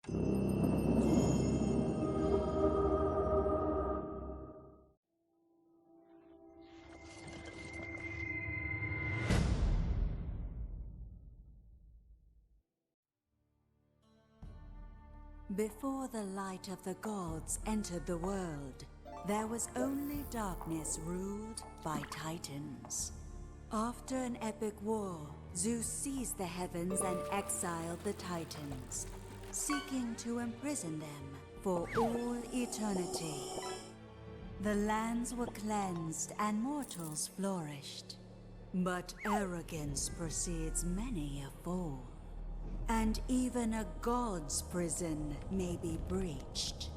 Before the light of the gods entered the world, there was only darkness ruled by Titans. After an epic war, Zeus seized the heavens and exiled the Titans, seeking to imprison them for all eternity. The lands were cleansed and mortals flourished. But arrogance precedes many a fall. And even a god's prison may be breached.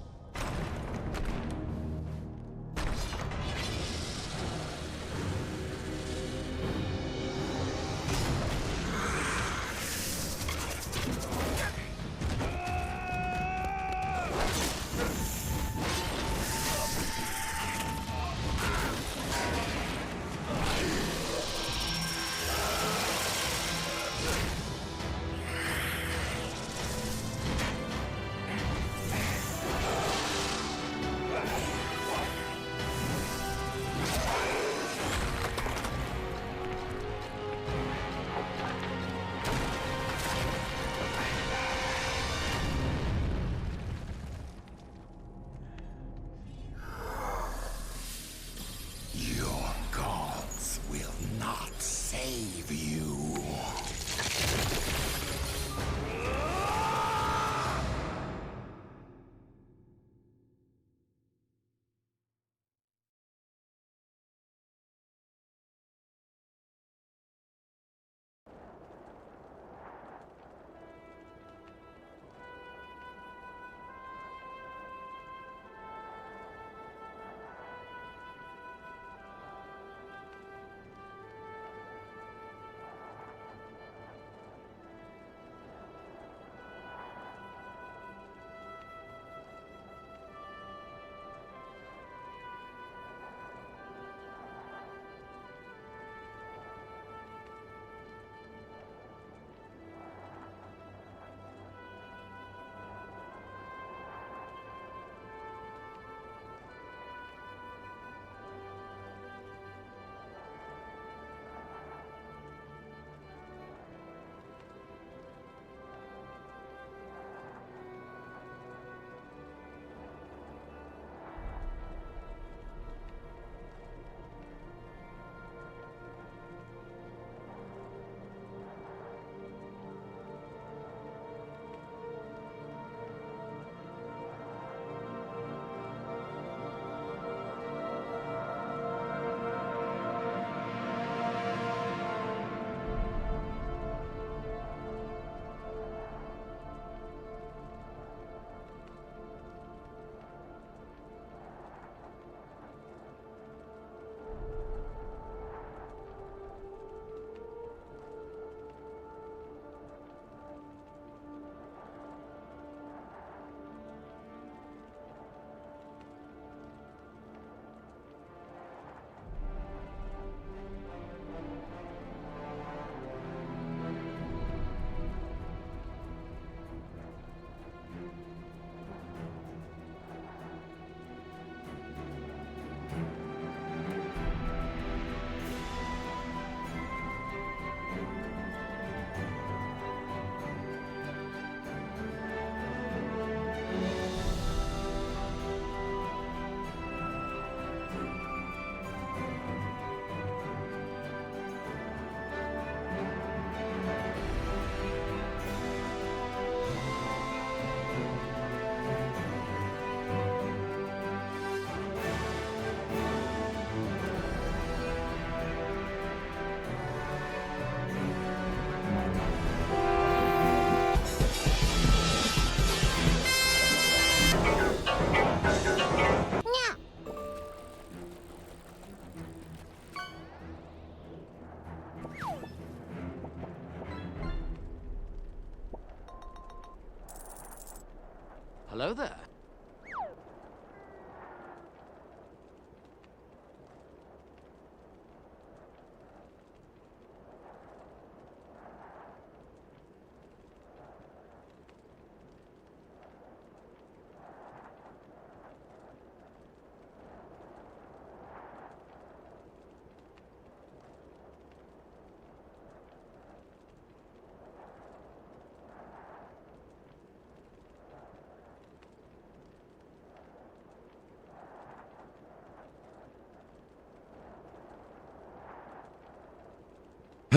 Hello there.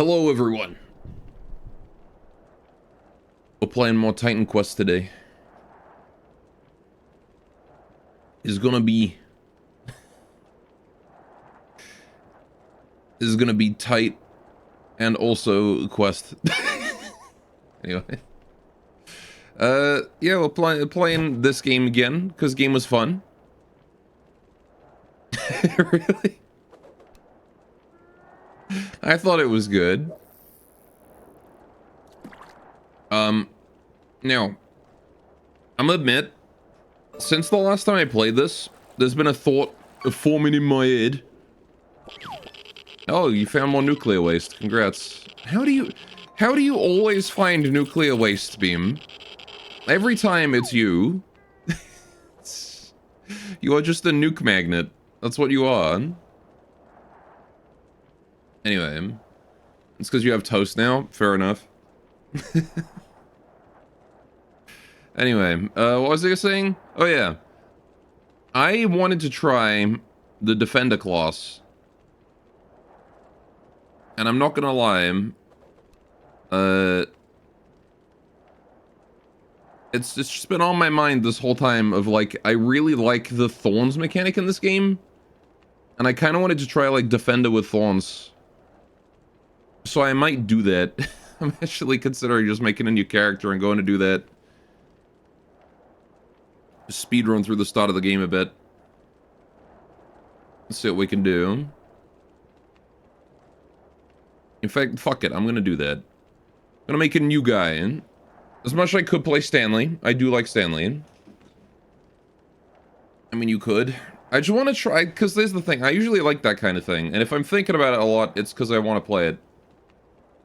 Hello, everyone. We're playing more Titan Quest today. Is gonna be tight and also quest. Anyway. Yeah, we're playing this game again because game was fun. Really? I thought it was good. Now, I'm gonna admit, since the last time I played this, there's been a thought forming in my head. Oh, you found more nuclear waste. Congrats. How do you always find nuclear waste, Beam? Every time it's you. You are just a nuke magnet. That's what you are. Anyway, it's because you have toast now. Fair enough. Anyway, what was I saying? Oh yeah, I wanted to try the Defender class, and I'm not gonna lie, it's just been on my mind this whole time of like, I really like the Thorns mechanic in this game, and I kind of wanted to try like Defender with Thorns, so I might do that. I'm actually considering just making a new character and going to do that. Speedrun through the start of the game a bit. Let's see what we can do. In fact, fuck it, I'm gonna do that. I'm gonna make a new guy. As much as I could play Stanley, I do like Stanley. I mean, you could. I just want to try, because there's the thing, I usually like that kind of thing, and if I'm thinking about it a lot, it's because I want to play it.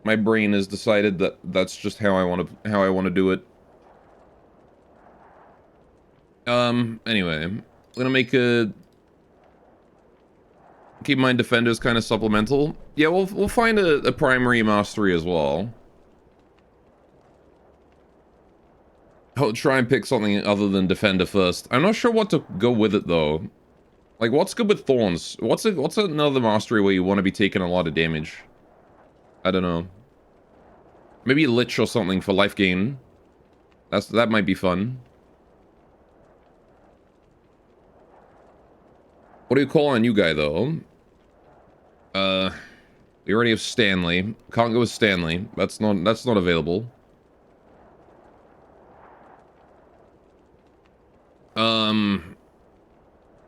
My brain has decided that that's just how I want to do it. Anyway, I'm gonna make a... Keep in mind Defender's kind of supplemental. Yeah, we'll find a primary mastery as well. I'll try and pick something other than Defender first. I'm not sure what to go with it though. Like, what's good with Thorns? What's another mastery where you want to be taking a lot of damage? I don't know. Maybe Lich or something for life gain. That might be fun. What do you call on you guy though? We already have Stanley. Can't go with Stanley. That's not available.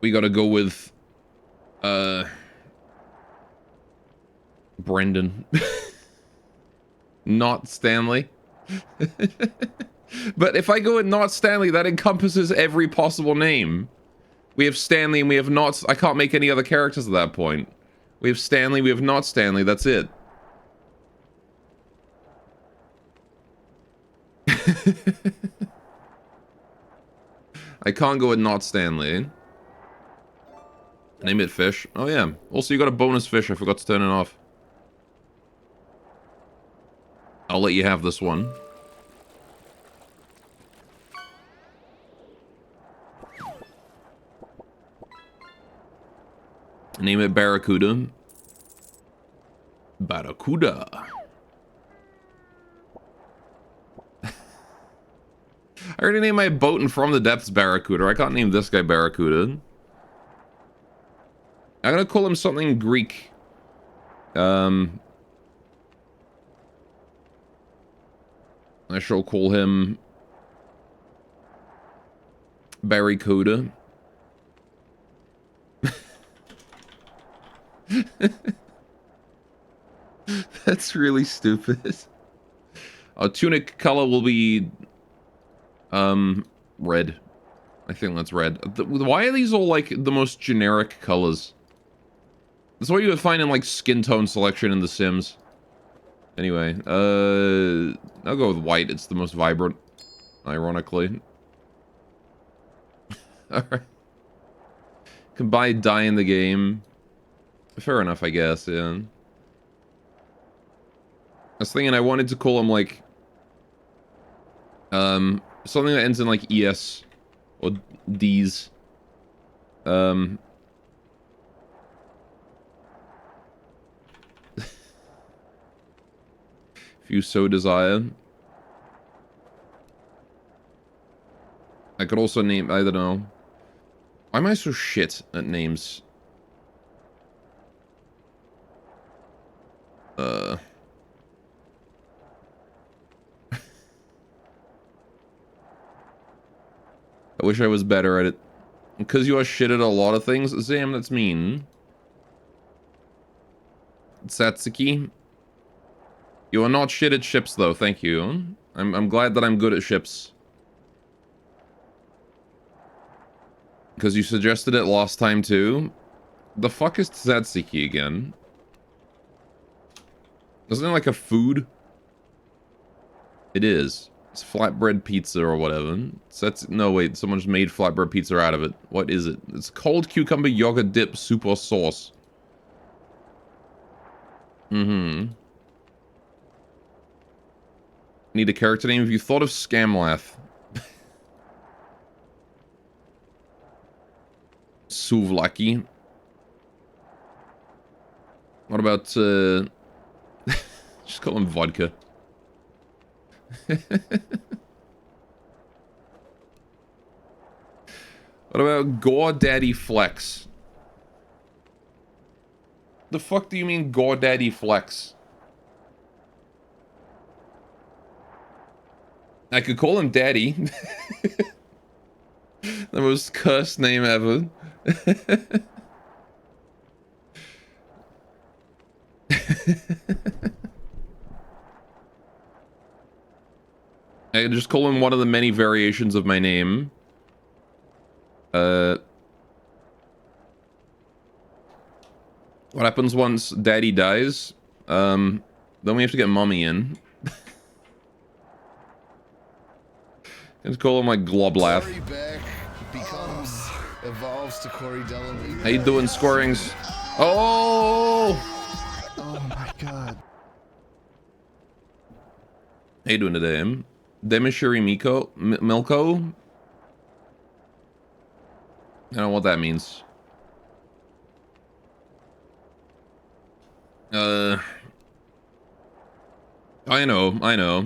We gotta go with Brendan. Not Stanley. But if I go with not Stanley, that encompasses every possible name. We have Stanley and we have not... I can't make any other characters at that point. We have Stanley, we have not Stanley, that's it. I can't go with not Stanley. Name it fish. Oh yeah. Also, you got a bonus fish. I forgot to turn it off. I'll let you have this one. Name it Barracuda. Barracuda. I already named my boat and From the Depths Barracuda. I can't name this guy Barracuda. I'm gonna call him something Greek. I shall call him Barracuda. That's really stupid. Our tunic color will be red. I think that's red. Why are these all like the most generic colors? That's what you would find in like skin tone selection in The Sims. Anyway, I'll go with white. It's the most vibrant, ironically. Alright. Can buy die in the game. Fair enough, I guess, yeah. I was thinking I wanted to call him like something that ends in like ES or D's. if you so desire. I could also name, I don't know. Why am I so shit at names? I wish I was better at it. Because you are shit at a lot of things? Zam, that's mean. Satsuki. You are not shit at ships, though, thank you. I'm glad that I'm good at ships. Because you suggested it last time, too. The fuck is tzatziki again? Isn't it like a food? It is. It's flatbread pizza or whatever. No, wait, someone's made flatbread pizza out of it. What is it? It's cold cucumber yogurt dip soup or sauce. Mm-hmm. Need a character name? Have you thought of Scamlath? Suvlaki. What about, just call him Vodka. What about GoDaddy Flex? The fuck do you mean GoDaddy Flex? I could call him Daddy. The most cursed name ever. I can just call him one of the many variations of my name. What happens once Daddy dies? Then we have to get Mommy in. Let's call him like Globlath. Evolves to Corey Delamy. How you doing, Squirrings? Oh! Oh my god. How you doing today? Demishiri Milko? I don't know what that means. I know.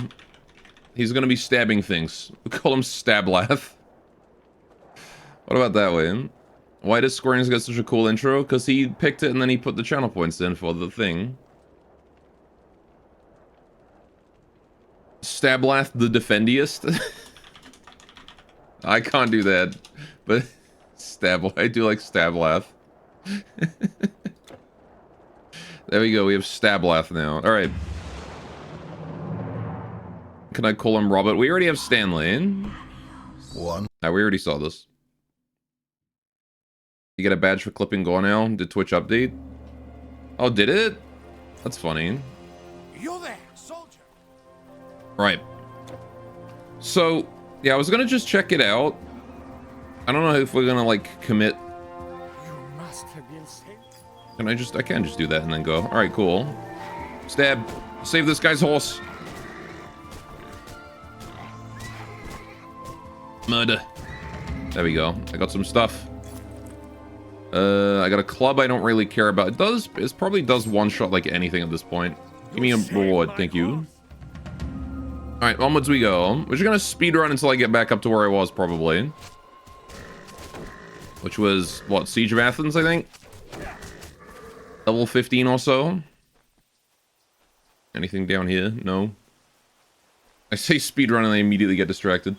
He's gonna be stabbing things. We call him Stablath. What about that way? Why does Squirrings get such a cool intro? Because he picked it and then he put the channel points in for the thing. Stablath the Defendiest? I can't do that. But I do like Stablath. There we go, we have Stablath now. Alright. Can I call him Robert? We already have Stanley. One. We already saw this. You get a badge for clipping Gore now? Did Twitch update? Oh, did it? That's funny. You there, soldier? Right. So, yeah, I was gonna just check it out. I don't know if we're gonna, like, commit. You must have been sent. I can just do that and then go. Alright, cool. Stab. Save this guy's horse. Murder. There we go. I got some stuff. I got a club I don't really care about. It probably does one-shot like anything at this point. Give me a reward, thank you. Alright, onwards we go. We're just gonna speedrun until I get back up to where I was, probably. Which was, what, Siege of Athens, I think? Level 15 or so. Anything down here? No. I say speedrun and I immediately get distracted.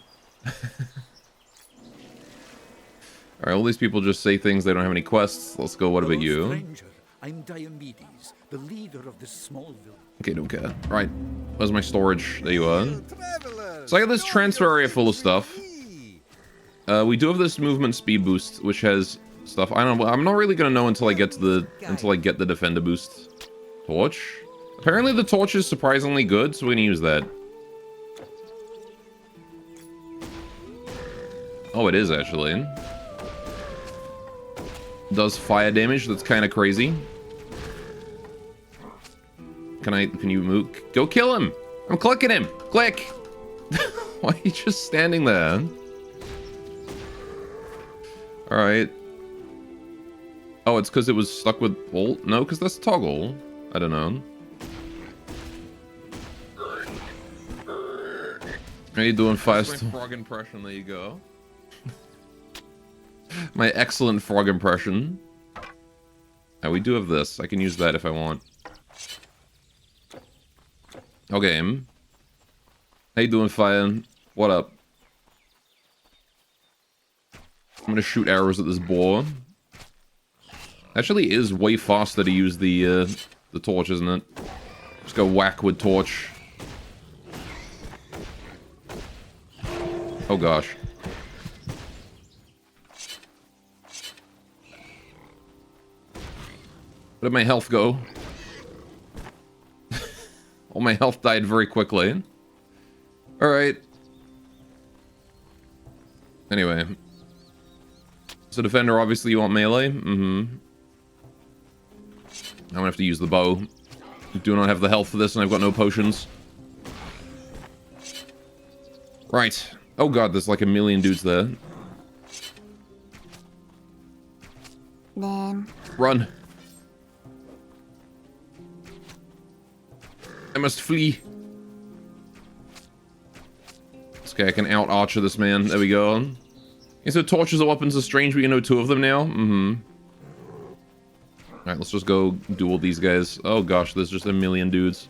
Alright, all these people just say things, they don't have any quests. Let's go, what about you? Stranger, I'm Diomedes, the leader of this small village. Okay, don't care. Right, where's my storage? There you are. So I got this transfer area full of stuff. We do have this movement speed boost, which has stuff. I don't know, I'm not really gonna know until I get the defender boost. Torch? Apparently the torch is surprisingly good, so we're gonna use that. Oh, it is actually. Does fire damage, that's kind of crazy. Can you move? Go kill him! I'm clicking him! Click! Why are you just standing there? Alright. Oh, it's because it was stuck with bolt? No, because that's toggle. I don't know. How you doing, Firestone? My frog impression, there you go. My excellent frog impression. Now we do have this. I can use that if I want. Okay. How you doing, Fire? What up? I'm gonna shoot arrows at this boar. Actually is way faster to use the torch, isn't it? Just go whack with torch. Oh gosh. Where did my health go? All my health died very quickly. Alright. Anyway. So defender, obviously you want melee? Mm-hmm. I'm gonna have to use the bow. I do not have the health for this and I've got no potions. Right. Oh god, there's like a million dudes there. Then Run. I must flee. Okay, I can out-archer this man. There we go. Okay, so torches are weapons are strange, but you know two of them now? Mm-hmm. Alright, let's just go duel these guys. Oh gosh, there's just a million dudes.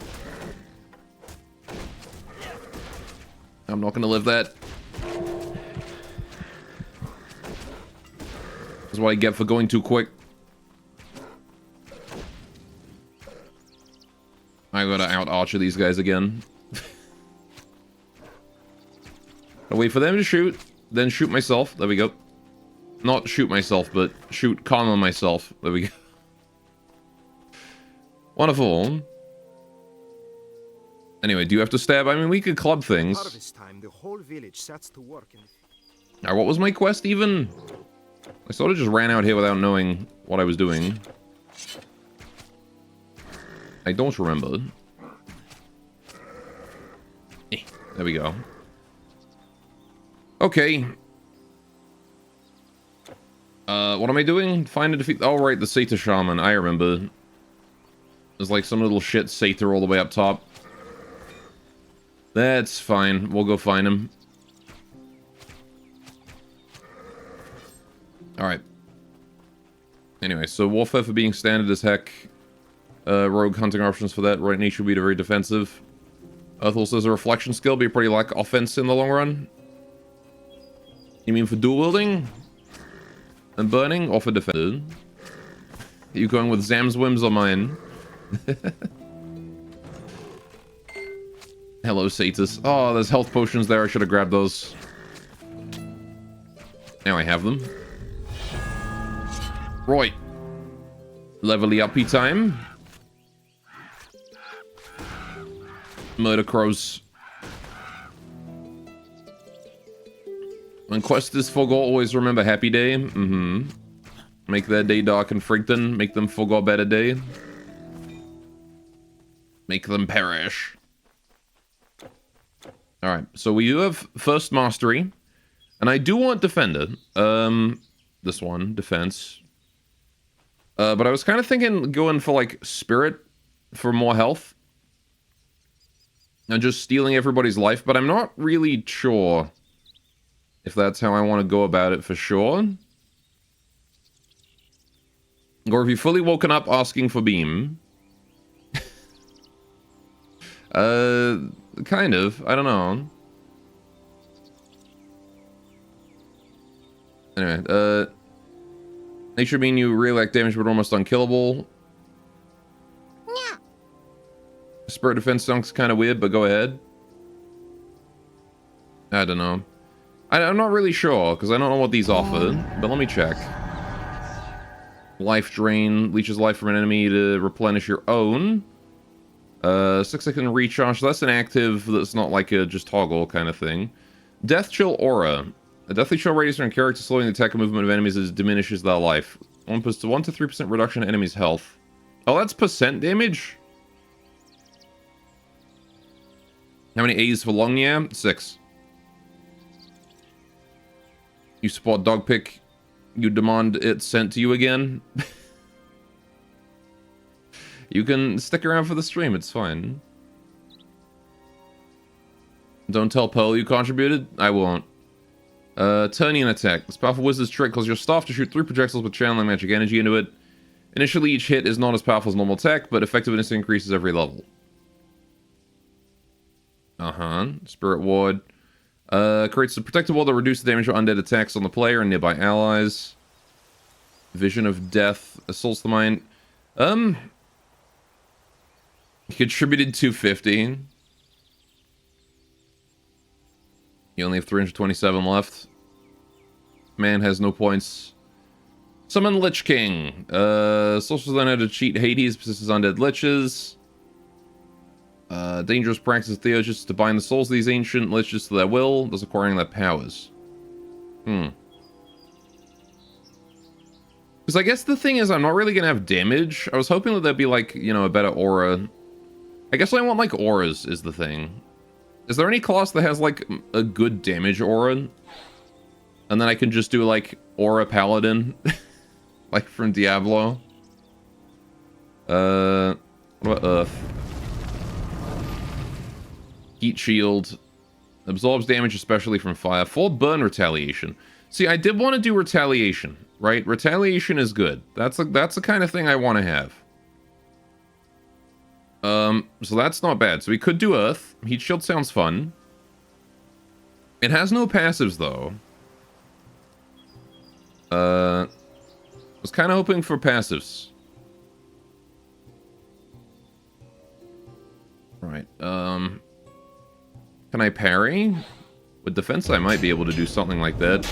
I'm not gonna live that. That's what I get for going too quick. I gotta out-archer these guys again. I'll wait for them to shoot, then shoot myself. There we go. Not shoot myself, but shoot Karma myself. There we go. Wonderful. Anyway, do you have to stab? I mean, we could club things. Harvest time, the whole village sets to work in the... Now, what was my quest even? I sort of just ran out here without knowing what I was doing. I don't remember. There we go. Okay. What am I doing? Find and defeat... Oh, right, the Satyr Shaman. I remember. There's like some little shit Satyr all the way up top. That's fine. We'll go find him. Alright. Anyway, so Warfare for being standard as heck. Rogue hunting options for that. Right, niche will be very defensive. Earthwall says a reflection skill be pretty like offense in the long run. You mean for dual wielding? And burning? Or for defender? Are you going with Zam's whims or mine? Hello, Satus. Oh, there's health potions there. I should have grabbed those. Now I have them. Right. Levelly uppy time. Murder crows. When quest is forgot, always remember happy day. Mm-hmm. Make their day dark and Frigton. Make them forgot better day. Make them perish. Alright, so we do have first mastery. And I do want defender. This one, defense. But I was kind of thinking going for like spirit for more health. And just stealing everybody's life, but I'm not really sure if that's how I want to go about it for sure. Or if you've fully woken up asking for beam. Kind of. I don't know. Anyway, nature mean you reelect damage but almost unkillable. yeah. Spirit defense sounds kind of weird, but go ahead. I don't know. I'm not really sure, because I don't know what these offer, but let me check. Life drain, leeches life from an enemy to replenish your own. 6-second recharge, so that's an active that's not like a just toggle kind of thing. Death Chill Aura. A deathly chill radius on character slowing the attack and movement of enemies as it diminishes their life. 1 to 3% reduction in enemies' health. Oh, that's percent damage? How many A's for Longnia? 6. You support Dogpick. You demand it sent to you again. You can stick around for the stream, it's fine. Don't tell Pearl you contributed. I won't. Turnian attack. This powerful wizard's trick causes your staff to shoot 3 projectiles with channeling magic energy into it. Initially, each hit is not as powerful as normal attack, but effectiveness increases every level. Spirit Ward. Creates a protective wall that reduces the damage of undead attacks on the player and nearby allies. Vision of Death. Assaults the mind. He contributed 250. You only have 327 left. Man has no points. Summon Lich King. Sorcerers learn how to cheat Hades, possesses undead liches. Dangerous practice of Theurgus to bind the souls of these ancient liches to their will, thus acquiring their powers. Because I guess the thing is, I'm not really going to have damage. I was hoping that there'd be, like, you know, a better aura. I guess I want, like, auras is the thing. Is there any class that has, like, a good damage aura? And then I can just do, like, Aura Paladin. Like from Diablo. What about Earth? Heat Shield. Absorbs damage especially from fire. Full burn retaliation. See, I did want to do retaliation, right? Retaliation is good. That's the kind of thing I want to have. So that's not bad. So we could do Earth. Heat Shield sounds fun. It has no passives, though. I was kind of hoping for passives. Right, Can I parry? With defense, I might be able to do something like that.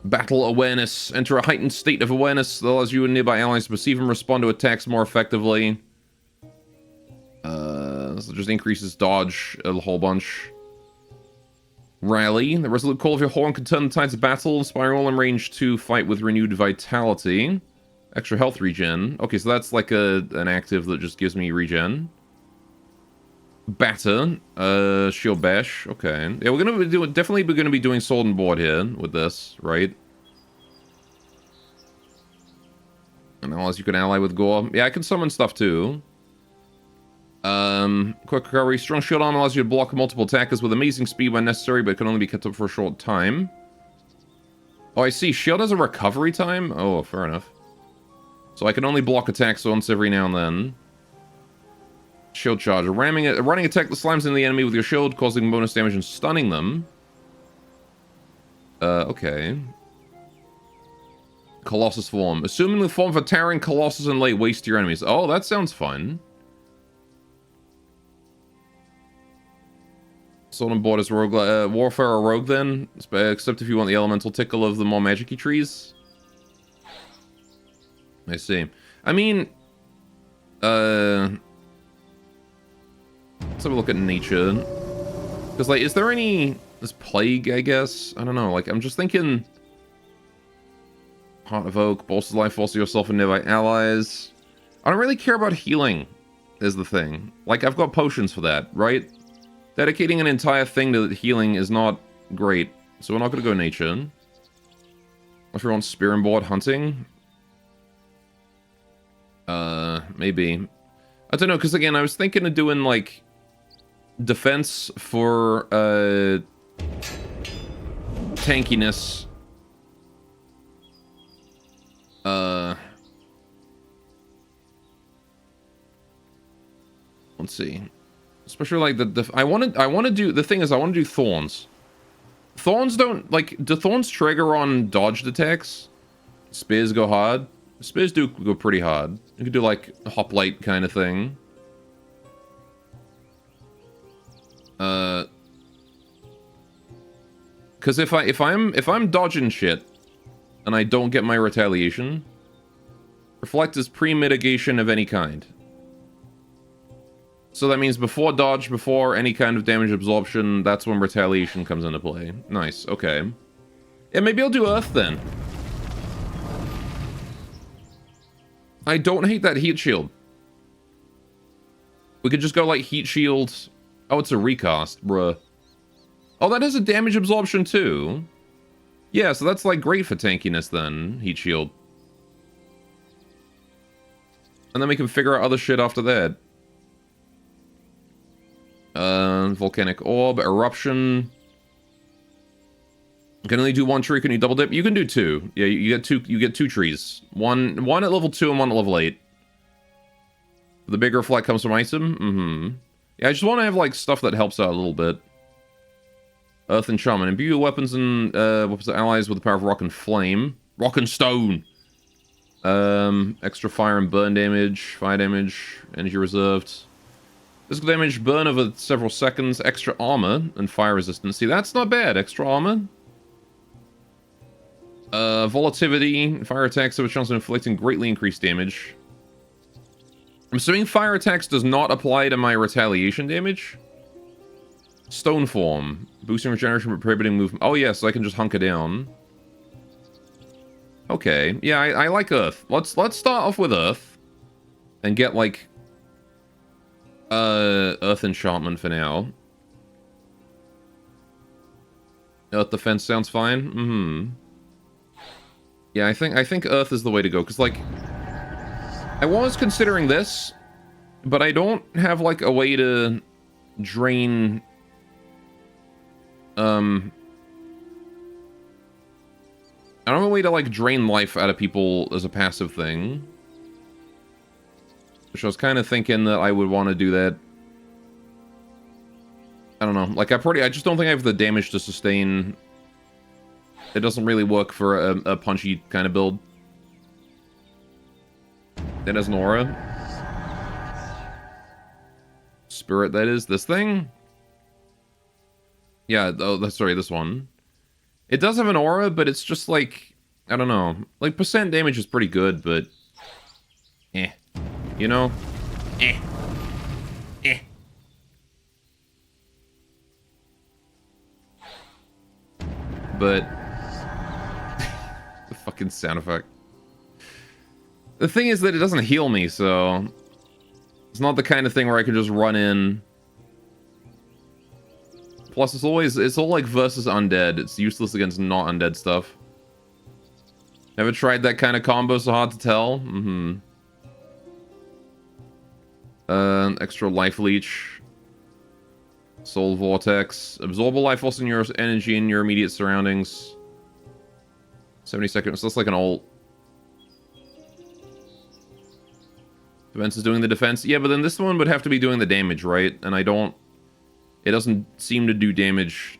Battle awareness. Enter a heightened state of awareness that allows you and nearby allies to perceive and respond to attacks more effectively. So just increases dodge a whole bunch. Rally. The resolute call of your horn can turn the tides of battle, inspiring all in range to fight with renewed vitality. Extra health regen. Okay, so that's like an active that just gives me regen. Batter. Shield bash. Okay. Yeah, we're gonna be doing, definitely gonna be doing sword and board here with this, right? And unless you can ally with Gore. Yeah, I can summon stuff too. Quick recovery. Strong shield armor allows you to block multiple attackers with amazing speed when necessary, but can only be kept up for a short time. Oh, I see. Shield has a recovery time? Oh, fair enough. So I can only block attacks once every now and then. Shield charge. A running attack that slams into the enemy with your shield, causing bonus damage and stunning them. Okay. Colossus form. Assuming the form of a towering colossus and lay waste to your enemies. Oh, that sounds fun. Sword and board is rogue, warfare or rogue then, except if you want the elemental tickle of the more magic-y trees. I see. I mean, let's have a look at nature. Because, like, is there any... This plague, I guess? I don't know. Like, I'm just thinking... Heart of Oak, bolsters life, bolster yourself and nearby allies. I don't really care about healing, is the thing. Like, I've got potions for that, right? Dedicating an entire thing to healing is not great. So we're not going to go nature. If you're on spear and board hunting... maybe. I don't know, because again, I was thinking of doing, like, defense for, tankiness. Let's see. Especially, like, I want to do, the thing is, I want to do thorns. Thorns don't, like, do thorns trigger on dodged attacks? Spears go hard? Spears do go pretty hard. You could do, like, a hoplite kind of thing. Because if I'm dodging shit and I don't get my retaliation, reflect is pre-mitigation of any kind. So that means before dodge, before any kind of damage absorption, that's when retaliation comes into play. Nice, okay. Yeah, maybe I'll do Earth then. I don't hate that heat shield. We could just go like heat shield. Oh, it's a recast, bruh. Oh, that has a damage absorption too. Yeah, so that's like great for tankiness then, heat shield. And then we can figure out other shit after that. Volcanic orb, eruption. Can only do one tree. Can you double dip? You can do two. Yeah, you get two. You get two trees. One at level 2 and one at level 8. The bigger flight comes from item. Mm-hmm. Yeah, I just want to have like stuff that helps out a little bit. Earth and Shaman. Imbue your weapons and weapons allies with the power of rock and flame. Rock and stone. Extra fire and burn damage. Fire damage. Energy reserved. Physical damage, burn over several seconds. Extra armor and fire resistance. See, that's not bad. Extra armor. Volatility. Fire attacks have a chance of inflicting greatly increased damage. I'm assuming fire attacks does not apply to my retaliation damage. Stone form. Boosting regeneration but prohibiting movement. Oh, yeah, so I can just hunker down. Okay. Yeah, I like Earth. Let's start off with Earth. And get, like... Earth Enchantment for now. Earth Defense sounds fine. Mm-hmm. Yeah, I think Earth is the way to go, because, like... I was considering this, but I don't have, like, a way to drain... I don't have a way to, like, drain life out of people as a passive thing. Which I was kind of thinking that I would want to do that. I don't know. Like, I just don't think I have the damage to sustain. It doesn't really work for a punchy kind of build. It has an aura. Spirit, that is. This thing? Yeah, oh, sorry, this one. It does have an aura, but it's just like... I don't know. Like, percent damage is pretty good, but... Eh. You know? Eh. Eh. But... the fucking sound effect. The thing is that it doesn't heal me, so... It's not the kind of thing where I can just run in. Plus, it's all like versus undead. It's useless against not undead stuff. Never tried that kind of combo, so hard to tell. Mm-hmm. Extra life leech. Soul vortex. Absorb a life force in your energy in your immediate surroundings. 70 seconds. So that's like an ult. Defense is doing the defense. Yeah, but then this one would have to be doing the damage, right? And I don't... It doesn't seem to do damage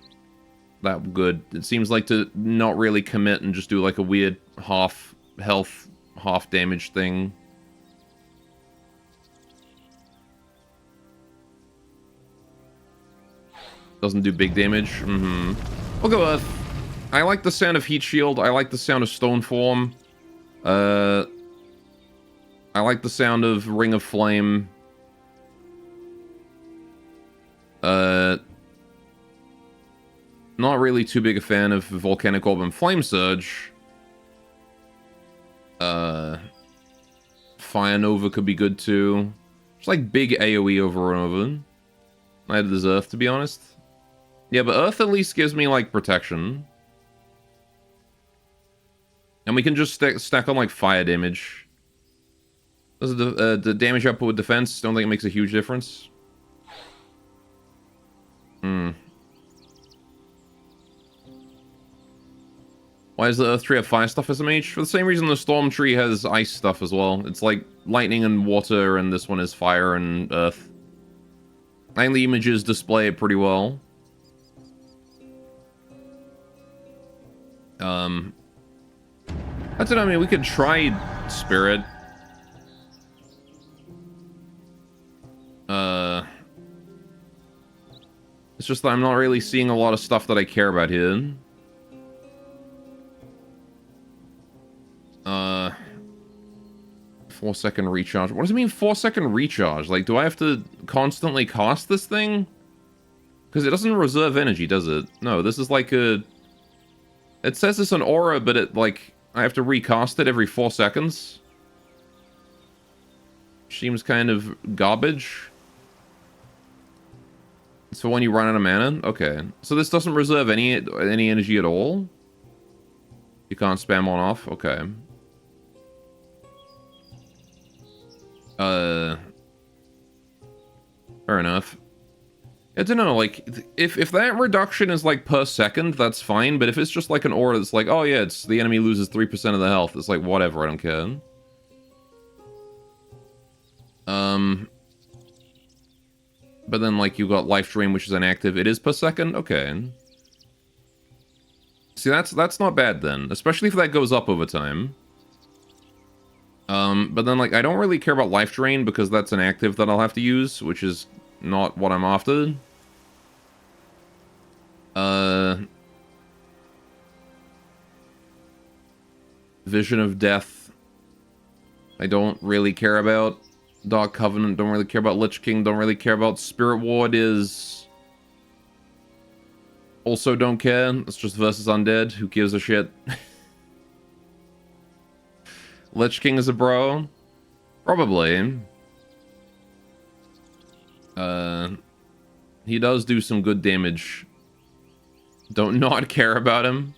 that good. It seems like to not really commit and just do like a weird half health, half damage thing. Doesn't do big damage. Mm-hmm. We'll go Earth. I like the sound of Heat Shield. I like the sound of Stone Form. I like the sound of Ring of Flame. Not really too big a fan of Volcanic Orb and Flame Surge. Fire Nova could be good too. Just like big AoE over and over. Neither does Earth, to be honest. Yeah, but Earth at least gives me like protection. And we can just stack on like fire damage. Does the damage output with defense? Don't think it makes a huge difference. Hmm. Why does the Earth Tree have fire stuff SMH? For the same reason the Storm Tree has ice stuff as well. It's like lightning and water, and this one is fire and earth. I think the images display it pretty well. I don't know, I mean, we could try Spirit. It's just that I'm not really seeing a lot of stuff that I care about here. 4-second recharge. What does it mean 4-second recharge? Like, do I have to constantly cast this thing? Because it doesn't reserve energy, does it? No, this is like a... It says it's an aura, but it, like, I have to recast it every 4 seconds. Seems kind of garbage. So when you run out of mana? Okay. So this doesn't reserve any energy at all? You can't spam on off? Okay. Fair enough. I don't know, like, if that reduction is, like, per second, that's fine, but if it's just, like, an aura that's like, oh, yeah, it's the enemy loses 3% of the health, it's like, whatever, I don't care. But then, like, you got Life Drain, which is inactive. It is per second? Okay. See, that's not bad, then. Especially if that goes up over time. But then, like, I don't really care about Life Drain, because that's an active that I'll have to use, which is not what I'm after. Vision of Death, I don't really care about. Dark Covenant, don't really care about. Lich King, don't really care about. Spirit Ward is... also don't care. It's just versus undead. Who gives a shit? Lich King is a bro? Probably. He does do some good damage. Don't not care about him.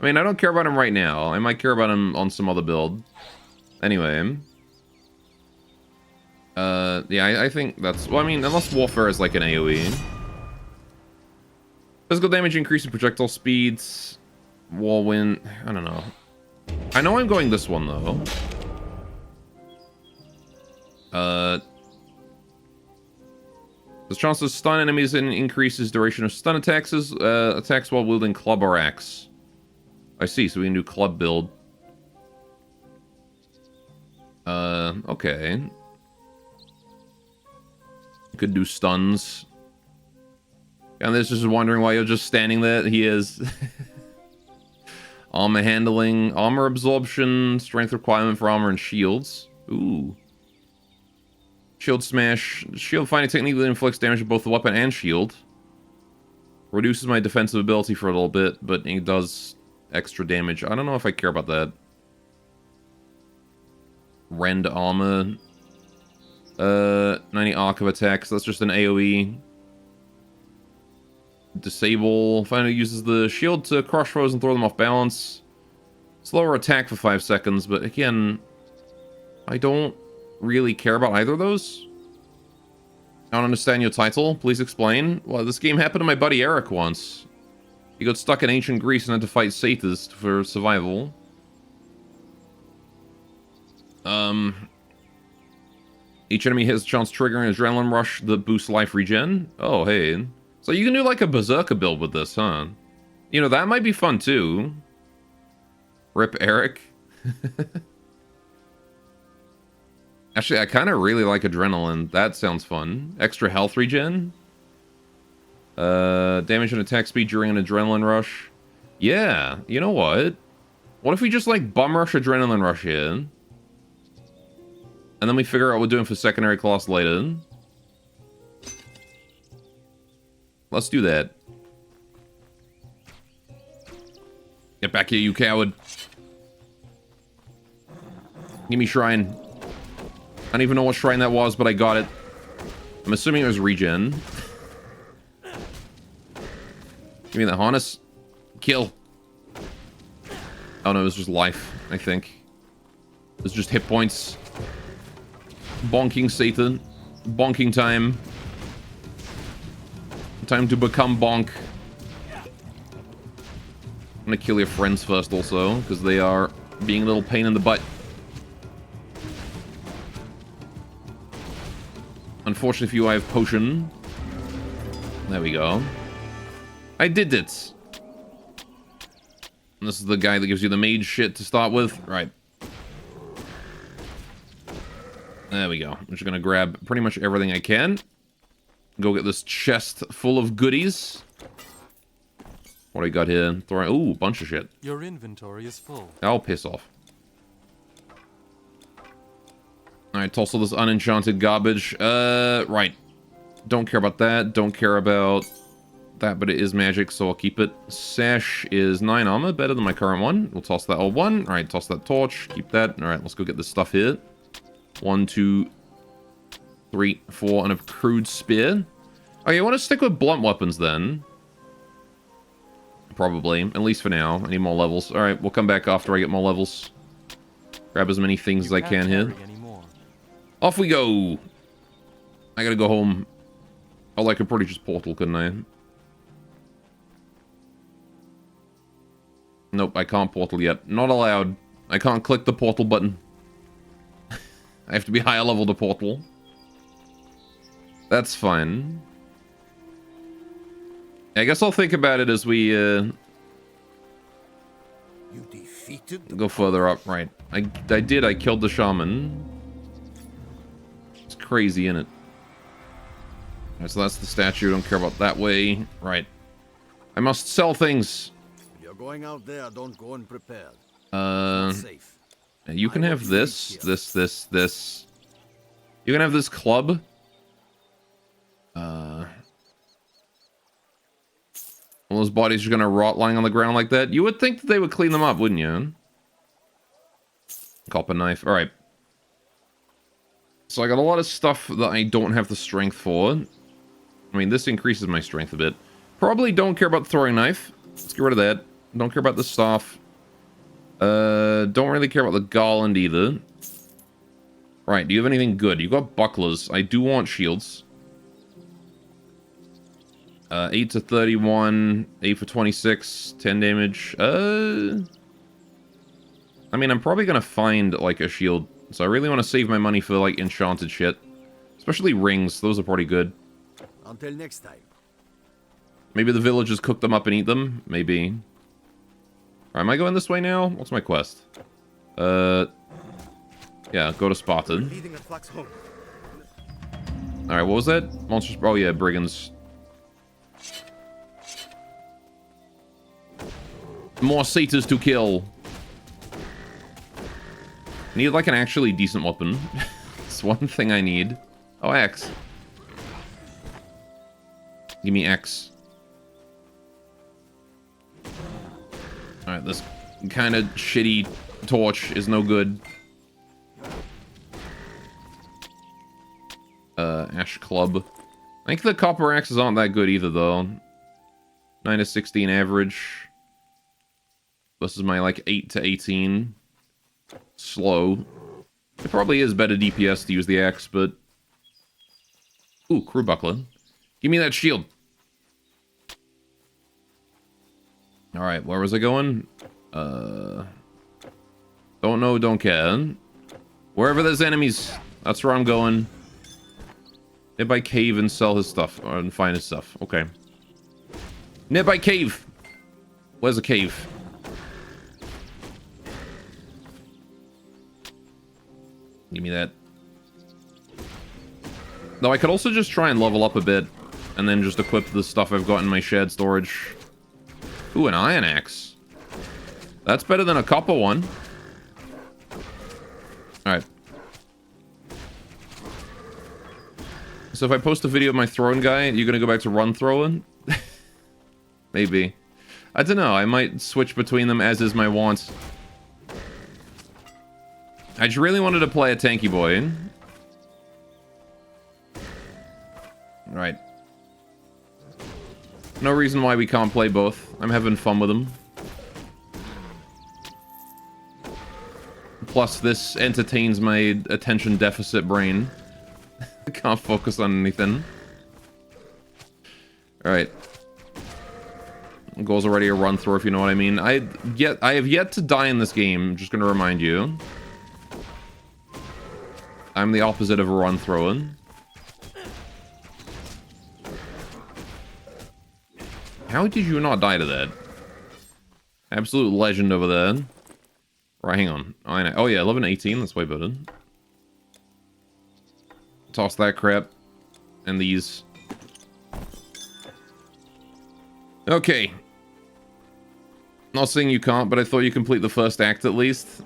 I mean, I don't care about him right now. I might care about him on some other build. Anyway. Yeah, I think that's... well, I mean, unless Warfare is like an AoE. Physical damage increase in projectile speeds. Whirlwind. I don't know. I know I'm going this one, though. The chance to stun enemies and increases duration of stun attacks while wielding club or axe. I see, so we can do club build. Okay. Could do stuns. And this is wondering why you're just standing there. He is. Armor handling, armor absorption, strength requirement for armor and shields. Ooh. Shield smash. Shield finding technique that inflicts damage to both the weapon and shield. Reduces my defensive ability for a little bit, but it does extra damage. I don't know if I care about that. Rend armor. 90 arc of attacks. That's just an AoE. Disable. Finally uses the shield to crush foes and throw them off balance. Slower attack for 5 seconds, but again, I don't really care about either of those. I don't understand your title. Please explain. Well, this game happened to my buddy Eric once. He got stuck in ancient Greece and had to fight satyrs for survival. Each enemy has a chance triggering an adrenaline rush that boosts life regen. Oh, hey. So you can do like a berserker build with this, huh? You know, that might be fun too. Rip Eric. Actually, I kind of really like adrenaline. That sounds fun. Extra health regen. Damage and attack speed during an adrenaline rush. Yeah, you know what? What if we just like bum rush adrenaline rush in? And then we figure out what we're doing for secondary class later. Let's do that. Get back here, you coward. Give me shrine. I don't even know what shrine that was, but I got it. I'm assuming it was regen. Give me that harness. Kill. Oh no, it was just life, I think. It was just hit points. Bonking Satan. Bonking time. Time to become bonk. I'm gonna kill your friends first also, because they are being a little pain in the butt. Unfortunately for you, I have potion. There we go. I did it. And this is the guy that gives you the mage shit to start with. Right. There we go. I'm just gonna grab pretty much everything I can. Go get this chest full of goodies. What do I got here? Ooh, bunch of shit. Your inventory is full. I'll piss off. Alright, toss all this unenchanted garbage. Right. Don't care about that. Don't care about that, but it is magic, so I'll keep it. Sash is 9 armor, better than my current one. We'll toss that all one. Alright, toss that torch. Keep that. Alright, let's go get this stuff here. 1, 2, 3, 4, and a crude spear. Okay, I want to stick with blunt weapons then. Probably, at least for now. I need more levels. Alright, we'll come back after I get more levels. Grab as many things as I can here. Off we go! I gotta go home. Oh, I could probably just portal, couldn't I? Nope, I can't portal yet. Not allowed. I can't click the portal button. I have to be higher level to portal. That's fine. I guess I'll think about it as we You defeated the go further up. Right. I did. I killed the shaman. It's crazy, isn't it? Alright, so that's the statue. Don't care about that way. Right. I must sell things. If you're going out there, don't go unprepared. Uh, Safe. you can have this, this. You can have this club. All those bodies are gonna rot lying on the ground like that. You would think that they would clean them up, wouldn't you? Copper knife. Alright. So I got a lot of stuff that I don't have the strength for. I mean, this increases my strength a bit. Probably don't care about the throwing knife. Let's get rid of that. Don't care about the staff. Don't really care about the garland either. Right, do you have anything good? You got bucklers. I do want shields. 8 to 31, 8 for 26, 10 damage. I mean, I'm probably gonna find, like, a shield. So I really want to save my money for, like, enchanted shit. Especially rings. Those are pretty good. Until next time. Maybe the villagers cook them up and eat them? Maybe. Alright, am I going this way now? What's my quest? Yeah, go to Spartan. Leading a flux home. Alright, what was that? Monsters... Oh, yeah, brigands. More satyrs to kill. Need, like, an actually decent weapon. It's one thing I need. Oh, X. Give me X. Alright, this kind of shitty torch is no good. Ash Club. I think the copper axes aren't that good either, though. 9 to 16 average. This is my, like, 8 to 18. Slow. It probably is better DPS to use the axe, but... Ooh, crew buckler. Give me that shield. Alright, where was I going? Don't know, don't care. Wherever there's enemies, that's where I'm going. Nearby cave and sell his stuff, and find his stuff. Okay. Nearby cave! Where's a cave? Give me that. Though I could also just try and level up a bit, and then just equip the stuff I've got in my shared storage. Ooh, an iron axe. That's better than a copper one. Alright. So if I post a video of my throwing guy, you're gonna go back to run throwing? Maybe. I don't know, I might switch between them as is my want. I just really wanted to play a tanky boy. Right. No reason why we can't play both. I'm having fun with them. Plus, this entertains my attention deficit brain. I can't focus on anything. Alright. Goal's already a run through, if you know what I mean. I have yet to die in this game, I'm just gonna remind you. I'm the opposite of a run throwing. How did you not die to that? Absolute legend over there. Right, hang on. Oh yeah, 11 18, that's way better. Toss that crap. And these. Okay. Not saying you can't, but I thought you complete the first act at least.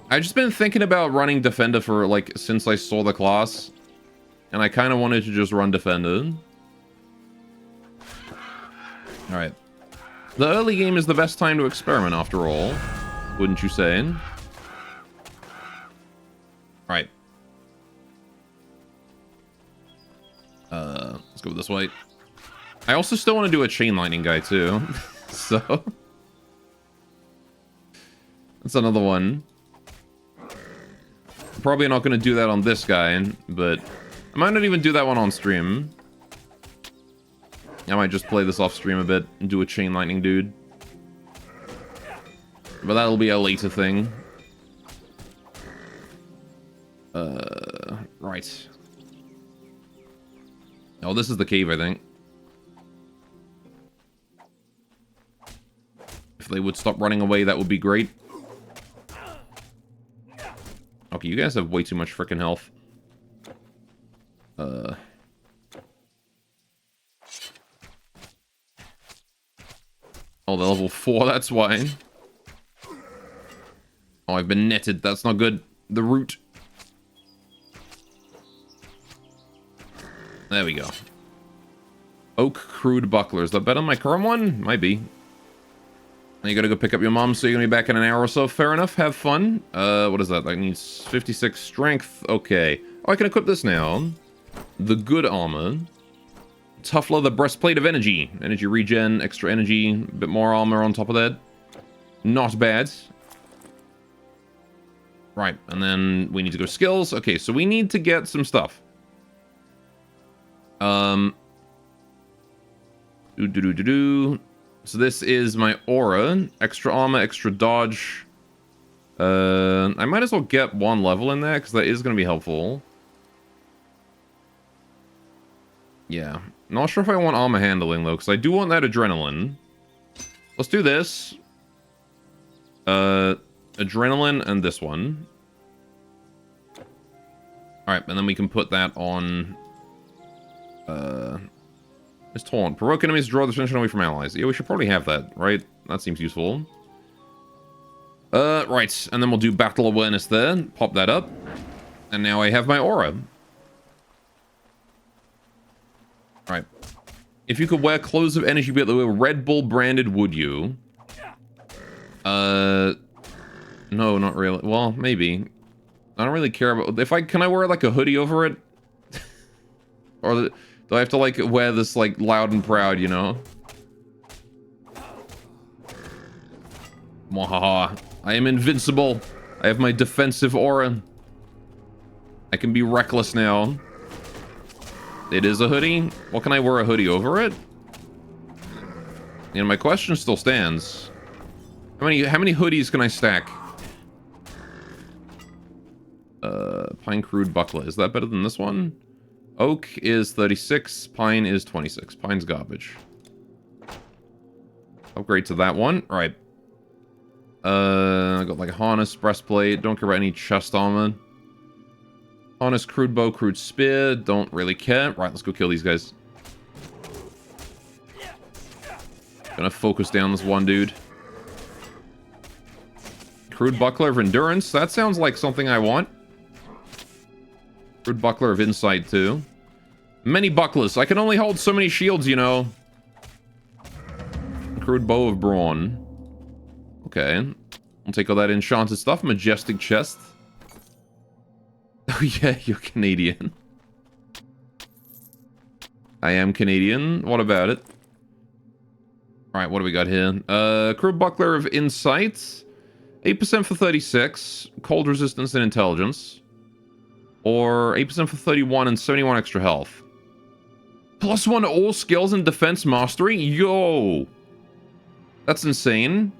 I've just been thinking about running Defender for, like, since I saw the class. And I kind of wanted to just run Defender. Alright. The early game is the best time to experiment, after all. Wouldn't you say? Right. Let's go this way. I also still want to do a chain lightning guy, too. So... that's another one. Probably not going to do that on this guy, but... I might not even do that one on stream. I might just play this off stream a bit and do a Chain Lightning dude. But that'll be a later thing. Right. Oh, this is the cave, I think. If they would stop running away, that would be great. Okay, you guys have way too much freaking health. Oh, they're level 4, that's why. Oh, I've been netted, that's not good. The root. There we go. Oak Crude Buckler. Is that better than my current one? Might be. You gotta go pick up your mom, so you're gonna be back in an hour or so. Fair enough, have fun. What is that? That needs 56 strength. Okay. Oh, I can equip this now. The good armor. Tough leather breastplate of energy. Energy regen, extra energy, a bit more armor on top of that. Not bad. Right, and then we need to go skills. Okay, so we need to get some stuff. So this is my aura. Extra armor, extra dodge. I might as well get 1 level in there, because that is going to be helpful. Yeah. Not sure if I want armor handling, though, because I do want that adrenaline. Let's do this. Adrenaline and this one. Alright, and then we can put that on... It's taunt. Provoke enemies to draw the attention away from allies. Yeah, we should probably have that, right? That seems useful. Right. And then we'll do battle awareness there. Pop that up. And now I have my aura. Right. If you could wear clothes of energy but they were Red Bull branded, would you? No, not really. Well, maybe. I don't really care about... Can I wear, like, a hoodie over it? Or... Do I have to, like, wear this, like, loud and proud, you know? Mwahaha. I am invincible. I have my defensive aura. I can be reckless now. It is a hoodie. Well, can I wear a hoodie over it? You know, my question still stands. How many hoodies can I stack? Pine Crude Buckler. Is that better than this one? Oak is 36, Pine is 26. Pine's garbage. Upgrade to that one. Alright. I got like a harness, breastplate. Don't care about any chest armor. Harness, crude bow, crude spear. Don't really care. Right, let's go kill these guys. Gonna focus down this one dude. Crude Buckler of Endurance. That sounds like something I want. Crude Buckler of Insight, too. Many bucklers. I can only hold so many shields, you know. Crude Bow of Brawn. Okay. I'll take all that enchanted stuff. Majestic Chest. Oh, yeah, you're Canadian. I am Canadian. What about it? Alright, what do we got here? Crude Buckler of Insight. 8% for 36. Cold Resistance and Intelligence. Or 8% for 31 and 71 extra health. +1 to all skills and defense mastery? Yo! That's insane.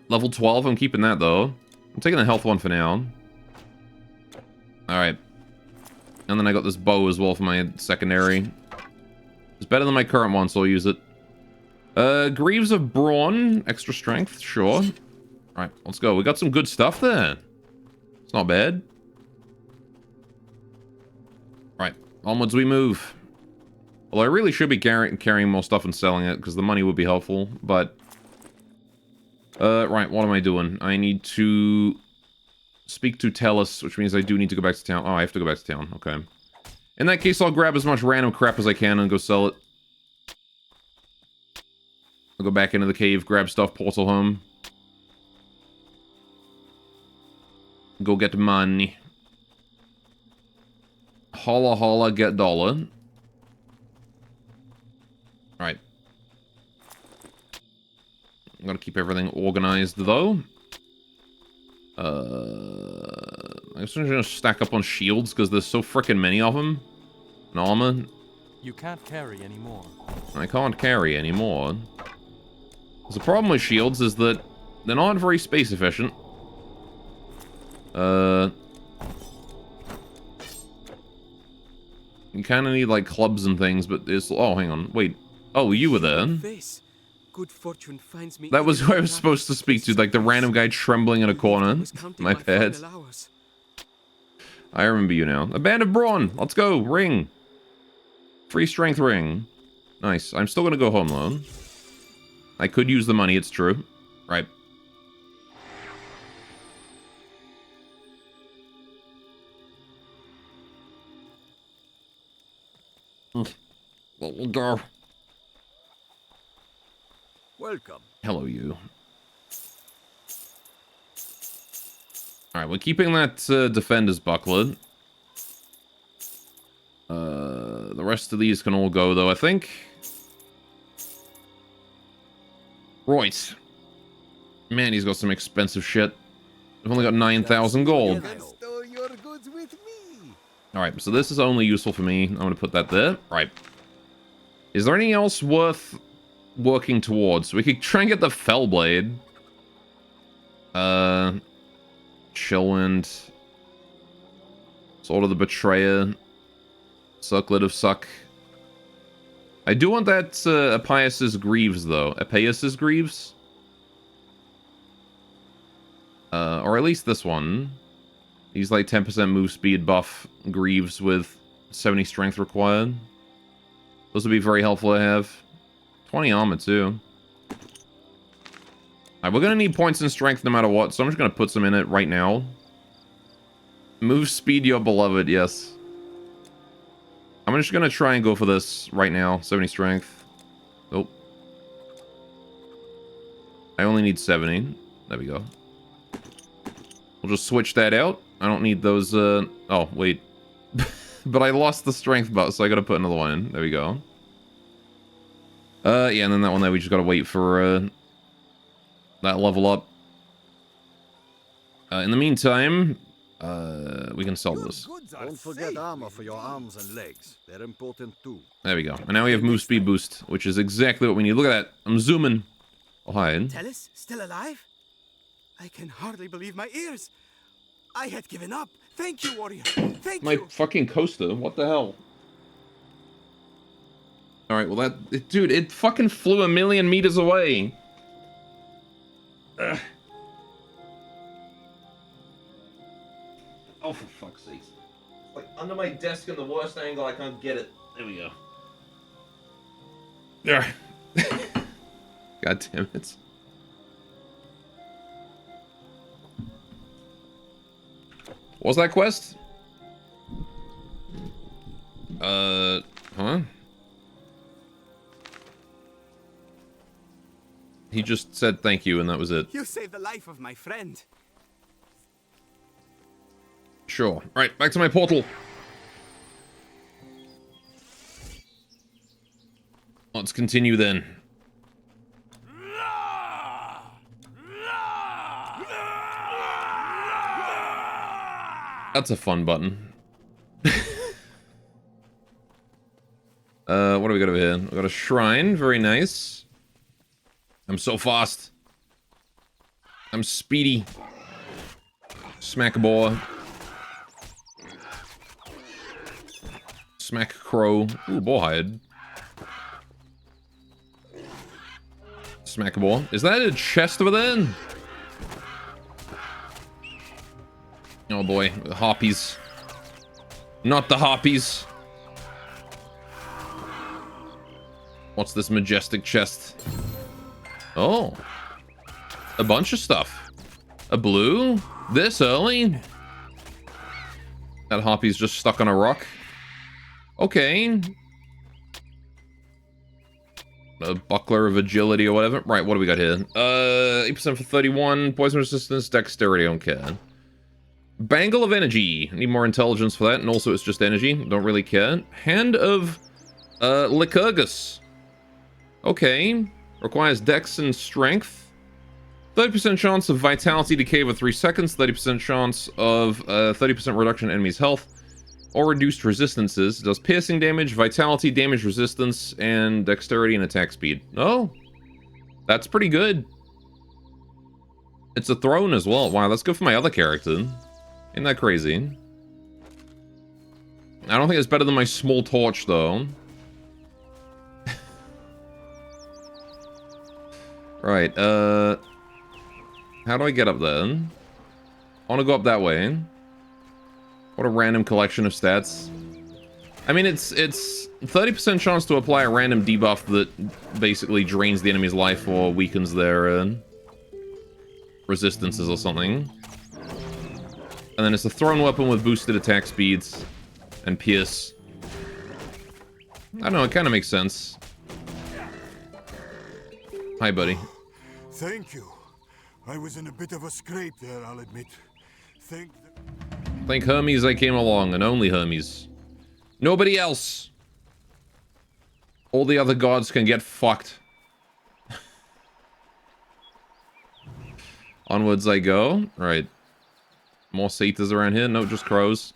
Level 12, I'm keeping that though. I'm taking the health one for now. Alright. And then I got this bow as well for my secondary. It's better than my current one, so I'll use it. Greaves of Brawn. Extra strength, sure. Alright, let's go. We got some good stuff there. It's not bad. Right, onwards we move. Well, I really should be carrying more stuff and selling it, because the money would be helpful, but... right, what am I doing? I need to speak to Tellus, which means I do need to go back to town. Oh, I have to go back to town, okay. In that case, I'll grab as much random crap as I can and go sell it. I'll go back into the cave, grab stuff, portal home. Go get money. Holla holla, get dollar. Right. I'm gonna keep everything organized, though. I'm just gonna stack up on shields, because there's so freaking many of them. And armor. You can't carry anymore. I can't carry anymore. The problem with shields is that they're not very space efficient. You kind of need like clubs and things, but it's... Oh, hang on. Wait. Oh, you were there. Face. Good fortune finds me. That was who I was supposed to speak to, like the random guy trembling in a corner. My bad. I remember you now. A band of brawn. Let's go. Ring. Free strength ring. Nice. I'm still gonna go home though. I could use the money, it's true. Right. Let me go. Welcome. Hello, you. Alright, we're keeping that Defender's Buckler. The rest of these can all go, though, I think. Right. Man, he's got some expensive shit. I've only got 9,000 gold. Store your goods with me. Alright, so this is only useful for me. I'm going to put that there. Right. Is there anything else worth working towards? We could try and get the Fellblade. Chillwind. Sword of the Betrayer. Circlet of Suck. I do want that Apaius's Greaves, though. Apaius's Greaves? Or at least this one. He's like 10% move speed buff Greaves with 70 strength required. Those would be very helpful to have. 20 armor, too. Alright, we're gonna need points in strength no matter what, so I'm just gonna put some in it right now. Move speed your beloved, yes. I'm just gonna try and go for this right now. 70 strength. Oh. I only need 70. There we go. We'll just switch that out. I don't need those, oh, wait. But I lost the strength buff, so I gotta put another one in. There we go. Yeah, and then that one there, we just gotta wait for, that level up. In the meantime, we can sell this. Don't forget armor for your arms and legs. They're important too. There we go. And now we have move speed boost, which is exactly what we need. Look at that. I'm zooming. Oh, hi. Tellus, still alive? I can hardly believe my ears. I had given up. Thank you, warrior. Thank My you. fucking coaster. What the hell? Alright, well dude, it fucking flew 1,000,000 meters away. Ugh. Oh, for fuck's sake. It's like under my desk in the worst angle, I can't get it. There we go. There. God damn it. What was that quest? Huh? He just said thank you and that was it. You saved the life of my friend. Sure. Alright, back to my portal. Let's continue then. That's a fun button. What do we got over here? We got a shrine, very nice. I'm so fast. I'm speedy. Smack a boy. Smack crow. Ooh, bowhide. Smack a boy. Is that a chest over there? Oh boy, the harpies. Not the harpies. What's this majestic chest? Oh. A bunch of stuff. A blue? This early? That harpy's just stuck on a rock. Okay. A buckler of agility or whatever. Right, what do we got here? 8% for 31. Poison resistance, dexterity, don't care. Bangle of energy. Need more intelligence for that, and also it's just energy. Don't really care. Hand of Lycurgus. Okay. Requires dex and strength. 30% chance of vitality decay for 3 seconds. 30% chance of 30% reduction in enemy's health. or reduced resistances. It does piercing damage, vitality, damage resistance, and dexterity and attack speed. Oh, that's pretty good. It's a throne as well. Wow, that's good for my other character. Ain't that crazy? I don't think it's better than my small torch, though. Right, how do I get up there? I want to go up that way. What a random collection of stats. I mean, it's 30% chance to apply a random debuff that basically drains the enemy's life or weakens their resistances or something. And then it's a thrown weapon with boosted attack speeds and pierce. I don't know, it kind of makes sense. Hi, buddy. Thank you. I was in a bit of a scrape there, I'll admit. Thank Hermes I came along, and only Hermes. Nobody else. All the other gods can get fucked. Onwards I go. Right. More satyrs around here? No, just crows.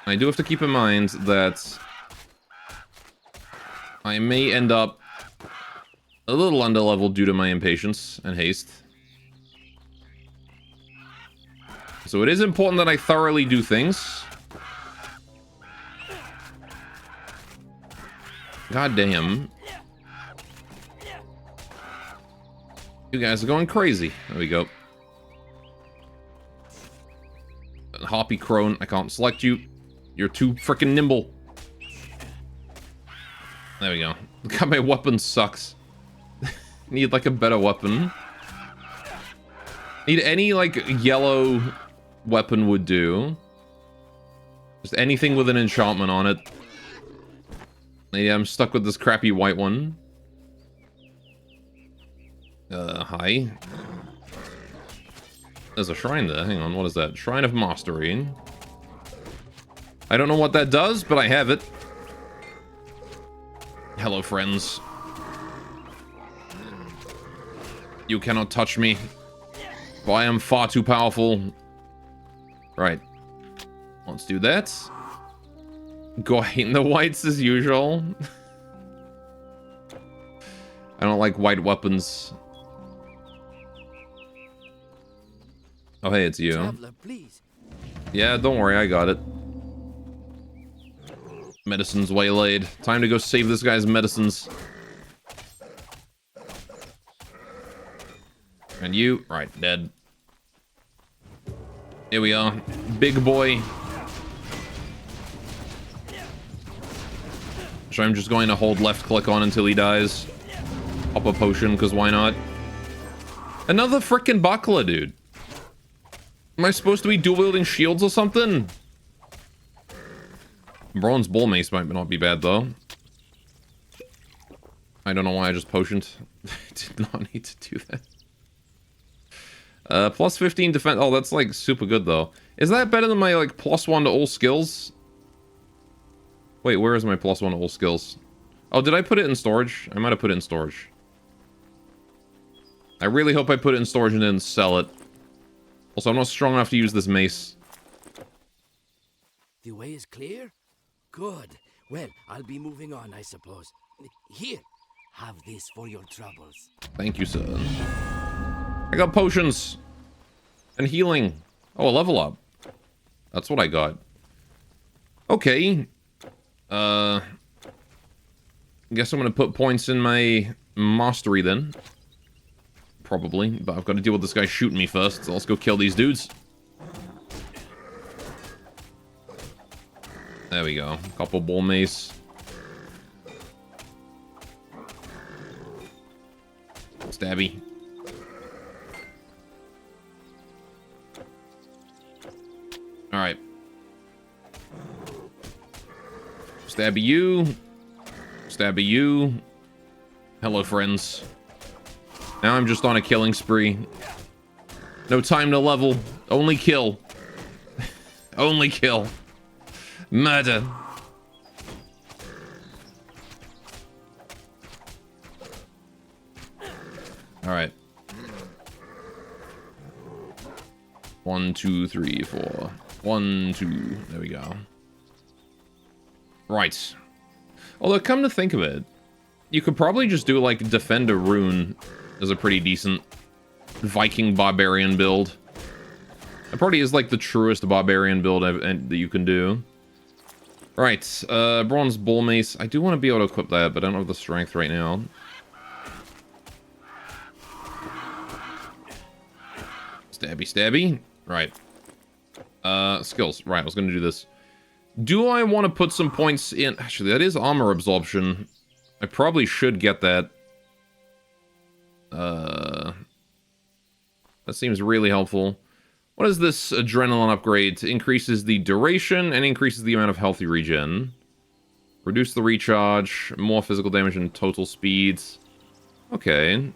I do have to keep in mind that I may end up a little underleveled due to my impatience and haste. So it is important that I thoroughly do things. God damn. You guys are going crazy. There we go. Hoppy Crone, I can't select you. You're too freaking nimble. There we go. God, my weapon sucks. Need like a better weapon. Need any like yellow weapon would do. Just anything with an enchantment on it. Yeah, I'm stuck with this crappy white one. Hi. There's a shrine there. Hang on, what is that? Shrine of Mastery. I don't know what that does, but I have it. Hello, friends. You cannot touch me. For I am far too powerful. Right. Let's do that. Go hate the whites as usual. I don't like white weapons. Oh, hey, it's you. Traveler, please. Yeah, don't worry, I got it. Medicine's waylaid. Time to go save this guy's medicines. And you, right, dead. Here we are. Big boy. So I'm just going to hold left click on until he dies. Pop a potion, because why not? Another frickin' buckler, dude. Am I supposed to be dual-wielding shields or something? Bronze bull mace might not be bad, though. I don't know why I just potioned. I did not need to do that. Plus 15 defense. Oh, that's, like, super good, though. Is that better than my, like, +1 to all skills? Wait, where is my +1 to all skills? Oh, did I put it in storage? I might have put it in storage. I really hope I put it in storage and didn't sell it. Also, I'm not strong enough to use this mace. The way is clear? Good. Well, I'll be moving on, I suppose. Here, have this for your troubles. Thank you, sir. I got potions. And healing. Oh, a level up. That's what I got. Okay. Guess I'm gonna put points in my mastery then. Probably, but I've got to deal with this guy shooting me first, so let's go kill these dudes. There we go. Couple bull mace. Stabby. Alright. Stabby you. Stabby you. Hello, friends. Now I'm just on a killing spree. No time to level. Only kill. Only kill. Murder. Alright. 1, 2, 3, 4. 1, 2. There we go. Right. Although, come to think of it, you could probably just do, like, Defender Rune as a pretty decent Viking Barbarian build. It probably is, like, the truest Barbarian build that you can do. Right, Bronze Bull Mace. I do want to be able to equip that, but I don't have the strength right now. Stabby, stabby. Right. Skills. Right, I was going to do this. Do I want to put some points in? Actually, that is armor absorption. I probably should get that. That seems really helpful. What is this adrenaline upgrade? Increases the duration and increases the amount of healthy regen. Reduce the recharge, more physical damage and total speeds. Okay.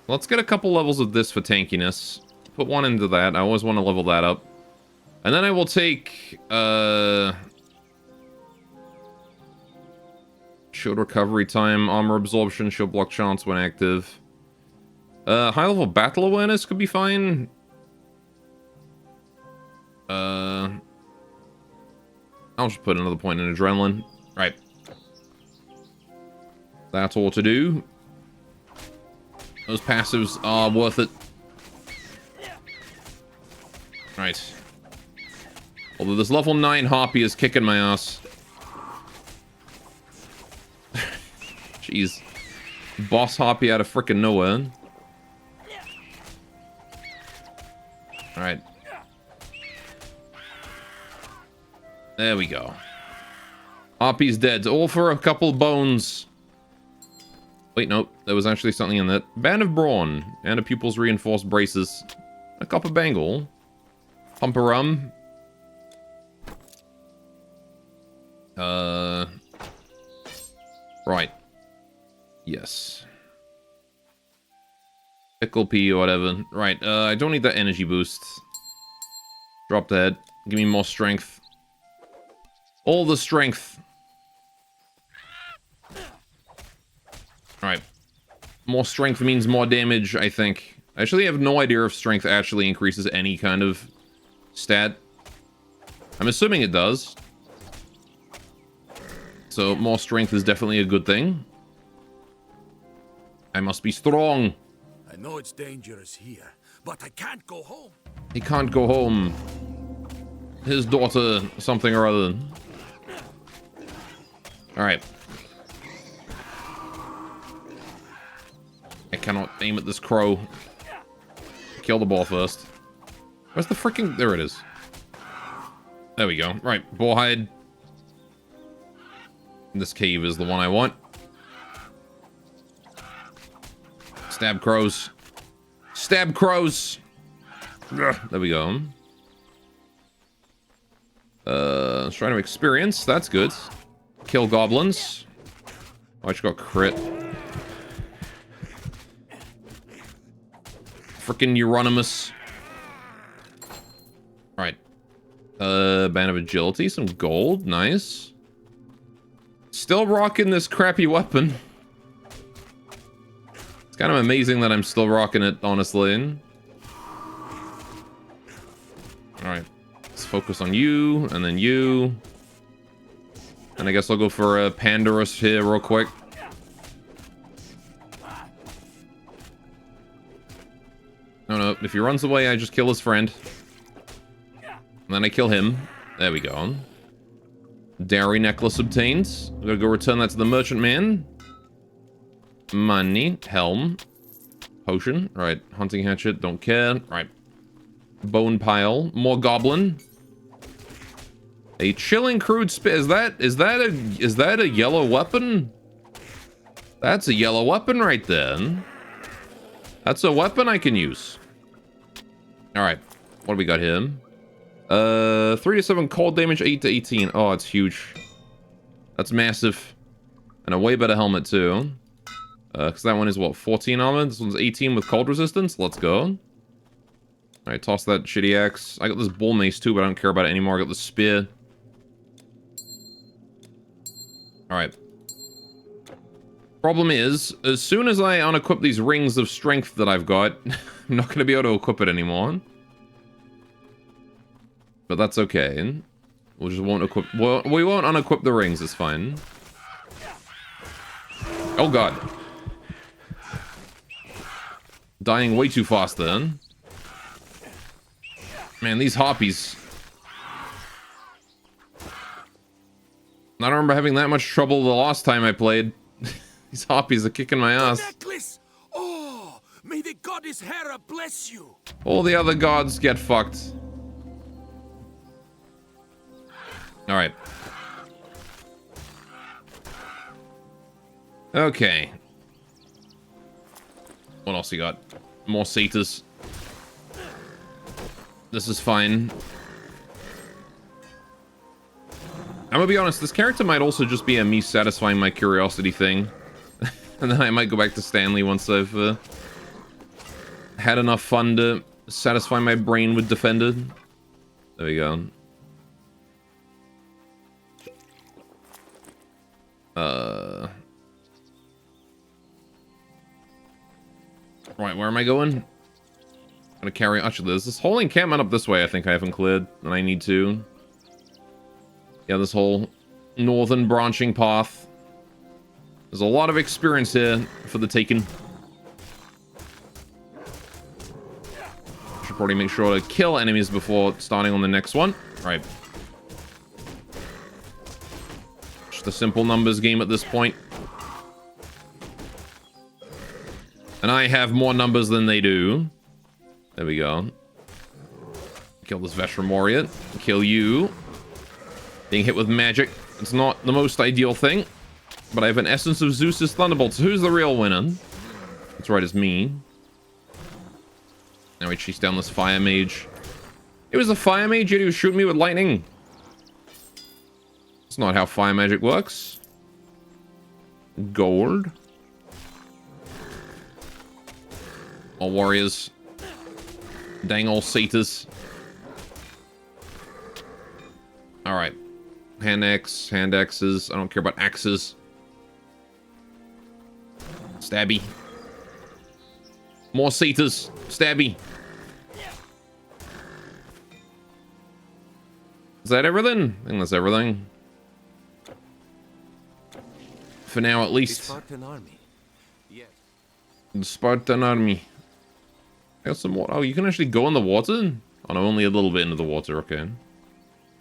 Let's get a couple levels of this for tankiness. Put one into that. I always want to level that up. And then I will take, shield recovery time, armor absorption, shield block chance when active. High level battle awareness could be fine. I'll just put another point in adrenaline. Right. That's all to do. Those passives are worth it. Right. Although this level 9 Harpy is kicking my ass. Jeez. Boss Harpy out of frickin' nowhere. Alright. There we go. Harpy's dead. All for a couple bones. Wait, nope. There was actually something in that. Band of Brawn. And a pupil's reinforced braces. A copper bangle. Pump a rum. Right. Yes. Pickle pea or whatever. Right, I don't need that energy boost. Drop that. Give me more strength. All the strength. Alright. More strength means more damage, I think. I actually have no idea if strength actually increases any kind of stat. I'm assuming it does. So more strength is definitely a good thing. I must be strong. I know it's dangerous here, but I can't go home. He can't go home. His daughter, something or other. Alright. I cannot aim at this crow. Kill the ball first. Where's the freaking... There it is. There we go. Right, boarhide. This cave is the one I want. Stab crows. Stab crows! Ugh, there we go. Trying to experience. That's good. Kill goblins. Oh, I just got crit. Frickin' Euronymous. Alright. Band of agility. Some gold. Nice. Still rocking this crappy weapon. It's kind of amazing that I'm still rocking it, honestly. Alright. Let's focus on you, and then you. And I guess I'll go for a Pandarus here real quick. No, if he runs away, I just kill his friend. And then I kill him. There we go. Dowry necklace obtained. I'm gonna go return that to the merchant man. Money. Helm. Potion. Right. Hunting hatchet. Don't care. Right. Bone pile. More goblin. A chilling crude spit. Is that a yellow weapon? That's a yellow weapon right there. That's a weapon I can use. Alright. What do we got here? 3 to 7 cold damage, 8 to 18. Oh, it's huge. That's massive. And a way better helmet, too. Because that one is, what, 14 armor? This one's 18 with cold resistance. Let's go. Alright, toss that shitty axe. I got this bull mace, too, but I don't care about it anymore. I got the spear. Alright. Problem is, as soon as I unequip these rings of strength that I've got, I'm not going to be able to equip it anymore. But that's okay. We just won't equip... Well, we won't unequip the rings, it's fine. Oh god. Dying way too fast then. Man, these harpies. I don't remember having that much trouble the last time I played. These harpies are kicking my ass. Necklace! Oh, may the goddess Hera bless you! All the other gods get fucked. Alright. Okay. What else you got? More satyrs. This is fine. I'm gonna be honest, this character might also just be a me satisfying my curiosity thing. And then I might go back to Stanley once I've had enough fun to satisfy my brain with Defender. There we go. Right, where am I going? I'm gonna carry... Actually, there's this whole encampment up this way I think I haven't cleared, and I need to. Yeah, this whole northern branching path. There's a lot of experience here for the taking. Should probably make sure to kill enemies before starting on the next one. Right. Just a simple numbers game at this point. And I have more numbers than they do. There we go. Kill this Veshram warrior. Kill you. Being hit with magic. It's not the most ideal thing. But I have an essence of Zeus's Thunderbolts. So who's the real winner? That's right, it's me. Now we chase down this fire mage. It was a fire mage, yet he was shooting me with lightning. That's not how fire magic works. Gold. All warriors. Dang all satyrs. Alright. Hand axes. I don't care about axes. Stabby. More satyrs. Stabby. Is that everything? I think that's everything. For now, at least. The Spartan army. Yes. The Spartan army. I got some water. Oh, you can actually go in the water? Oh, no, only a little bit into the water. Okay.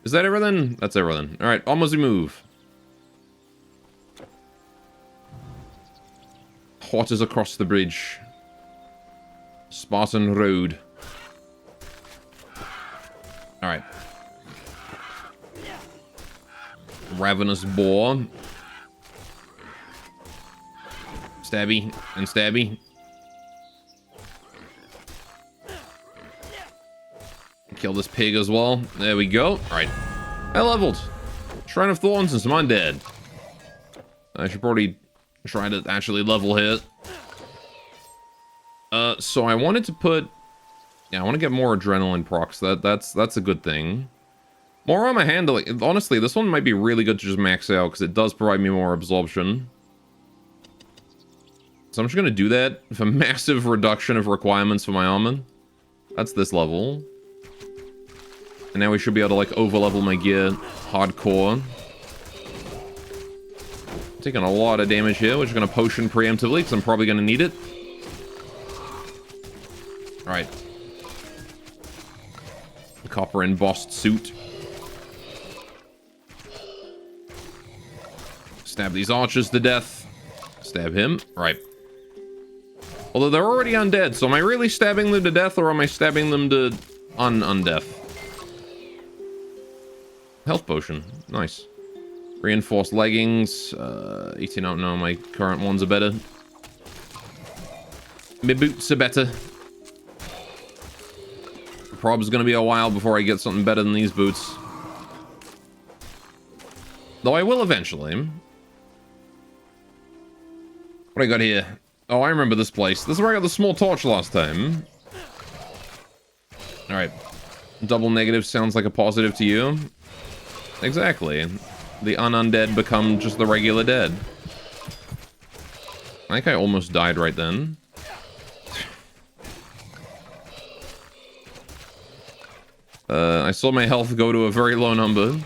Is that everything? That's everything. All right, almost we move. Horses across the bridge. Spartan Road. All right. Ravenous boar. Stabby and stabby. Kill this pig as well. There we go. All right. I leveled. Shrine of Thorns and some undead. I should probably try to actually level hit. So I wanted to put... Yeah, I want to get more adrenaline procs. That's a good thing. More armor handling. Honestly, this one might be really good to just max out because it does provide me more absorption. So I'm just going to do that with a massive reduction of requirements for my armor. That's this level. And now we should be able to, like, over-level my gear hardcore. Taking a lot of damage here. We're just going to potion preemptively because I'm probably going to need it. Alright. Copper embossed suit. Stab these archers to death. Stab him. Right. Although they're already undead, so am I really stabbing them to death or am I stabbing them to undeath? Health potion. Nice. Reinforced leggings. 18, I don't know. My current ones are better. My boots are better. Prob's gonna be a while before I get something better than these boots. Though I will eventually. What I got here? Oh, I remember this place. This is where I got the small torch last time. Alright. Double negative sounds like a positive to you. Exactly. The undead become just the regular dead. I think I almost died right then. I saw my health go to a very low number.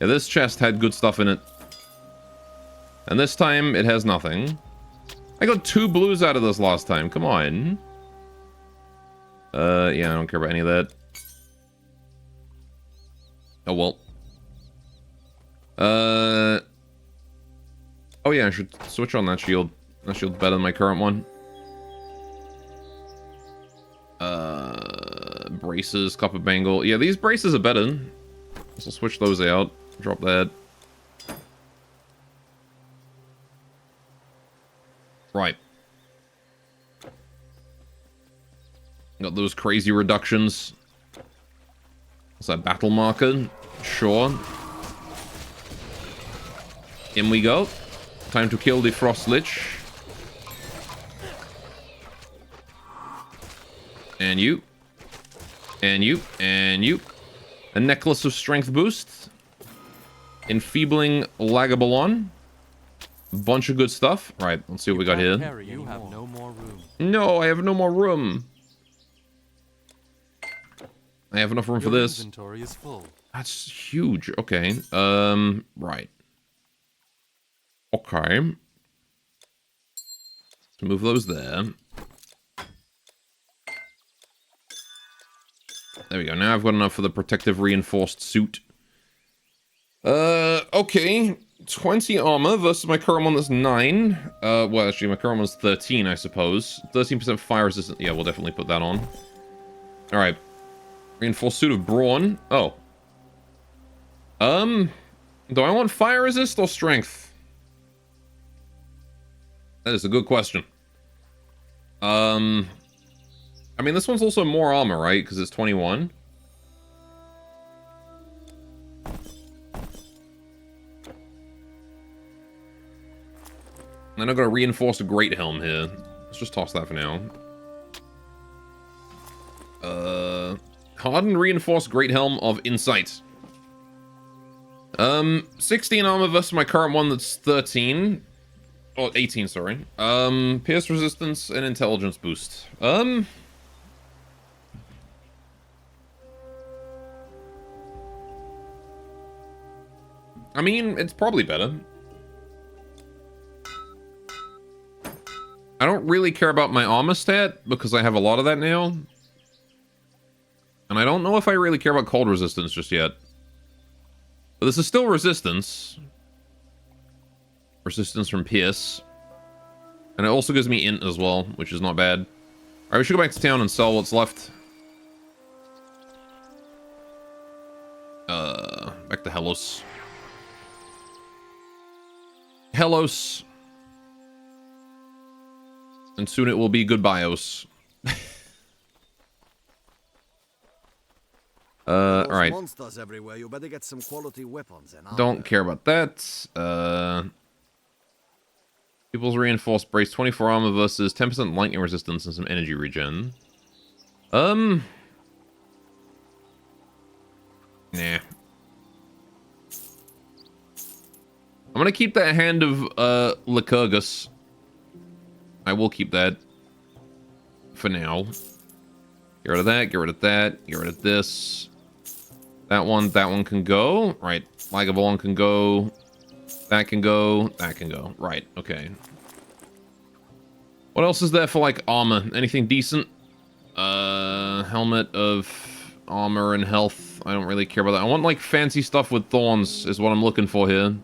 Yeah, this chest had good stuff in it. And this time, it has nothing. I got 2 blues out of this last time. Come on. Yeah, I don't care about any of that. Oh, well. Oh, yeah, I should switch on that shield. That shield's better than my current one. Braces, copper bangle. Yeah, these braces are better. So switch those out. Drop that. Right. Got those crazy reductions. What's that, battle marker? Sure. In we go. Time to kill the Frost Lich. And you. And you. And you. A necklace of strength boost. Enfeebling Lagabalon. Bunch of good stuff. Right, let's see what we got here. You have no more room. No, I have no more room. I have enough room for this. Inventory is full. That's huge. Okay. Right. Okay. Let's move those there. There we go. Now I've got enough for the protective reinforced suit. Okay. 20 armor versus my current one that's 9. Well, actually, my current one's 13, I suppose. 13% fire resistance. Yeah, we'll definitely put that on. Alright. Reinforced suit of brawn. Oh. Do I want fire resist or strength? That is a good question. I mean, this one's also more armor, right? Because it's 21. Then I've got a reinforced great helm here. Let's just toss that for now. Hardened reinforced great helm of insight. 16 armor versus my current one that's 13. Oh, 18, sorry. Pierce resistance and intelligence boost. I mean, it's probably better. I don't really care about my armor stat because I have a lot of that now. And I don't know if I really care about cold resistance just yet. But this is still resistance. Resistance from Pierce. And it also gives me int as well, which is not bad. Alright, we should go back to town and sell what's left. Back to Hellos. Hellos. And soon it will be goodbyeos. Alright. Monsters everywhere. You better get some quality weapons and Don't care about that. People's reinforced brace, 24 armor versus 10% lightning resistance and some energy regen. Nah. I'm gonna keep that hand of Lycurgus. I will keep that for now. Get rid of that, get rid of that, get rid of this. That one can go. Right. Lagabalon can go. That can go. That can go. Right. Okay. What else is there for, like, armor? Anything decent? Helmet of armor and health. I don't really care about that. I want, like, fancy stuff with thorns is what I'm looking for here.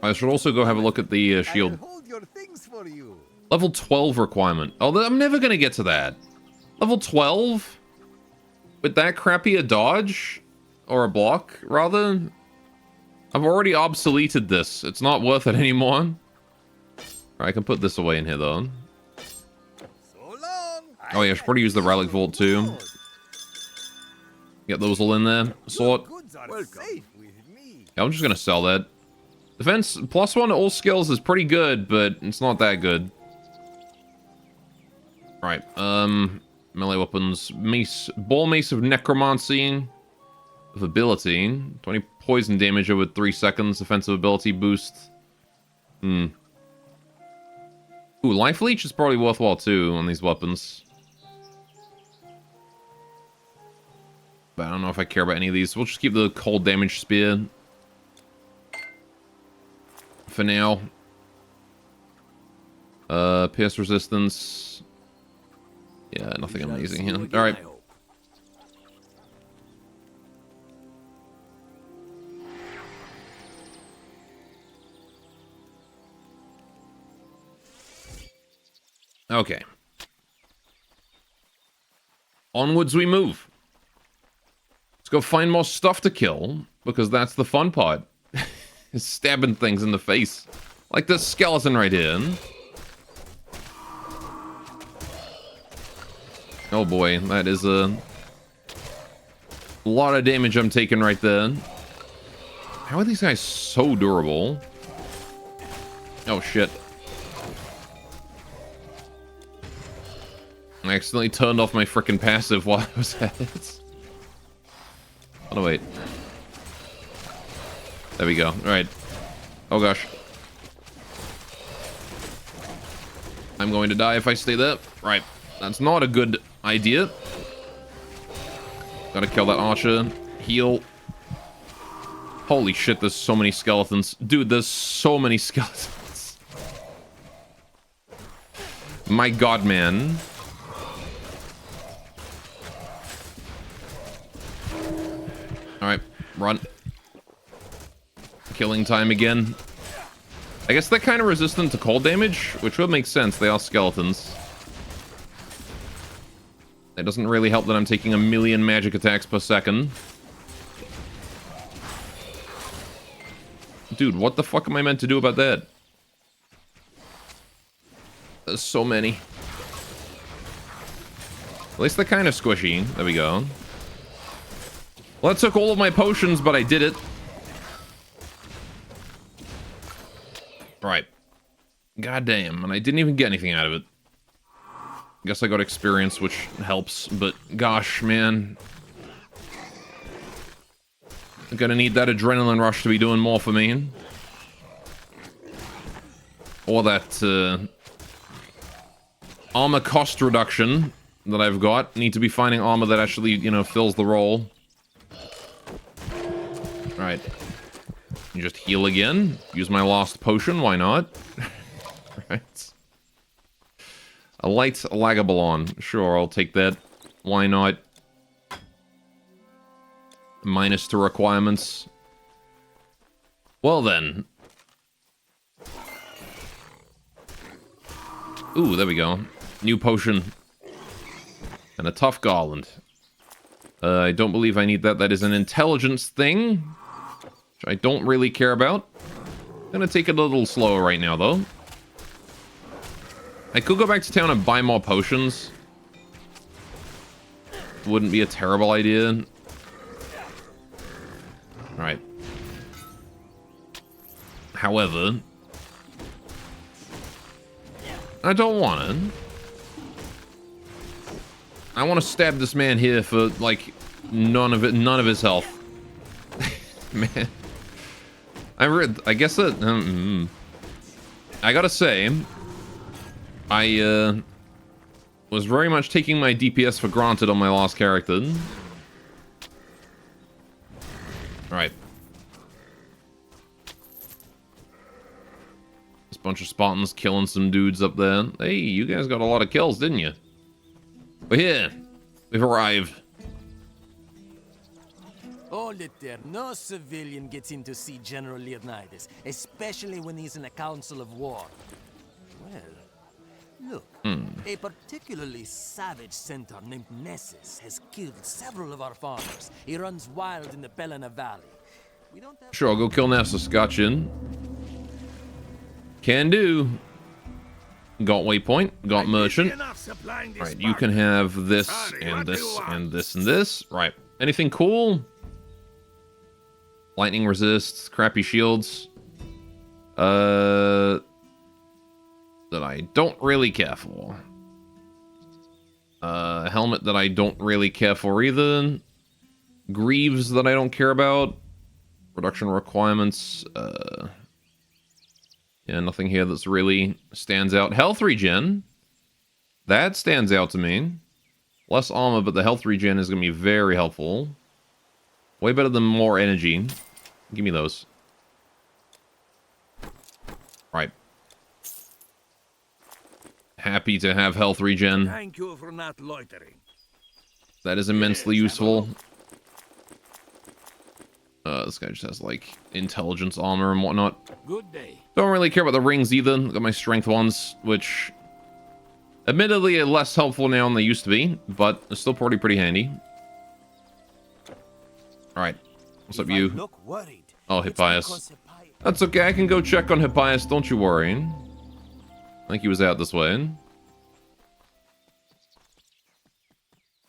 I should also go have a look at the shield. hold your things for you. Level 12 requirement. Oh, I'm never gonna get to that. Level 12? With that crappy a dodge? Or a block, rather? I've already obsoleted this. It's not worth it anymore. Alright, I can put this away in here, though. So long. Oh, yeah, I should probably use the Relic Vault, too. Get those all in there. Sort. Goods are safe with me. Yeah, I'm just gonna sell that. Defense +1 to all skills is pretty good, but it's not that good. Right, melee weapons. Mace, Ball Mace of Necromancy. Of ability. 20 poison damage over 3 seconds. Offensive ability boost. Ooh, Life Leech is probably worthwhile too on these weapons. But I don't know if I care about any of these. We'll just keep the cold damage spear for now. Pierce resistance. Yeah, nothing amazing here. Alright. Okay. Onwards we move. Let's go find more stuff to kill, because that's the fun part. Is stabbing things in the face. Like this skeleton right here. Oh boy, that is a lot of damage I'm taking right there. How are these guys so durable? Oh shit. I accidentally turned off my frickin' passive while I was at it. Oh no, wait. There we go. Alright. Oh gosh. I'm going to die if I stay there. Right. That's not a good idea. Gotta kill that archer. Heal. Holy shit, there's so many skeletons. Dude, there's so many skeletons. My god, man. Alright, run. Killing time again. I guess they're kind of resistant to cold damage, which would make sense. They are skeletons. It doesn't really help that I'm taking 1,000,000 magic attacks per second. Dude, what the fuck am I meant to do about that? There's so many. At least they're kind of squishy. There we go. Well, that took all of my potions, but I did it. Right. Goddamn, and I didn't even get anything out of it. Guess I got experience, which helps, but gosh, man. I'm gonna need that adrenaline rush to be doing more for me. Or that, armor cost reduction that I've got. Need to be finding armor that actually, you know, fills the role. Alright. Just heal again. Use my last potion, why not? Right. A light Lagabalon. Sure, I'll take that. Why not? Minus to requirements. Well then. Ooh, there we go. New potion. And a tough garland. I don't believe I need that. That is an intelligence thing. Which I don't really care about. Gonna take it a little slower right now, though. I could go back to town and buy more potions. Wouldn't be a terrible idea. Alright. However, I don't want to. I want to stab this man here for, like, none of his health. Man. I guess that... I gotta say... I, was very much taking my DPS for granted on my last character. Alright. This bunch of Spartans killing some dudes up there. Hey, you guys got a lot of kills, didn't you? We're here. We've arrived. Hold it there. No civilian gets in to see General Leonidas, especially when he's in a council of war. Well, look. A particularly savage centaur named Nessus has killed several of our farmers. He runs wild in the Pelena Valley. We don't have... Sure, I'll go kill Nessus. Gotcha. Can do. Got waypoint. Got merchant. Right, you can have this and this and this and this. Right. Anything cool? Lightning resists. Crappy shields. That I don't really care for. Helmet that I don't really care for either. Greaves that I don't care about. Production requirements. Yeah, nothing here that's really stands out. Health regen. That stands out to me. Less armor, but the health regen is going to be very helpful. Way better than more energy. Give me those. Right. Happy to have health regen. Thank you for not loitering. That is immensely useful. This guy just has, like, intelligence armor and whatnot. Good day. Don't really care about the rings either. Got my strength ones, which admittedly are less helpful now than they used to be, but they're still pretty handy. Alright. What's up, you? Look worried. Oh, It's Hippias. because Hippias- That's okay, I can go check on Hippias, don't you worry. I think he was out this way.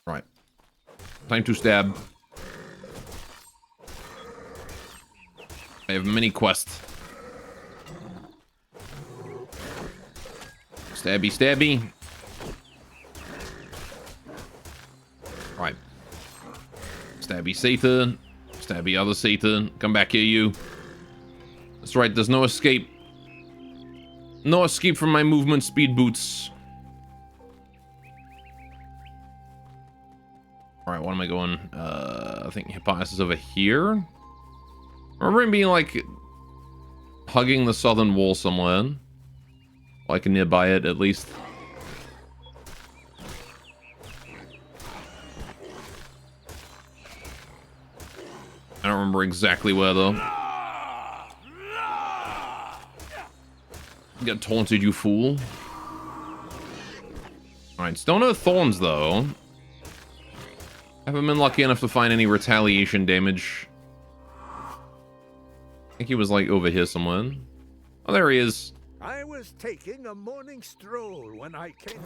Right. Time to stab. I have mini quest. Stabby, stabby. Right. Stabby Satan. Stabby other Satan. Come back here, you. That's right, there's no escape. No escape from my movement speed boots. Alright, what am I going? I think Hippias is over here. I remember him being like hugging the southern wall somewhere. Like nearby it, at least. I don't remember exactly where though. You got taunted, you fool. Alright, still no thorns though. Haven't been lucky enough to find any retaliation damage. I think he was like over here somewhere. Oh, there he is. I was taking a morning stroll when I came.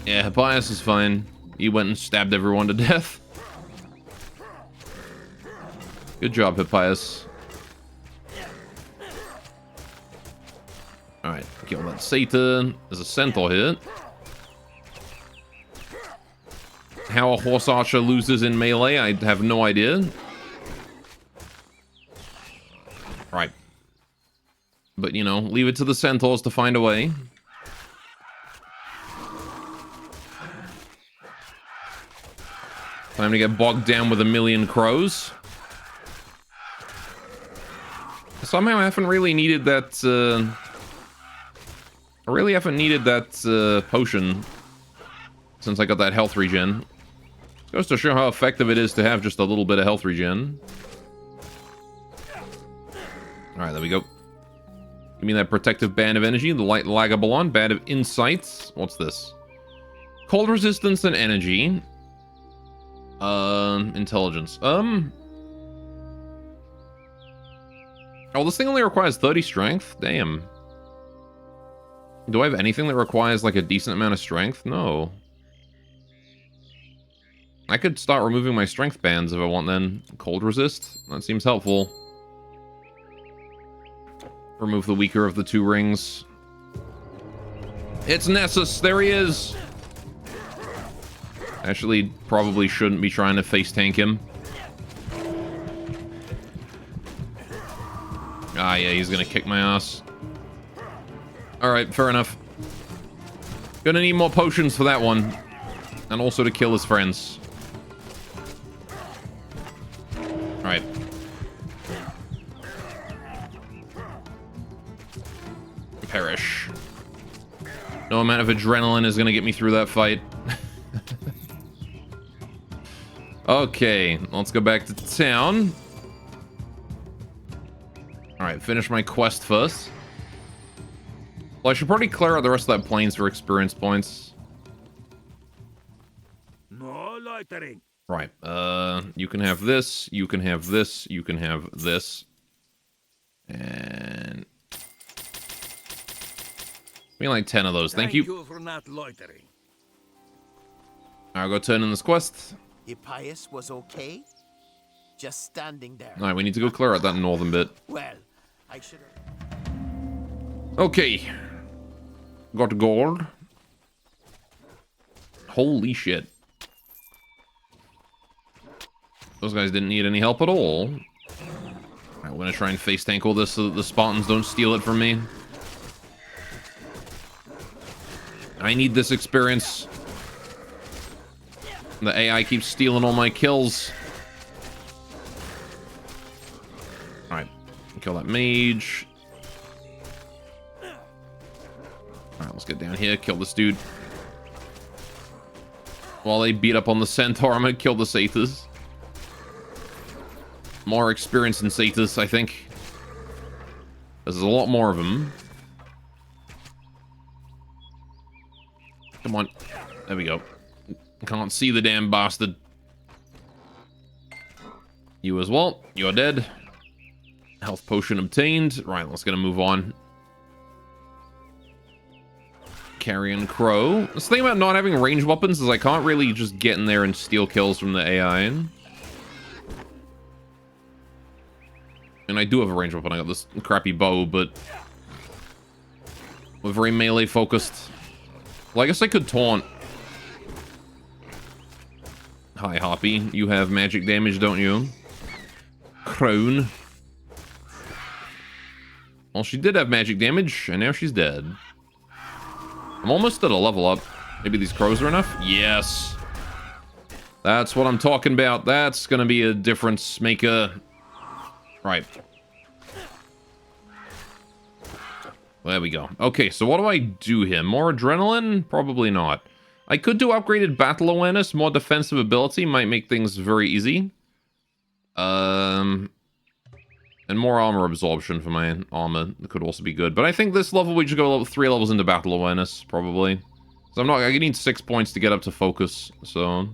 Yeah, Hippias is fine. He went and stabbed everyone to death. Good job, Hippias. Alright, kill that Satan. There's a centaur here. How a horse archer loses in melee, I have no idea. Right. But, you know, leave it to the centaurs to find a way. Time to get bogged down with a million crows. Somehow I haven't really needed that, I really haven't needed that, potion since I got that health regen. Goes to show how effective it is to have just a little bit of health regen. Alright, there we go. Give me that protective band of energy, the light Lagabalon, band of insights. What's this? Cold resistance and energy. Intelligence. Oh, this thing only requires 30 strength? Damn. Do I have anything that requires like a decent amount of strength? No. I could start removing my strength bands if I want then. Cold resist? That seems helpful. Remove the weaker of the two rings. It's Nessus! There he is! Actually, probably shouldn't be trying to face tank him. Ah, yeah, he's gonna kick my ass. Alright, fair enough. Gonna need more potions for that one. And also to kill his friends. Alright. Perish. No amount of adrenaline is gonna get me through that fight. Okay, let's go back to town. Alright, finish my quest first. Well, I should probably clear out the rest of that plains for experience points. No loitering. Right, you can have this, you can have this, you can have this. And... give me like 10 of those, thank you. Thank you for not loitering. I'll go turn in this quest. Hippias was okay? Just standing there. Alright, we need to go clear out that northern bit. Well, I should have... Okay. Got gold. Holy shit. Those guys didn't need any help at all. Alright, I'm gonna try and face tank all this so that the Spartans don't steal it from me. I need this experience. The AI keeps stealing all my kills. Kill that mage. Alright, let's get down here. Kill this dude. While they beat up on the centaur, I'm gonna kill the satyrs. More experience in satyrs, I think. There's a lot more of them. Come on. There we go. Can't see the damn bastard. You as well. You're dead. Health potion obtained. Right, let's get to move on. Carrion Crow. The thing about not having ranged weapons is I can't really just get in there and steal kills from the AI. And I do have a ranged weapon. I got this crappy bow, but we're very melee focused. Well, I guess I could taunt. Hi, Hoppy. You have magic damage, don't you? Crown. Well, she did have magic damage, and now she's dead. I'm almost at a level up. Maybe these crows are enough? Yes. That's what I'm talking about. That's gonna be a difference maker. Right. There we go. Okay, so what do I do here? More adrenaline? Probably not. I could do upgraded battle awareness. More defensive ability might make things very easy. And more armor absorption for my armor could also be good. But I think this level we just go 3 levels into battle awareness, probably. So I need 6 points to get up to focus, so...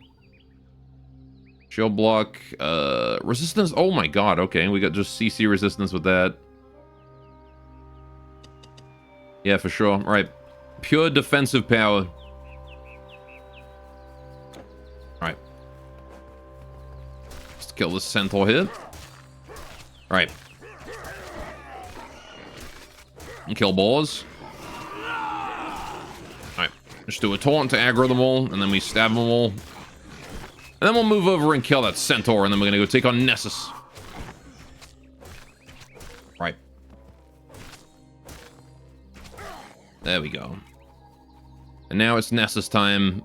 Shield block, resistance, oh my god, okay, we got just CC resistance with that. Yeah, for sure, alright. Pure defensive power. Alright. Let's kill this centaur here. Alright. And kill boars. Alright, just do a taunt to aggro them all, and then we stab them all. And then we'll move over and kill that centaur, and then we're gonna go take on Nessus. Right. There we go. And now it's Nessus time.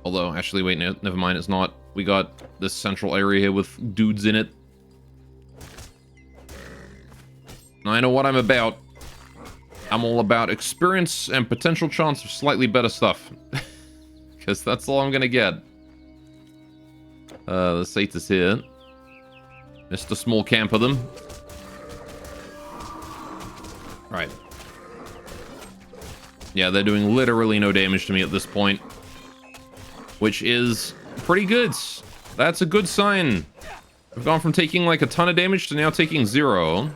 Although, actually, wait, no, never mind, it's not. We got this central area here with dudes in it. I know what I'm about. I'm all about experience and potential chance of slightly better stuff. Because that's all I'm gonna get. The satyrs here. Just a small camp of them. Right. Yeah, they're doing literally no damage to me at this point. Which is pretty good. That's a good sign. I've gone from taking like a ton of damage to now taking 0.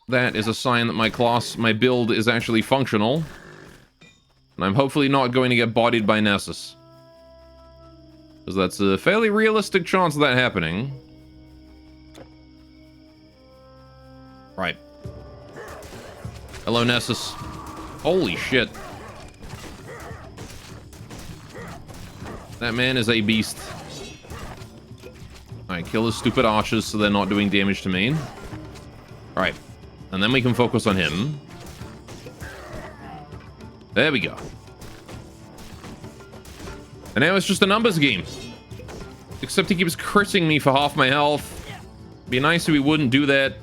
That is a sign that my class, my build is actually functional. And I'm hopefully not going to get bodied by Nessus. Because that's a fairly realistic chance of that happening. Right. Hello, Nessus. Holy shit. That man is a beast. Alright, kill his stupid archers so they're not doing damage to me. Alright. And then we can focus on him. There we go. And now it's just a numbers game. Except he keeps critting me for half my health. Be nice if he wouldn't do that.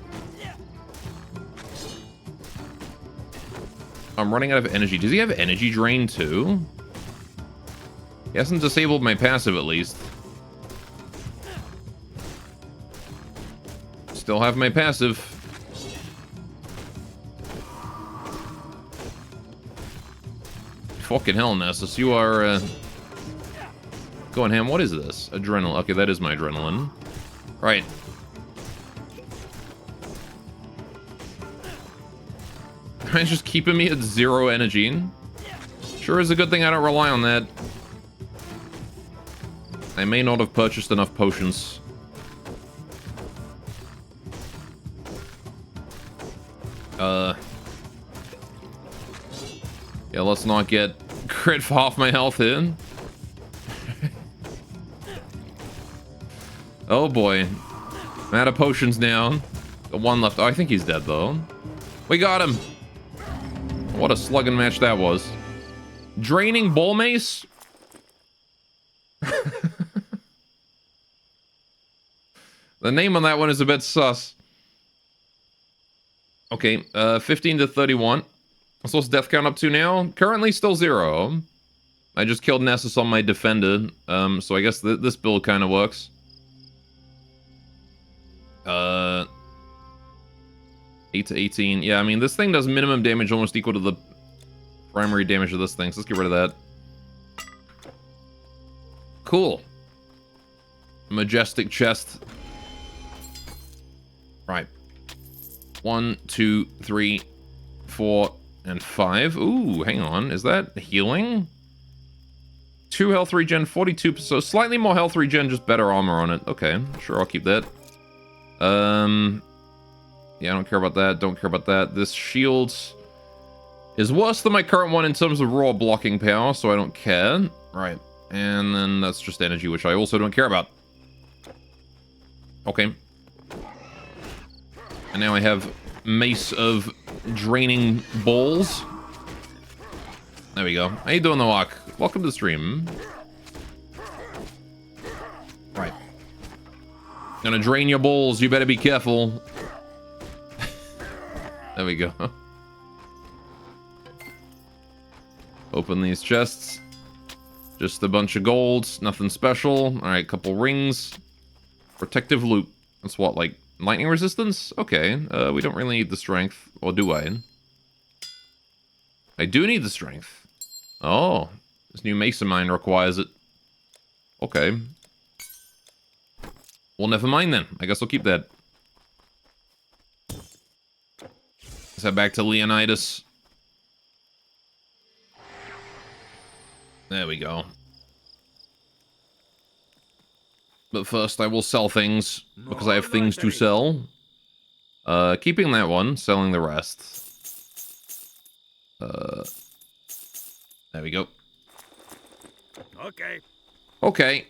I'm running out of energy. Does he have energy drain too? He hasn't disabled my passive at least. Still have my passive. Fucking hell, Nessus. You are, going ham. What is this? Adrenaline. Okay, that is my adrenaline. Right. It's just keeping me at 0 energy. Sure is a good thing I don't rely on that. I may not have purchased enough potions. Yeah, let's not get crit for half my health in. Oh boy. I'm out of potions now. Got 1 left. Oh, I think he's dead though. We got him. What a slugging match that was. Draining bull mace? The name on that one is a bit sus. Okay, 15 to 31. So what's death count up to now? Currently still 0. I just killed Nessus on my defender, so I guess this build kind of works. 8 to 18. Yeah, I mean, this thing does minimum damage almost equal to the primary damage of this thing, so let's get rid of that. Cool. Majestic chest. Right. 1, 2, 3, 4, and 5. Ooh, hang on. Is that healing? 2 health regen, 42. So slightly more health regen, just better armor on it. Okay, sure, I'll keep that. Yeah, I don't care about that. Don't care about that. This shield is worse than my current one in terms of raw blocking power, so I don't care. Right. And then that's just energy, which I also don't care about. Okay. And now I have Mace of Draining Balls. There we go. How you doing, The Walk? Welcome to the stream. Right. Gonna drain your balls. You better be careful. There we go. Open these chests. Just a bunch of golds. Nothing special. Alright, couple rings. Protective loot. That's what, like, lightning resistance? Okay. We don't really need the strength. Or do I? I do need the strength. Oh. This new Mason mine requires it. Okay. Well, never mind then. I guess I'll keep that. Let's head back to Leonidas. There we go. But first I will sell things, because I have things to sell. Keeping that one, selling the rest. There we go. Okay. Okay.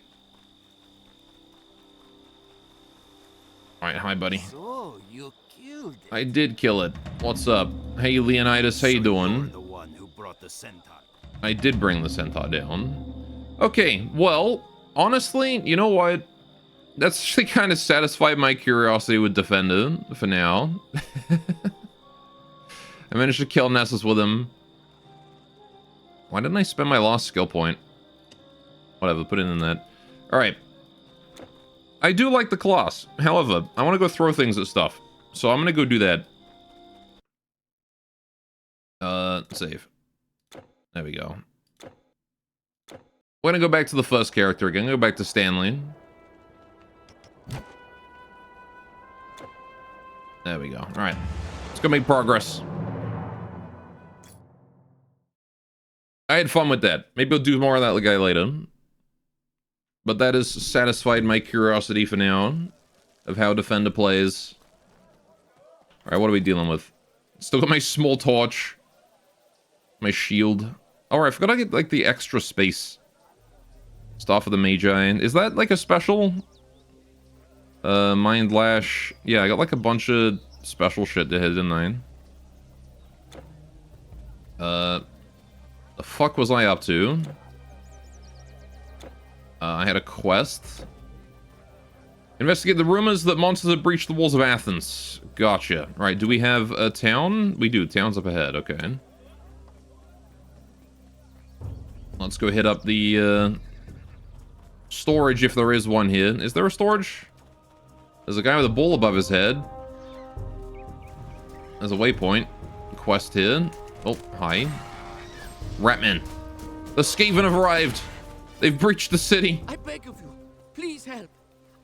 Alright, hi buddy. So, you killed it. I did kill it. What's up? Hey Leonidas, how you doing? The one who brought the centaur. I did bring the centaur down. Okay, well, honestly, you know what? That's actually kind of satisfied my curiosity with Defender for now. I managed to kill Nessus with him. Why didn't I spend my last skill point? Whatever, put it in that. Alright. I do like the class. However, I want to go throw things at stuff. So I'm going to go do that. Save. There we go. We're going to go back to the first character again. Go back to Stanley. There we go. Alright. Let's go make progress. I had fun with that. Maybe I'll do more of that guy later. But that has satisfied my curiosity for now. Of how Defender plays. Alright, what are we dealing with? Still got my small torch. My shield. Oh, I forgot I get, like, the extra space. Staff of the Magi. Is that, like, a special? Mind Lash. Yeah, I got, like, a bunch of special shit to hit, didn't I? The fuck was I up to? I had a quest. Investigate the rumors that monsters have breached the walls of Athens. Gotcha. Right, do we have a town? We do. Town's up ahead. Okay. Let's go hit up the storage if there is one here. Is there a storage? There's a guy with a bull above his head. There's a waypoint. Quest here. Oh, hi. Ratman. The Skaven have arrived. They've breached the city. I beg of you, please help.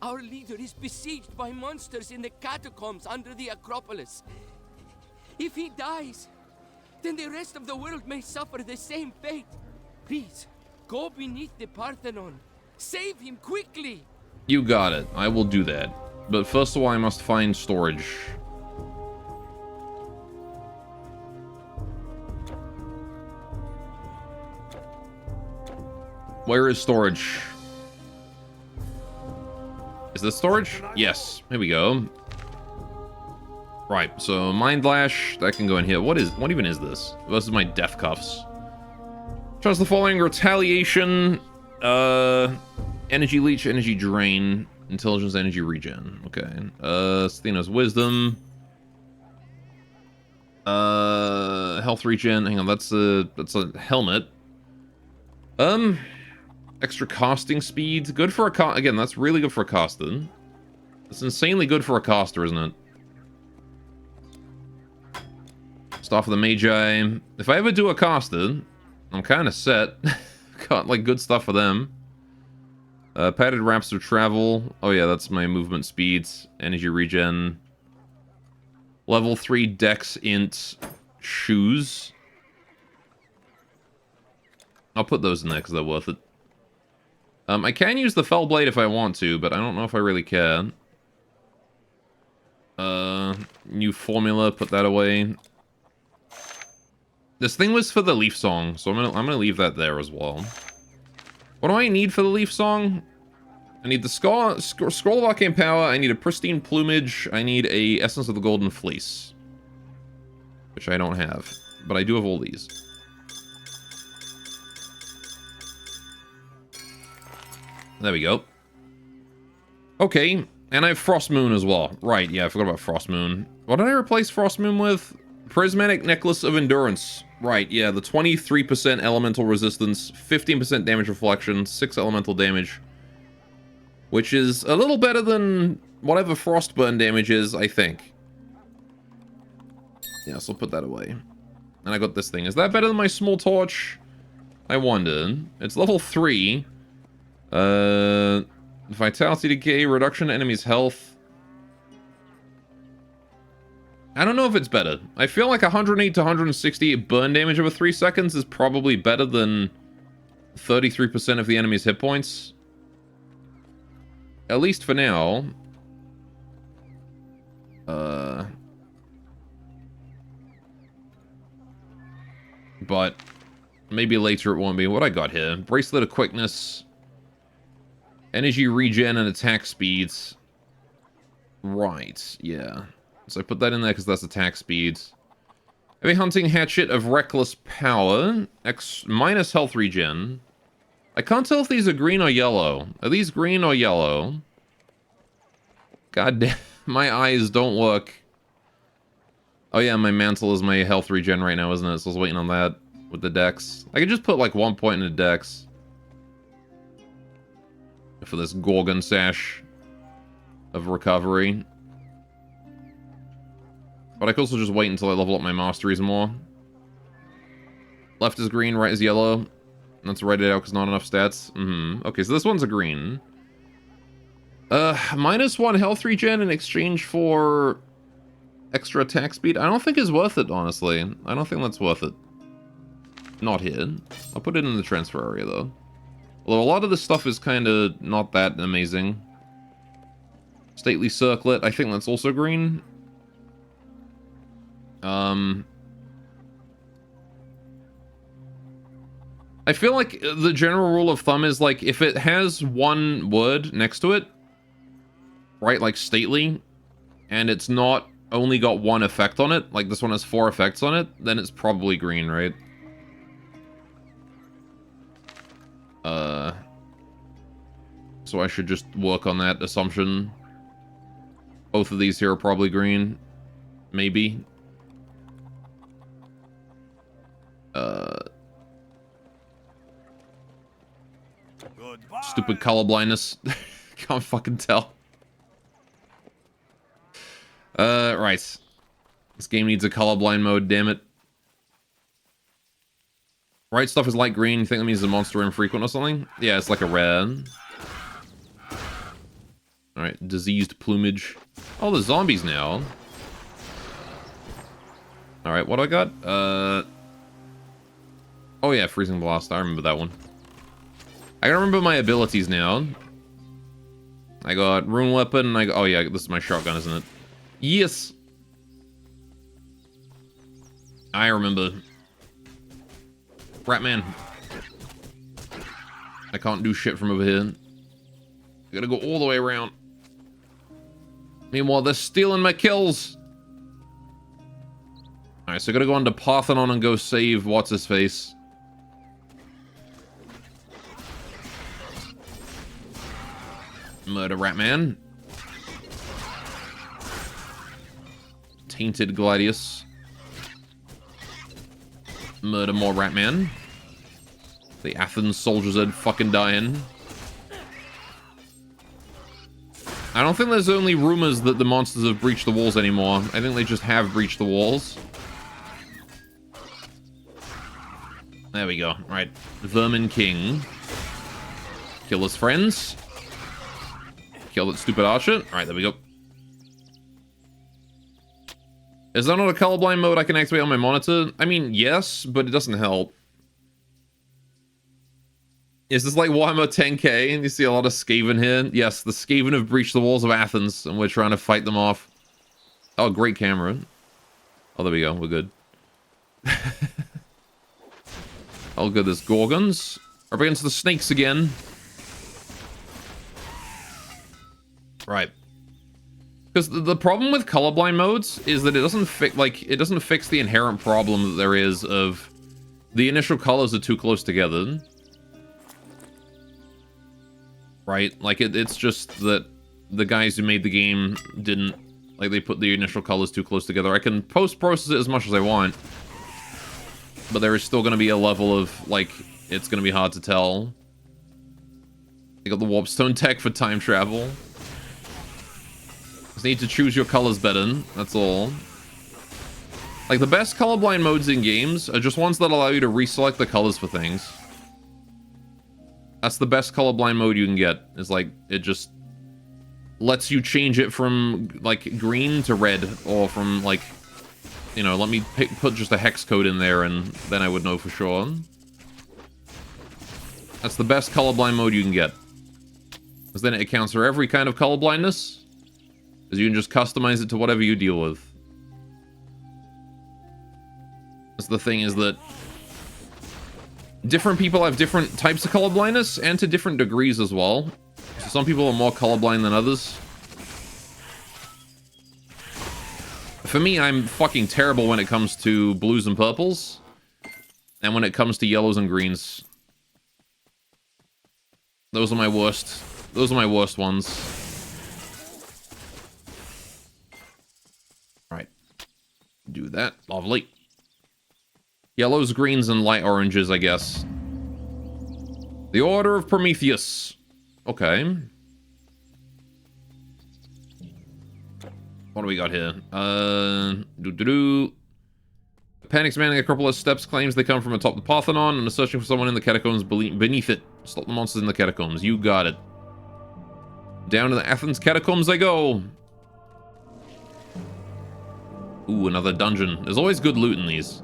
Our leader is besieged by monsters in the catacombs under the Acropolis. If he dies, then the rest of the world may suffer the same fate. Please, go beneath the Parthenon. Save him quickly. You got it. I will do that. But first of all, I must find storage. Where is storage? Is this storage? Yes. Here we go. Right, so Mind Lash, that can go in here. What even is this? This is my death cuffs. Trust the following: Retaliation, Energy Leech, Energy Drain. Intelligence, energy, regen. Okay. Sthena's wisdom. Health regen. Hang on, that's a helmet. Extra casting speed. Good for a again, that's really good for a caster. It's insanely good for a caster, isn't it? Staff of the Magi. If I ever do a caster, I'm kind of set. Got like good stuff for them. Padded wraps of travel. Oh yeah, that's my movement speeds. Energy regen. Level 3 dex int shoes. I'll put those in there because they're worth it. I can use the Fell Blade if I want to, but I don't know if I really care. New formula, put that away. This thing was for the Leaf Song, so I'm gonna leave that there as well. What do I need for the Leaf Song? I need the Scroll of Arcane Power, I need a Pristine Plumage, I need a Essence of the Golden Fleece. Which I don't have, but I do have all these. There we go. Okay, and I have Frost Moon as well. Right, yeah, I forgot about Frost Moon. What did I replace Frost Moon with? Prismatic Necklace of Endurance. Right, yeah, the 23% elemental resistance, 15% damage reflection, 6 elemental damage. Which is a little better than whatever Frostburn damage is, I think. Yeah, so I'll put that away. And I got this thing. Is that better than my Small Torch? I wonder. It's level 3. Vitality Decay, reduction to enemy's health. I don't know if it's better. I feel like 108 to 168 burn damage over 3 seconds is probably better than 33% of the enemy's hit points. At least for now. But maybe later it won't be. What I got here? Bracelet of Quickness. Energy regen and attack speeds. Right, yeah. So I put that in there because that's attack speeds. Heavy Hunting Hatchet of Reckless Power. Minus health regen. I can't tell if these are green or yellow. Are these green or yellow? God damn, my eyes don't work. Oh yeah, my mantle is my health regen right now, isn't it? So I was waiting on that with the dex. I could just put like 1 point in the dex. For this Gorgon Sash of recovery. But I could also just wait until I level up my masteries more. Left is green, right is yellow. Let's write it out because not enough stats. Okay, so this one's a green. Minus 1 health regen in exchange for extra attack speed. I don't think is worth it, honestly. I don't think that's worth it. Not here. I'll put it in the transfer area, though. Although a lot of this stuff is kind of not that amazing. Stately Circlet, I think that's also green. I feel like the general rule of thumb is, like, if it has one word next to it, right, like stately, and it's not only got one effect on it, like this one has 4 effects on it, then it's probably green, right? So I should just work on that assumption. Both of these here are probably green. Maybe. Stupid color blindness. Can't fucking tell. Right. This game needs a colorblind mode, damn it. Right stuff is light green. You think that means the monster infrequent or something? Yeah, it's like a rare. Alright, diseased plumage. Oh, there's zombies now. Alright, what do I got? Oh yeah, freezing blast. I remember that one. I gotta remember my abilities now. I got rune weapon. Oh yeah, this is my shotgun, isn't it? Yes. I remember. Ratman. I can't do shit from over here. I gotta go all the way around. Meanwhile, they're stealing my kills. Alright, so I gotta go on to Parthenon and go save what's-his-face. Murder Ratman. Tainted Gladius. Murder more Ratman. The Athens soldiers are fucking dying. I don't think there's only rumors that the monsters have breached the walls anymore. I think they just have breached the walls. There we go. Alright. Vermin King. Kill his friends. Kill that stupid archer. Alright, there we go. Is that not a colorblind mode I can activate on my monitor? I mean, yes, but it doesn't help. Is this like Warhammer 10k and you see a lot of Skaven here? Yes, the Skaven have breached the walls of Athens and we're trying to fight them off. Oh, great camera. Oh, there we go. We're good. All good. There's Gorgons. Up against the snakes again. Right. Because the problem with colorblind modes is that it doesn't fix the inherent problem that there is of the initial colors are too close together. Right? Like, it's just that the guys who made the game didn't... Like, they put the initial colors too close together. I can post-process it as much as I want. But there is still going to be a level of, like, it's going to be hard to tell. You got the Warpstone tech for time travel. Just need to choose your colors better. That's all. Like, the best colorblind modes in games are just ones that allow you to reselect the colors for things. That's the best colorblind mode you can get. Is like, it just lets you change it from, like, green to red. Or from, like, you know, let me put just a hex code in there and then I would know for sure. That's the best colorblind mode you can get. Because then it accounts for every kind of colorblindness. Because you can just customize it to whatever you deal with. That's the thing, is that different people have different types of colorblindness, and to different degrees as well. So some people are more colorblind than others. For me, I'm fucking terrible when it comes to blues and purples. And when it comes to yellows and greens. Those are my worst. Those are my worst ones. Alright. Do that. Lovely. Yellows, greens, and light oranges, I guess. The Order of Prometheus. Okay. What do we got here? Panics manning Acropolis steps, claims they come from atop the Parthenon and are searching for someone in the catacombs beneath it. Stop the monsters in the catacombs. You got it. Down to the Athens catacombs I go. Ooh, another dungeon. There's always good loot in these.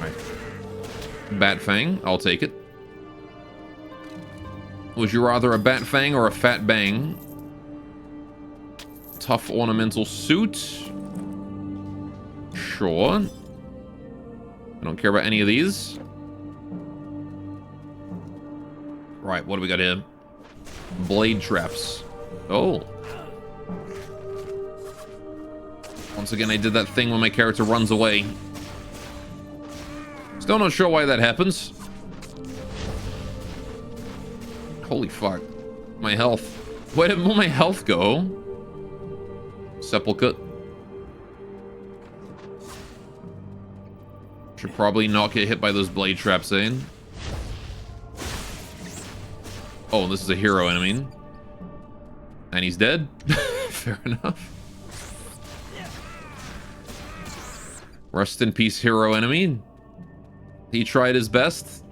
Right. Bat Fang, I'll take it. Would you rather a Bat Fang or a Fat Bang? Tough ornamental suit. Sure. I don't care about any of these. Right, what do we got here? Blade traps. Oh. Once again, I did that thing when my character runs away. Still not sure why that happens. Holy fuck. My health. Where did my health go? Sepulchre. Should probably not get hit by those blade traps, eh? Oh, this is a hero enemy. And he's dead? Fair enough. Rest in peace, hero enemy. He tried his best.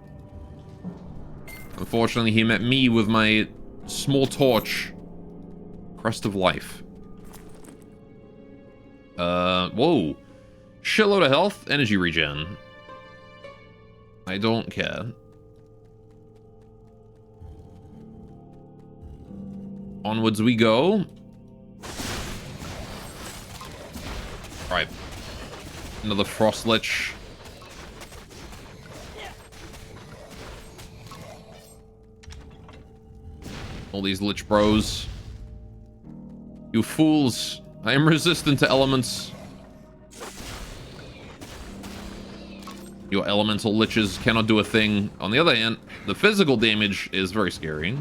Unfortunately, he met me with my small torch. Crest of life. Whoa. Shitload of health, energy regen. I don't care. Onwards we go. Alright. Another Frost Lich. All these Lich bros. You fools. I am resistant to elements. Your elemental liches cannot do a thing. On the other hand, the physical damage is very scary.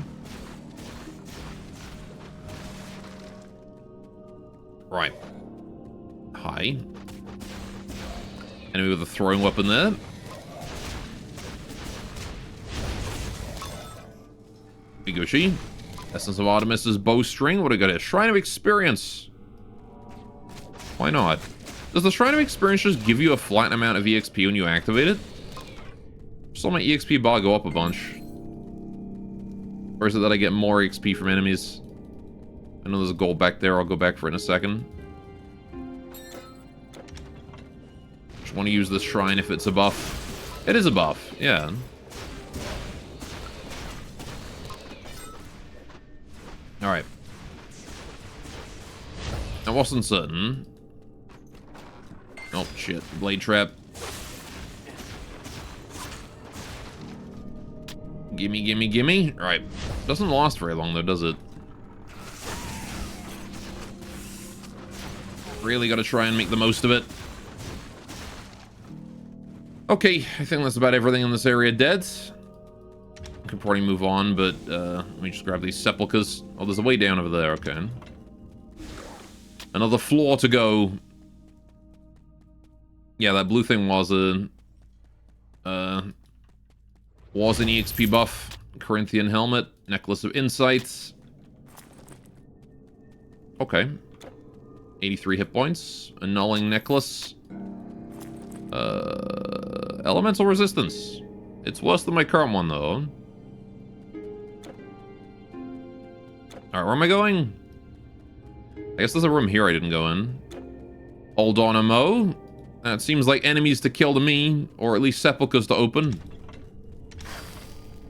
Right. Hi. Enemy with a throwing weapon there. Biguchi. Essence of Artemis's bowstring. What do we got here? Shrine of Experience. Why not? Does the Shrine of Experience just give you a flat amount of EXP when you activate it? Saw my EXP bar go up a bunch. Or is it that I get more XP from enemies? I know there's a gold back there. I'll go back for it in a second. Just want to use this shrine if it's a buff. It is a buff, yeah. Alright. I wasn't certain. Oh, shit. Blade trap. Gimme, gimme, gimme. Alright. Doesn't last very long, though, does it? Really gotta try and make the most of it. Okay, I think that's about everything in this area dead. Could probably move on, but let me just grab these sepulchers. Oh, there's a way down over there, okay. Another floor to go. Yeah, that blue thing was an EXP buff. Corinthian helmet, necklace of insights. Okay. 83 hit points, annulling necklace. Elemental resistance. It's worse than my current one, though. Alright, where am I going? I guess there's a room here I didn't go in. Hold on a mo. It seems like enemies to kill to me, or at least sepulchers to open.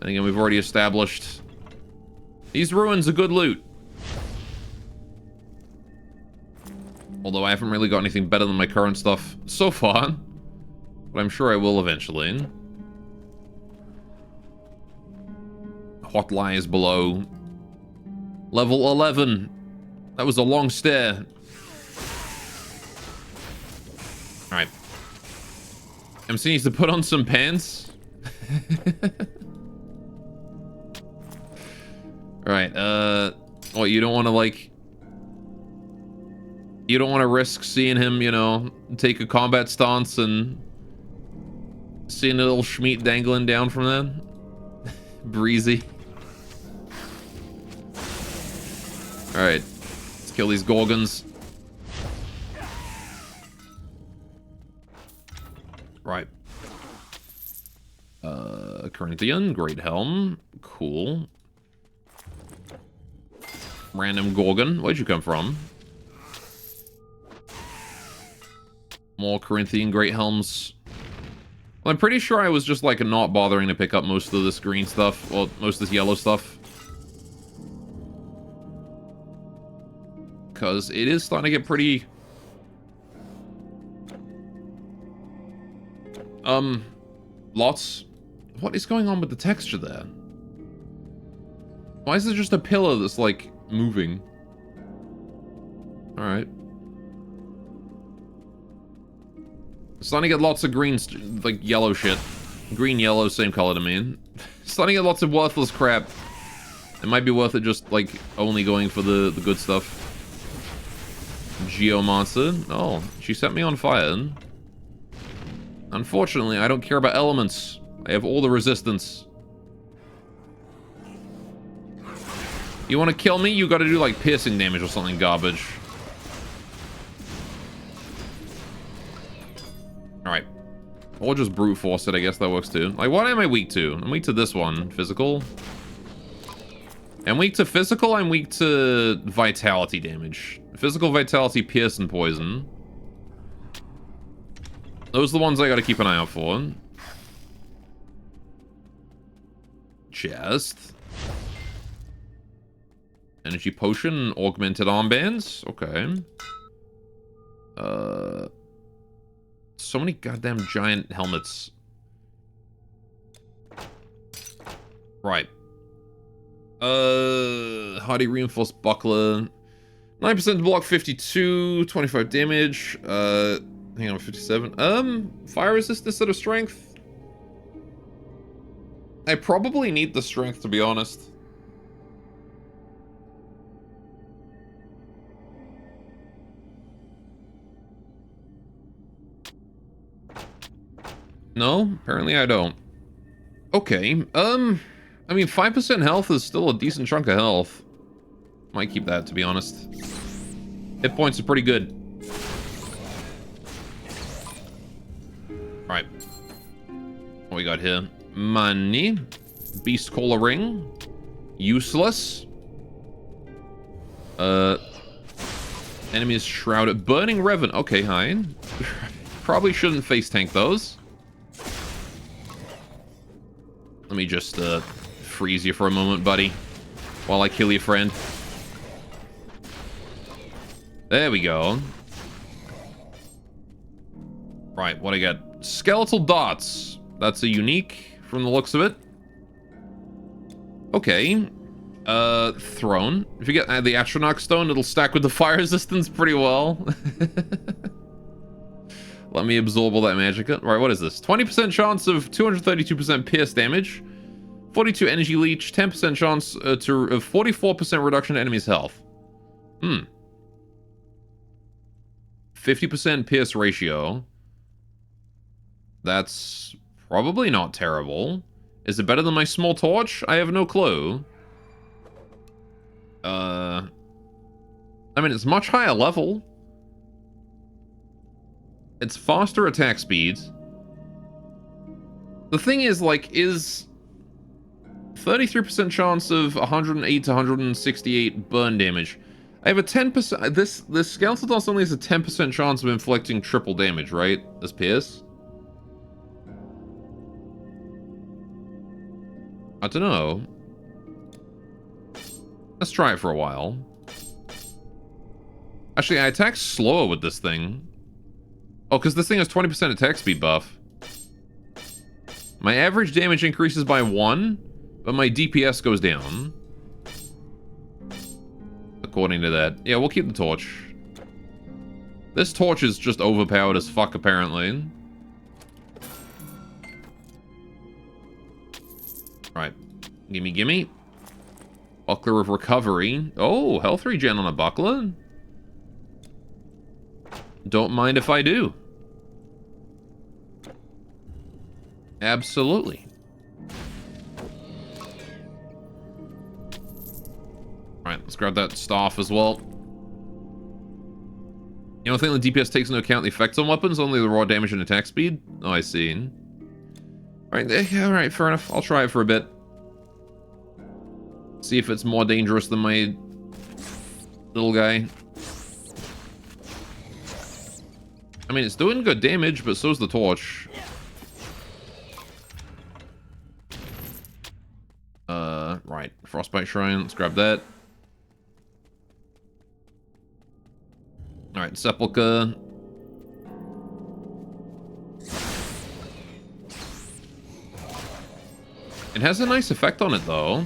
And again, we've already established these ruins are good loot. Although I haven't really got anything better than my current stuff so far. But I'm sure I will eventually. Hot lies below. Level 11. That was a long stair. Alright. MC needs to put on some pants. Alright, what, you don't want to, like... You don't want to risk seeing him, you know, take a combat stance and... Seeing a little Schmeat dangling down from there? Breezy. Alright. Let's kill these Gorgons. Right. Corinthian, Great Helm. Cool. Random Gorgon. Where'd you come from? More Corinthian Great Helms. Well, I'm pretty sure I was just, like, not bothering to pick up most of this green stuff. Well, most of this yellow stuff. Because it is starting to get pretty... Lots. What is going on with the texture there? Why is there just a pillar that's, like, moving? Alright. Starting to get lots of green, like, yellow shit. Green, yellow, same color to me. Starting to get lots of worthless crap. It might be worth it just, like, only going for the good stuff. Geomonster. Oh, she set me on fire. Unfortunately, I don't care about elements. I have all the resistance. You want to kill me? You gotta do, like, piercing damage or something garbage. Alright. Or just brute force it, I guess that works too. Like, what am I weak to? I'm weak to this one. Physical. I'm weak to physical, I'm weak to vitality damage. Physical, vitality, pierce, and poison. Those are the ones I gotta keep an eye out for. Chest. Energy potion, augmented armbands. Okay. So many goddamn giant helmets. Right. Hardy reinforced buckler. 9% to block, 52, 25 damage. Hang on, 57. Fire resistance instead of strength. I probably need the strength, to be honest. No, apparently I don't. Okay, I mean, 5% health is still a decent chunk of health. Might keep that, to be honest. Hit points are pretty good. Alright. What we got here? Money. Beast Cola Ring. Useless. Enemies shrouded. Burning Revan. Okay, hi. Probably shouldn't face tank those. Let me just freeze you for a moment, buddy, while I kill your friend. There we go. Right, what I got? Skeletal Dots. That's a unique from the looks of it. Okay. Throne. If you get the Astronaut Stone, it'll stack with the fire resistance pretty well. Let me absorb all that magic. Right, what is this? 20% chance of 232% pierce damage. 42 energy leech. 10% chance to 44% reduction to enemy's health. 50% pierce ratio. That's probably not terrible. Is it better than my small torch? I have no clue. I mean, it's much higher level. It's faster attack speed. The thing is, like, is 33% chance of 108 to 168 burn damage. I have a 10%... This Skeletal Dust only has a 10% chance of inflicting triple damage, right? As Pierce? I don't know. Let's try it for a while. Actually, I attack slower with this thing. Oh, because this thing has 20% attack speed buff. My average damage increases by 1, but my DPS goes down. According to that. Yeah, we'll keep the torch. This torch is just overpowered as fuck, apparently. Right. Gimme, gimme. Buckler of Recovery. Oh, health regen on a buckler? Don't mind if I do. Absolutely. Alright, let's grab that staff as well. You don't think the DPS takes into account the effects on weapons, only the raw damage and attack speed? Oh, I see. Alright, fair enough. I'll try it for a bit. See if it's more dangerous than my little guy. I mean, it's doing good damage, but so's the torch. Right. Frostbite Shrine. Let's grab that. Alright, Sepulchre. It has a nice effect on it, though.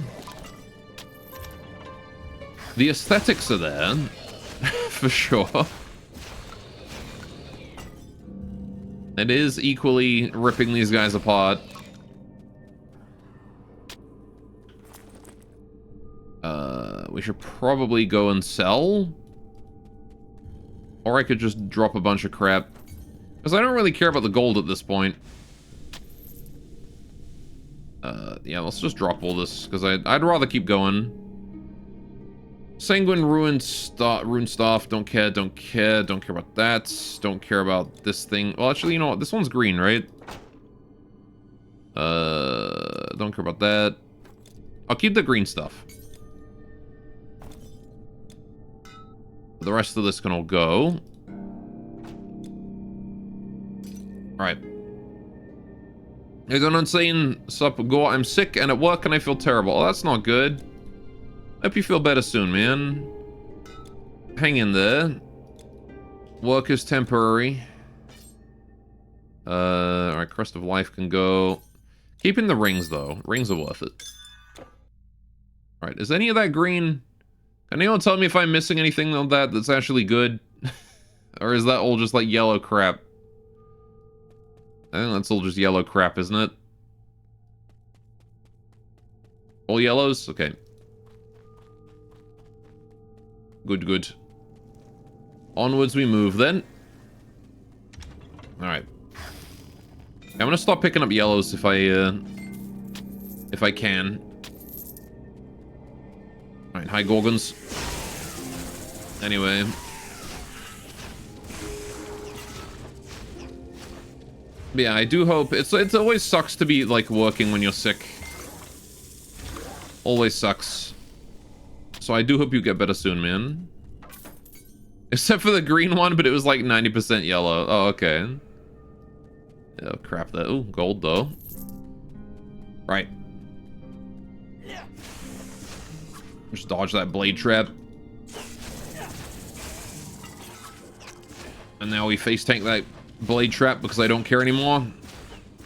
The aesthetics are there. For sure. It is equally ripping these guys apart. We should probably go and sell. Or I could just drop a bunch of crap. Because I don't really care about the gold at this point. Yeah, let's just drop all this. Because I'd rather keep going. Sanguine Rune Staff. Don't care, don't care. Don't care about that. Don't care about this thing. Well, actually, you know what? This one's green, right? Don't care about that. I'll keep the green stuff. The rest of this can all go. Alright. You're going on saying, sup, go, I'm sick and at work and I feel terrible. Oh, that's not good. Hope you feel better soon, man. Hang in there. Work is temporary. Alright, Crest of Life can go. Keeping the rings, though. Rings are worth it. Alright, is any of that green? Can anyone tell me if I'm missing anything on that that's actually good? Or is that all just like yellow crap? I think that's all just yellow crap, isn't it? All yellows? Okay. Good, good. Onwards we move then. Alright. I'm gonna stop picking up yellows if I can. Alright, hi Gorgons. Anyway. But yeah, I do hope it always sucks to be like working when you're sick. Always sucks. So I do hope you get better soon, man. Except for the green one, but it was like 90% yellow. Oh, okay. Oh, crap. That. Ooh, gold, though. Right. Just dodge that blade trap. And now we face tank that blade trap because I don't care anymore.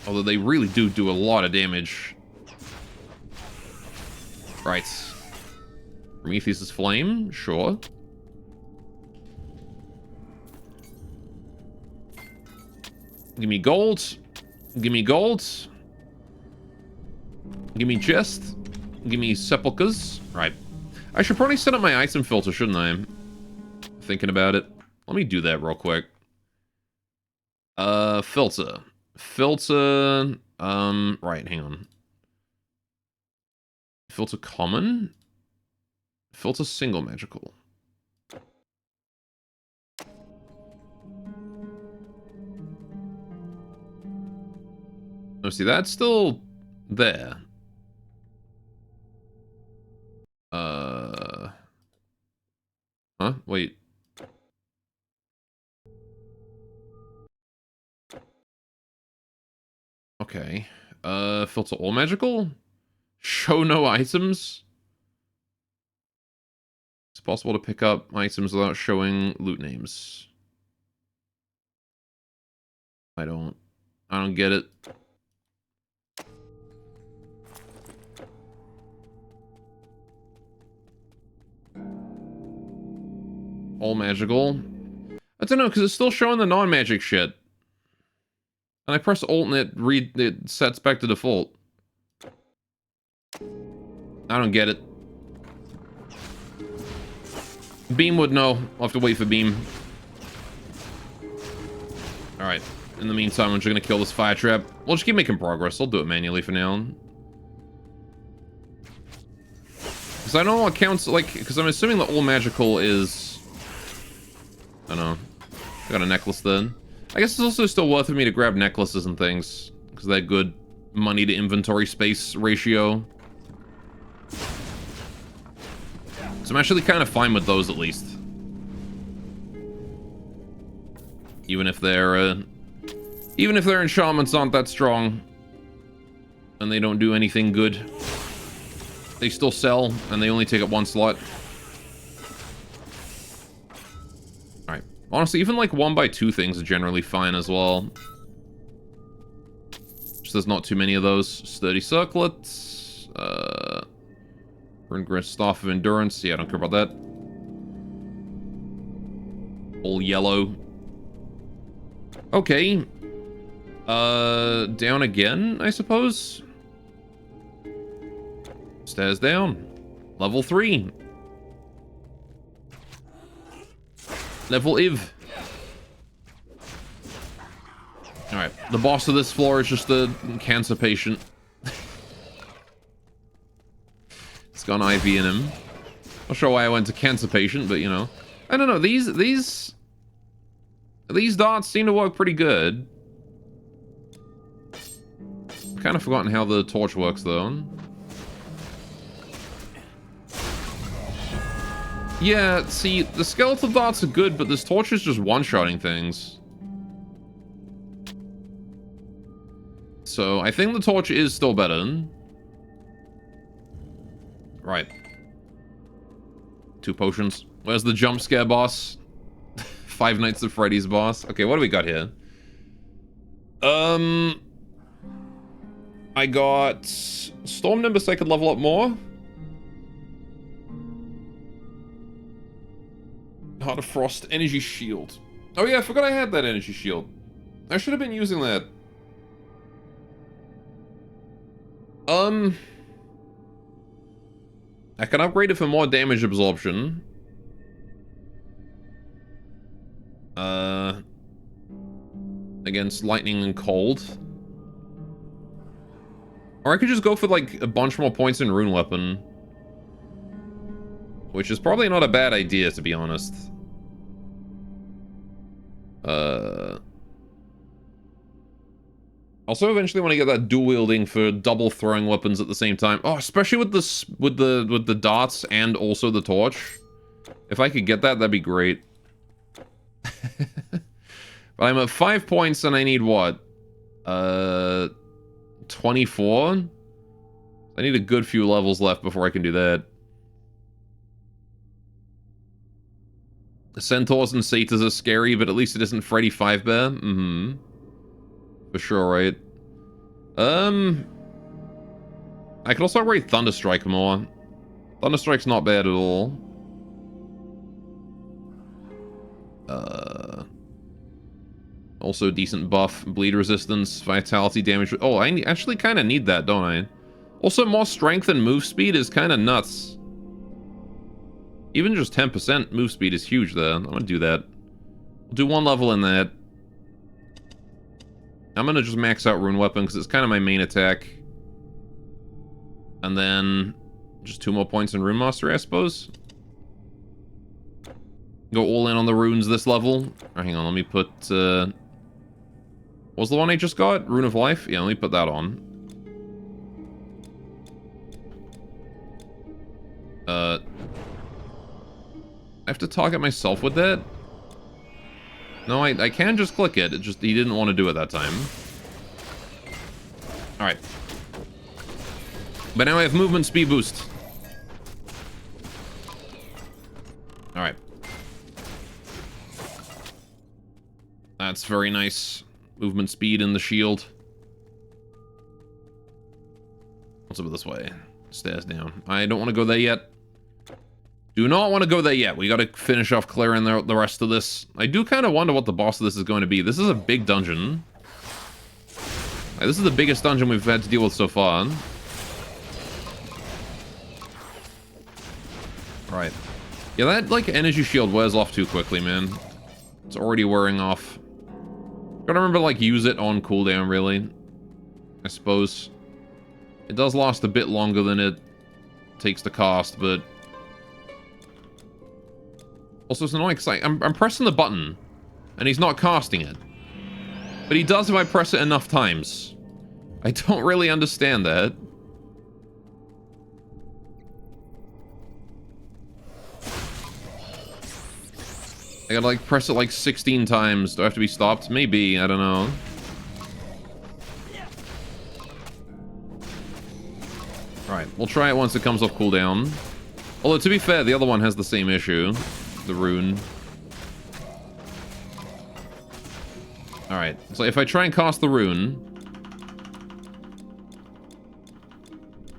Although they really do a lot of damage. Right. Prometheus' flame? Sure. Give me gold. Give me gold. Give me chest. Give me sepulchers. Right. I should probably set up my item filter, shouldn't I? Thinking about it. Let me do that real quick. Filter. Filter. Right, hang on. Filter common. Filter single magical. Oh, see, that's still there. Huh? Wait. Okay. Filter all magical? Show no items? It's possible to pick up items without showing loot names. I don't get it. All magical. I don't know, because it's still showing the non-magic shit. And I press Alt and it sets back to default. I don't get it. Beam would know. I'll have to wait for Beam. Alright. In the meantime, I'm just gonna kill this fire trap. We'll just keep making progress. I'll do it manually for now. Because I don't know what counts, like, because I'm assuming that all magical is... I don't know. I got a necklace then. I guess it's also still worth it for me to grab necklaces and things. Because they're good money to inventory space ratio. So I'm actually kind of fine with those at least. Even if their enchantments aren't that strong. And they don't do anything good. They still sell, and they only take up one slot. Alright. Honestly, even like 1x2 things are generally fine as well. Just there's not too many of those. Sturdy circlets. Rune Staff of Endurance. Yeah, I don't care about that. All yellow. Okay. Down again, I suppose? Stairs down. Level 3. Level IV. Alright, the boss of this floor is just a cancer patient. It's got an IV in him. Not sure why I went to cancer patient, but you know. I don't know, these dots seem to work pretty good. I've kind of forgotten how the torch works though. Yeah, see, the skeletal darts are good, but this torch is just one-shotting things. So, I think the torch is still better. Right. 2 potions. Where's the jump scare boss? Five Nights at Freddy's boss. Okay, what do we got here? I got Storm Nimbus I could level up more. Heart of Frost, Energy Shield. Oh yeah, I forgot I had that Energy Shield. I should have been using that. I can upgrade it for more damage absorption. Against lightning and cold. Or I could just go for like a bunch more points in rune weapon. Which is probably not a bad idea, to be honest. Also, eventually want to get that dual wielding for double throwing weapons at the same time. Oh, especially with the darts and also the torch. If I could get that, that'd be great. But I'm at 5 points and I need what? 24? I need a good few levels left before I can do that. Centaurs and satyrs are scary, but at least it isn't Freddy Fazbear. Mm-hmm. For sure, right? I could also upgrade Thunderstrike more. Thunderstrike's not bad at all. Also decent buff, bleed resistance, vitality damage. Oh, I actually kind of need that, don't I? Also, more strength and move speed is kind of nuts. Even just 10% move speed is huge there. I'm gonna do that. We'll do one level in that. I'm gonna just max out Rune Weapon because it's kind of my main attack. And then just 2 more points in Rune Mastery, I suppose. Go all in on the runes this level. Oh, hang on, let me put... what was the one I just got? Rune of Life? Yeah, let me put that on. I have to target myself with that? No, I can just click it. It just, he didn't want to do it that time. Alright. But now I have movement speed boost. Alright. That's very nice. Movement speed in the shield. What's up this way? Stairs down. I don't want to go there yet. Do not want to go there yet. We got to finish off clearing the rest of this. I do kind of wonder what the boss of this is going to be. This is a big dungeon. This is the biggest dungeon we've had to deal with so far. Right. Yeah, that, like, energy shield wears off too quickly, man. It's already wearing off. Gotta remember, like, use it on cooldown, really. I suppose. It does last a bit longer than it takes to cast, but... Also, it's annoying because I'm pressing the button, and he's not casting it. But he does if I press it enough times. I don't really understand that. I gotta, like, press it, like, 16 times. Do I have to be stopped? Maybe. I don't know. Alright, we'll try it once it comes off cooldown. Although, to be fair, the other one has the same issue. The rune. Alright, so if I try and cast the rune...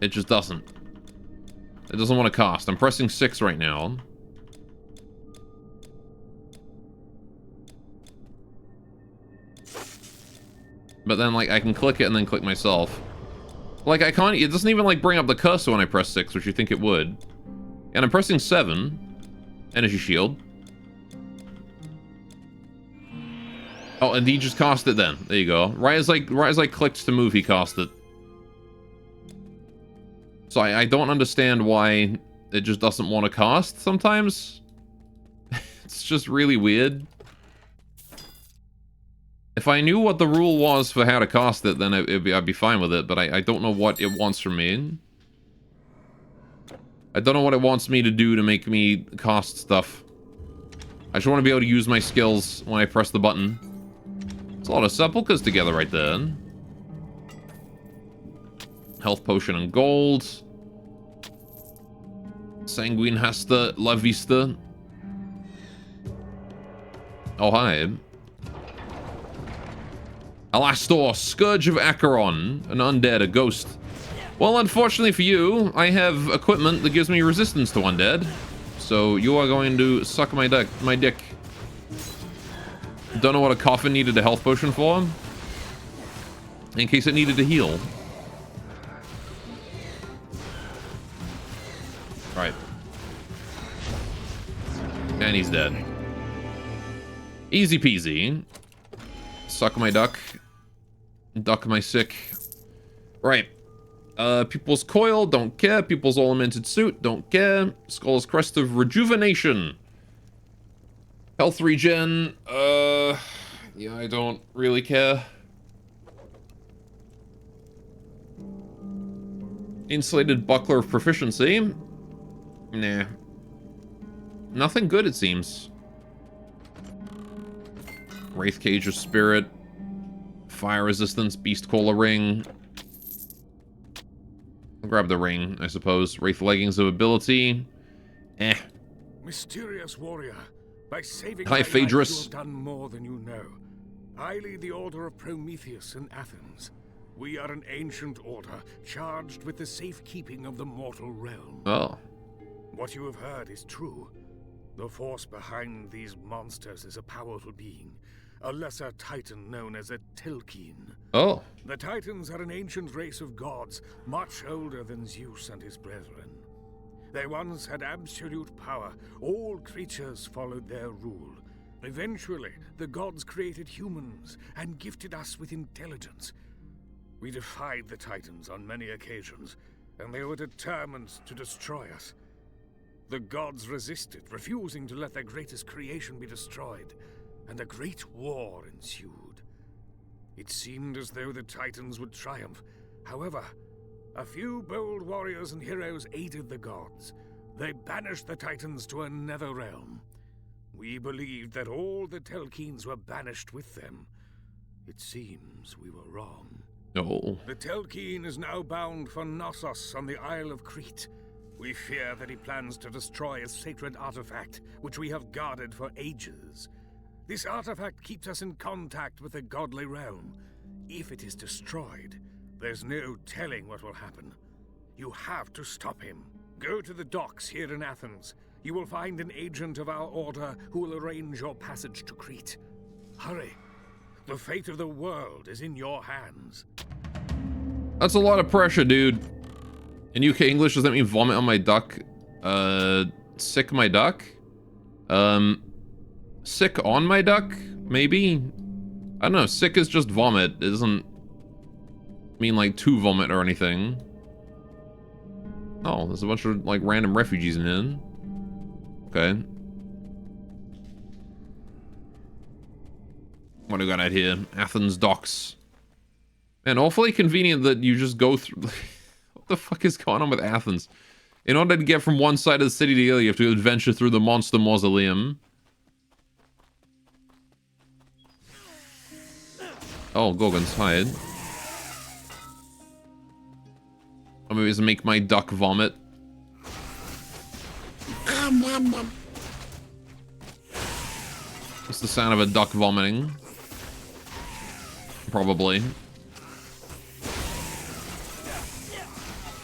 It just doesn't. It doesn't want to cast. I'm pressing 6 right now. But then, like, I can click it and then click myself. Like, I can't... It doesn't even, like, bring up the cursor when I press 6, which you think it would. And I'm pressing 7. Energy shield. Oh, and he just cast it then. There you go. Right as I clicked to move, he cast it. So I don't understand why it just doesn't want to cast sometimes. It's just really weird. If I knew what the rule was for how to cast it, then I'd be fine with it, but I don't know what it wants from me. I don't know what it wants me to do to make me cast stuff. I just want to be able to use my skills when I press the button. It's a lot of sepulchres together right there. Health potion and gold. Sanguine Hasta La Vista. Oh, hi. Alastor, Scourge of Acheron. An undead, a ghost. Well, unfortunately for you, I have equipment that gives me resistance to undead. So you are going to suck my dick. Don't know what a coffin needed a health potion for. In case it needed to heal. And he's dead. Easy peasy. Suck my duck. Duck my sick. Right. People's Coil, don't care. People's Ornamented Suit, don't care. Skull's Crest of Rejuvenation. Health regen, yeah, I don't really care. Insulated Buckler of Proficiency. Nah. Nothing good, it seems. Wraith Cage of Spirit. Fire Resistance, Beast Cola Ring. I'll grab the ring, I suppose. Wraith Leggings of Ability. Eh. Mysterious warrior, by saving Hi, my life, Phaedrus. you have done more than you know. I lead the Order of Prometheus in Athens. We are an ancient order charged with the safekeeping of the mortal realm. Oh. What you have heard is true. The force behind these monsters is a powerful being, a lesser titan known as a Telkine. Oh. The Titans are an ancient race of gods, much older than Zeus and his brethren. They once had absolute power. All creatures followed their rule. Eventually, the gods created humans and gifted us with intelligence. We defied the Titans on many occasions, and they were determined to destroy us. The gods resisted, refusing to let their greatest creation be destroyed, and a great war ensued. It seemed as though the Titans would triumph. However, a few bold warriors and heroes aided the gods. They banished the Titans to a nether realm. We believed that all the Telkines were banished with them. It seems we were wrong. No. The Telkine is now bound for Knossos on the Isle of Crete. We fear that he plans to destroy a sacred artifact, which we have guarded for ages. This artifact keeps us in contact with the godly realm. If it is destroyed, there's no telling what will happen. You have to stop him. Go to the docks here in Athens. You will find an agent of our order who will arrange your passage to Crete. Hurry. The fate of the world is in your hands. That's a lot of pressure, dude. In UK English, does that mean vomit on my duck? Sick my duck? Sick on my duck? Maybe? I don't know, sick is just vomit. It doesn't mean like to vomit or anything. Oh, there's a bunch of like random refugees in it. Okay. What do we got out here? Athens docks. Man, awfully convenient that you just go through... What the fuck is going on with Athens? In order to get from one side of the city to the other, you have to adventure through the monster mausoleum. Oh, Gorgon's hired. Or maybe it's make my duck vomit. What's the sound of a duck vomiting? Probably.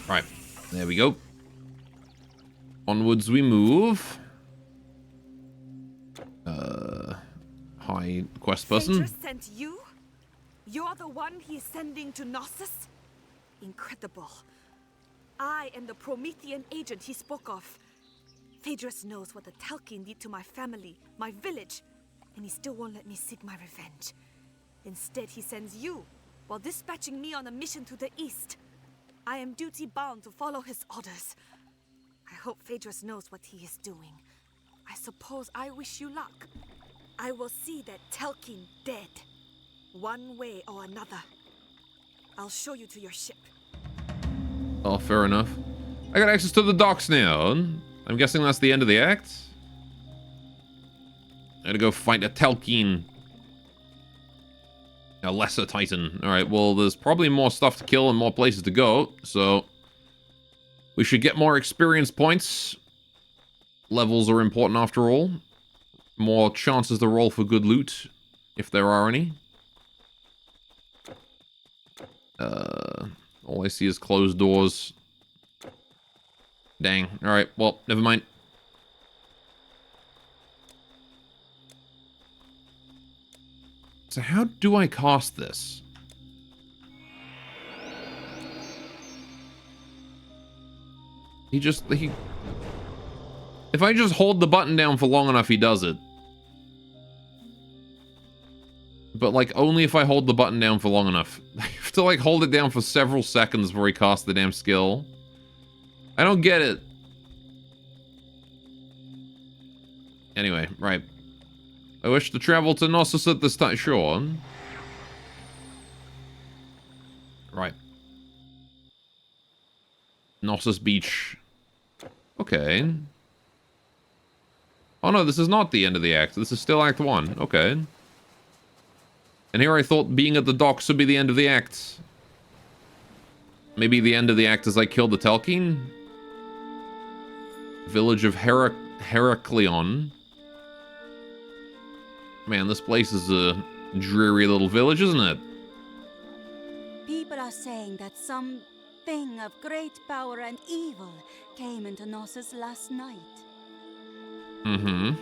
Right, there we go. Onwards we move. Hi, quest person. Phaedrus sent you? You're the one he's sending to Knossos? Incredible. I am the Promethean agent he spoke of. Phaedrus knows what the Telkine did to my family, my village, and he still won't let me seek my revenge. Instead, he sends you, while dispatching me on a mission to the east. I am duty-bound to follow his orders. I hope Phaedrus knows what he is doing. I suppose I wish you luck. I will see that Telkine dead, one way or another. I'll show you to your ship. Oh, fair enough. I got access to the docks now. I'm guessing that's the end of the act. I gotta go fight a Telkine. A lesser titan. Alright, well, there's probably more stuff to kill and more places to go, so... we should get more experience points. Levels are important after all. More chances to roll for good loot, if there are any. All I see is closed doors. Dang. Alright, well, never mind. So how do I cast this? If I just hold the button down for long enough, he does it. But, like, only if I hold the button down for long enough. I have to, like, hold it down for several seconds before he casts the damn skill. I don't get it. Anyway, right. I wish to travel to Knossos at this time. Sure. Right. Knossos Beach. Okay. Oh no, this is not the end of the act. This is still Act 1. Okay. And here I thought being at the docks would be the end of the act. Maybe the end of the act is I kill the Telkine? Village of Heraklion. Man, this place is a dreary little village, isn't it? People are saying that something of great power and evil came into Knossos last night. Mm-hmm.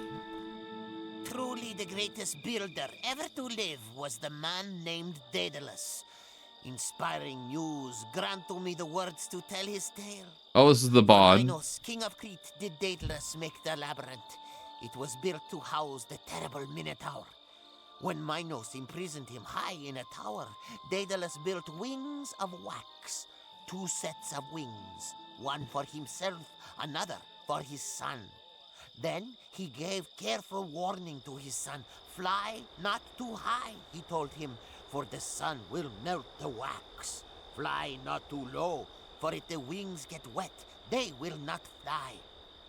Truly the greatest builder ever to live was the man named Daedalus. Inspiring news, grant to me the words to tell his tale. Oh, this is the bod. Minos, king of Crete, did Daedalus make the labyrinth. It was built to house the terrible Minotaur. When Minos imprisoned him high in a tower, Daedalus built wings of wax. 2 sets of wings, one for himself, another for his son. Then he gave careful warning to his son. Fly not too high, he told him, for the sun will melt the wax. Fly not too low, for if the wings get wet, they will not fly.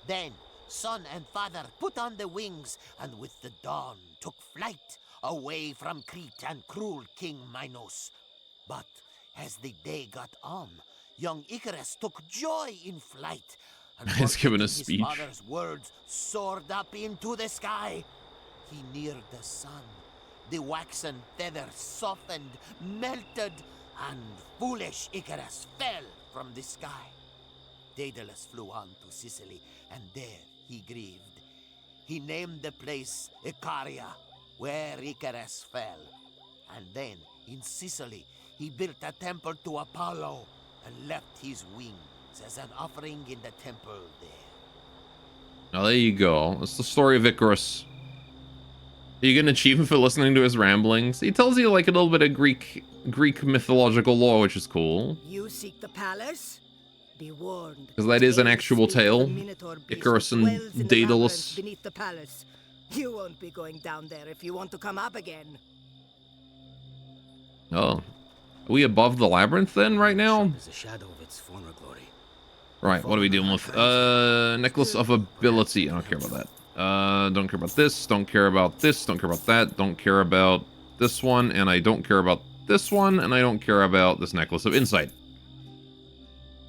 Then son and father put on the wings, and with the dawn took flight away from Crete and cruel King Minos. But as the day got on, young Icarus took joy in flight. And He's given a speech. His father's words soared up into the sky. He neared the sun. The waxen feathers softened, melted, and foolish Icarus fell from the sky. Daedalus flew on to Sicily, and there he grieved. He named the place Icaria, where Icarus fell. And then, in Sicily, he built a temple to Apollo and left his wings as an offering in the temple there. Now there you go. That's the story of Icarus. You get an achievement for listening to his ramblings. He tells you like a little bit of Greek mythological lore, which is cool. You seek the palace? Be warned. Because that is an actual tale. Icarus and Daedalus. Beneath the palace. You won't be going down there if you want to come up again. Oh. Are we above the labyrinth then right now? As a shadow of its former glory. Right, what are we dealing with? Necklace of Ability. I don't care about that. Don't care about this. Don't care about this. Don't care about that. Don't care about this one. And I don't care about this one. And I don't care about this Necklace of Insight.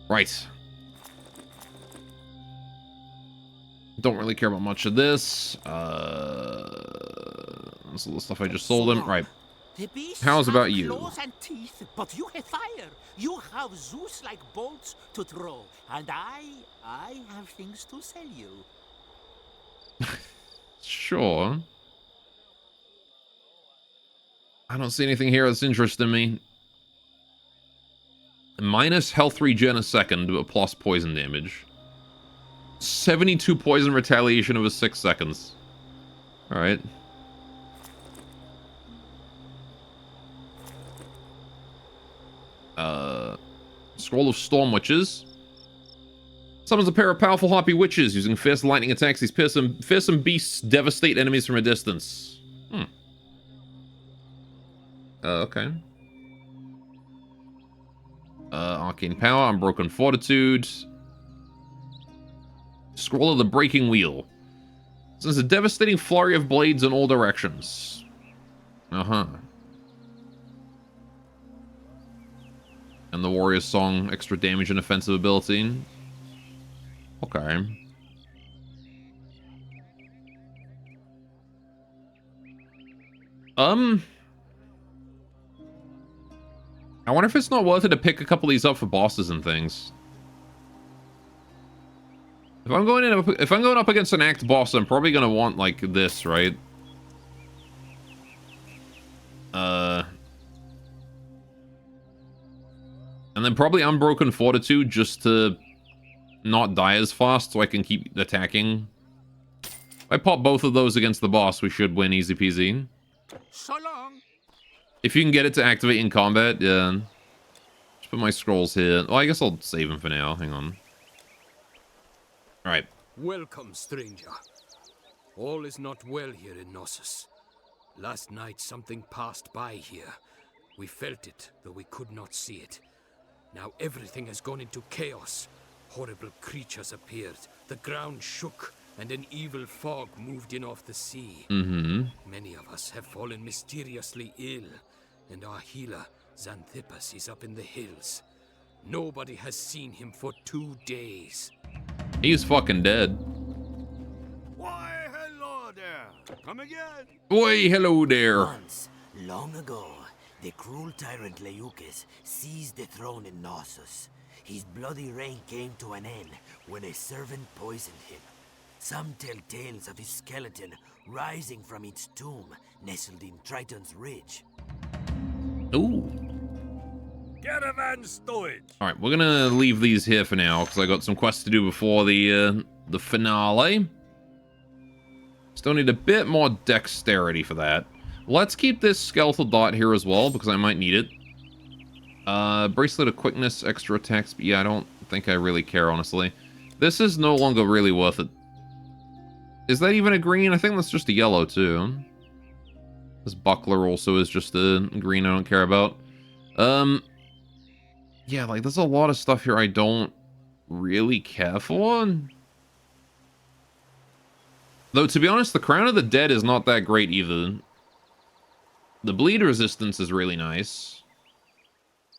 Right. Don't really care about much of this. This is the stuff I just sold him. Right. How's about you? Claws and teeth, but you have fire. You have Zeus-like bolts to throw, and I have things to sell you. Sure. I don't see anything here that's interesting me. Minus health regen a second, but plus poison damage. 72 poison retaliation over 6 seconds. Alright. Scroll of Storm Witches. Summons a pair of powerful harpy witches. Using fierce lightning attacks, these fearsome beasts devastate enemies from a distance. Okay. Arcane Power, Unbroken Fortitude. Scroll of the Breaking Wheel. Sends a devastating flurry of blades in all directions. Uh-huh. And the Warrior's Song, extra damage and offensive ability. Okay. I wonder if it's not worth it to pick a couple of these up for bosses and things. If I'm going up against an act boss, I'm probably gonna want like this, right? And then probably Unbroken Fortitude just to not die as fast so I can keep attacking I pop both of those against the boss, we should win easy peasy. So long. If you can get it to activate in combat, yeah. Just put my scrolls here. Well, I guess I'll save them for now. Hang on. Alright. Welcome, stranger. All is not well here in Knossos. Last night something passed by here. We felt it, though we could not see it. Now everything has gone into chaos. Horrible creatures appeared, the ground shook, and an evil fog moved in off the sea. Many of us have fallen mysteriously ill, and our healer, Xanthippus, is up in the hills. Nobody has seen him for 2 days. He's fucking dead. Why, hello there. Come again. Boy, hello there. Once, long ago, the cruel tyrant Leukes seized the throne in Knossos. His bloody reign came to an end when a servant poisoned him. Some tell tales of his skeleton rising from its tomb, nestled in Triton's Ridge. Ooh. Caravan stowage. Alright, we're gonna leave these here for now, because I got some quests to do before the finale. Still need a bit more dexterity for that. Let's keep this skeletal dot here as well, because I might need it. Bracelet of quickness, extra attack speed. Yeah, I don't think I really care, honestly. This is no longer really worth it. Is that even a green? I think that's just a yellow, too. This buckler also is just a green I don't care about. Yeah, like, there's a lot of stuff here I don't really care for. Though, to be honest, the Crown of the Dead is not that great either. The bleed resistance is really nice.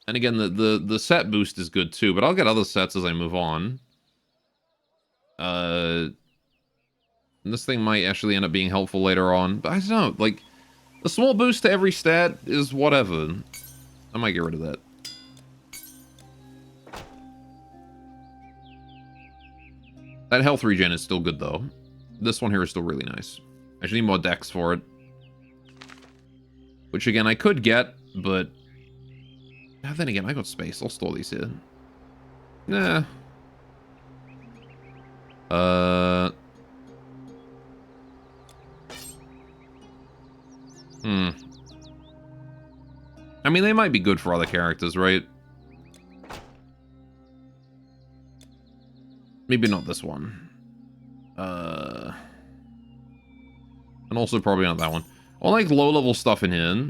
And again, the set boost is good too, but I'll get other sets as I move on. This thing might actually end up being helpful later on, but I don't know, like, a small boost to every stat is whatever. I might get rid of that. That health regen is still good though. This one here is still really nice. I should need more dex for it. Which again, I could get, but... then again, I got space. I'll store these here. Nah. I mean, they might be good for other characters, right? Maybe not this one. And also probably not that one. I like low-level stuff in here.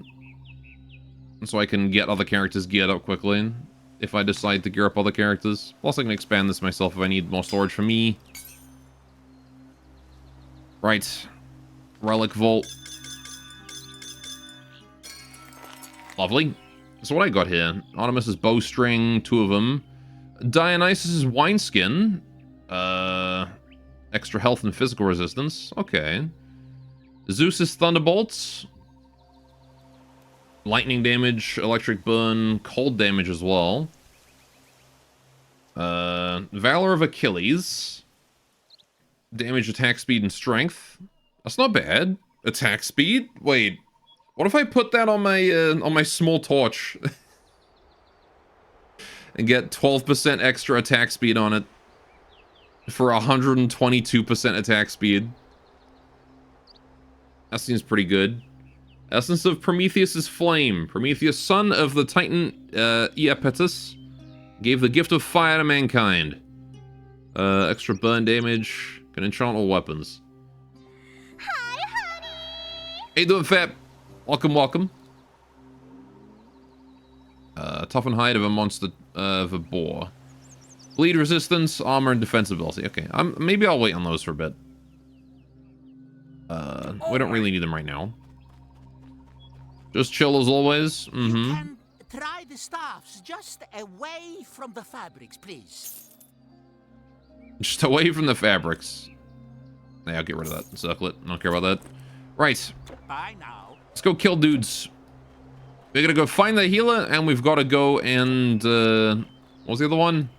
So I can get other characters geared up quickly if I decide to gear up other characters. Plus I can expand this myself if I need more storage for me. Right. Relic Vault. Lovely. So what I got here? Artemis's bowstring, 2 of them. Dionysus's wineskin. Extra health and physical resistance. Okay. Zeus's thunderbolts. Lightning damage, electric burn, cold damage as well. Valor of Achilles. Damage, attack speed, and strength. That's not bad. Attack speed? Wait. What if I put that on my small torch? And get 12% extra attack speed on it. For 122% attack speed. That seems pretty good. Essence of Prometheus's flame. Prometheus, son of the Titan Iapetus, gave the gift of fire to mankind. Extra burn damage. Can enchant all weapons. Hi, honey. How you doing, Fab? Welcome, welcome. Toughen hide of a monster of a boar. Bleed resistance, armor, and defensibility. Okay, maybe I'll wait on those for a bit. We don't really need them right now. Just chill as always. You can try the staffs just away from the fabrics, please. Just away from the fabrics. Yeah, I'll get rid of that. Circle it. I don't care about that. Right. Bye now. Let's go kill dudes. We're gonna go find the healer, and we've got to go and... what was the other one?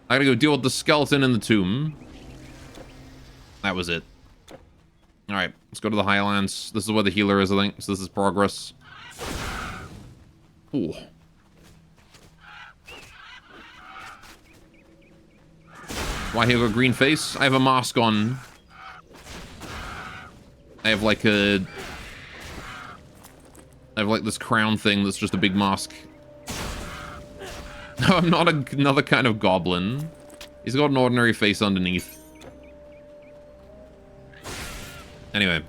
I gotta go deal with the skeleton in the tomb. That was it. Alright, let's go to the Highlands. This is where the healer is, I think. So this is progress. Ooh. Why have a green face? I have a mask on. I have like this crown thing that's just a big mask. No, I'm not another kind of goblin. He's got an ordinary face underneath. Anyway.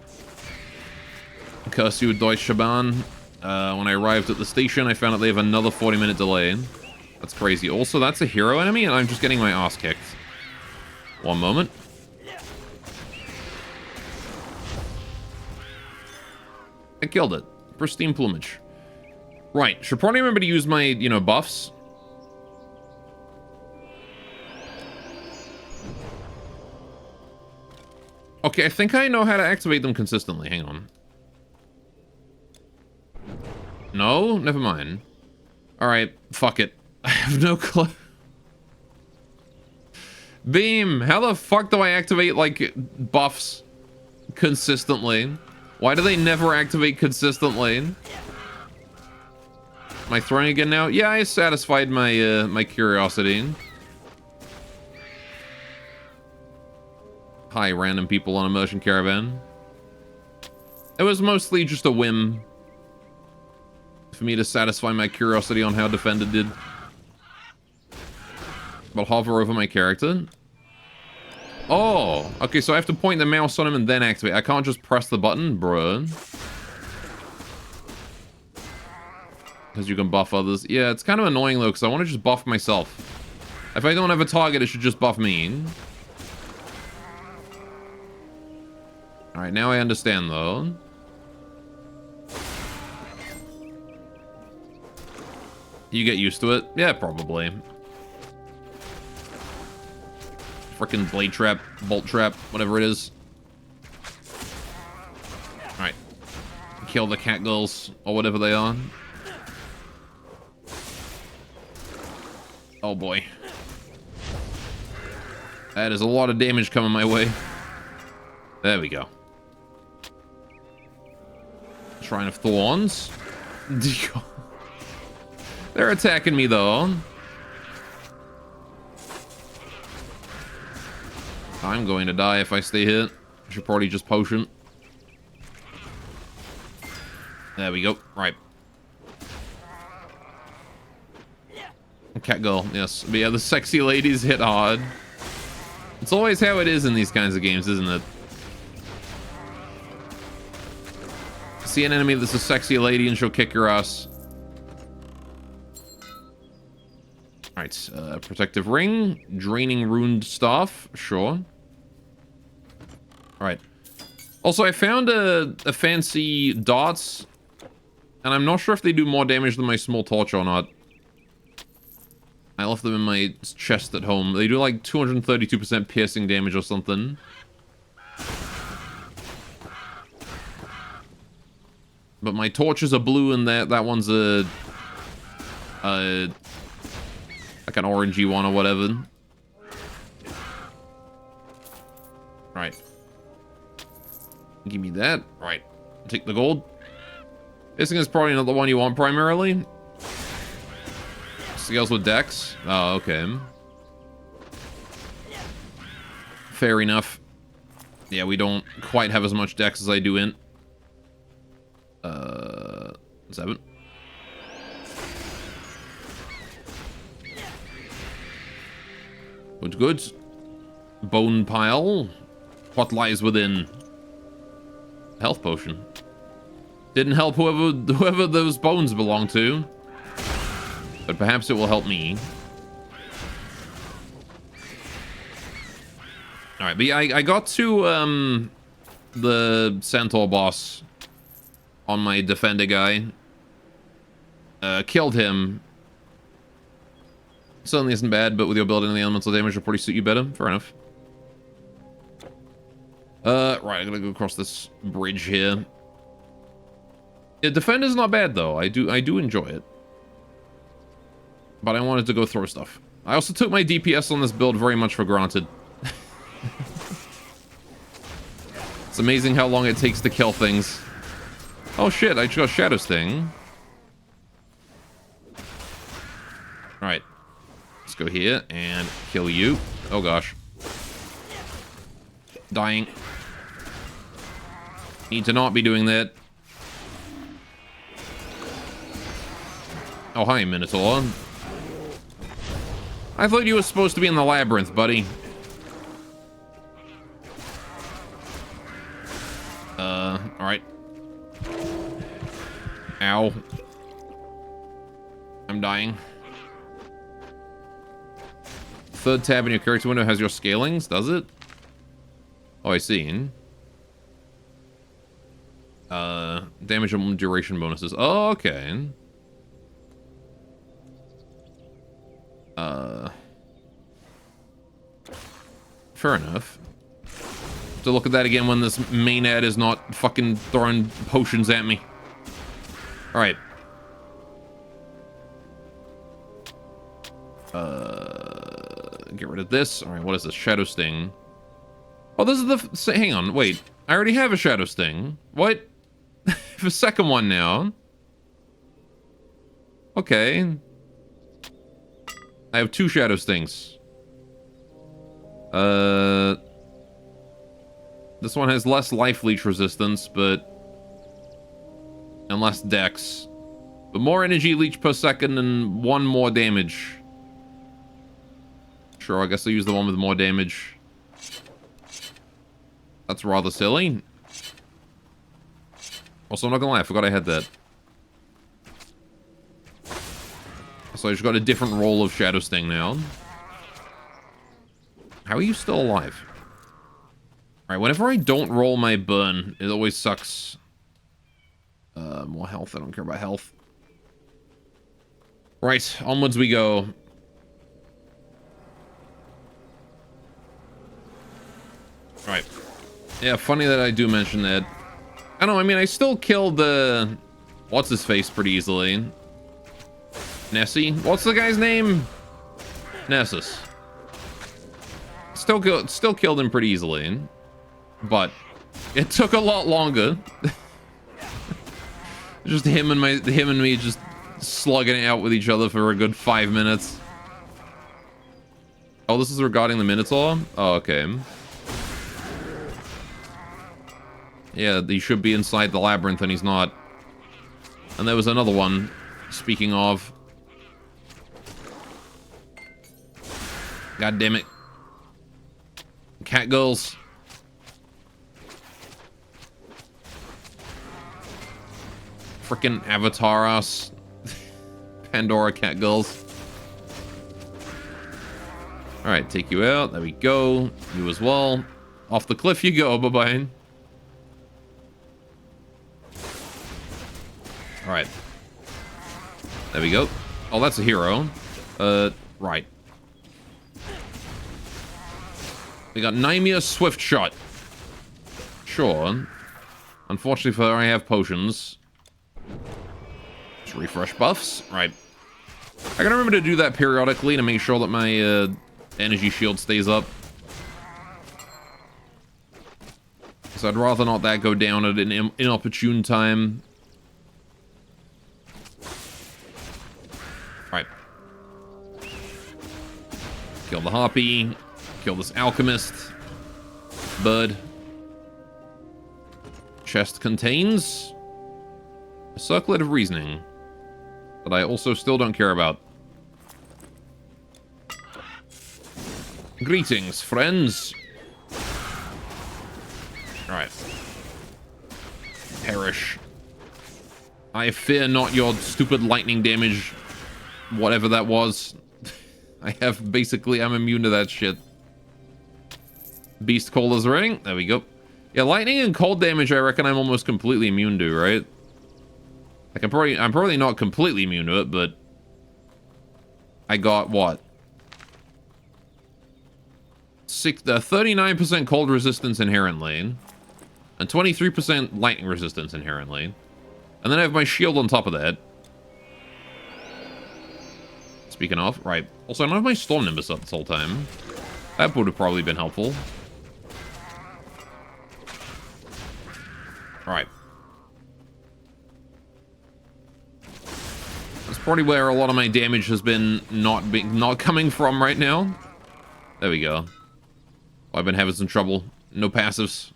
Curse you, Deutsche Bahn. When I arrived at the station, I found out they have another 40-minute delay. That's crazy. Also, that's a hero enemy, and I'm just getting my ass kicked. One moment. I killed it. Pristine plumage. Right, should probably remember to use my, you know, buffs. Okay, I think I know how to activate them consistently. Hang on. No? Never mind. Alright, fuck it. I have no clue. Beam! How the fuck do I activate, like, buffs consistently? Why do they never activate consistently? Am I throwing again now? Yeah, I satisfied my, my curiosity. Hi, random people on a merchant caravan. It was mostly just a whim for me to satisfy my curiosity on how Defender did. I'll hover over my character. Oh, okay, so I have to point the mouse on him and then activate. I can't just press the button, bruh. Because you can buff others. Yeah, it's kind of annoying though, because I want to just buff myself. If I don't have a target, it should just buff me. Alright, now I understand though. You get used to it? Yeah, probably. Frickin' blade trap, bolt trap, whatever it is. Alright. Kill the cat girls, or whatever they are. Oh boy. That is a lot of damage coming my way. There we go. Shrine of Thorns. They're attacking me though. I'm going to die if I stay hit. I should probably just potion. There we go. Right. Cat girl, yes. But yeah, the sexy ladies hit hard. It's always how it is in these kinds of games, isn't it? See an enemy that's a sexy lady and she'll kick your ass. Alright, protective ring, draining ruined staff, sure. Alright. Also, I found a fancy darts, and I'm not sure if they do more damage than my small torch or not. I left them in my chest at home. They do like 232% piercing damage or something. But my torches are blue and that one's a like an orangey one or whatever. Right. Give me that. Right. Take the gold. This thing is probably not the one you want primarily. Scales with dex. Oh, okay. Fair enough. Yeah, we don't quite have as much dex as I do in. 7. Good, good. Bone pile. What lies within? Health potion. Didn't help whoever those bones belong to. But perhaps it will help me. Alright, but yeah, I got to the centaur boss on my defender guy. Killed him. Certainly isn't bad, but with your building and the elemental damage will probably suit you better. Fair enough. Right, I'm gonna go across this bridge here. Yeah, defender's not bad though. I do enjoy it. But I wanted to go throw stuff. I also took my DPS on this build very much for granted. It's amazing how long it takes to kill things. Oh shit, I just got Shadow Sting. Alright. Let's go here and kill you. Oh gosh. Dying. Need to not be doing that. Oh, hi, Minotaur. I thought you were supposed to be in the labyrinth, buddy. Alright. Ow. I'm dying. Third tab in your character window has your scalings, does it? Oh, I see. Damage and duration bonuses. Oh, okay. Fair enough. To look at that again when this main ad is not fucking throwing potions at me. Alright. Get rid of this. Alright, what is this? Shadow Sting. Oh, this is the... hang on, wait. I already have a Shadow Sting. What? The second one now. Okay. I have 2 Shadow Stings. This one has less life leech resistance, but... and less dex. But more energy leech per second and 1 more damage. Sure, I guess I'll use the one with more damage. That's rather silly. Also, I'm not gonna lie, I forgot I had that. So I just got a different roll of Shadow Sting now. How are you still alive? Alright, whenever I don't roll my burn, it always sucks. More health, I don't care about health. Right, onwards we go. Right. Yeah, funny that I do mention that. I don't know, I mean, I still killed the... what's-his-face pretty easily. Nessie? What's the guy's name? Nessus. Still killed him pretty easily. But it took a lot longer. Just him and me just slugging it out with each other for a good 5 minutes. Oh, this is regarding the Minotaur? Oh, okay. Yeah, he should be inside the labyrinth and he's not. And there was another one, speaking of. God damn it. Cat girls. Frickin' Avatar us. Pandora cat girls. Alright, take you out. There we go. You as well. Off the cliff you go. Bye-bye. Alright. There we go. Oh, that's a hero. Right. We got Nymea Swift Shot. Sure. Unfortunately for her, I have potions. Just refresh buffs. Right. I gotta remember to do that periodically to make sure that my energy shield stays up. Because I'd rather not that go down at an inopportune time. Right. Kill the harpy. Kill this alchemist. Bird. Chest contains a circlet of reasoning that I also still don't care about. Greetings, friends. Alright. Perish. I fear not your stupid lightning damage. Whatever that was. I'm immune to that shit. Beast Caller's Ring. There we go. Yeah, lightning and cold damage I reckon I'm almost completely immune to, right? Like I'm probably not completely immune to it, but I got what? 39% cold resistance inherently, and 23% lightning resistance inherently. And then I have my shield on top of that. Speaking of, right. Also, I don't have my Storm Nimbus up this whole time. That would have probably been helpful. Alright. That's probably where a lot of my damage has been not coming from right now. There we go. I've been having some trouble. No passives.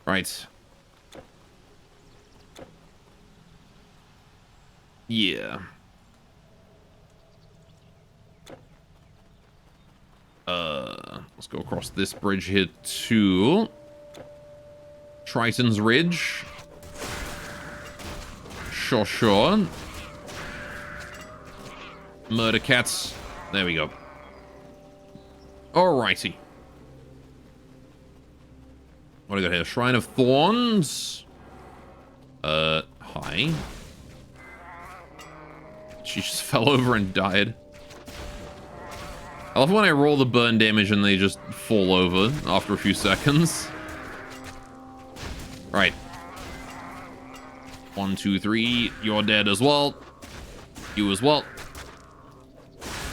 Right. Yeah. Let's go across this bridge here to Triton's Ridge. Sure. Murder cats. There we go. Alrighty. What do we got here? Shrine of Thorns. Hi. She just fell over and died. I love when I roll the burn damage and they just fall over after a few seconds. Right. 1, 2, 3. You're dead as well. You as well.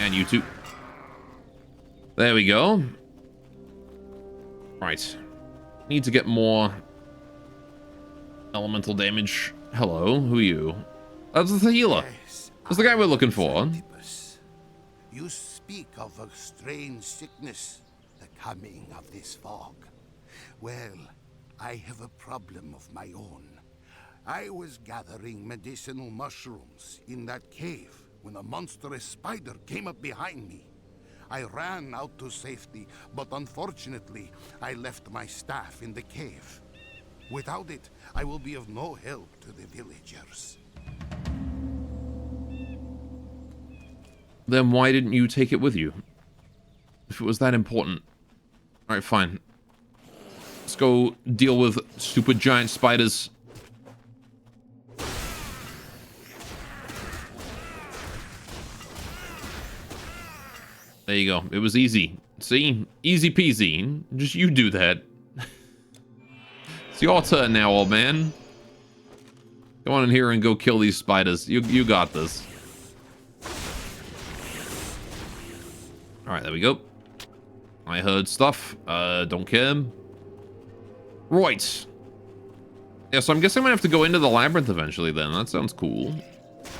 And you too. There we go. Right. Need to get more elemental damage. Hello, who are you? That's the healer. That's the guy we're looking for. You speak of a strange sickness, the coming of this fog. Well, I have a problem of my own. I was gathering medicinal mushrooms in that cave when a monstrous spider came up behind me. I ran out to safety, but unfortunately, I left my staff in the cave. Without it, I will be of no help to the villagers. Then why didn't you take it with you? If it was that important. Alright, fine. Let's go deal with super giant spiders. There you go. It was easy. See? Easy peasy. Just you do that. It's your turn now, old man. Go on in here and go kill these spiders. You got this. Alright, there we go. I heard stuff. Don't care. Right. Yeah, so I'm guessing I'm gonna have to go into the labyrinth eventually then. That sounds cool.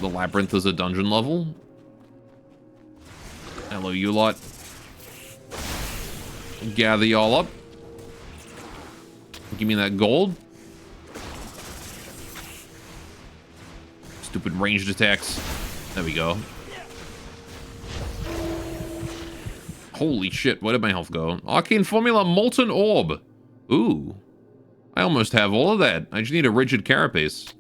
The labyrinth is a dungeon level. Hello, you lot. Gather y'all up. Give me that gold. Stupid ranged attacks. There we go. Holy shit, where did my health go? Arcane Formula Molten Orb. Ooh. I almost have all of that. I just need a rigid carapace.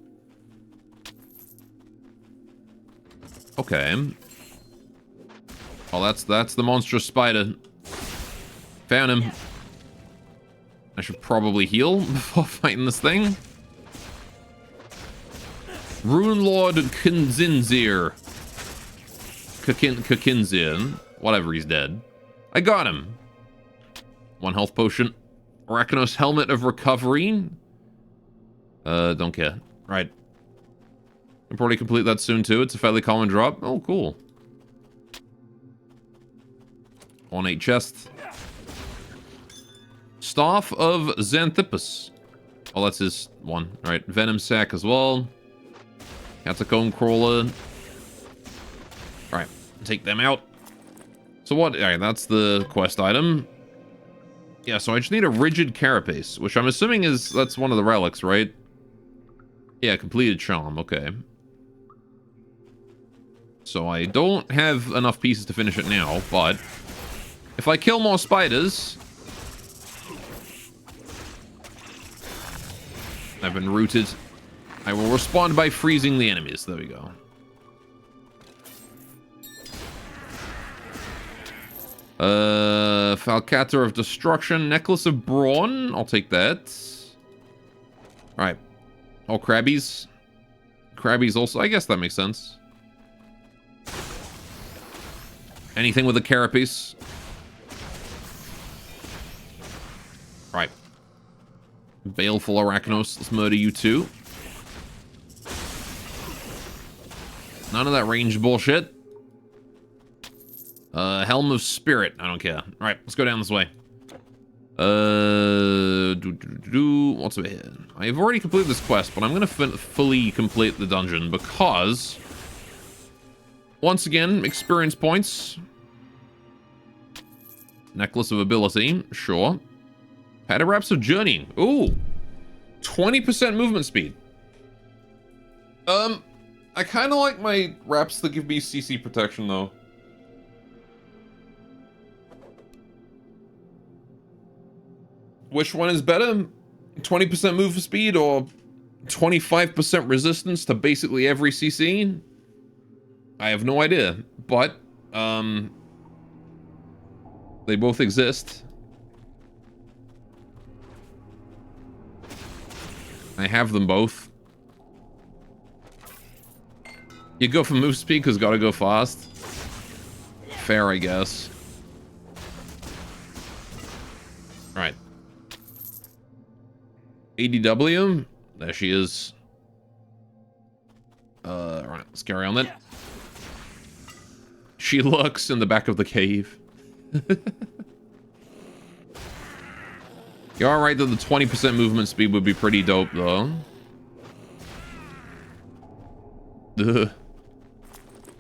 Okay. Oh, that's the monstrous spider. Found him. I should probably heal before fighting this thing. Rune Lord Kinzinzir. Kakinzir. Whatever, he's dead. I got him. 1 health potion. Arachnos Helmet of Recovery. Don't care. Right. I'll probably complete that soon too. It's a fairly common drop. Oh, cool. Ornate chest. Staff of Xanthippus. Oh, that's his one. Alright, Venom Sac as well. Catacomb Crawler. Alright, take them out. So what? Alright, that's the quest item. Yeah, so I just need a rigid carapace, which I'm assuming that's one of the relics, right? Yeah, completed charm, okay. So I don't have enough pieces to finish it now, but if I kill more spiders... I've been rooted. I will respond by freezing the enemies. There we go. Falcator of Destruction. Necklace of Brawn. I'll take that. Alright. Oh, Crabbies. Crabbies also. I guess that makes sense. Anything with a carapace. Right. Baleful Arachnos. Let's murder you too. None of that ranged bullshit. Helm of Spirit. I don't care. Alright, let's go down this way. What's over here? I've already completed this quest, but I'm gonna fully complete the dungeon because... Once again, experience points. Necklace of Ability. Sure. Patabraps of Journeying. Ooh. 20% movement speed. I kind of like my wraps that give me CC protection, though. Which one is better? 20% move speed or 25% resistance to basically every CC? I have no idea, but they both exist. I have them both. You go for move speed because gotta go fast. Fair, I guess. Alright. ADW. There she is. Alright, let's carry on then. She looks in the back of the cave. You're alright that the 20% movement speed would be pretty dope, though. Ugh.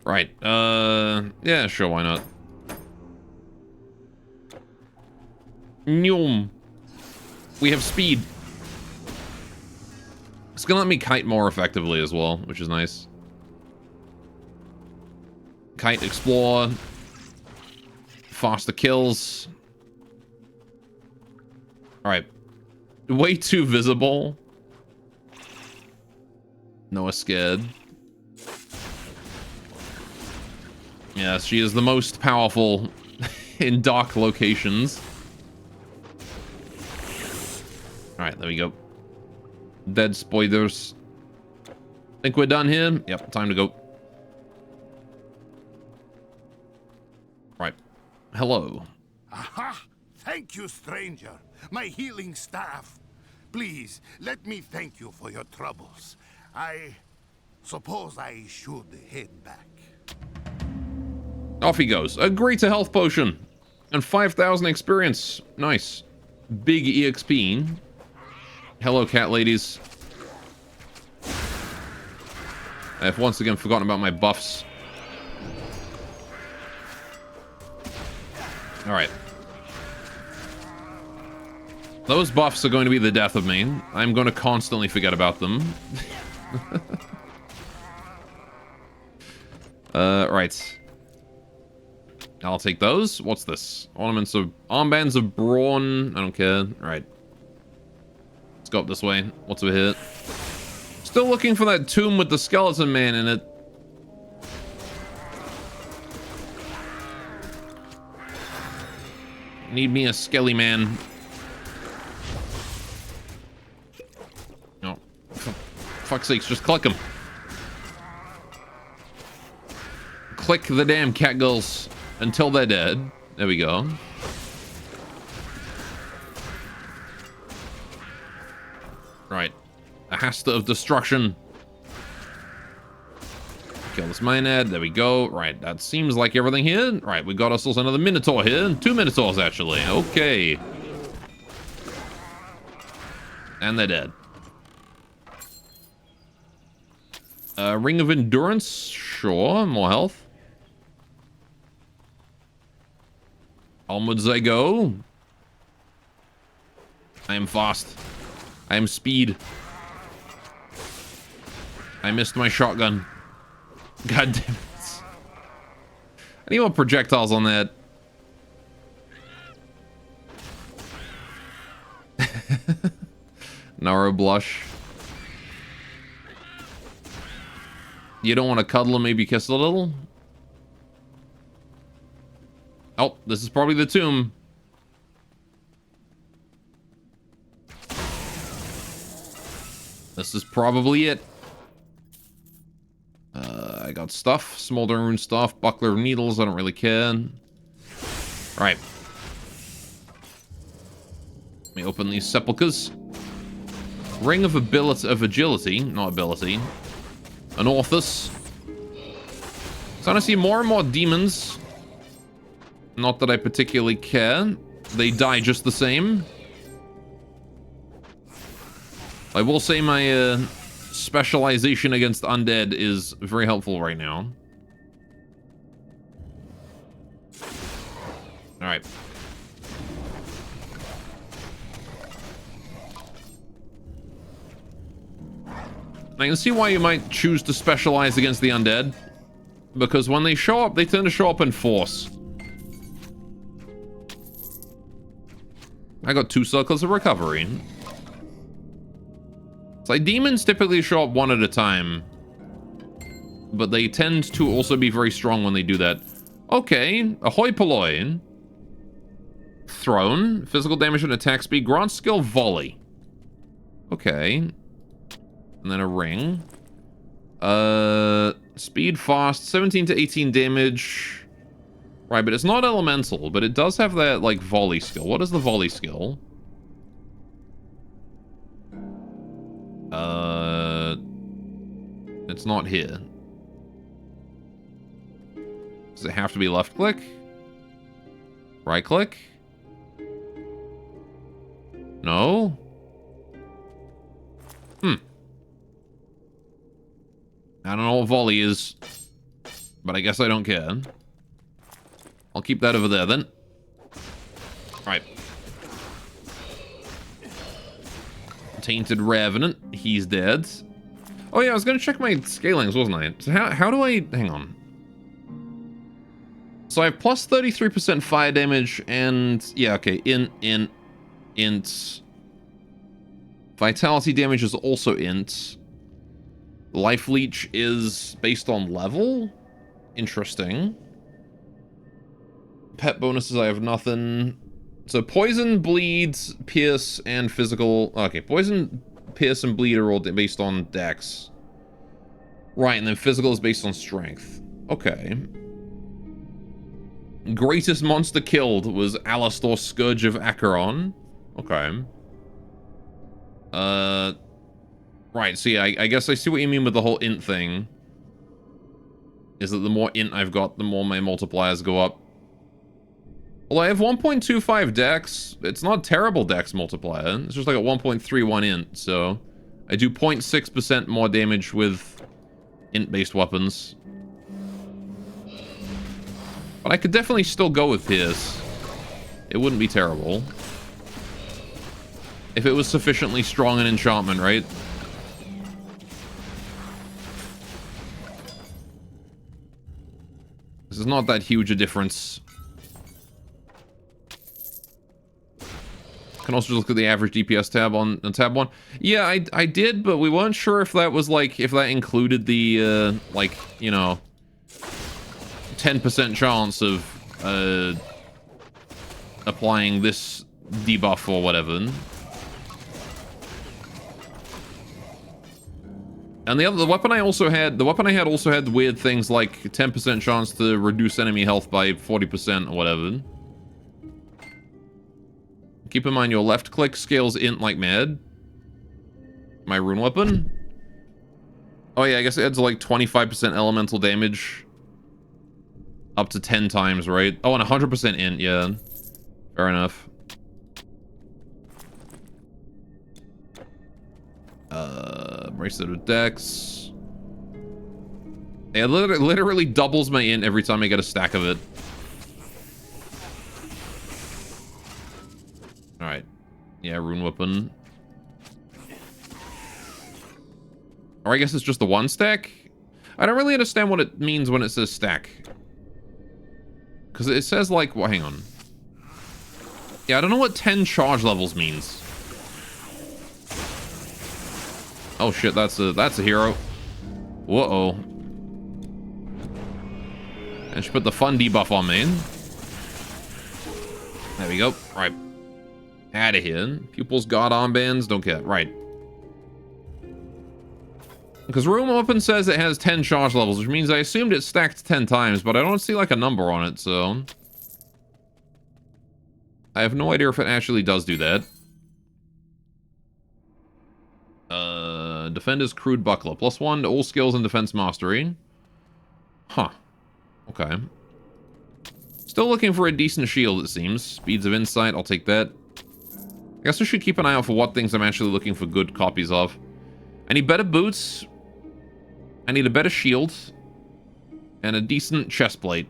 Right, yeah, sure, why not? Nyum. We have speed. It's gonna let me kite more effectively as well, which is nice. Kite, explore. Faster kills. Alright. Way too visible. Noah scared. Yeah, she is the most powerful in dark locations. Alright, there we go. Dead spoilers. Think we're done here? Yep, time to go. Right. Hello. Aha! Thank you, stranger. My healing staff. Please, let me thank you for your troubles. I suppose I should head back. Off he goes. A greater health potion. And 5,000 experience. Nice. Big EXP. Hello, cat ladies. I've once again forgotten about my buffs. Alright. Those buffs are going to be the death of me. I'm going to constantly forget about them. Right. I'll take those. What's this? Ornaments of... Armbands of brawn. I don't care. Alright. Let's go up this way. What's over here? Still looking for that tomb with the skeleton man in it. Need me a skelly man. No. For fuck's sakes, just click him. Click the damn catgirls until they're dead. There we go. Right. A Hasta of Destruction. Kill this Maenad. There we go. Right. That seems like everything here. Right. We got ourselves another Minotaur here. 2 Minotaurs, actually. Okay. And they're dead. Ring of Endurance. Sure. More health. Onwards I go. I am fast. I am speed. I missed my shotgun. God damn it. I need more projectiles on that. Nara blush. You don't want to cuddle and maybe kiss a little? Oh, this is probably the tomb. This is probably it. I got stuff. Smoldering rune stuff. Buckler of needles. I don't really care. Alright. Let me open these sepulchers. Ring of agility. Not ability. An Orthus. So I see more and more demons. Not that I particularly care. They die just the same. I will say my specialization against undead is very helpful right now. Alright. I can see why you might choose to specialize against the undead. Because when they show up, they tend to show up in force. I got 2 circles of recovery. It's like demons typically show up one at a time. But they tend to also be very strong when they do that. Okay, ahoy polloi. Thrown, physical damage and attack speed, grant skill volley. Okay. And then a ring. Speed fast, 17 to 18 damage. Right, but it's not elemental, but it does have that, like, volley skill. What is the volley skill? It's not here. Does it have to be left click? Right click? No? I don't know what volley is, but I guess I don't care. I'll keep that over there then. Alright. Tainted Revenant, he's dead. Oh yeah, I was gonna check my scalings, wasn't I? So how do I... hang on. So I have plus 33% fire damage and... yeah, okay, int. Vitality damage is also int. Life Leech is based on level? Interesting. Pet bonuses, I have nothing. So poison, bleed, pierce, and physical... okay, poison, pierce, and bleed are all based on dex. Right, and then physical is based on strength. Okay. Greatest monster killed was Alastor, Scourge of Acheron. Okay. Right, so yeah, I guess I see what you mean with the whole int thing. Is that the more int I've got, the more my multipliers go up. Well, I have 1.25 dex. It's not terrible dex multiplier. It's just like a 1.31 int, so... I do 0.6% more damage with int-based weapons. But I could definitely still go with Pierce. It wouldn't be terrible. If it was sufficiently strong in enchantment, right? This is not that huge a difference. Can also look at the average DPS tab on tab 1. Yeah, I did, but we weren't sure if that was like, if that included the, like, you know, 10% chance of, applying this debuff or whatever. And the weapon I also had, also had weird things like 10% chance to reduce enemy health by 40% or whatever. Keep in mind your left click scales int like mad. My rune weapon. Oh yeah, I guess it adds like 25% elemental damage. Up to 10 times, right? Oh, and 100% int, yeah. Fair enough. Bracelet of Dex. Yeah, it literally doubles my int every time I get a stack of it. Alright. Yeah, rune weapon. Or I guess it's just the one stack? I don't really understand what it means when it says stack. Because it says like, well, hang on. Yeah, I don't know what 10 charge levels means. Oh shit, that's a hero. Whoa. And she put the fun debuff on me. There we go. Right. Out of here. Pupils, god armbands, don't care. Right. Because Rune Weapon says it has 10 charge levels, which means I assumed it stacked 10 times, but I don't see like a number on it, so... I have no idea if it actually does do that. Defender's Crude Buckler. +1 to all skills and defense mastery. Huh. Okay. Still looking for a decent shield, it seems. Speeds of Insight, I'll take that. I guess I should keep an eye out for what things I'm actually looking for good copies of. I need better boots. I need a better shield. And a decent chest plate.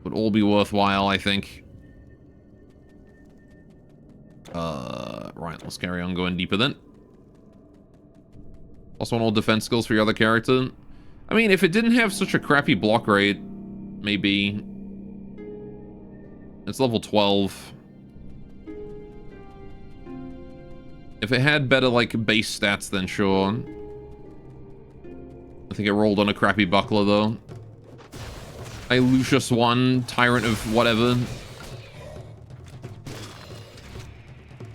Would all be worthwhile, I think. Right, let's carry on going deeper then. Also on all defense skills for your other character. I mean, if it didn't have such a crappy block rate, maybe. It's level 12. If it had better, like, base stats, then sure. I think it rolled on a crappy buckler, though. Hey, Lucius 1, Tyrant of whatever.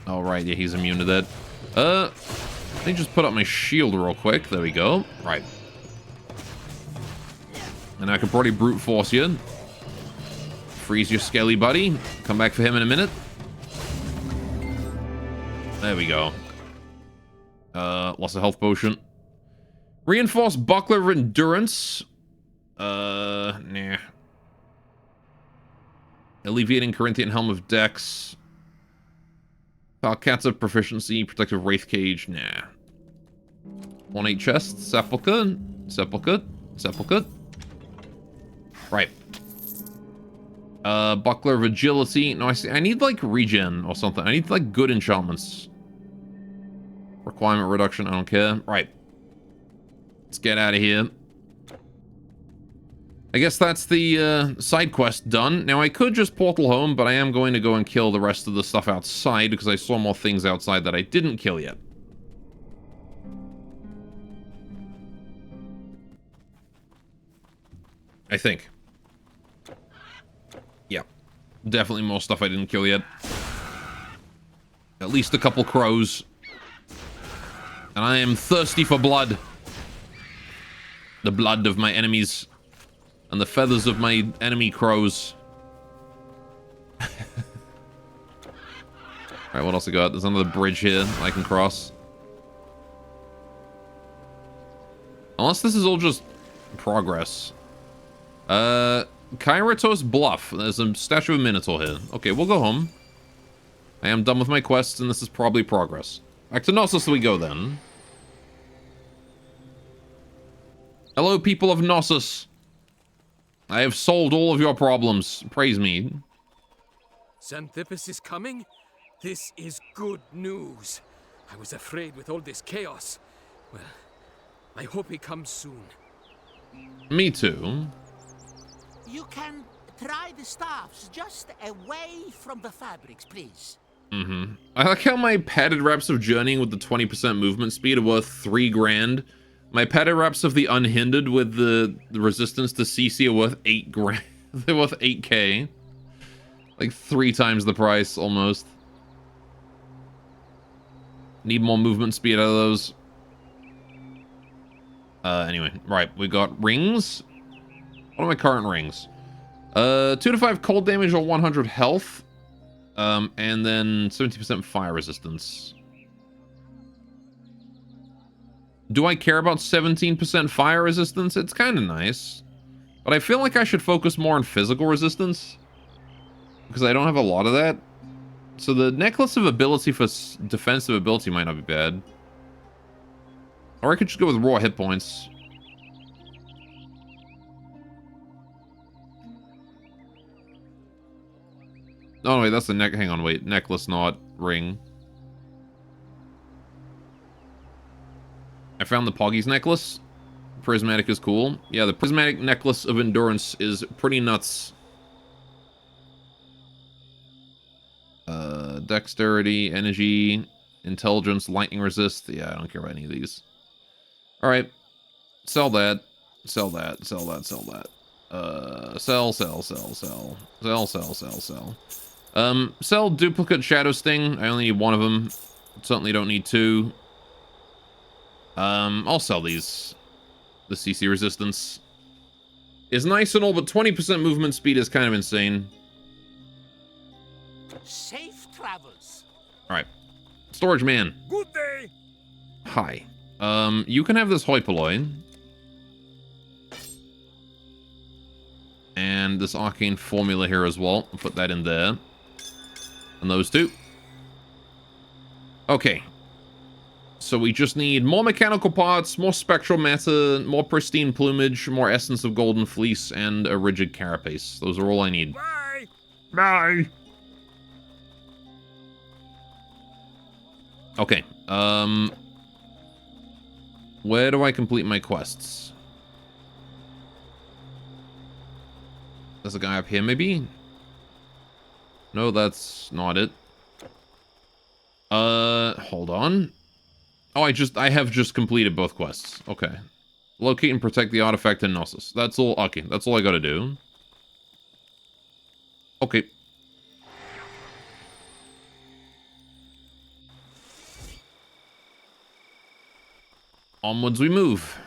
Oh, right, yeah, he's immune to that. Let me just put up my shield real quick. There we go. Right. And I can probably brute force you. Freeze your skelly buddy. Come back for him in a minute. There we go. Lost a health potion. Reinforced buckler of endurance. Nah. Alleviating Corinthian helm of dex. Falcat's of proficiency. Protective wraith cage. Nah. 1-8 chest. Sepulchre. Sepulchre. Sepulchre. Right. Buckler of agility. No, I need like regen or something. I need like good enchantments. Requirement reduction. I don't care. Right. Let's get out of here. I guess that's the side quest done. Now, I could just portal home, but I am going to go and kill the rest of the stuff outside because I saw more things outside that I didn't kill yet. I think. Yeah. Definitely more stuff I didn't kill yet. At least a couple crows. And I am thirsty for blood. The blood of my enemies. And the feathers of my enemy crows. Alright, what else I got? There's another bridge here I can cross. Unless this is all just progress. Kairatos Bluff. There's a statue of a Minotaur here. Okay, we'll go home. I am done with my quests, and this is probably progress. Back to Knossos we go, then. Hello, people of Knossos. I have solved all of your problems. Praise me. Xanthippus is coming? This is good news. I was afraid with all this chaos. Well, I hope he comes soon. Me too. You can try the staffs just away from the fabrics, please. Mm-hmm. I like how my padded reps of journeying with the 20% movement speed are worth 3 grand. My padded reps of the unhindered with the resistance to CC are worth 8 grand. They're worth 8k. Like 3 times the price, almost. Need more movement speed out of those. Anyway, right, we got rings. What are my current rings? 2 to 5 cold damage or 100 health. And then 70% fire resistance. Do I care about 17% fire resistance? It's kind of nice. But I feel like I should focus more on physical resistance. Because I don't have a lot of that. So the necklace of ability for defensive ability might not be bad. Or I could just go with raw hit points. Oh, wait, that's the neck. Hang on, wait. Necklace, not ring. I found the Poggy's necklace. Prismatic is cool. Yeah, the prismatic necklace of endurance is pretty nuts. Dexterity, energy, intelligence, lightning resist. Yeah, I don't care about any of these. Alright. Sell that. Sell that. Sell that. Sell that. Sell. Sell duplicate Shadow Sting. I only need 1 of them. Certainly don't need 2. I'll sell these. The CC resistance is nice and all, but 20% movement speed is kind of insane. Safe travels. Alright. Storage man. Good day. Hi. You can have this hoi polloi. And this arcane formula here as well. I'll put that in there. And those 2. Okay. So we just need more mechanical parts, more spectral matter, more pristine plumage, more essence of golden fleece, and a rigid carapace. Those are all I need. Bye. Bye. Where do I complete my quests? There's a guy up here, maybe? No, that's not it. Hold on. Oh, I have just completed both quests. Okay. Locate and protect the artifact in Knossos. That's all. Okay, that's all I gotta do. Okay. Onwards we move.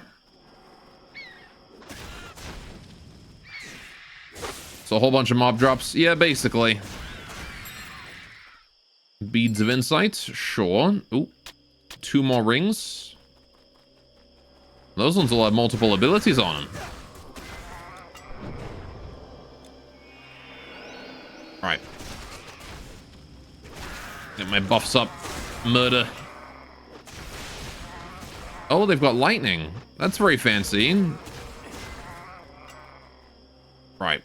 So a whole bunch of mob drops. Yeah, basically. Beads of Insight. Sure. Ooh. 2 more rings. Those ones will have multiple abilities on them. Alright. Get my buffs up. Murder. Oh, they've got lightning. That's very fancy. Right.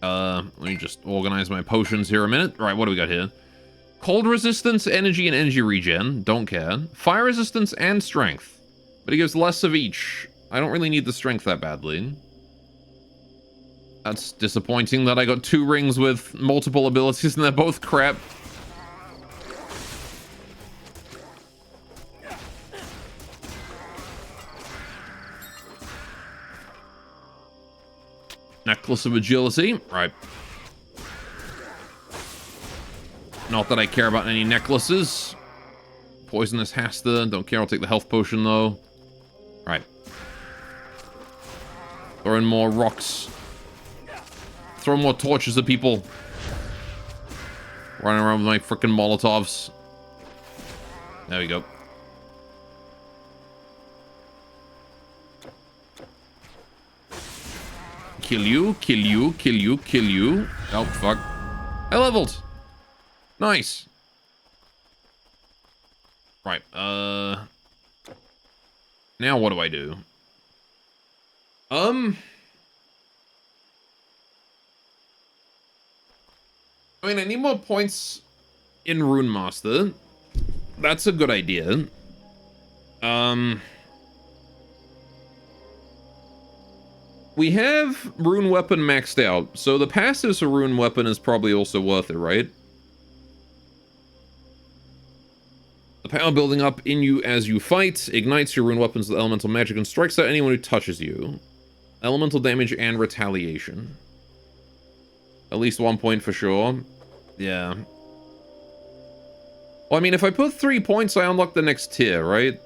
Let me just organize my potions here a minute. Right, what do we got here? Cold resistance, energy, and energy regen. Don't care. Fire resistance and strength. But it gives less of each. I don't really need the strength that badly. That's disappointing that I got 2 rings with multiple abilities and they're both crap. Necklace of Agility. Right. Not that I care about any necklaces. Poisonous Hasta. Don't care. I'll take the health potion, though. Right. Throw in more rocks. Throw more torches at people. Running around with my frickin' Molotovs. There we go. Kill you, kill you, kill you, kill you. Oh, fuck. I leveled. Nice. Right, now what do I do? I mean, I need more points in Rune Master. That's a good idea. We have Rune Weapon maxed out, so the passives for Rune Weapon is probably also worth it, right? The power building up in you as you fight ignites your Rune Weapons with elemental magic and strikes out anyone who touches you. Elemental damage and retaliation. At least 1 point for sure. Yeah. Well, I mean, if I put 3 points, I unlock the next tier, right?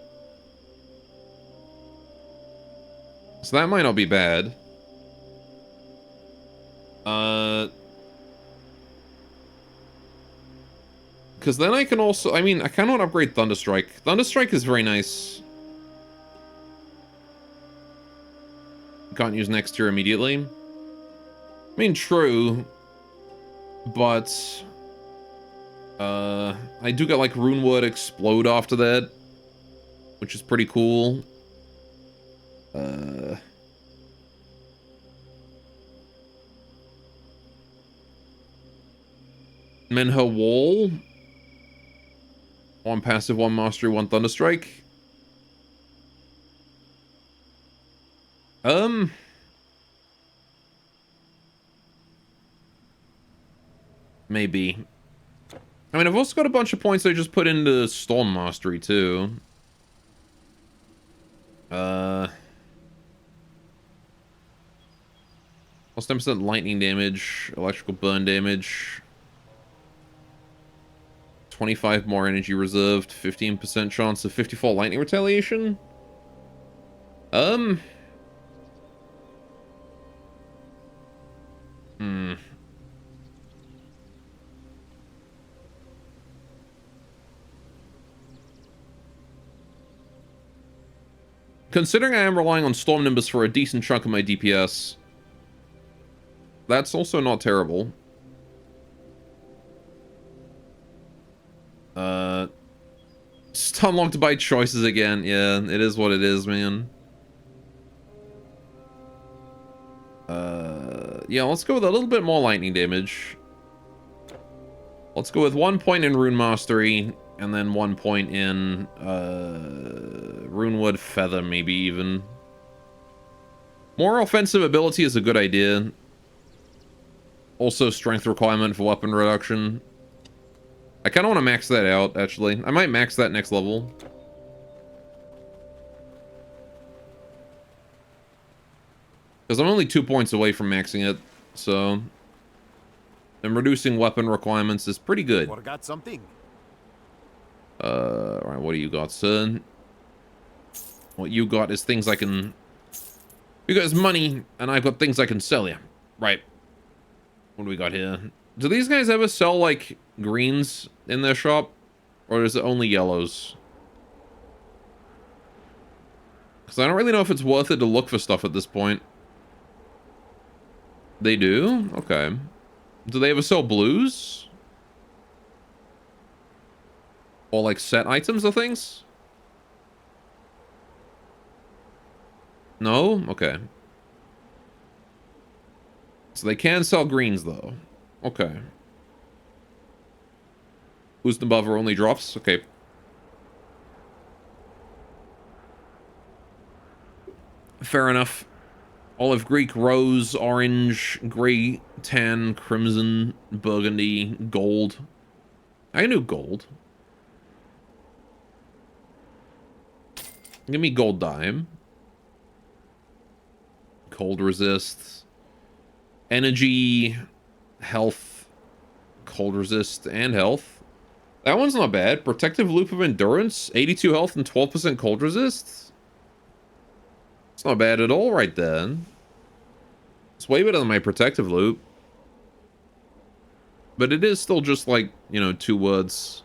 So that might not be bad. Because then I can also... I mean, I cannot upgrade Thunderstrike. Thunderstrike is very nice. Can't use next tier immediately. I mean, true. But... I do get, like, Runeword Explode after that. Which is pretty cool. Menhir Wall. 1 passive, 1 mastery, 1 Thunderstrike. Maybe. I mean, I've also got a bunch of points I just put into Storm Mastery, too. Plus 10% lightning damage, electrical burn damage. 25 more energy reserved, 15% chance of 54 lightning retaliation. Considering I am relying on Storm Nimbus for a decent chunk of my DPS, that's also not terrible. Just unlocked by choices again. Yeah, it is what it is, man. Yeah, let's go with a little bit more lightning damage. Let's go with 1 point in Rune Mastery And then 1 point in Runewood Feather, maybe even. More offensive ability is a good idea. Also strength requirement for weapon reduction. I kind of want to max that out, actually. I might max that next level. Because I'm only 2 points away from maxing it, so... And reducing weapon requirements is pretty good. Forgot something. Alright, what do you got, son? What you got is things I can... You got is money, and I've got things I can sell you. Right. What do we got here? Do these guys ever sell, like, greens in their shop? Or is it only yellows? Because I don't really know if it's worth it to look for stuff at this point. They do? Okay. Do they ever sell blues? Or, like, set items or things? No? Okay. So they can sell greens, though. Okay. Boost and buffer only drops? Okay. Fair enough. Olive, Greek, rose, orange, grey, tan, crimson, burgundy, gold. I can do gold. Give me gold dime. Cold resist. Energy, health, cold resist, and health. That one's not bad. Protective loop of endurance, 82 health and 12% cold resist. It's not bad at all right then. It's way better than my protective loop. But it is still just like, you know, 2 words.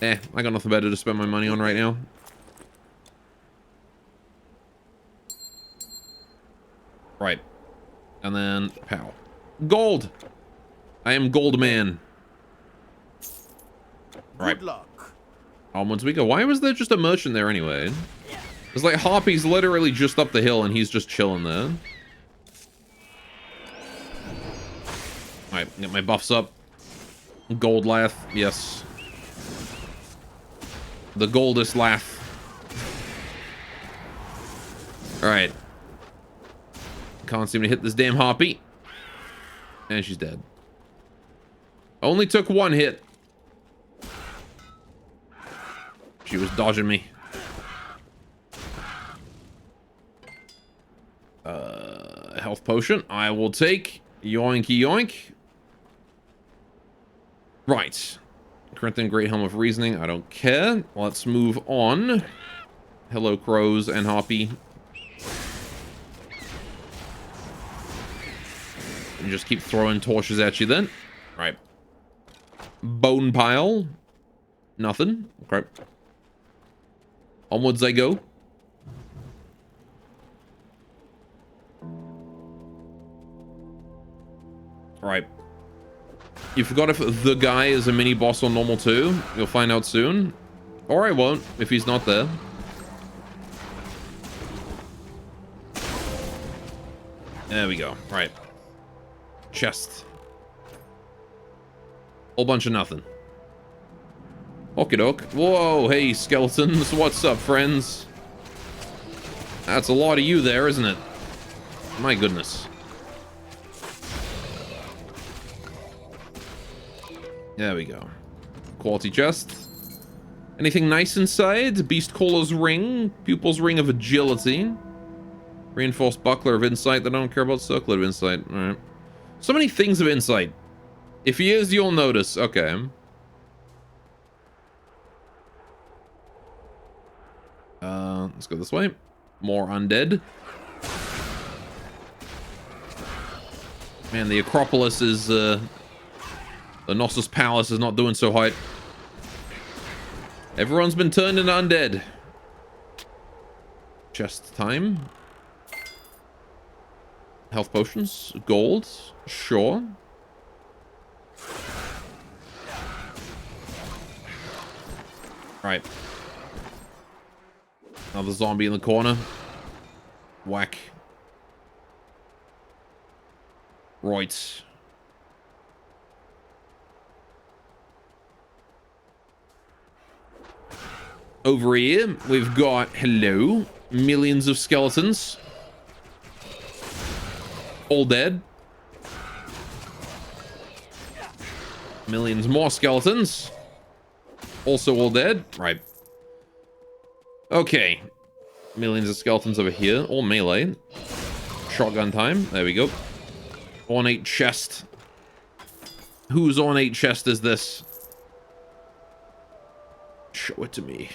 I got nothing better to spend my money on right now. Right. And then, pow. Gold! I am Gold Man. Right. Good luck. Onwards we go. Why was there just a merchant there anyway? It's like Harpy's literally just up the hill and he's just chilling there. Alright, get my buffs up. Gold lath, yes. The goldest lath. Alright. Can't seem to hit this damn Harpy. And she's dead. Only took 1 hit. She was dodging me. Health potion. I will take. Yoinky yoink. Right. Corinthian Great Helm of Reasoning. I don't care. Let's move on. Hello, crows and Harpy. And just keep throwing torches at you then. Right. Bone pile. Nothing. Okay. Onwards I go. Alright. You forgot if the guy is a mini boss on normal too. You'll find out soon. Or I won't if he's not there. There we go. Right. Chest. Whole bunch of nothing. Okie doke. Whoa, hey skeletons. What's up, friends? That's a lot of you there, isn't it? My goodness. There we go. Quality chest. Anything nice inside? Beast Caller's Ring. Pupil's Ring of Agility. Reinforced Buckler of Insight. They don't care about Circlet of Insight. Alright. So many things of insight. If he is, you'll notice. Okay. Let's go this way. More undead. Man, the Acropolis is, the Knossos Palace is not doing so hot. Everyone's been turned into undead. Chest time. Health potions. Gold. Sure. Right. Another zombie in the corner. Whack. Right. Over here, we've got, hello, millions of skeletons. All dead. Millions more skeletons. Also all dead. Right. Okay. Millions of skeletons over here. All melee. Shotgun time. There we go. Ornate chest. Whose ornate chest is this? Show it to me.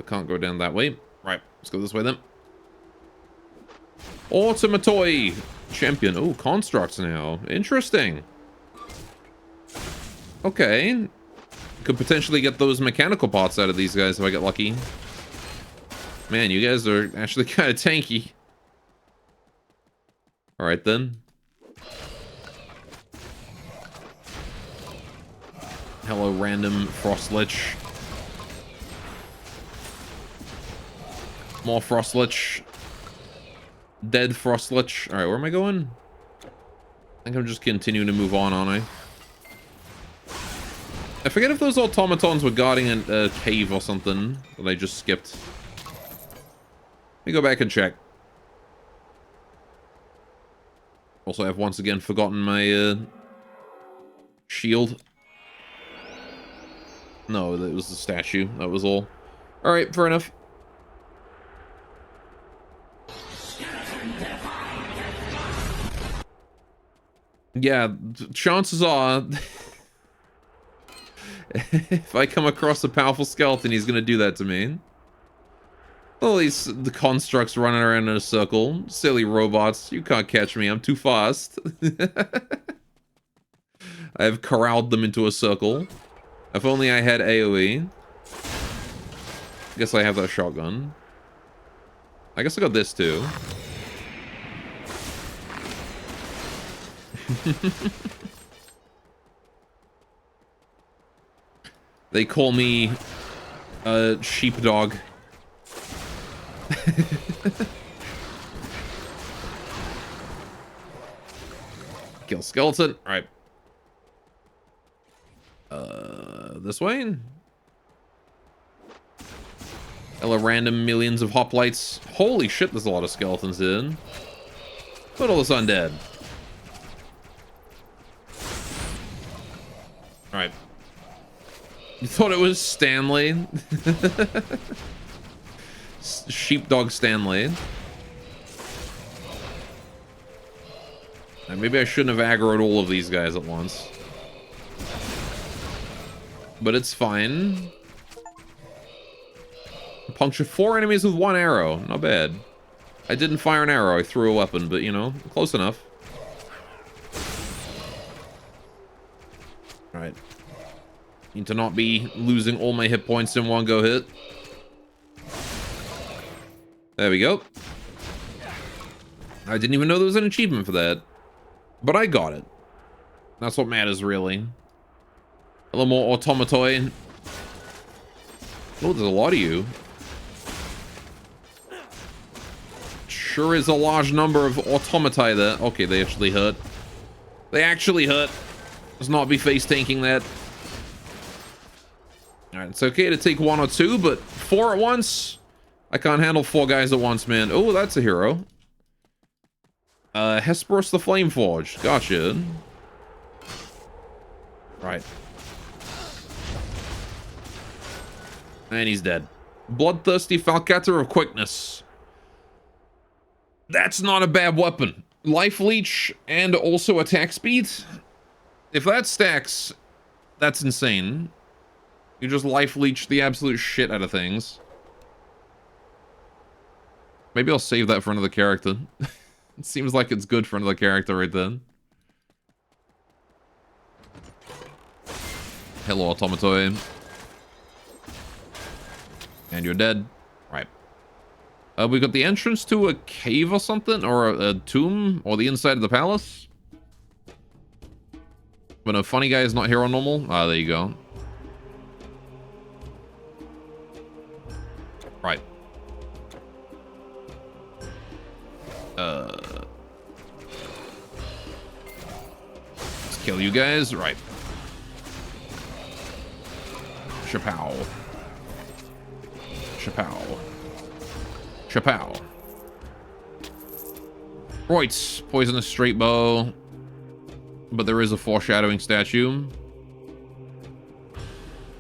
Can't go down that way. Right, let's go this way then. Automatoi champion. Oh, constructs now. Interesting. Okay. Could potentially get those mechanical parts out of these guys if I get lucky. Man, you guys are actually kind of tanky. Alright then. Hello, random Frost Lich. More Frost Lich. Dead Frost Lich. Alright, where am I going? I think I'm just continuing to move on, aren't I? I forget if those automatons were guarding a cave or something that I just skipped. Let me go back and check. Also, I've once again forgotten my shield. No, it was the statue. That was all. Alright, fair enough. Yeah, chances are... if I come across a powerful skeleton, he's gonna do that to me. All the constructs running around in a circle. Silly robots. You can't catch me. I'm too fast. I have corralled them into a circle. If only I had AoE. Guess I have that shotgun. I guess I got this too. They call me sheepdog. Kill skeleton. All right. This way. Hello, random millions of hoplites. Holy shit, there's a lot of skeletons in. Put all this undead. All right. You thought it was Stanley? Sheepdog Stanley. Maybe I shouldn't have aggroed all of these guys at once. But it's fine. Puncture 4 enemies with 1 arrow. Not bad. I didn't fire an arrow. I threw a weapon, but you know, close enough. Alright. Need to not be losing all my hit points in one go hit. There we go. I didn't even know there was an achievement for that. But I got it. That's what matters, really. A little more automatoi. Oh, there's a lot of you. Sure is a large number of automatai there. Okay, they actually hurt. They actually hurt. Let's not be face tanking that. Alright, it's okay to take 1 or 2, but 4 at once? I can't handle 4 guys at once, man. Oh, that's a hero. Hesperus the Flameforged. Gotcha. Right. And he's dead. Bloodthirsty Falcator of Quickness. That's not a bad weapon. Life Leech and also attack speed. If that stacks, that's insane. You just Life Leech the absolute shit out of things. Maybe I'll save that for another character. It seems like it's good for another character right then. Hello, Automatoi. And you're dead. Right. We got the entrance to a cave or something, or a tomb, or the inside of the palace. When a funny guy is not hero normal. Ah, there you go. Right. Let's kill you guys. Right. Chapow. Chapow. Chapow. Right. Poisonous straight bow. But there is a foreshadowing statue.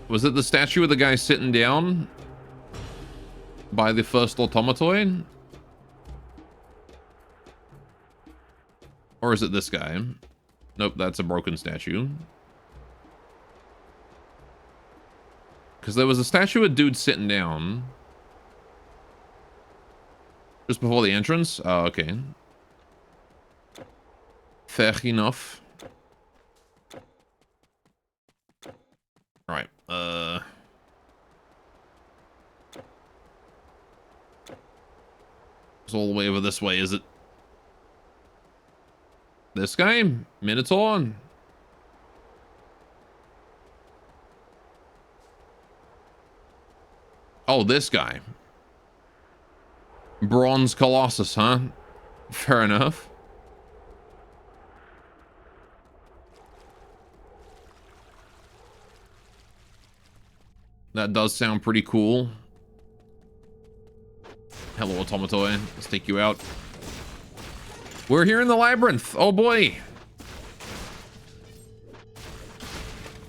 Was it the statue of the guy sitting down by the first automatoid? Or is it this guy? Nope, that's a broken statue. Because there was a statue of a dude sitting down just before the entrance. Oh, okay. Fair enough. Alright, it's all the way over this way, is it? This guy? Minotaur? Oh, this guy. Bronze Colossus, huh? Fair enough. That does sound pretty cool. Hello, Automatoi. Let's take you out. We're here in the labyrinth. Oh boy.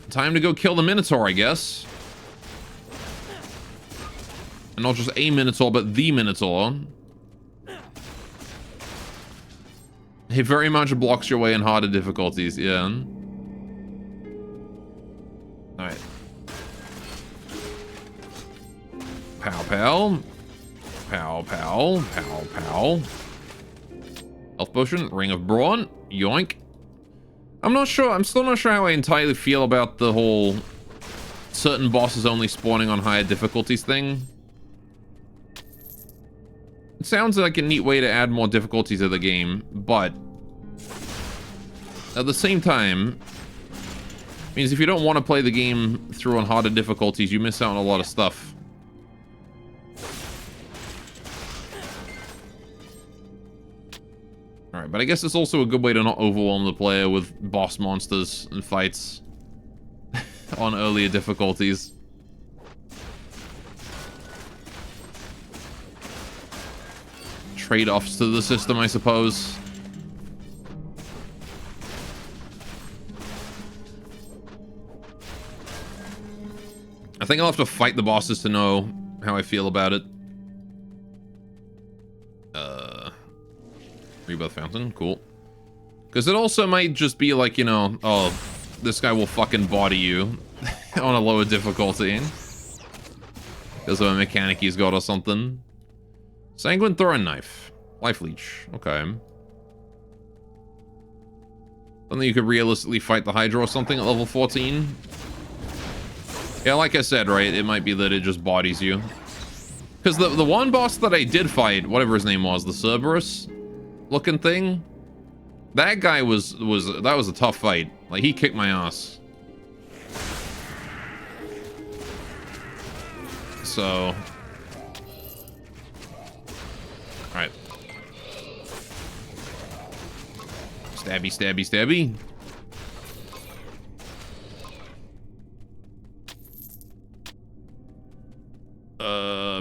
Time to go kill the Minotaur, I guess. And not just a Minotaur, but the Minotaur. He very much blocks your way in harder difficulties, yeah. Alright. Pow, pow. Pow, pow. Pow, pow. Health potion. Ring of Brawn. Yoink. I'm not sure. I'm still not sure how I entirely feel about the whole certain bosses only spawning on higher difficulties thing. It sounds like a neat way to add more difficulty to the game, but at the same time, means if you don't want to play the game through on harder difficulties, you miss out on a lot of stuff. Alright, but I guess it's also a good way to not overwhelm the player with boss monsters and fights on earlier difficulties. Trade-offs to the system, I suppose. I think I'll have to fight the bosses to know how I feel about it. Rebirth Fountain, cool. Because it also might just be like, you know, oh, this guy will fucking body you on a lower difficulty. Because of a mechanic he's got or something. Sanguine Throwing Knife. Life Leech, okay. Something you could realistically fight the Hydra or something at level 14. Yeah, like I said, right, it might be that it just bodies you. Because the one boss that I did fight, whatever his name was, the Cerberus looking thing, that guy that was a tough fight. Like, he kicked my ass. So, alright. Stabby, stabby, stabby.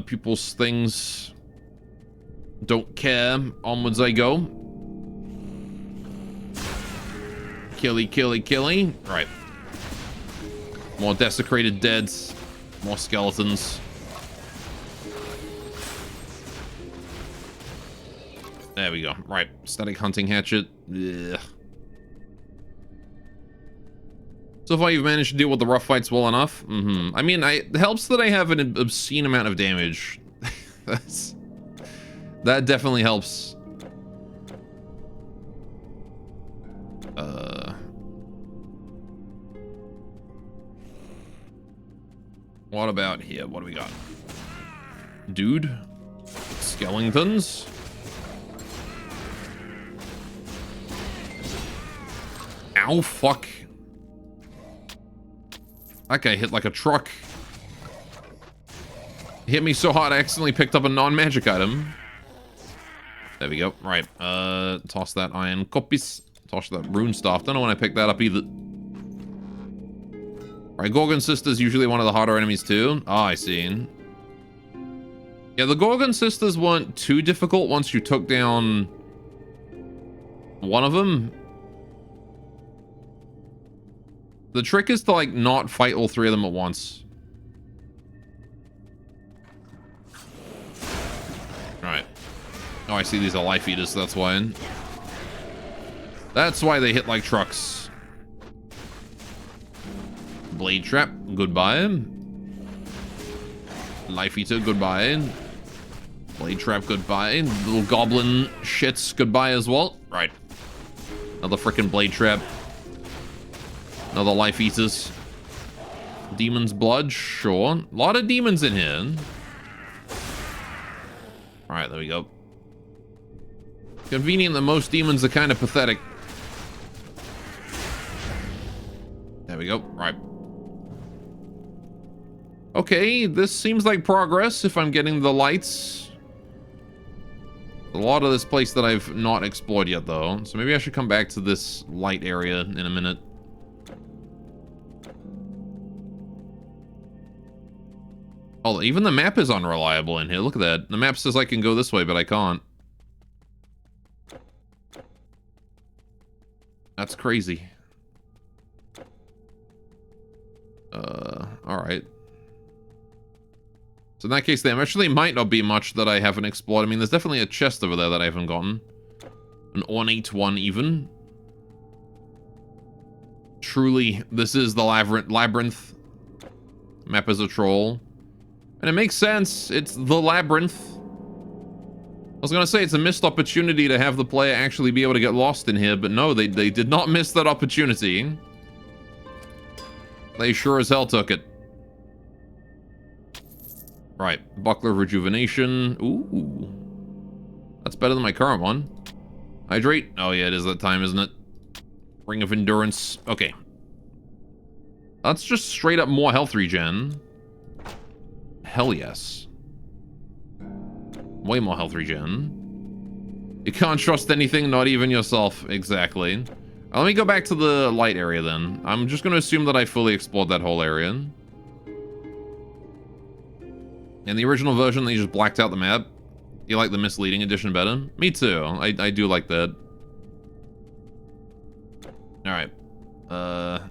Pupils, things. Don't care. Onwards I go. Killy, killy, killy. Right. More desecrated deads. More skeletons. There we go. Right. Static hunting hatchet. Ugh. So far you've managed to deal with the rough fights well enough. I mean, it helps that I have an obscene amount of damage. That definitely helps. What about here? What do we got? Dude? Skeletons? Ow, fuck. That guy hit like a truck. Hit me so hard I accidentally picked up a non-magic item. There we go. Right. Toss that iron copies. Toss that rune staff. Don't know when I picked that up either. Right, Gorgon Sister's usually one of the harder enemies too. Oh, I see. Yeah, the Gorgon Sisters weren't too difficult once you took down one of them. The trick is to, like, not fight all three of them at once. Right. Oh, I see these are life eaters, so that's why. That's why they hit like trucks. Blade Trap, goodbye. Life Eater, goodbye. Blade Trap, goodbye. Little goblin shits, goodbye as well. Right. Another freaking Blade Trap. Another Life Eaters. Demon's Blood, sure. A lot of demons in here. Alright, there we go. Convenient that most demons are kind of pathetic. There we go. Right. Okay, this seems like progress if I'm getting the lights. A lot of this place that I've not explored yet, though. So maybe I should come back to this light area in a minute. Oh, even the map is unreliable in here. Look at that. The map says I can go this way, but I can't. That's crazy. Alright. So in that case, there actually might not be much that I haven't explored. I mean, there's definitely a chest over there that I haven't gotten. An ornate one, even. Truly, this is the labyrinth. Map is a troll. And it makes sense. It's the labyrinth. I was gonna say it's a missed opportunity to have the player actually be able to get lost in here, but no, they did not miss that opportunity. They sure as hell took it. Right, Buckler of Rejuvenation. Ooh. That's better than my current one. Hydrate. Oh yeah, it is that time, isn't it? Ring of Endurance. Okay. That's just straight up more health regen. Hell yes. Way more health regen. You can't trust anything, not even yourself. Exactly. Let me go back to the light area then. I'm just going to assume that I fully explored that whole area. In the original version, they just blacked out the map. You like the misleading edition better? Me too. I do like that. Alright. The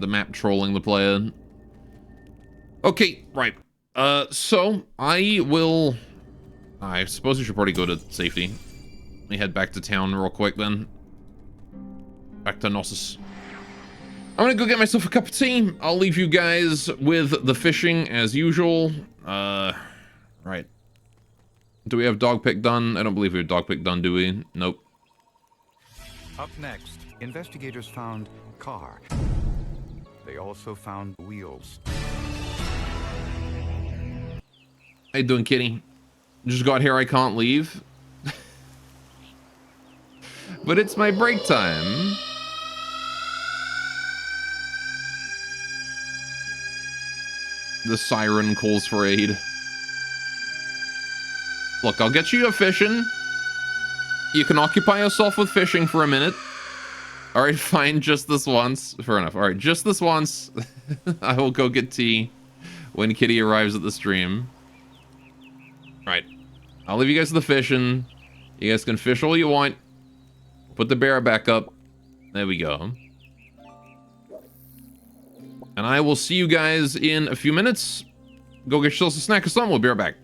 map trolling the player. Okay, right. So, I will... I suppose we should probably go to safety. Let me head back to town real quick then. Back to Knossos. I'm gonna go get myself a cup of tea. I'll leave you guys with the fishing as usual. Right. Do we have dog pick done? I don't believe we have dog pick done, do we? Nope. Up next, investigators found car. They also found wheels. How you doing, kitty? Just got here, I can't leave. But it's my break time. The siren calls for aid. Look, I'll get you a fishing. You can occupy yourself with fishing for a minute. Alright, fine, just this once. Fair enough. Alright, just this once. I will go get tea when Kitty arrives at the stream. Right. I'll leave you guys with the fishing. You guys can fish all you want. Put the bear back up. There we go. And I will see you guys in a few minutes. Go get yourselves a snack or something. We'll be right back.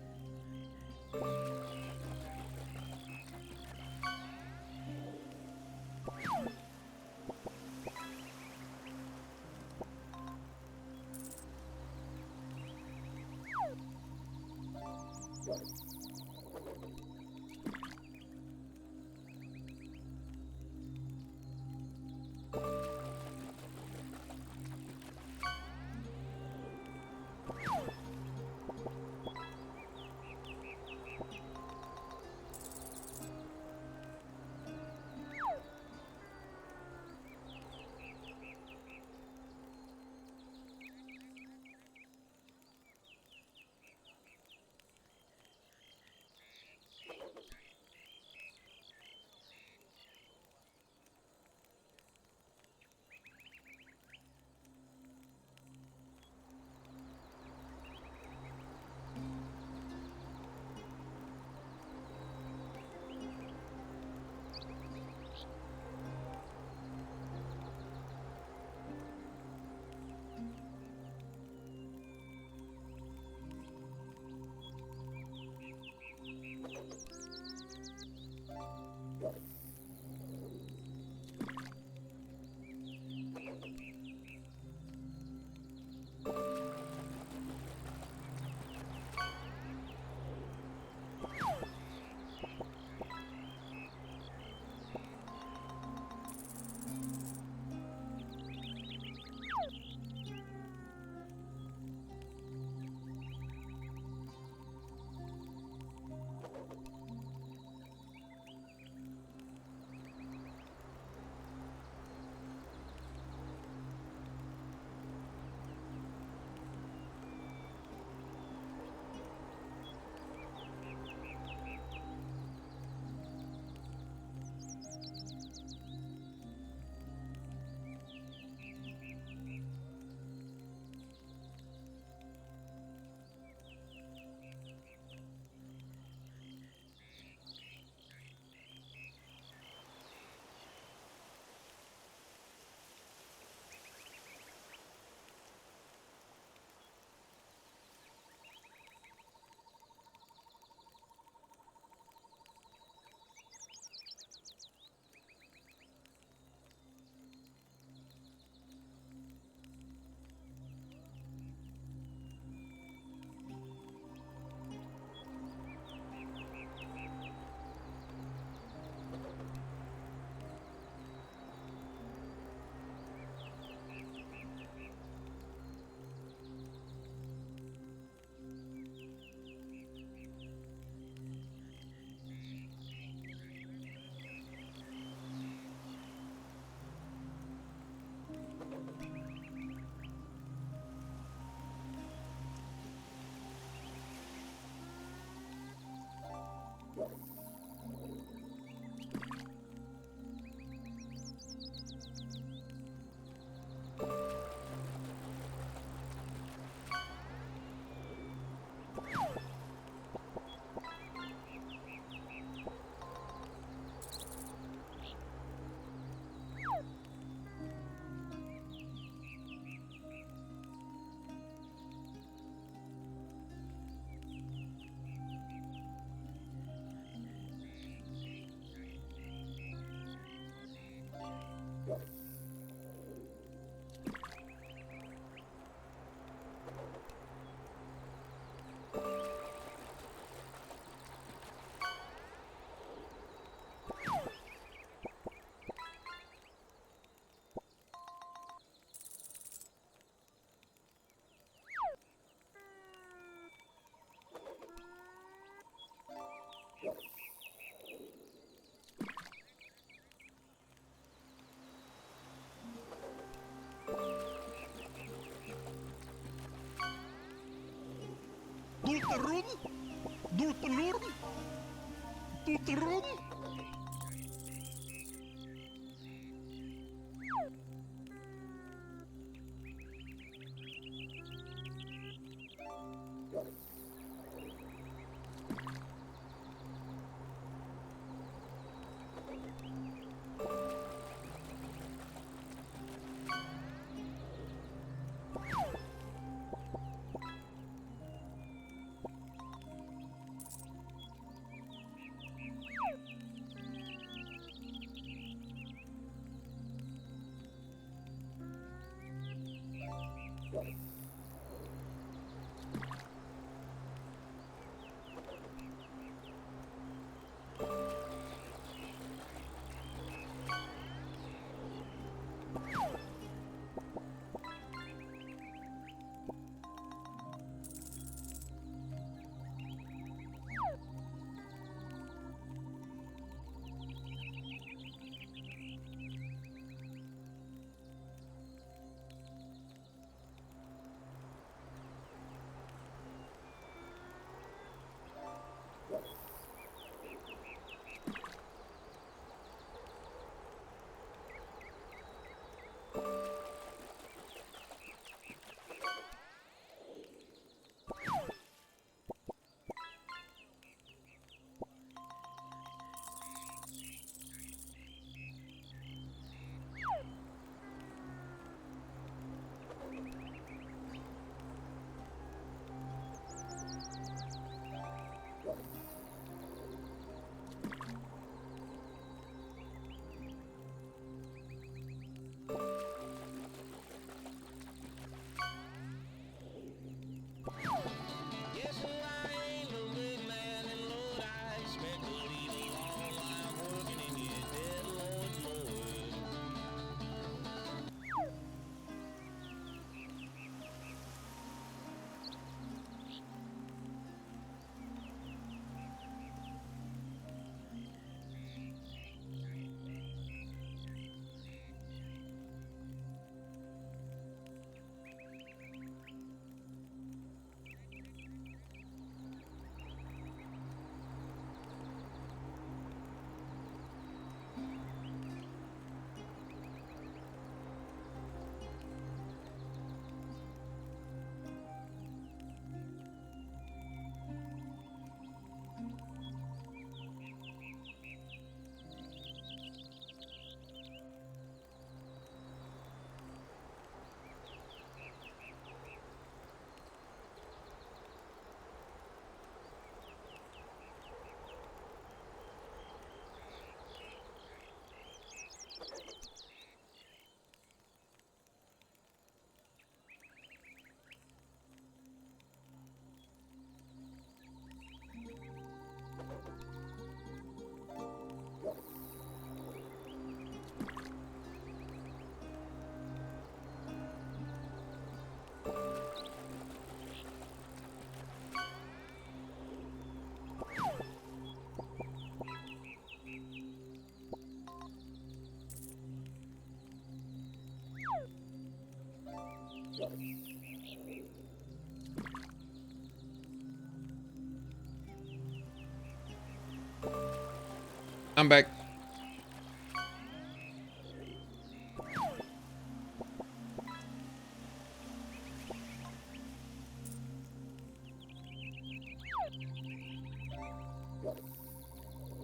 I'm back.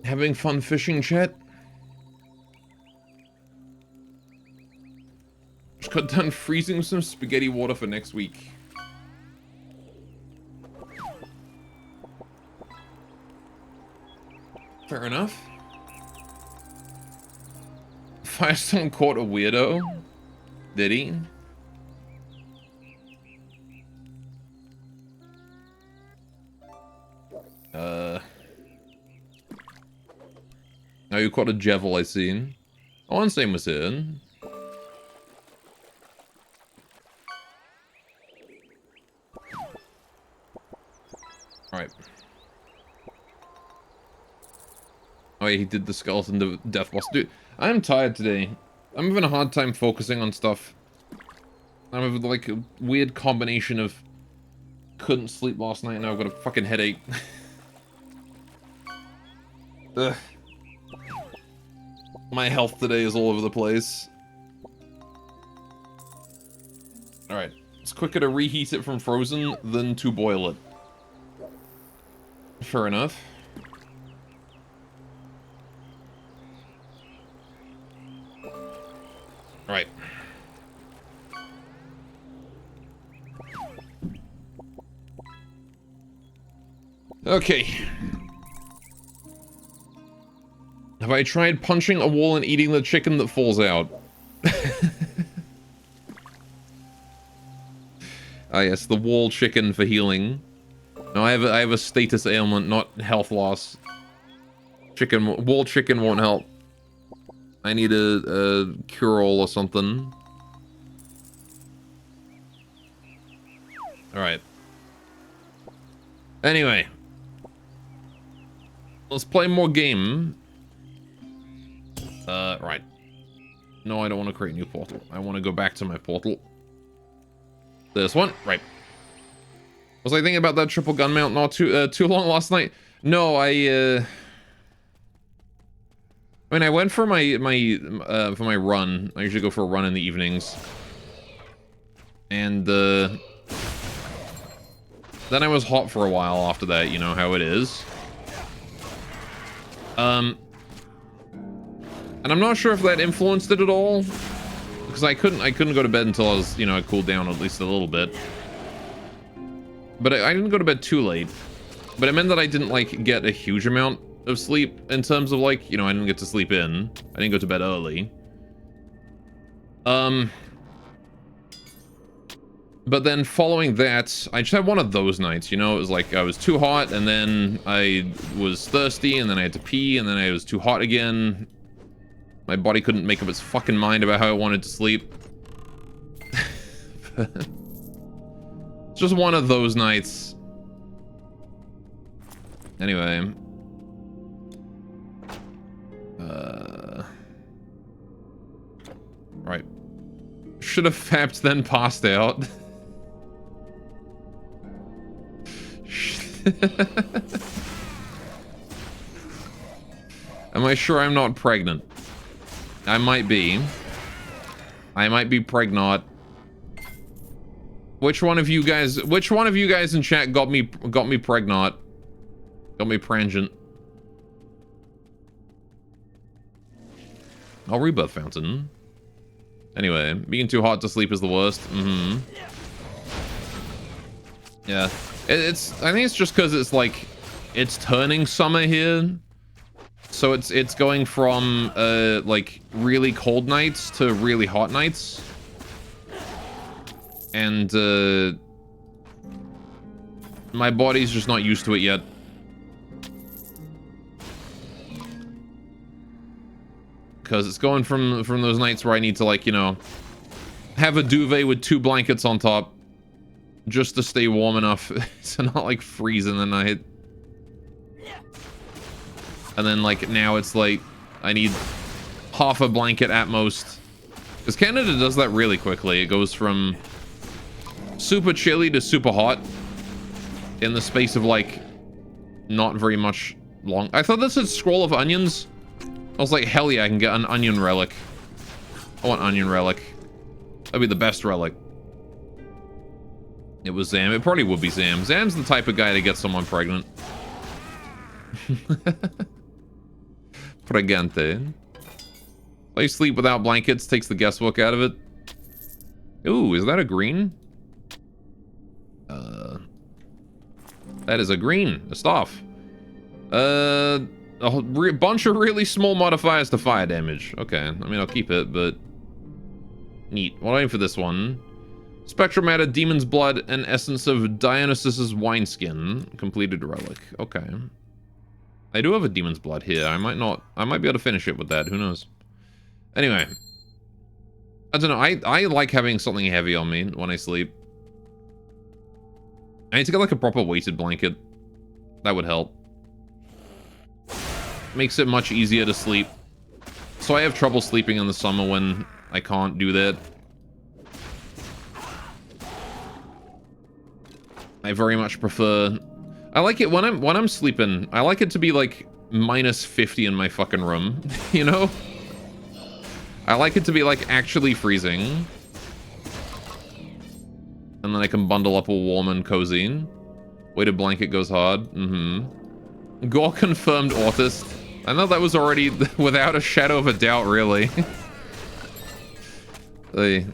Having fun fishing, chat? Just got done freezing some spaghetti water for next week. Fair enough. Firestone caught a weirdo? Did he? Oh, you caught a Jevil, I seen. Oh, and same was here. Alright. Oh yeah, he did the skeleton death boss. Dude, I am tired today. I'm having a hard time focusing on stuff. I'm having like a weird combination of couldn't sleep last night and now I've got a fucking headache. Ugh. My health today is all over the place. Alright. It's quicker to reheat it from frozen than to boil it. Fair enough. Right. Okay. Have I tried punching a wall and eating the chicken that falls out? Ah yes, the wall chicken for healing. No, I have a status ailment, not health loss. Wall chicken won't help. I need a cure-all or something. Alright. Anyway. Let's play more game. Right. No, I don't want to create a new portal. I want to go back to my portal. This one? Right. Was I thinking about that triple gun mount not too long last night? No, I mean, I went for my run. I usually go for a run in the evenings. And, then I was hot for a while after that, you know how it is. And I'm not sure if that influenced it at all. Because I couldn't go to bed until I was, you know, I cooled down at least a little bit. But I didn't go to bed too late. But it meant that I didn't, like, get a huge amount of sleep in terms of, like, you know, I didn't get to sleep in. I didn't go to bed early. But then following that, I just had one of those nights, you know? It was like I was too hot, and then I was thirsty, and then I had to pee, and then I was too hot again. My body couldn't make up its fucking mind about how I wanted to sleep. It's just one of those nights. Anyway. Right. Should have fapped, then passed out. Am I sure I'm not pregnant? I might be. I might be pregnant. Which one of you guys in chat got me pregnant? Got me prangent. Oh, rebirth fountain. Anyway, being too hot to sleep is the worst. Mm-hmm. Yeah. I think it's just because it's like, it's turning summer here. So it's going from, like, really cold nights to really hot nights. And, my body's just not used to it yet. Because it's going from those nights where I need to, like, you know, have a duvet with 2 blankets on top just to stay warm enough to not, like, freeze in the night. And then, like, now it's like I need half a blanket at most. Because Canada does that really quickly. It goes from super chilly to super hot in the space of, like, not very much long. I thought this said scroll of onions. I was like, hell yeah, I can get an onion relic. I want onion relic. That'd be the best relic. It was Zam. It probably would be Zam. Zam's the type of guy to get someone pregnant. Pregante. Let you sleep without blankets. Takes the guesswork out of it. Ooh, is that a green? That is a green. A staff. a bunch of really small modifiers to fire damage. Okay, I mean, I'll keep it, but... Neat. What am I doing for this one? Spectral Matter, Demon's Blood, and Essence of Dionysus's Wineskin. Completed relic. Okay. I do have a Demon's Blood here. I might be able to finish it with that. Who knows? Anyway. I don't know. I like having something heavy on me when I sleep. I need to get like a proper weighted blanket. That would help. Makes it much easier to sleep. So I have trouble sleeping in the summer when I can't do that. I very much prefer... I like it when I'm sleeping. I like it to be like -50 in my fucking room, you know? I like it to be like actually freezing. And then I can bundle up all warm and cozy. Weighted blanket goes hard. Mm-hmm. Gore confirmed autist. I know that was already without a shadow of a doubt, really. The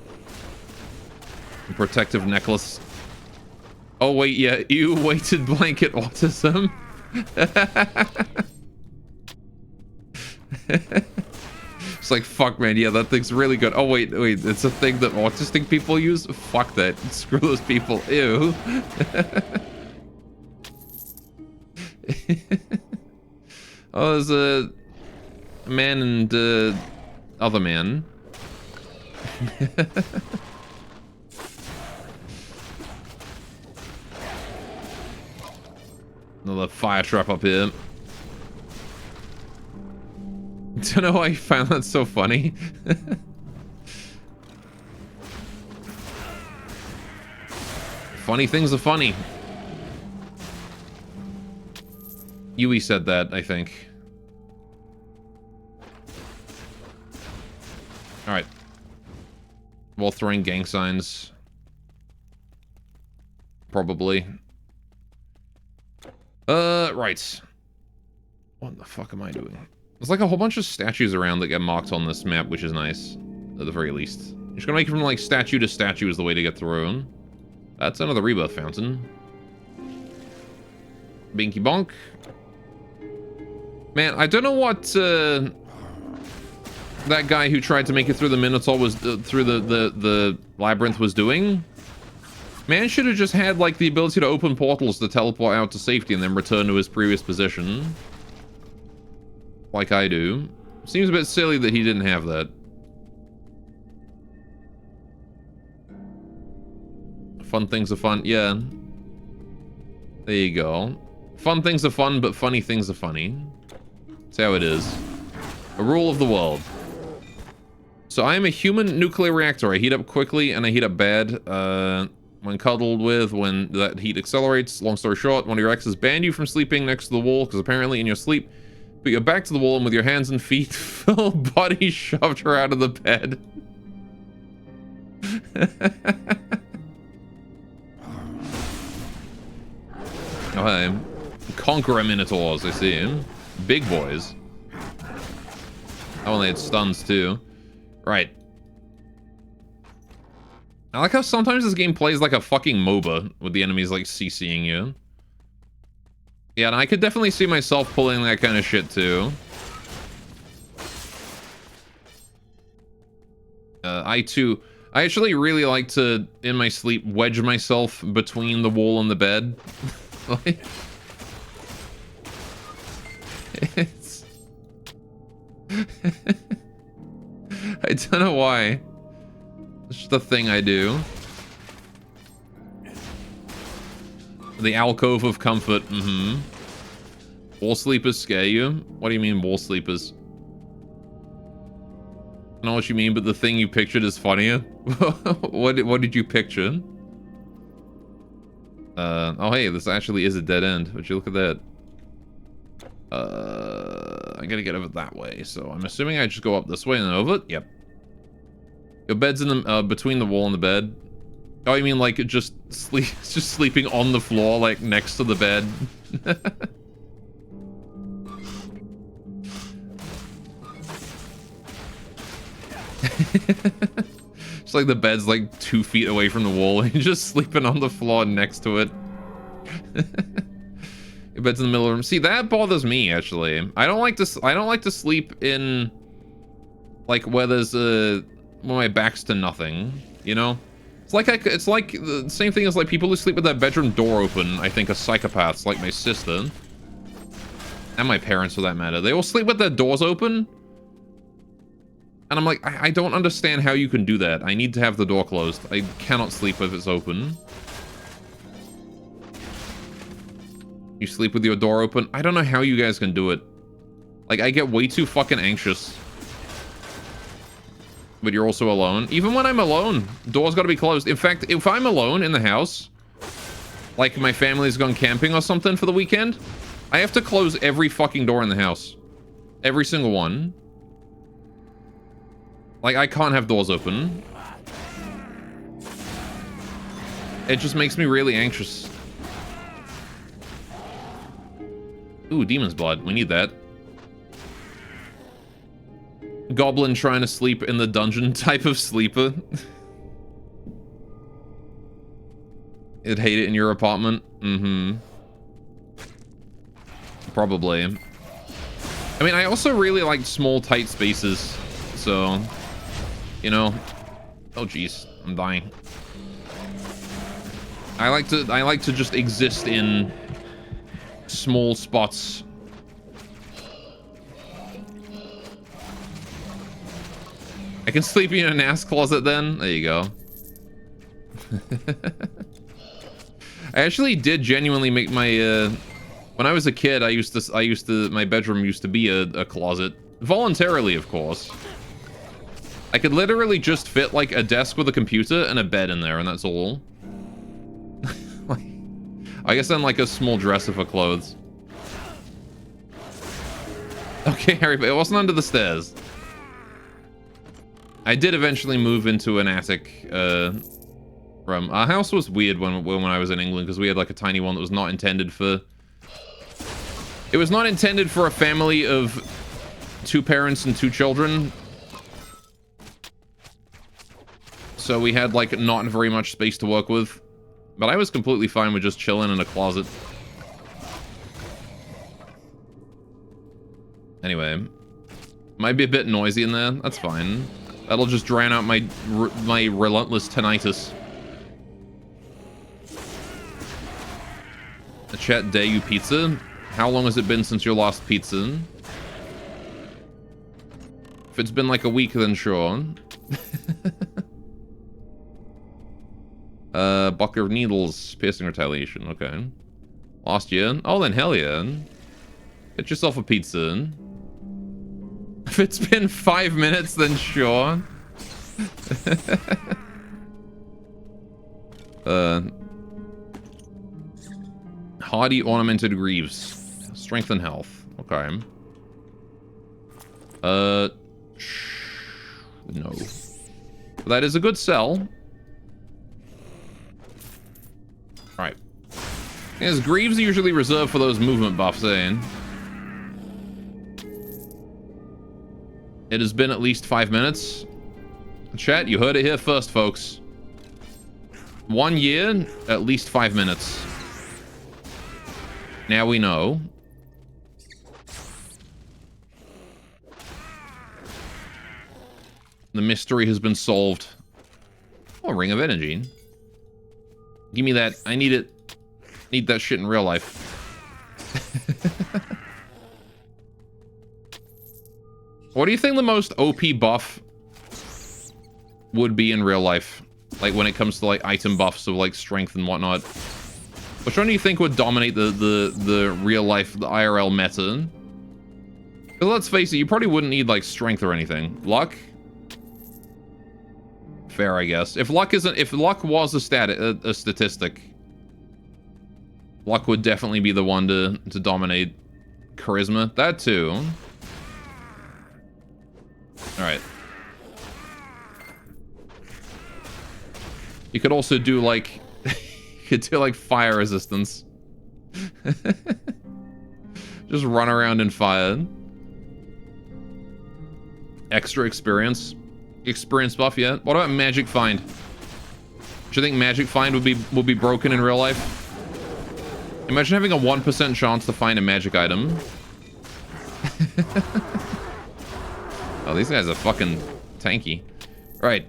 protective necklace. Oh wait, yeah, you weighted blanket autism. It's like, fuck, man, yeah, that thing's really good. Oh wait, it's a thing that autistic people use? Fuck that. Screw those people. Ew. Oh, there's a man and other man. Another fire trap up here. Don't know why you found that so funny. Funny things are funny. Yui said that, I think. Alright. Wall throwing gang signs. Probably. Right. What the fuck am I doing? There's like a whole bunch of statues around that get marked on this map, which is nice. At the very least. You're just gonna make it from like statue to statue is the way to get through. That's another rebirth fountain. Binky bonk. Man, I don't know what that guy who tried to make it through the Minotaur was through the labyrinth was doing. Man should have just had like the ability to open portals to teleport out to safety and then return to his previous position. Like I do. Seems a bit silly that he didn't have that. Fun things are fun. Yeah. There you go. Fun things are fun, but funny things are funny. That's how it is. A rule of the world. So I am a human nuclear reactor. I heat up quickly and I heat up bad. When cuddled with, when that heat accelerates. Long story short, one of your exes banned you from sleeping next to the wall because apparently in your sleep, put your back to the wall and with your hands and feet, full body shoved her out of the bed. Oh, hey. Conqueror Minotaurs, I see him. Big boys. Oh, and they had stuns too. Right. I like how sometimes this game plays like a fucking MOBA with the enemies like CCing you. Yeah, and I could definitely see myself pulling that kind of shit too. I actually really like to, in my sleep, wedge myself between the wall and the bed. Like, it's... I don't know why. It's just a thing I do. The alcove of comfort. Mm-hmm. Wall sleepers scare you? What do you mean wall sleepers? I know what you mean, but the thing you pictured is funnier. What did you picture? Oh hey, this actually is a dead end. Would you look at that? I gotta get over that way, so I'm assuming I just go up this way and then over. Yep. Your bed's in the between the wall and the bed. Oh, you mean like just sleeping on the floor, like next to the bed? It's like the bed's like 2 feet away from the wall and you're just sleeping on the floor next to it. Your bed's in the middle of the room. See, that bothers me actually. I don't like to sleep in like where there's where my back's to nothing, you know? It's like the same thing as like people who sleep with their bedroom door open, I think are psychopaths, like my sister. And my parents for that matter. They all sleep with their doors open. And I'm like, I don't understand how you can do that. I need to have the door closed. I cannot sleep if it's open. You sleep with your door open? I don't know how you guys can do it. Like, I get way too fucking anxious. But you're also alone. Even when I'm alone, doors gotta be closed. In fact, if I'm alone in the house, like my family's gone camping or something for the weekend, I have to close every fucking door in the house. Every single one. Like, I can't have doors open. It just makes me really anxious. Ooh, demon's blood. We need that. Goblin trying to sleep in the dungeon type of sleeper. You'd hate it in your apartment? Mm-hmm. Probably. I mean, I also really like small, tight spaces. So, you know. Oh, jeez. I'm dying. I like to just exist in small spots. I can sleep in an ass closet then. There you go. I actually did genuinely make my when I was a kid, my bedroom used to be a closet. Voluntarily, of course. I could literally just fit like a desk with a computer and a bed in there, and that's all. I guess then like a small dresser for clothes. Okay, Harry, but it wasn't under the stairs. I did eventually move into an attic room. Our house was weird when I was in England because we had like a tiny one that was not intended for... It was not intended for a family of 2 parents and 2 children. So we had like not very much space to work with. But I was completely fine with just chilling in a closet. Anyway. Might be a bit noisy in there. That's fine. That'll just drown out my relentless tinnitus. A chat, dare you pizza? How long has it been since your last pizza? If it's been like a week, then sure. Buck of needles, piercing retaliation. Okay. Last year? Oh, then hell yeah. Get yourself a pizza. If it's been 5 minutes, then sure. Hardy ornamented greaves. Strength and health. Okay. No. That is a good sell. Alright. Yes, greaves are usually reserved for those movement buffs, eh? It has been at least 5 minutes. Chat, you heard it here first, folks. 1 year, at least 5 minutes. Now we know. The mystery has been solved. Oh, Ring of Energy. Give me that. I need it. Need that shit in real life. What do you think the most OP buff would be in real life? Like when it comes to like item buffs of like strength and whatnot. Which one do you think would dominate the real life, the IRL meta? Because let's face it, you probably wouldn't need like strength or anything. Luck? Fair, I guess. If luck was a statistic, luck would definitely be the one to dominate charisma. That too. Alright. You could also do like you could do like fire resistance. Just run around and fire. Extra experience. Experience buff yet? What about Magic Find? Do you think Magic Find would be broken in real life? Imagine having a 1% chance to find a magic item. Oh, these guys are fucking tanky. Right.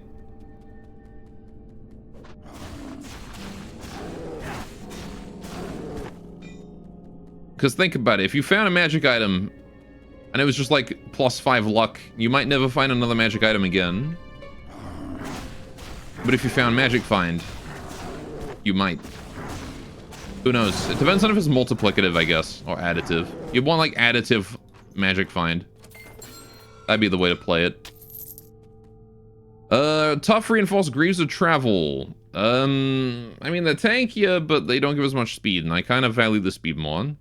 Because think about it. If you found a magic item and it was just like +5 luck, you might never find another magic item again. But if you found magic find, you might. Who knows? It depends on if it's multiplicative, I guess, or additive. You'd want like additive magic find. That'd be the way to play it. Tough reinforced greaves of travel. I mean, they're tankier, but they don't give as much speed, and I kind of value the speed more.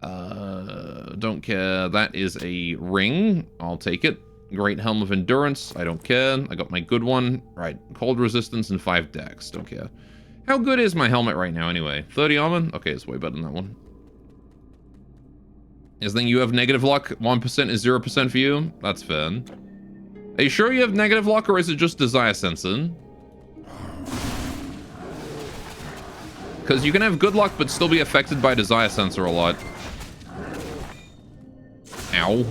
Don't care. That is a ring. I'll take it. Great Helm of Endurance. I don't care. I got my good one. Right. Cold resistance and 5 dex. Don't care. How good is my helmet right now, anyway? 30 armor? Okay, it's way better than that one. Is then you have negative luck? 1% is 0% for you? That's fair. Are you sure you have negative luck, or is it just Desire Sensor? Because you can have good luck, but still be affected by Desire Sensor a lot. Ow.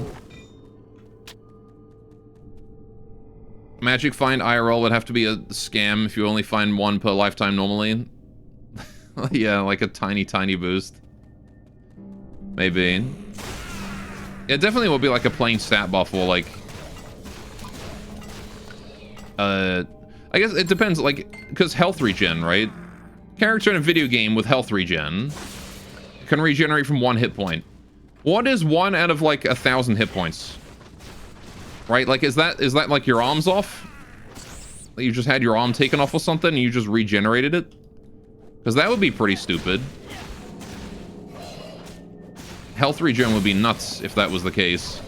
Magic find IRL would have to be a scam if you only find 1 per lifetime normally. Yeah, like a tiny, tiny boost. Maybe. It definitely will be like a plain stat buff or like... I guess it depends, like, because health regen, right? Character in a video game with health regen can regenerate from 1 hit point. What is 1 out of like 1,000 hit points? Right? Like, is that like your arm's off? Like you just had your arm taken off or something and you just regenerated it? Because that would be pretty stupid. Health regen would be nuts if that was the case.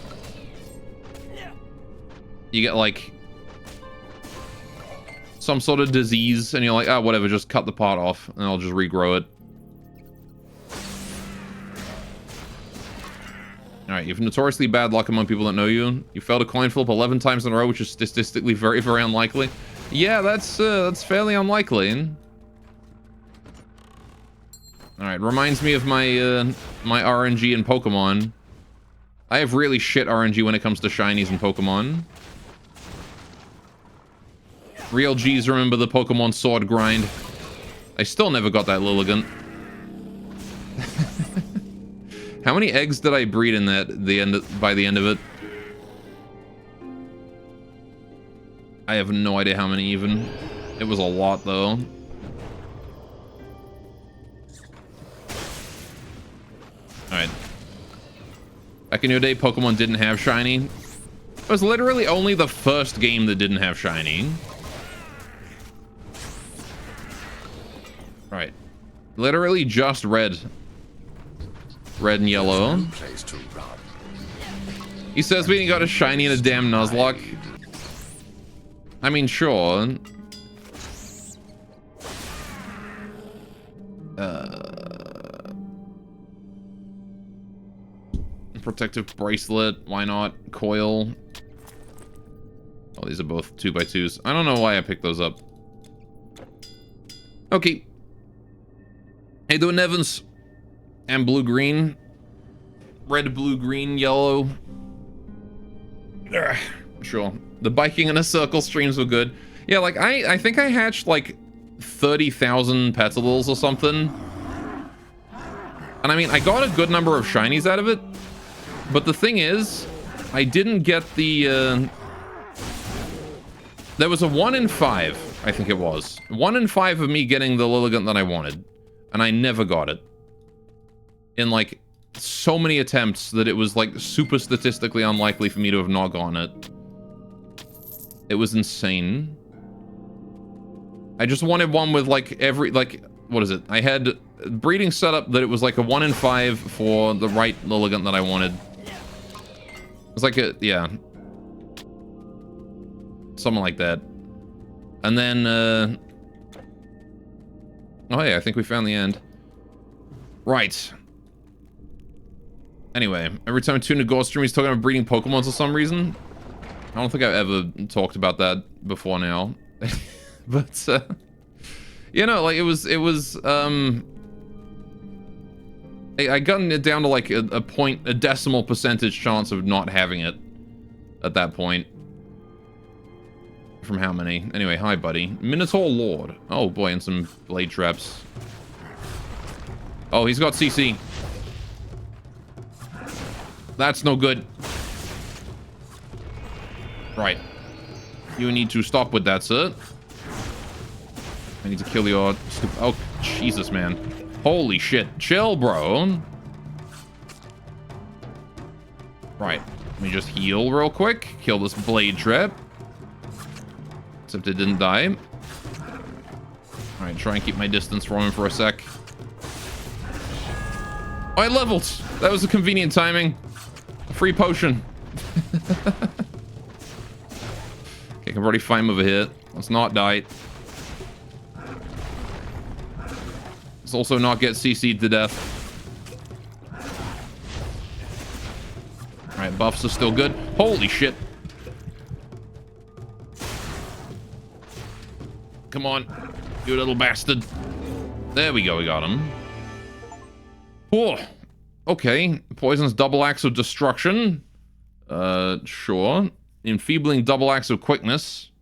You get like some sort of disease and you're like, oh, whatever, just cut the part off and I'll just regrow it. Alright, you have notoriously bad luck among people that know you. You failed a coin flip 11 times in a row, which is statistically very, very unlikely. Yeah, that's fairly unlikely. Alright, reminds me of my my RNG in Pokemon. I have really shit RNG when it comes to shinies in Pokemon. Real G's remember the Pokemon Sword grind. I still never got that Lilligant. How many eggs did I breed in that by the end of it? I have no idea how many even. It was a lot though. Alright. Back in your day, Pokemon didn't have shiny. It was literally only the first game that didn't have shiny. Right. Literally just red. Red and yellow. He says we ain't got a shiny and a damn Nuzlocke. I mean, sure. Protective bracelet. Why not? Coil. Oh, these are both 2x2s. I don't know why I picked those up. Okay. Hey, doing Evans. And blue, green. Red, blue, green, yellow. Ugh, sure. The biking in a circle streams were good. Yeah, like, I think I hatched, like, 30,000 Petals or something. And I mean, I got a good number of shinies out of it. But the thing is, I didn't get the, There was a 1 in 5, I think it was. 1 in 5 of me getting the Lilligant that I wanted. And I never got it. In, like, so many attempts that it was, like, super statistically unlikely for me to have not gotten it. It was insane. I just wanted one with, like, every, like, what is it? I had breeding set up that it was, like, a 1 in 5 for the right Lilligant that I wanted. It was like a, yeah. Something like that. And then, oh, hey, I think we found the end. Right. Anyway, every time I tune to Ghost stream, he's talking about breeding Pokemons for some reason. I don't think I've ever talked about that before now. But, you know, like, it was, I gotten it down to like a decimal percentage chance of not having it at that point. From how many? Anyway, hi, buddy. Minotaur Lord. Oh, boy, and some blade traps. Oh, he's got CC. That's no good. Right. You need to stop with that, sir. I need to kill your... Oh, Jesus, man. Holy shit. Chill, bro. Right. Let me just heal real quick. Kill this blade trap. Except it didn't die. Alright, try and keep my distance from him for a sec. Oh, I leveled! That was a convenient timing. A free potion. Okay, I can already find him over here. Let's not die. Let's also not get CC'd to death. Alright, buffs are still good. Holy shit. Come on, you little bastard. There we go, we got him. Oh, okay. Poison's double axe of destruction. Sure. Enfeebling double axe of quickness.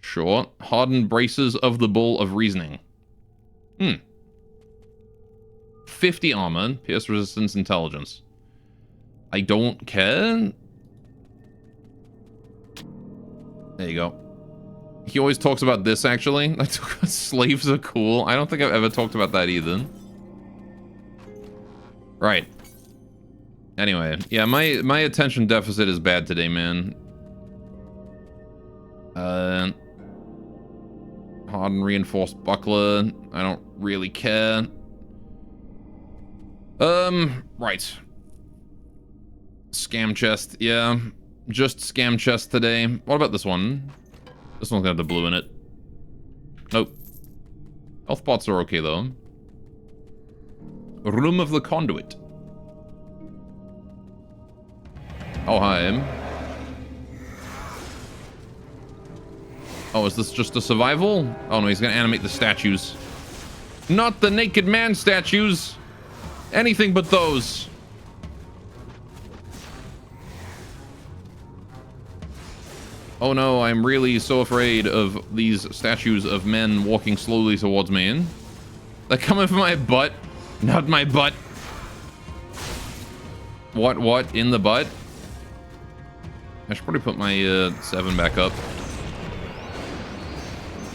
Sure. Hardened braces of the bull of reasoning. 50 armor, pierce resistance, intelligence. I don't care. There you go. He always talks about this, actually. Slaves are cool. I don't think I've ever talked about that either. Right. Anyway, yeah, my attention deficit is bad today, man. Hardened reinforced buckler. I don't really care. Right. Scam chest, yeah. Just scam chest today. What about this one? This one's got the blue in it. Nope. Health pots are okay, though. Room of the Conduit. Oh, hi. Oh, is this just a survival? Oh, no, he's gonna animate the statues. Not the naked man statues. Anything but those. Oh no, I'm really so afraid of these statues of men walking slowly towards me. They're coming for my butt. Not my butt. What? In the butt? I should probably put my 7 back up.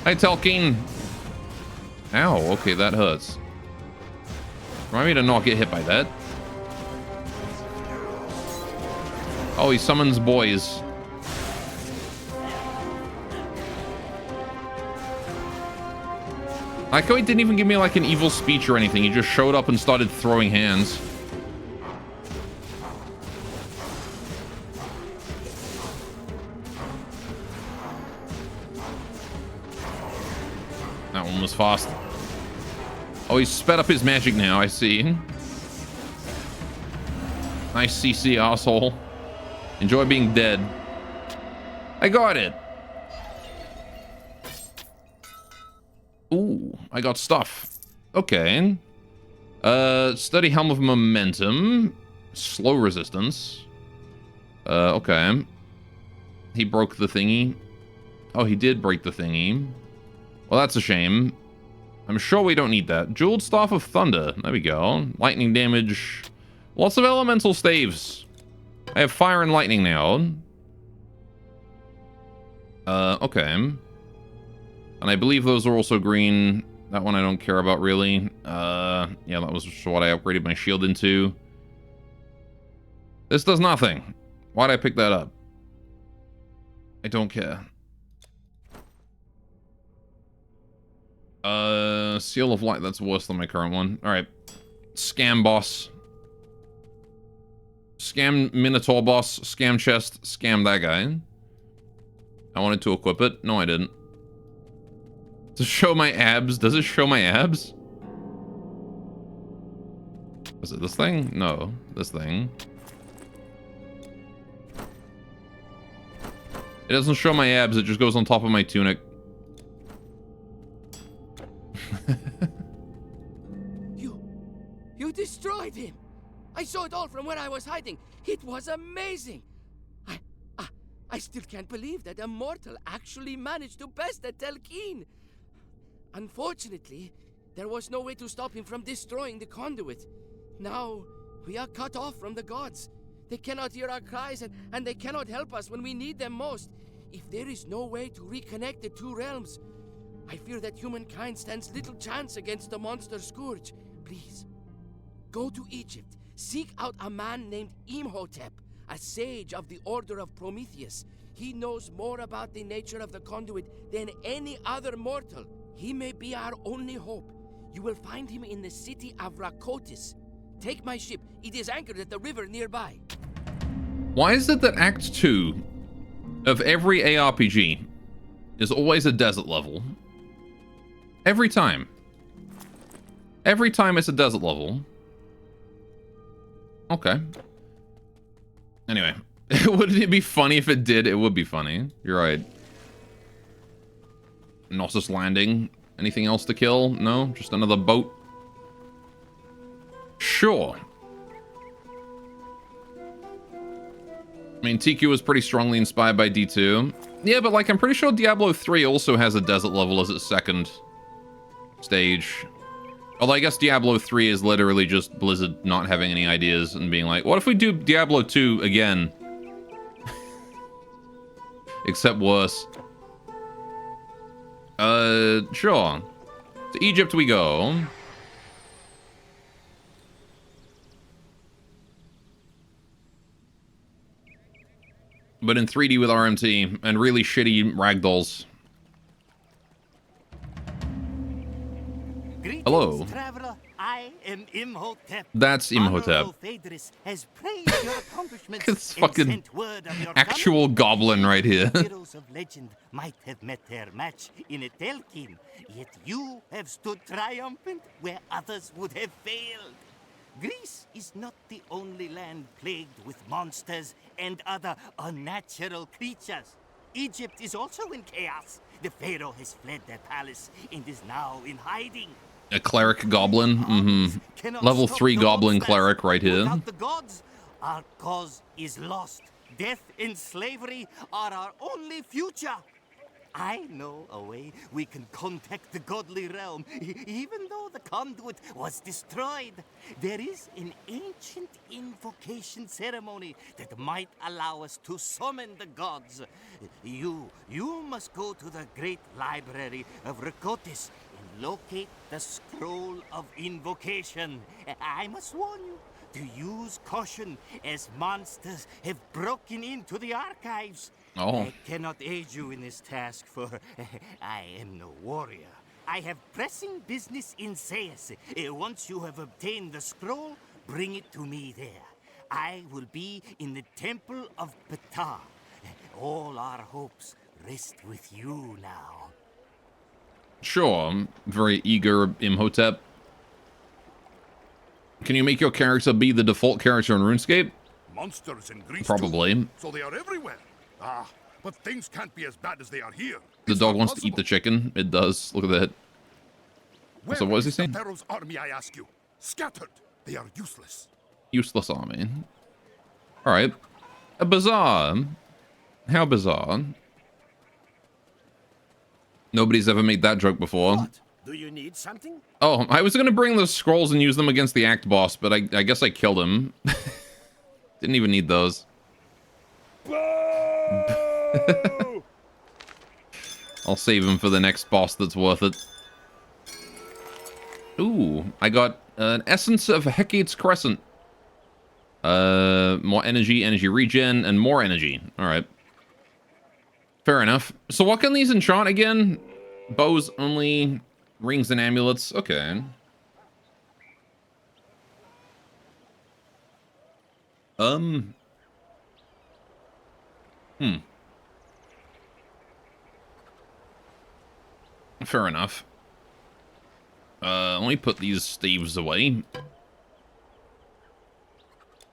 Hi, Tolkien. Ow, okay, that hurts. Remind me to not get hit by that. Oh, he summons boys. I like how he didn't even give me like an evil speech or anything. He just showed up and started throwing hands. That one was fast. Oh, he's sped up his magic now, I see. Nice CC, asshole. Enjoy being dead. I got it. Ooh, I got stuff. Okay. Steady Helm of Momentum. Slow resistance. Okay. He broke the thingy. Oh, he did break the thingy. Well, that's a shame. I'm sure we don't need that. Jeweled Staff of Thunder. There we go. Lightning damage. Lots of elemental staves. I have fire and lightning now. Okay. And I believe those are also green. That one I don't care about, really. Yeah, that was what I upgraded my shield into. This does nothing. Why'd I pick that up? I don't care. Seal of Light, that's worse than my current one. Alright. Scam boss. Scam Minotaur boss. Scam chest. Scam that guy. I wanted to equip it. No, I didn't. To show my abs. Does it show my abs? Is it this thing? No. This thing. It doesn't show my abs. It just goes on top of my tunic. You destroyed him. I saw it all from where I was hiding. It was amazing. I still can't believe that a mortal actually managed to best the Telkeen. Unfortunately, there was no way to stop him from destroying the conduit. Now, we are cut off from the gods. They cannot hear our cries, and they cannot help us when we need them most. If there is no way to reconnect the two realms, I fear that humankind stands little chance against the monster Scourge. Please, go to Egypt. Seek out a man named Imhotep, a sage of the Order of Prometheus. He knows more about the nature of the conduit than any other mortal. He may be our only hope. You will find him in the city of Rakotis. Take my ship. It is anchored at the river nearby. Why is it that Act 2 of every ARPG is always a desert level? Every time. Every time it's a desert level. Okay. Anyway, wouldn't it be funny if it did? It would be funny. You're right. Knossos landing. Anything else to kill? No? Just another boat? Sure. I mean, TQ was pretty strongly inspired by D2. Yeah, but like, I'm pretty sure Diablo 3 also has a desert level as its second stage. Although I guess Diablo 3 is literally just Blizzard not having any ideas and being like, what if we do Diablo 2 again? Except worse. Sure. To Egypt we go. But in 3D with RMT and really shitty ragdolls. Hello. Traveler. I am Imhotep. That's Imhotep. Honorable Phaedrus has praised your accomplishments It's and fucking sent word of your actual coming. goblin right here. Heroes of legend might have met their match in a Telkin, yet you have stood triumphant where others would have failed. Greece is not the only land plagued with monsters and other unnatural creatures. Egypt is also in chaos. The pharaoh has fled their palace and is now in hiding. A cleric goblin. Level 3 goblin cleric right here. Without the gods, our cause is lost. Death and slavery are our only future. I know a way we can contact the godly realm, even though the conduit was destroyed. There is an ancient invocation ceremony that might allow us to summon the gods. You must go to the great library of Rakotis and locate the scroll of invocation. I must warn you to use caution, as monsters have broken into the archives. Oh. I cannot aid you in this task, for I am no warrior. I have pressing business in Sais. Once you have obtained the scroll, bring it to me there. I will be in the Temple of Ptah. All our hopes rest with you now. Sure, I'm very eager, Imhotep. Can you make your character be the default character in RuneScape? Monsters in Greece Probably. too, so they are everywhere. Ah, but things can't be as bad as they are here. The dog wants to eat the chicken. It does. Look at that. Where So what is he is saying? the Pharaoh's army, I ask you? Scattered. They are useless. Useless army. Alright. A bazaar. How bizarre. Nobody's ever made that joke before. Do you need something? Oh, I was gonna bring those scrolls and use them against the Act boss, but I guess I killed him. Didn't even need those. I'll save him for the next boss that's worth it. Ooh, I got an Essence of Hecate's Crescent. More energy, energy regen, and more energy. Alright. Fair enough. So what can these enchant again? Bows only, rings and amulets. Okay. Fair enough. Let me put these staves away.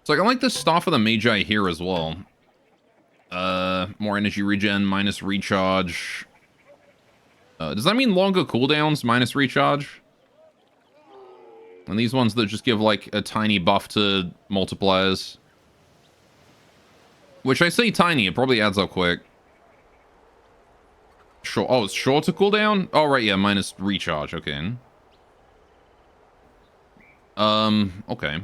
So I like the Staff of the Magi here as well. More energy regen, minus recharge. Does that mean longer cooldowns, minus recharge? And these ones that just give, like, a tiny buff to multipliers. Which I say tiny, it probably adds up quick. Sure. Oh, it's shorter cooldown? Oh, right, yeah, minus recharge, okay. Okay.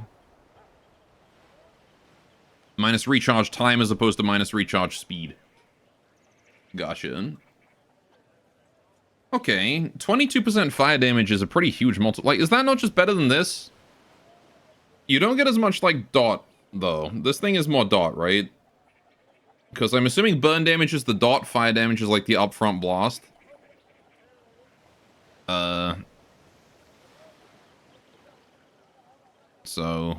Minus recharge time as opposed to minus recharge speed. Gotcha. Okay, 22% fire damage is a pretty huge Like, is that not just better than this? You don't get as much, like, dot, though. This thing is more dot, right? Because I'm assuming burn damage is the dot, fire damage is, like, the upfront blast. So...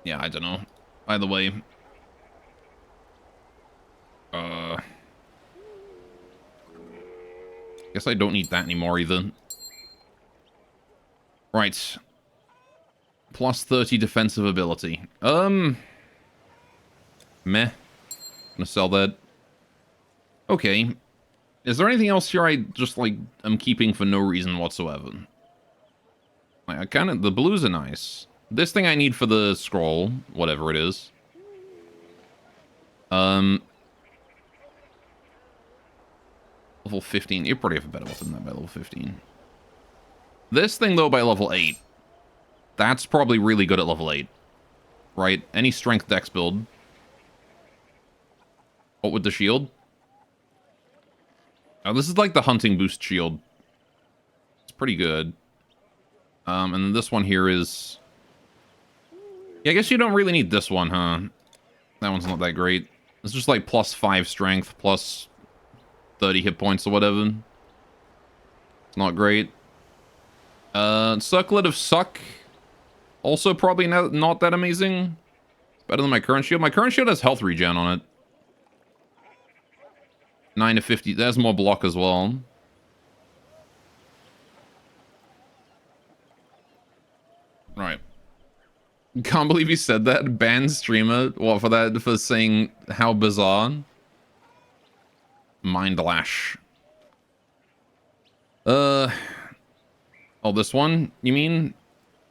yeah, I don't know. Either way. Guess I don't need that anymore either. Right. Plus 30 defensive ability. Meh. Gonna sell that. Okay. Is there anything else here I just, like, am keeping for no reason whatsoever? Like, I kinda... the blues are nice. This thing I need for the scroll, whatever it is. Level 15. You probably have a better weapon than that by level 15. This thing, though, by level 8. That's probably really good at level 8. Right? Any strength dex build. What with the shield? Oh, this is like the hunting boost shield. It's pretty good. And then this one here is... yeah, I guess you don't really need this one, huh? That one's not that great. It's just like plus 5 strength, plus 30 hit points or whatever. It's not great. Circlet of Suck. Also probably not that amazing. It's better than my current shield. My current shield has health regen on it. 9 to 50. There's more block as well. Right. Can't believe he said that. Ban streamer. What, for that? For saying how bizarre? Mind Lash. Oh, this one? You mean?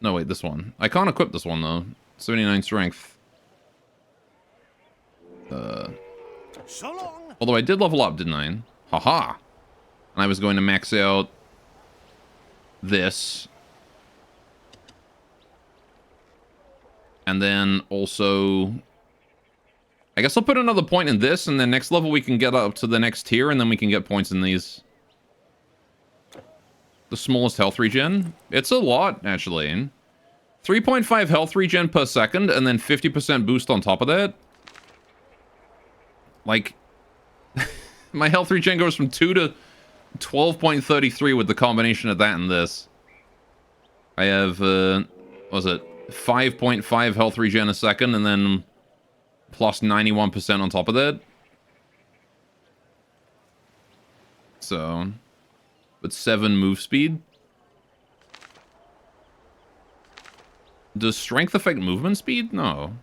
No, wait, this one. I can't equip this one, though. 79 strength. Although I did level up, didn't I? Haha. And I was going to max out this. And then also... I guess I'll put another point in this, and then next level we can get up to the next tier, and then we can get points in these. The smallest health regen. It's a lot, actually. 3.5 health regen per second, and then 50% boost on top of that. Like, my health regen goes from 2 to 12.33 with the combination of that and this. I have, what was it? 5.5 health regen a second, and then plus 91% on top of that. So, with 7 move speed. Does strength affect movement speed? No.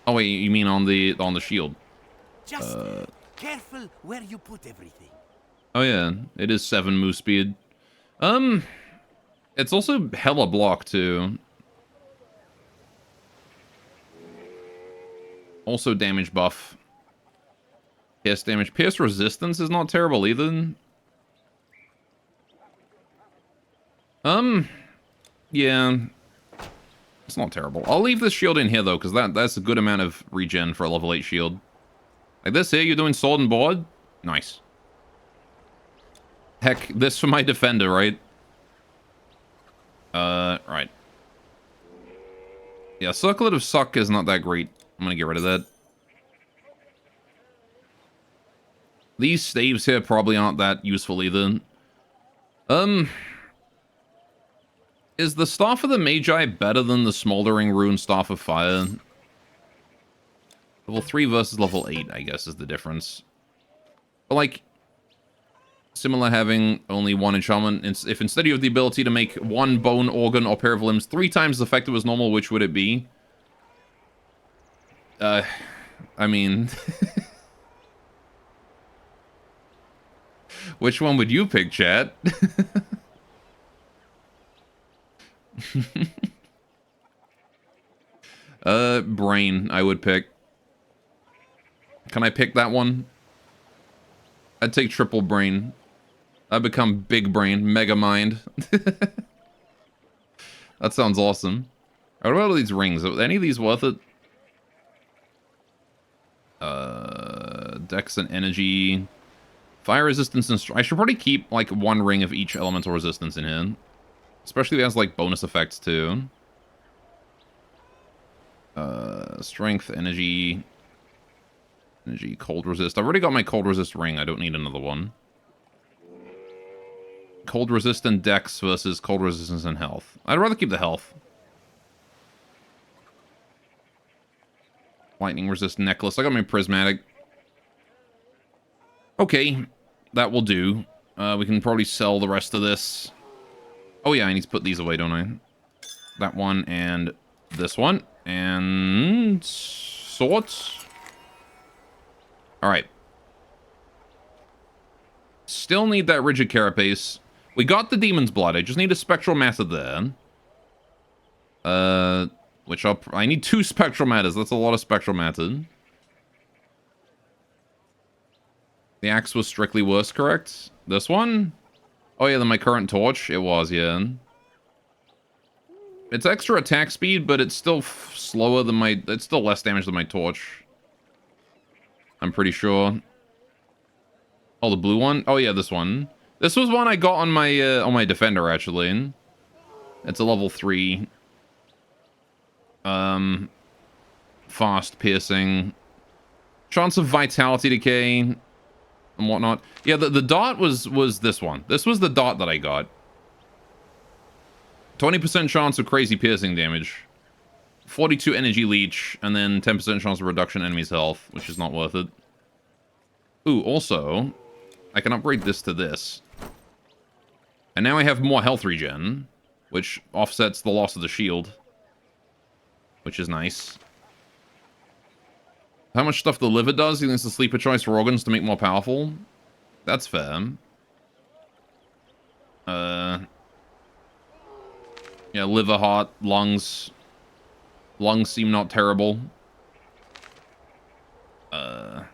Oh wait, you mean on the shield? Just careful where you put everything. Oh yeah, it is 7 move speed. It's also hella block too. Also damage buff. Pierce damage. Pierce resistance is not terrible either. Yeah. It's not terrible. I'll leave this shield in here though, because that's a good amount of regen for a level 8 shield. Like this here, you're doing sword and board? Nice. Heck, this for my defender, right? Right. Yeah, Circlet of Suck is not that great. I'm gonna get rid of that. These staves here probably aren't that useful either. Is the Staff of the Magi better than the Smoldering Rune Staff of Fire? Level 3 versus level 8, I guess, is the difference. But, like, similar having only 1 enchantment. If instead you have the ability to make 1 bone, organ, or pair of limbs 3 times as effective as normal, which would it be? I mean... Which one would you pick, chat? Brain, I would pick. Can I pick that one? I'd take triple brain. I'd become big brain, mega mind. That sounds awesome. What about all these rings? Are any of these worth it? Dex and energy. Fire resistance and I should probably keep like one ring of each elemental resistance in here. Especially if it has like bonus effects too. Strength, energy, cold resist. I've already got my cold resist ring. I don't need another one. Cold resistant dex versus cold resistance and health. I'd rather keep the health. Lightning resist necklace. I got my prismatic. Okay, that will do. We can probably sell the rest of this. Oh yeah, I need to put these away, don't I? That one and this one. And swords. Alright. Still need that rigid carapace. We got the demon's blood. I just need a spectral matter there. Which I need 2 spectral matters. That's a lot of spectral matter. The axe was strictly worse, correct? This one? Oh yeah, then my current torch. It was, yeah. It's extra attack speed, but it's still slower than my... It's still less damage than my torch. I'm pretty sure. Oh, the blue one? Oh yeah, this one. This was one I got on my defender, actually. It's a level 3. Fast piercing. Chance of vitality decay and whatnot. Yeah, the dot was this one. This was the dot that I got. 20% chance of crazy piercing damage. 42 energy leech, and then 10% chance of reduction enemy's health, which is not worth it. Ooh, also, I can upgrade this to this. And now I have more health regen, which offsets the loss of the shield. Which is nice. How much stuff the liver does? He thinks the sleeper choice for organs to make more powerful. That's fair. Yeah, liver, heart, lungs. Lungs seem not terrible. Got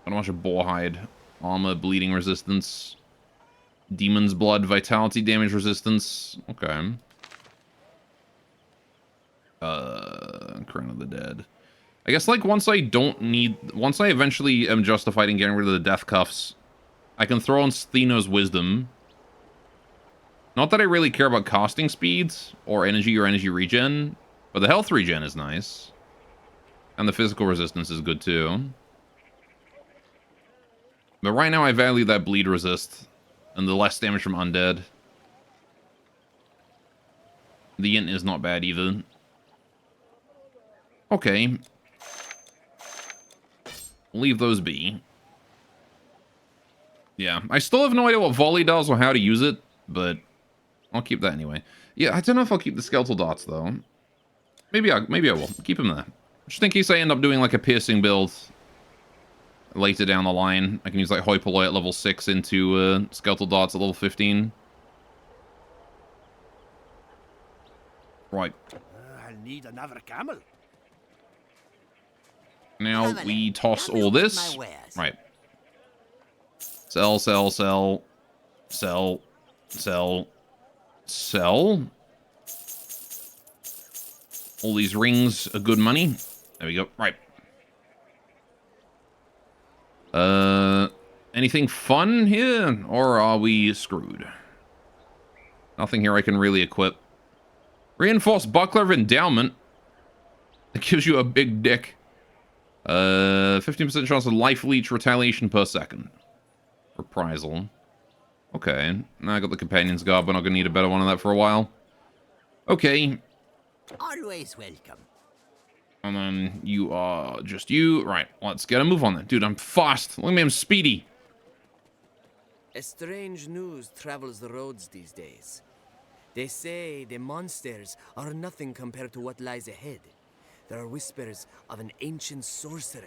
a bunch of boar hide. Armor, bleeding resistance. Demon's blood, vitality damage resistance. Okay. Crown of the Dead. I guess, like, once I eventually am justified in getting rid of the death cuffs, I can throw on Stheno's Wisdom. Not that I really care about casting speeds, or energy regen, but the health regen is nice. And the physical resistance is good, too. But right now I value that bleed resist, and the less damage from undead. The int is not bad, either. Okay. Leave those be. Yeah, I still have no idea what volley does or how to use it, but I'll keep that anyway. Yeah, I don't know if I'll keep the skeletal dots, though. Maybe I will. Keep them there. Just in case I end up doing, like, a piercing build later down the line. I can use, like, Hoi Polloi at level 6 into skeletal dots at level 15. Right. I'll need another camel. Now we toss all this. Right. Sell, sell, sell. Sell. Sell. Sell. All these rings are good money. There we go. Right. Anything fun here? Or are we screwed? Nothing here I can really equip. Reinforced buckler of endowment. It gives you a big dick. 15% chance of life leech retaliation per second. Reprisal. Okay. Now I got the companion's guard, but I'm not gonna need a better one of that for a while. Okay. Always welcome. And then you are just you. Right, let's get a move on then. Dude, I'm fast. Look at me, I'm speedy. A strange news travels the roads these days. They say the monsters are nothing compared to what lies ahead. There are whispers of an ancient sorcerer,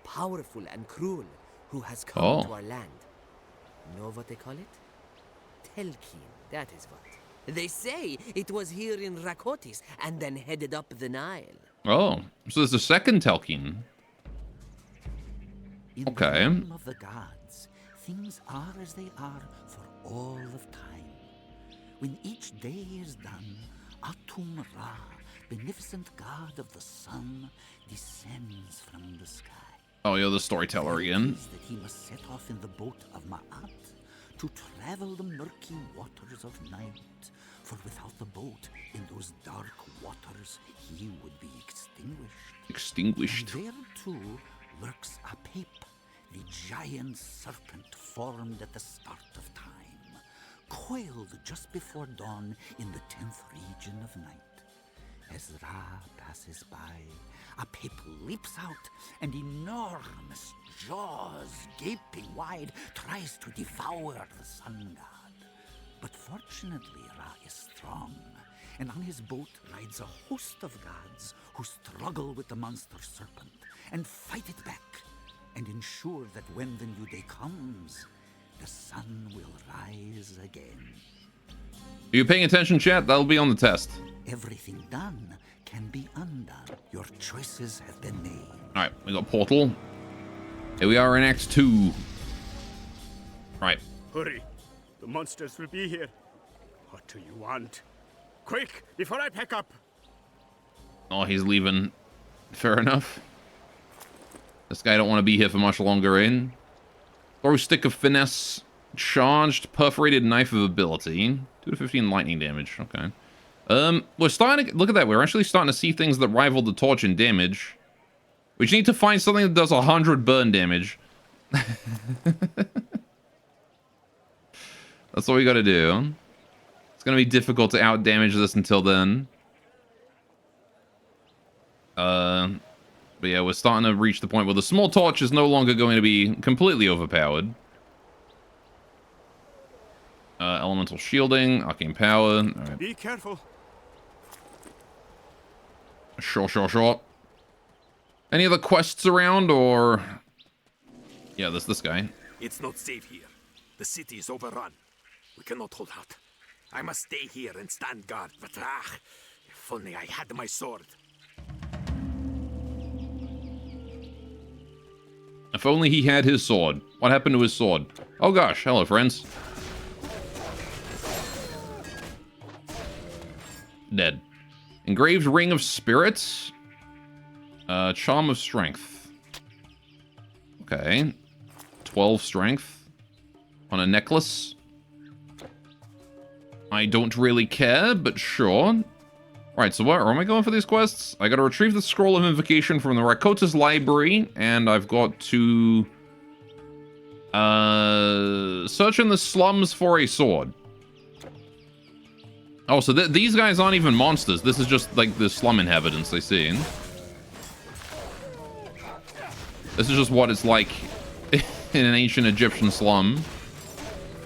powerful and cruel, who has come to our land. Know what they call it? Telkin, that is what. They say it was here in Rakotis and then headed up the Nile. Oh, so there's a second Telkin. In Okay. the realm of the gods, things are as they are for all of time. When each day is done, Atum Ra, beneficent god of the sun, descends from the sky. Oh, you're the storyteller again. That he must set off in the boat of Ma'at to travel the murky waters of night. For without the boat, in those dark waters, he would be extinguished. Extinguished. And there, too, lurks Apep, the giant serpent formed at the start of time, coiled just before dawn in the 10th region of night. As Ra passes by, Apep leaps out, and enormous jaws, gaping wide, tries to devour the sun god. But fortunately, Ra is strong, and on his boat rides a host of gods who struggle with the monster serpent and fight it back, and ensure that when the new day comes, the sun will rise again. Are you paying attention, chat? That'll be on the test. Everything done can be undone. Your choices have been made. Alright, we got Portal. Here we are in Act 2. Right. Hurry. The monsters will be here. What do you want? Quick, before I pack up. Oh, he's leaving. Fair enough. This guy don't want to be here for much longer in. Throw stick of finesse. Charged perforated knife of ability. 2 to 15 lightning damage. Okay. We're starting to look at that. We're actually starting to see things that rival the torch in damage. We just need to find something that does 100 burn damage. That's what we got to do. It's going to be difficult to out damage this until then. But yeah, we're starting to reach the point where the small torch is no longer going to be completely overpowered. Elemental shielding, arcane power. All right. Be careful. Sure. Any other quests around, or... Yeah, there's this guy. It's not safe here. The city is overrun. We cannot hold out. I must stay here and stand guard, but if only I had my sword. If only he had his sword. What happened to his sword? Oh gosh, hello friends. Dead. Engraved Ring of Spirits. Charm of Strength. Okay. 12 strength. On a necklace. I don't really care, but sure. Right, so where am I going for these quests? I gotta retrieve the Scroll of Invocation from the Rakotis Library, and I've got to... search in the slums for a sword. Oh, so these guys aren't even monsters. This is just, like, the slum inhabitants they see. This is just what it's like in an ancient Egyptian slum.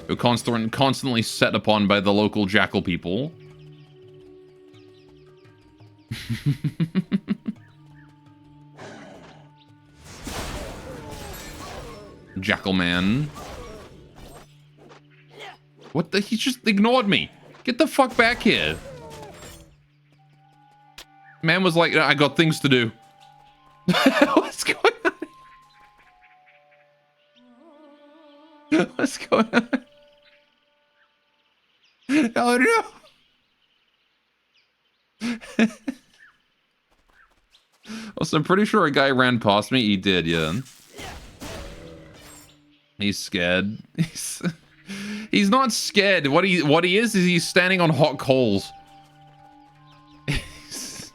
Who constantly set upon by the local jackal people. Jackal man. What the? He just ignored me. Get the fuck back here. Man was like, I got things to do. What's going on? What's going on? Oh no! Also, I'm pretty sure a guy ran past me. He did, yeah. He's scared. He's not scared. What he is he's standing on hot coals. He's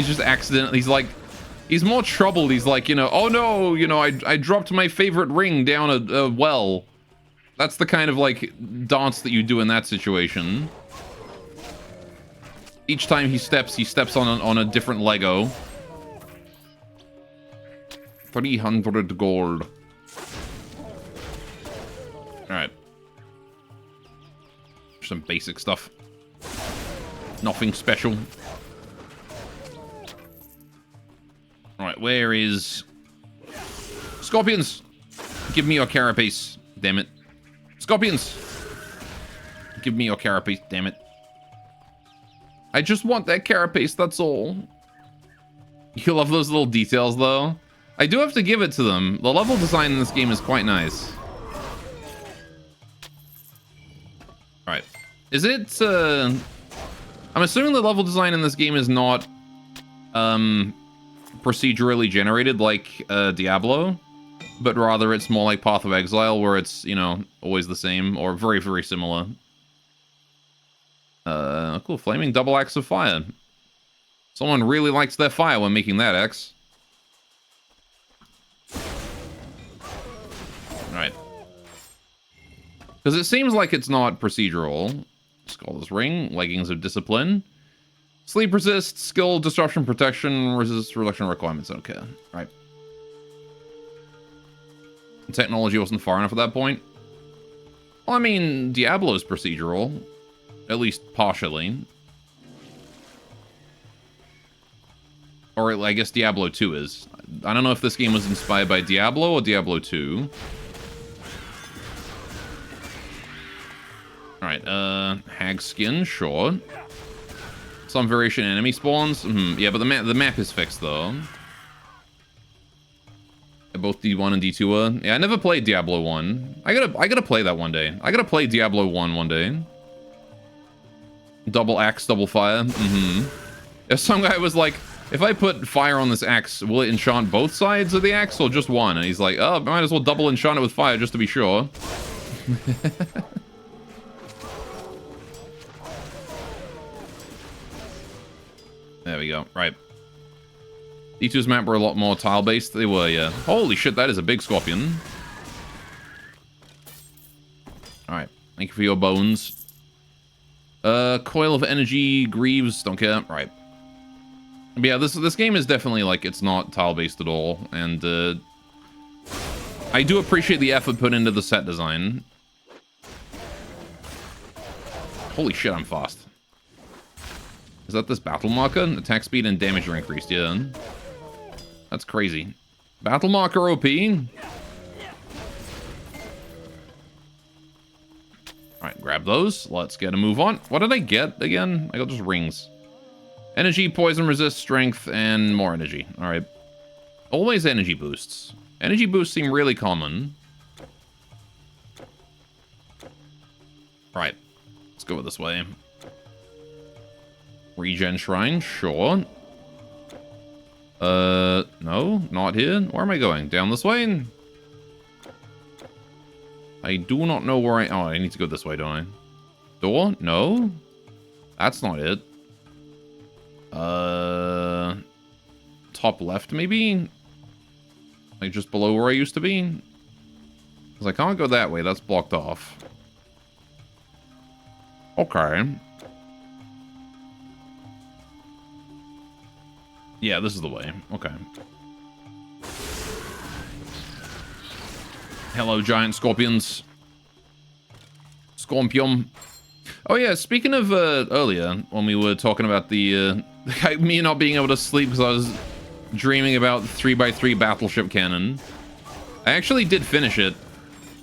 just accidentally. He's more troubled. He's like, oh no, I dropped my favorite ring down a well. That's the kind of, like, dance that you do in that situation. Each time he steps on a different Lego. 300 gold. Alright. Some basic stuff. Nothing special. Alright, where is... Scorpions! Give me your carapace. Damn it. Scorpions! Give me your carapace, damn it. I just want that carapace, that's all. You love those little details, though. I do have to give it to them. The level design in this game is quite nice. Alright. Is it, I'm assuming the level design in this game is not, procedurally generated like, Diablo, but rather it's more like Path of Exile, where it's, you know, always the same, or very, very similar. Cool. Flaming double axe of fire. Someone really likes their fire when making that axe. Alright. Because it seems like it's not procedural. Scholar's Ring, Leggings of Discipline. Sleep resist, skill, disruption, protection, resist reduction requirements. Okay. Right. Technology wasn't far enough at that point. Well, I mean, Diablo's procedural. At least partially. Or I guess Diablo 2 is. I don't know if this game was inspired by Diablo or Diablo 2. Alright, hag skin, sure. Some variation in enemy spawns. Yeah, but the map is fixed though. Both D1 and D2 are. Yeah, I never played Diablo 1. I gotta play that one day. I gotta play Diablo 1 one day. Double axe, double fire. If some guy was like, if I put fire on this axe, will it enchant both sides of the axe or just one? And he's like, oh, I might as well double enchant it with fire just to be sure. There we go. Right. D2's map were a lot more tile-based. They were, yeah. Holy shit, that is a big scorpion. Alright. Thank you for your bones. Coil of Energy, Greaves, don't care. Right. But yeah, this game is definitely, like, it's not tile-based at all. And, I do appreciate the effort put into the set design. Holy shit, I'm fast. Is that this battle marker? Attack speed and damage are increased, yeah. That's crazy. Battle marker OP. Alright, grab those. Let's get a move on. What did I get again? I got just rings. Energy, poison resist, strength, and more energy. Alright. Always energy boosts. Energy boosts seem really common. Right. Let's go this way. Regen Shrine, sure. No, not here. Where am I going? Down this way? I do not know where oh, I need to go this way, don't I? Door? No. That's not it. Top left, maybe? Like, just below where I used to be? Because I can't go that way. That's blocked off. Okay. Yeah, this is the way. Okay. Hello, giant scorpions. Scorpion. Oh yeah, speaking of earlier, when we were talking about the me not being able to sleep because I was dreaming about 3x3 battleship cannon. I actually did finish it,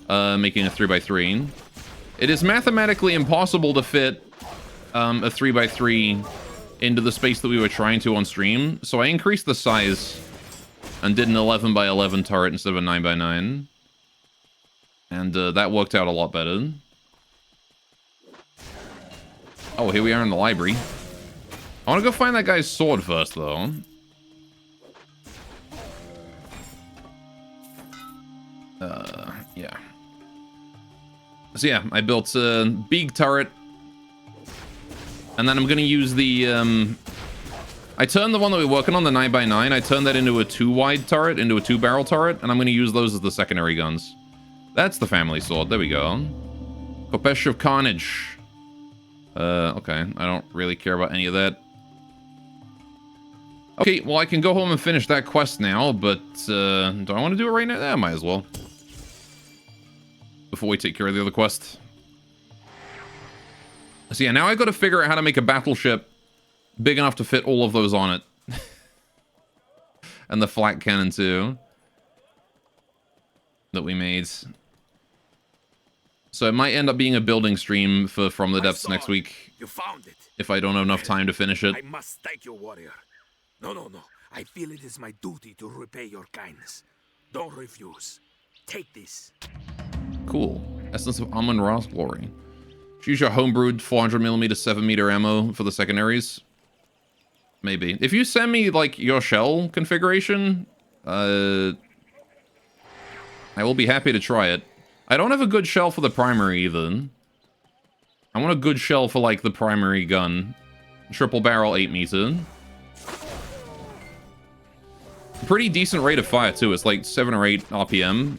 making a 3x3. It is mathematically impossible to fit a 3x3 into the space that we were trying to on stream, so I increased the size and did an 11x11 turret instead of a 9x9. And that worked out a lot better. Oh, here we are in the library. I want to go find that guy's sword first, though. Yeah. So yeah, I built a big turret. And then I'm going to use the, I turned the one that we're working on, the 9x9, I turned that into a 2-wide turret, into a 2-barrel turret, and I'm going to use those as the secondary guns. That's the family sword. There we go. Kopesh of Carnage. Okay. I don't really care about any of that. Okay, well, I can go home and finish that quest now, but, do I want to do it right now? Yeah, I might as well. Before we take care of the other quest. So yeah, now I got to figure out how to make a battleship big enough to fit all of those on it. And the flak cannon, too. That we made. So it might end up being a building stream for From the Depths next week. You found it. If I don't have enough time to finish it. I must thank you, warrior. No. I feel it is my duty to repay your kindness. Don't refuse. Take this. Cool. Essence of Amun-Ra's Glory. Choose your homebrewed 400mm 7-meter ammo for the secondaries. Maybe. If you send me, like, your shell configuration, I will be happy to try it. I don't have a good shell for the primary, either. I want a good shell for, like, the primary gun. Triple barrel 8-meter. Pretty decent rate of fire, too. It's like 7 or 8 RPM.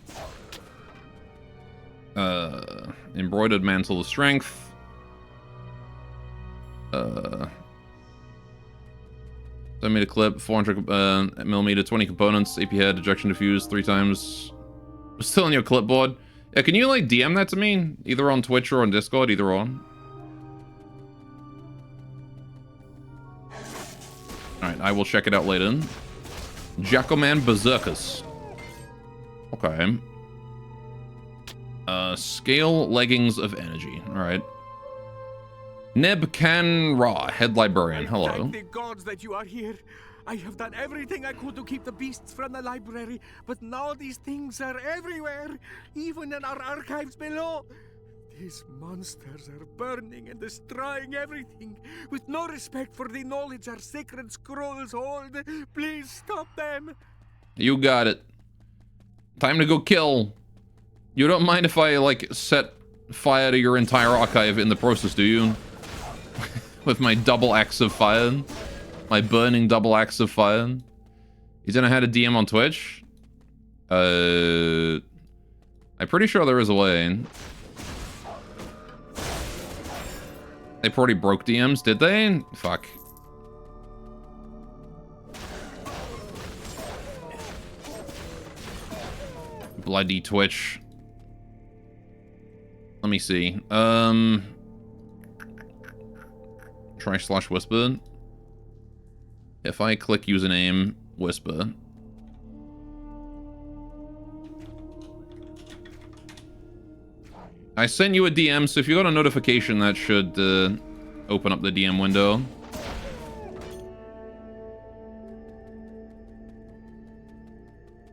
Embroidered Mantle of Strength. 7-meter clip, 400mm, 20 components, AP head, ejection diffuse 3 times. Still on your clipboard. Yeah, can you, like, DM that to me? Either on Twitch or on Discord, either on. Alright, I will check it out later. Jackoman Berserkus. Okay. Scale Leggings of Energy. Alright. Nebkan-Ra, Head Librarian. Hello. Thank the gods that you are here. I have done everything I could to keep the beasts from the library, but now these things are everywhere, even in our archives below. These monsters are burning and destroying everything, with no respect for the knowledge our sacred scrolls hold. Please stop them. You got it. Time to go kill. You don't mind if I, like, set fire to your entire archive in the process, do you? With my double axe of fire. My burning double axe of fire. You don't know how to DM on Twitch? I'm pretty sure there is a way. They probably broke DMs, did they? Fuck. Bloody Twitch. Let me see. Try/whisper. If I click username, whisper. I sent you a DM, so if you got a notification, that should open up the DM window.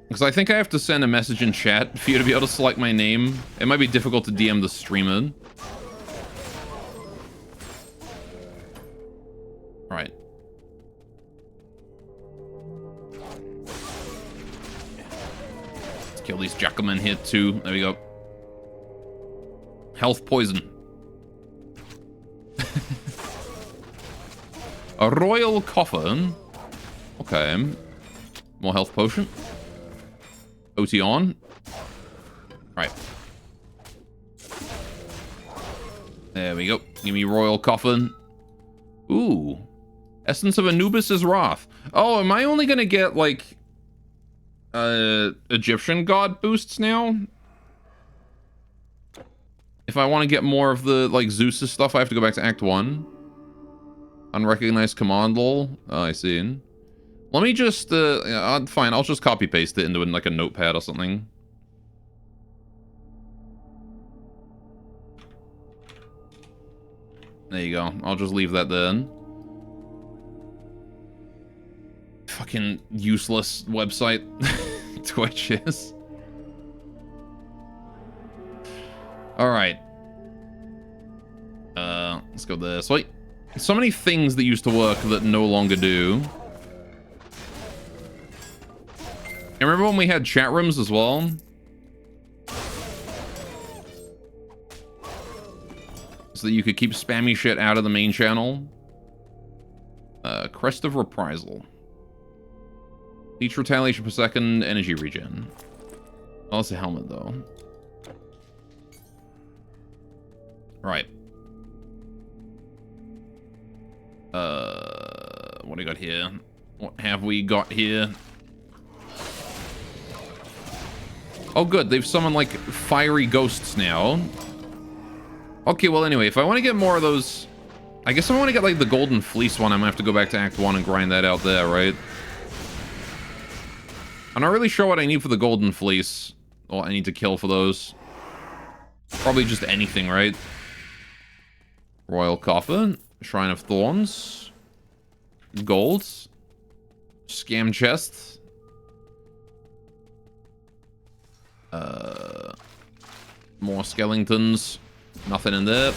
Because I think I have to send a message in chat for you to be able to select my name. It might be difficult to DM the streamer. Right. Let's kill these Jackalmen here too. There we go. Health poison. A royal coffin. Okay. More health potion. OT on. Right. There we go. Give me royal coffin. Ooh. Essence of Anubis' Wrath. Oh, am I only gonna get, like, Egyptian god boosts now? If I want to get more of the, like, Zeus' stuff, I have to go back to Act 1. Unrecognized command lol. Oh, I see. Let me just, fine, I'll just copy-paste it into, like, a notepad or something. There you go. I'll just leave that there. Fucking useless website. Twitch is. Alright. Let's go this way. So many things that used to work that no longer do. And remember when we had chat rooms as well? So that you could keep spammy shit out of the main channel. Crest of Reprisal. Each retaliation per second, energy regen. Oh, that's a helmet, though. Right. What do we got here? What have we got here? Oh, good. They've summoned, like, fiery ghosts now. Okay, well, anyway, if I want to get more of those... I guess if I want to get, like, the Golden Fleece one, I'm gonna have to go back to Act 1 and grind that out there, right? I'm not really sure what I need for the Golden Fleece. Well, I need to kill for those. Probably just anything, right? Royal Coffer, Shrine of Thorns, gold, scam chest, more skeletons, nothing in there.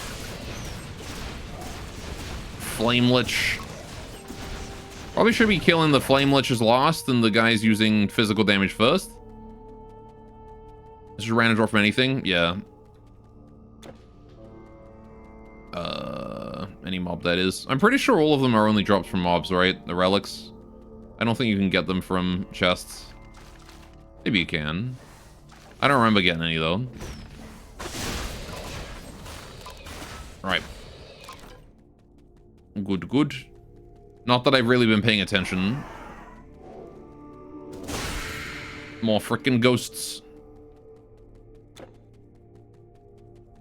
Flame Lich. Probably should be killing the Flame Liches last and the guys using physical damage first. This is random draw from anything? Yeah. Any mob that is. I'm pretty sure all of them are only drops from mobs, right? The relics. I don't think you can get them from chests. Maybe you can. I don't remember getting any though. Right. Good, good. Not that I've really been paying attention. More frickin' ghosts.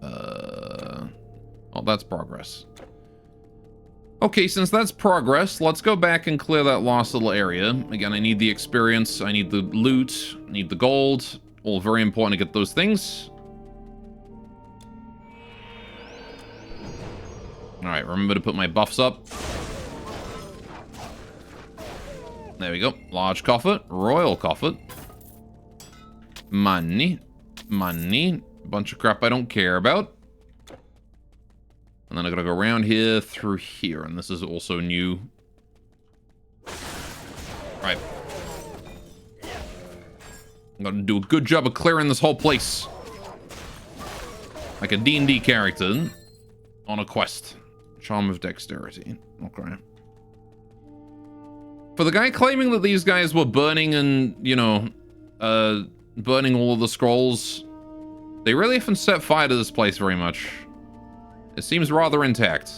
Oh, that's progress. Okay, since that's progress, let's go back and clear that lost little area. Again, I need the experience, I need the loot, I need the gold. All very important to get those things. Alright, remember to put my buffs up. There we go. Large coffer, royal coffer. Money. Money. Bunch of crap I don't care about. And then I gotta go around here through here, and this is also new. Right. I'm gonna do a good job of clearing this whole place. Like a D&D character on a quest. Charm of Dexterity. Okay. For the guy claiming that these guys were burning and, you know, burning all of the scrolls, they really haven't set fire to this place very much. It seems rather intact.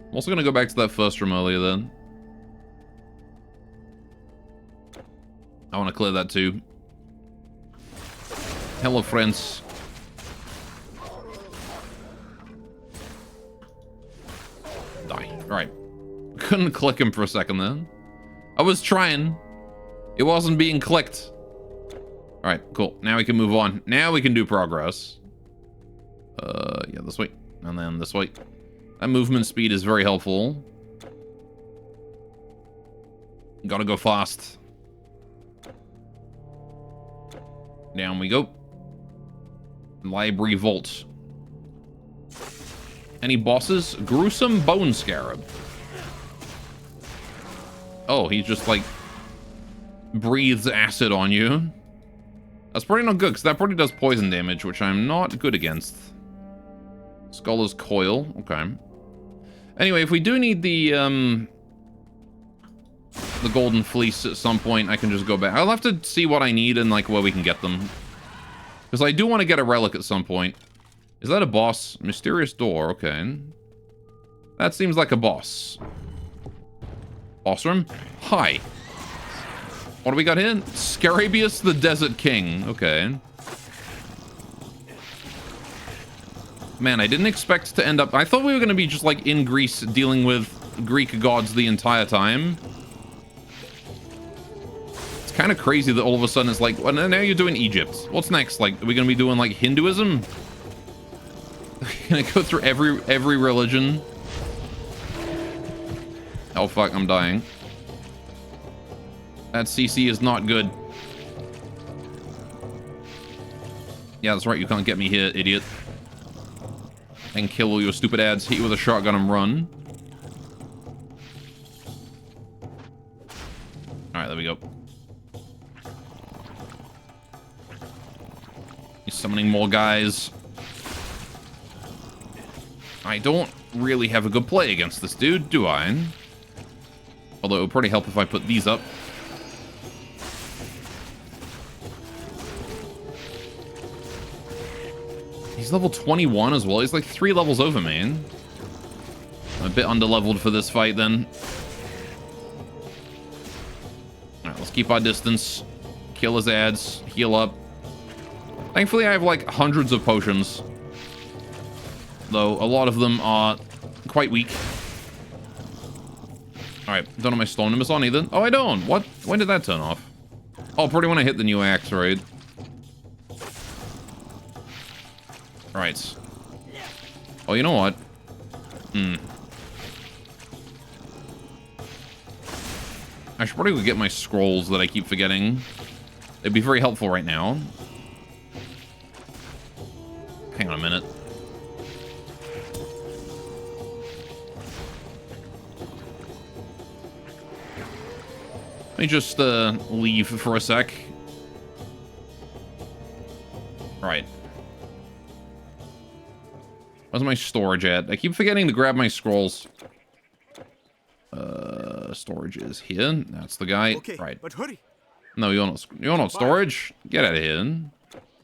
I'm also gonna go back to that first room earlier then. I want to clear that too. Hello, friends. Die. Right. Couldn't click him for a second then. I was trying. It wasn't being clicked. Alright, cool. Now we can move on. Now we can do progress. Yeah, this way. And then this way. That movement speed is very helpful. Gotta go fast. Down we go. Library Vault. Any bosses? Gruesome Bone Scarab. Oh, he just, like, breathes acid on you. That's probably not good, because that probably does poison damage, which I'm not good against. Scholar's Coil. Okay. Anyway, if we do need the Golden Fleece at some point, I can just go back. I'll have to see what I need and, like, where we can get them. Because I do want to get a relic at some point. Is that a boss? Mysterious Door. Okay. That seems like a boss. Boss room? Hi. What do we got here? Scarabius the Desert King. Okay. Man, I didn't expect to end up... I thought we were going to be just, like, in Greece dealing with Greek gods the entire time. It's kind of crazy that all of a sudden it's like, well, now you're doing Egypt. What's next? Like, are we going to be doing, like, Hinduism? Can I go through every religion? Oh, fuck, I'm dying. That CC is not good. Yeah, that's right, you can't get me here, idiot. And kill all your stupid ads, hit you with a shotgun and run. Alright, there we go. He's summoning more guys. I don't really have a good play against this dude, do I? Although it would probably help if I put these up. He's level 21 as well. He's like 3 levels over, man. I'm a bit underleveled for this fight, then. Alright, let's keep our distance. Kill his ads. Heal up. Thankfully, I have, like, hundreds of potions. Though, a lot of them are quite weak. Alright, don't have my Storm Nimbus on either. Oh, I don't! What? When did that turn off? Oh, probably when I hit the new axe, right? Right. Oh, you know what? I should probably go get my scrolls that I keep forgetting. It'd be very helpful right now. Hang on a minute. Let me just leave for a sec. Right. Where's my storage at? I keep forgetting to grab my scrolls. Storage is here. That's the guy. Okay, right. but hurry. No, you're not storage. Get out of here.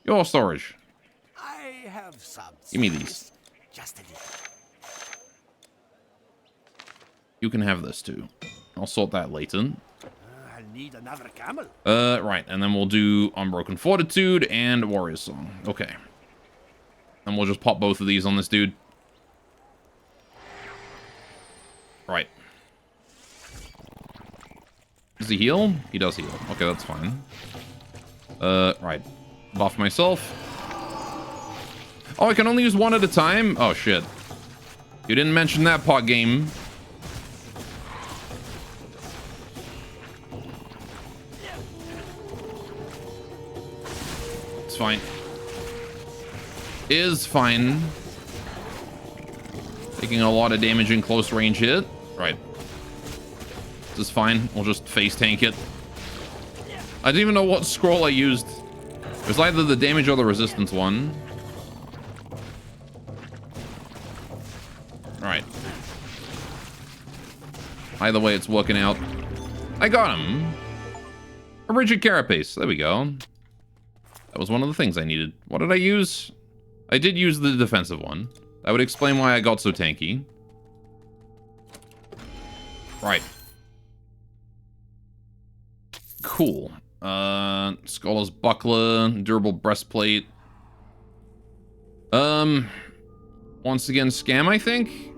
You're storage. I have some. Give me these. Just a little. You can have this too. I'll sort that later. I'll need another camel. Right, and then we'll do Unbroken Fortitude and Warrior's Song. Okay. And we'll just pop both of these on this dude. Right. Does he heal? He does heal. Okay, that's fine. Right. Buff myself. Oh, I can only use one at a time? Oh, shit. You didn't mention that pot game. It's fine. Is fine. Taking a lot of damage in close range hit. Right. This is fine. We'll just face tank it. I didn't even know what scroll I used. It was either the damage or the resistance one. Alright. Either way, it's working out. I got him. A rigid carapace. There we go. That was one of the things I needed. What did I use? I did use the defensive one. That would explain why I got so tanky. Right. Cool. Scholar's Buckler, Durable Breastplate. Once again, Scam, I think?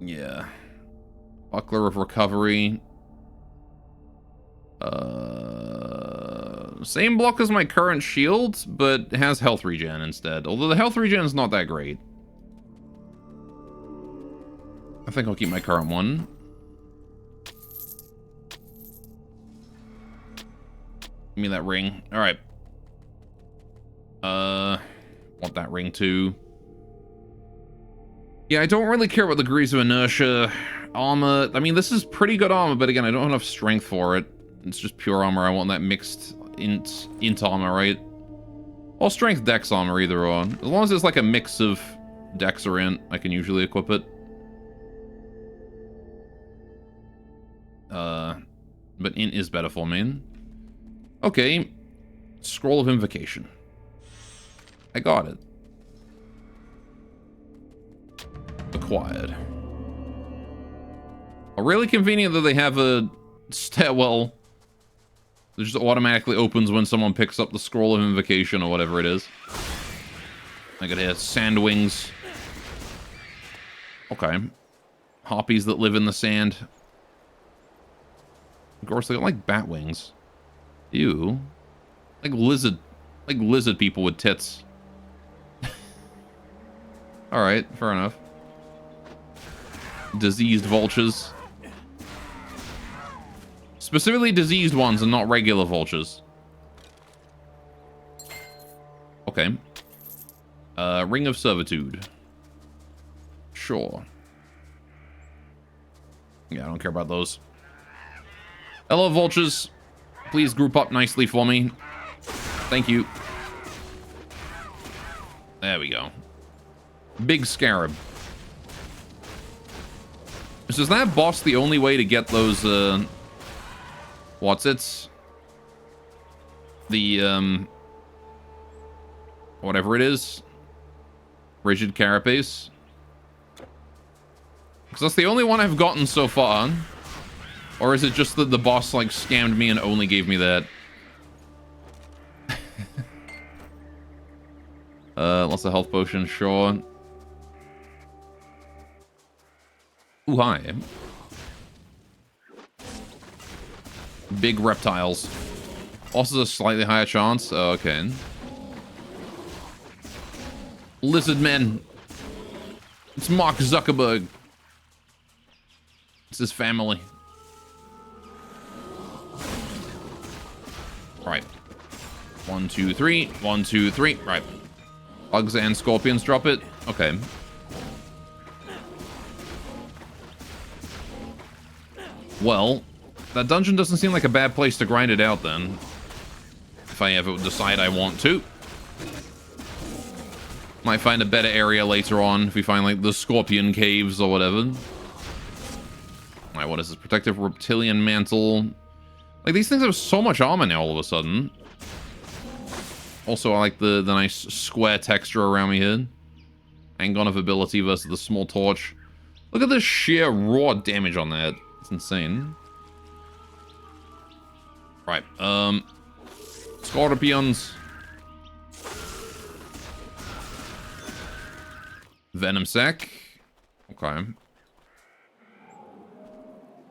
Yeah. Buckler of Recovery. Same block as my current shield, but has health regen instead. Although the health regen is not that great. I think I'll keep my current one. Give me that ring. Alright. Want that ring too. Yeah, I don't really care about the Degrees of Inertia. Armor. I mean, this is pretty good armor, but again, I don't have enough strength for it. It's just pure armor. I want that mixed int armor, right? Or strength dex armor, either or. As long as it's like a mix of dex or int, I can usually equip it. But int is better for me. Okay. Scroll of Invocation. I got it. Acquired. Oh, really convenient that they have a stairwell that just automatically opens when someone picks up the Scroll of Invocation or whatever it is. I got here sandwings. Okay. Harpies that live in the sand. Of course, they got like bat wings. Ew. Like lizard people with tits. Alright, fair enough. Diseased vultures. Specifically diseased ones and not regular vultures. Okay. Ring of Servitude. Sure. Yeah, I don't care about those. Hello, vultures. Please group up nicely for me. Thank you. There we go. Big Scarab. So is that boss the only way to get those, what's it? The, whatever it is. Rigid Carapace. Because that's the only one I've gotten so far. Or is it just that the boss, like, scammed me and only gave me that? Lots of health potions, sure. Ooh, hi. Big reptiles. Also a slightly higher chance. Oh, okay. Lizard men. It's Mark Zuckerberg. It's his family. Right. 1, 2, 3. 1, 2, 3. Right. Bugs and scorpions drop it. Okay. Well, that dungeon doesn't seem like a bad place to grind it out then. If I ever decide I want to. Might find a better area later on if we find like the scorpion caves or whatever. Alright, what is this? Protective reptilian mantle. Like, these things have so much armor now all of a sudden. Also, I like the nice square texture around me here. Angon of ability versus the small torch. Look at the sheer raw damage on that. It's insane. Right, scorpions. Venom sac. Okay.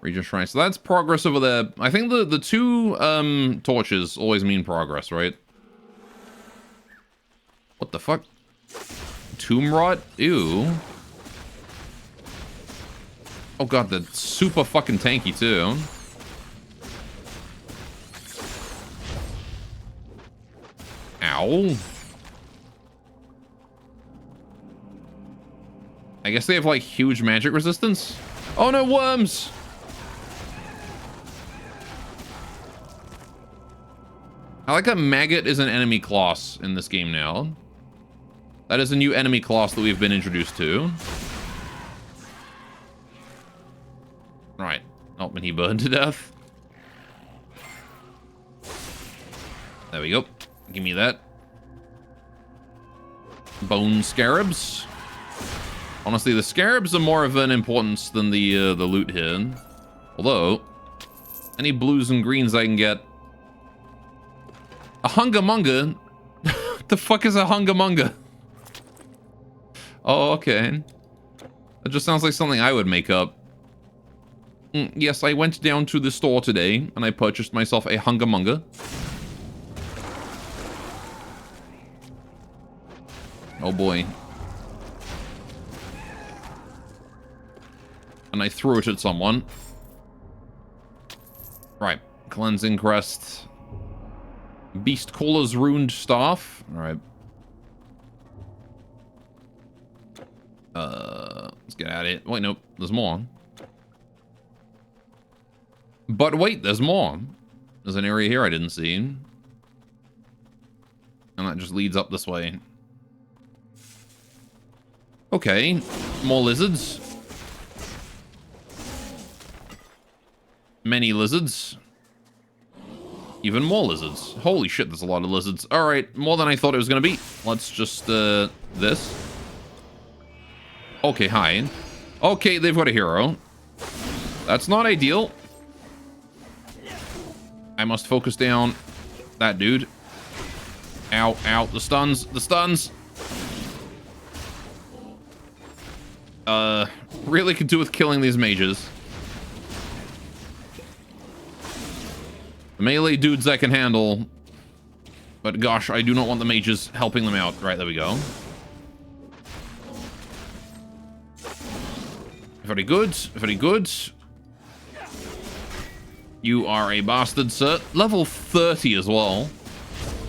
Region shrine. So that's progress over there. I think the two torches always mean progress, right? What the fuck? Tomb rot? Ew. Oh god, that's super fucking tanky too. Ow. I guess they have like huge magic resistance. Oh no, worms! I like that maggot is an enemy class in this game now. That is a new enemy class that we've been introduced to. Right. Oh, and he burned to death. There we go. Give me that. Bone scarabs. Honestly, the scarabs are more of an importance than the loot here. Although, any blues and greens I can get. A hungamunga? What the fuck is a hungamunga? Oh, okay. That just sounds like something I would make up. Yes, I went down to the store today and I purchased myself a hungamunga. Oh boy. And I threw it at someone. Right. Cleansing crest. Beast Caller's ruined staff. Alright. Let's get at it. Wait, nope. There's more. But wait, there's more. There's an area here I didn't see. And that just leads up this way. Okay. More lizards. Many lizards. Even more lizards. Holy shit, there's a lot of lizards. Alright, more than I thought it was gonna be. Let's just, this. Okay, hi. Okay, they've got a hero. That's not ideal. I must focus down that dude. Ow, ow, the stuns, the stuns. Really could do with killing these mages. The melee dudes I can handle. But gosh, I do not want the mages helping them out. Right, there we go. Very good, very good. You are a bastard, sir. Level 30 as well.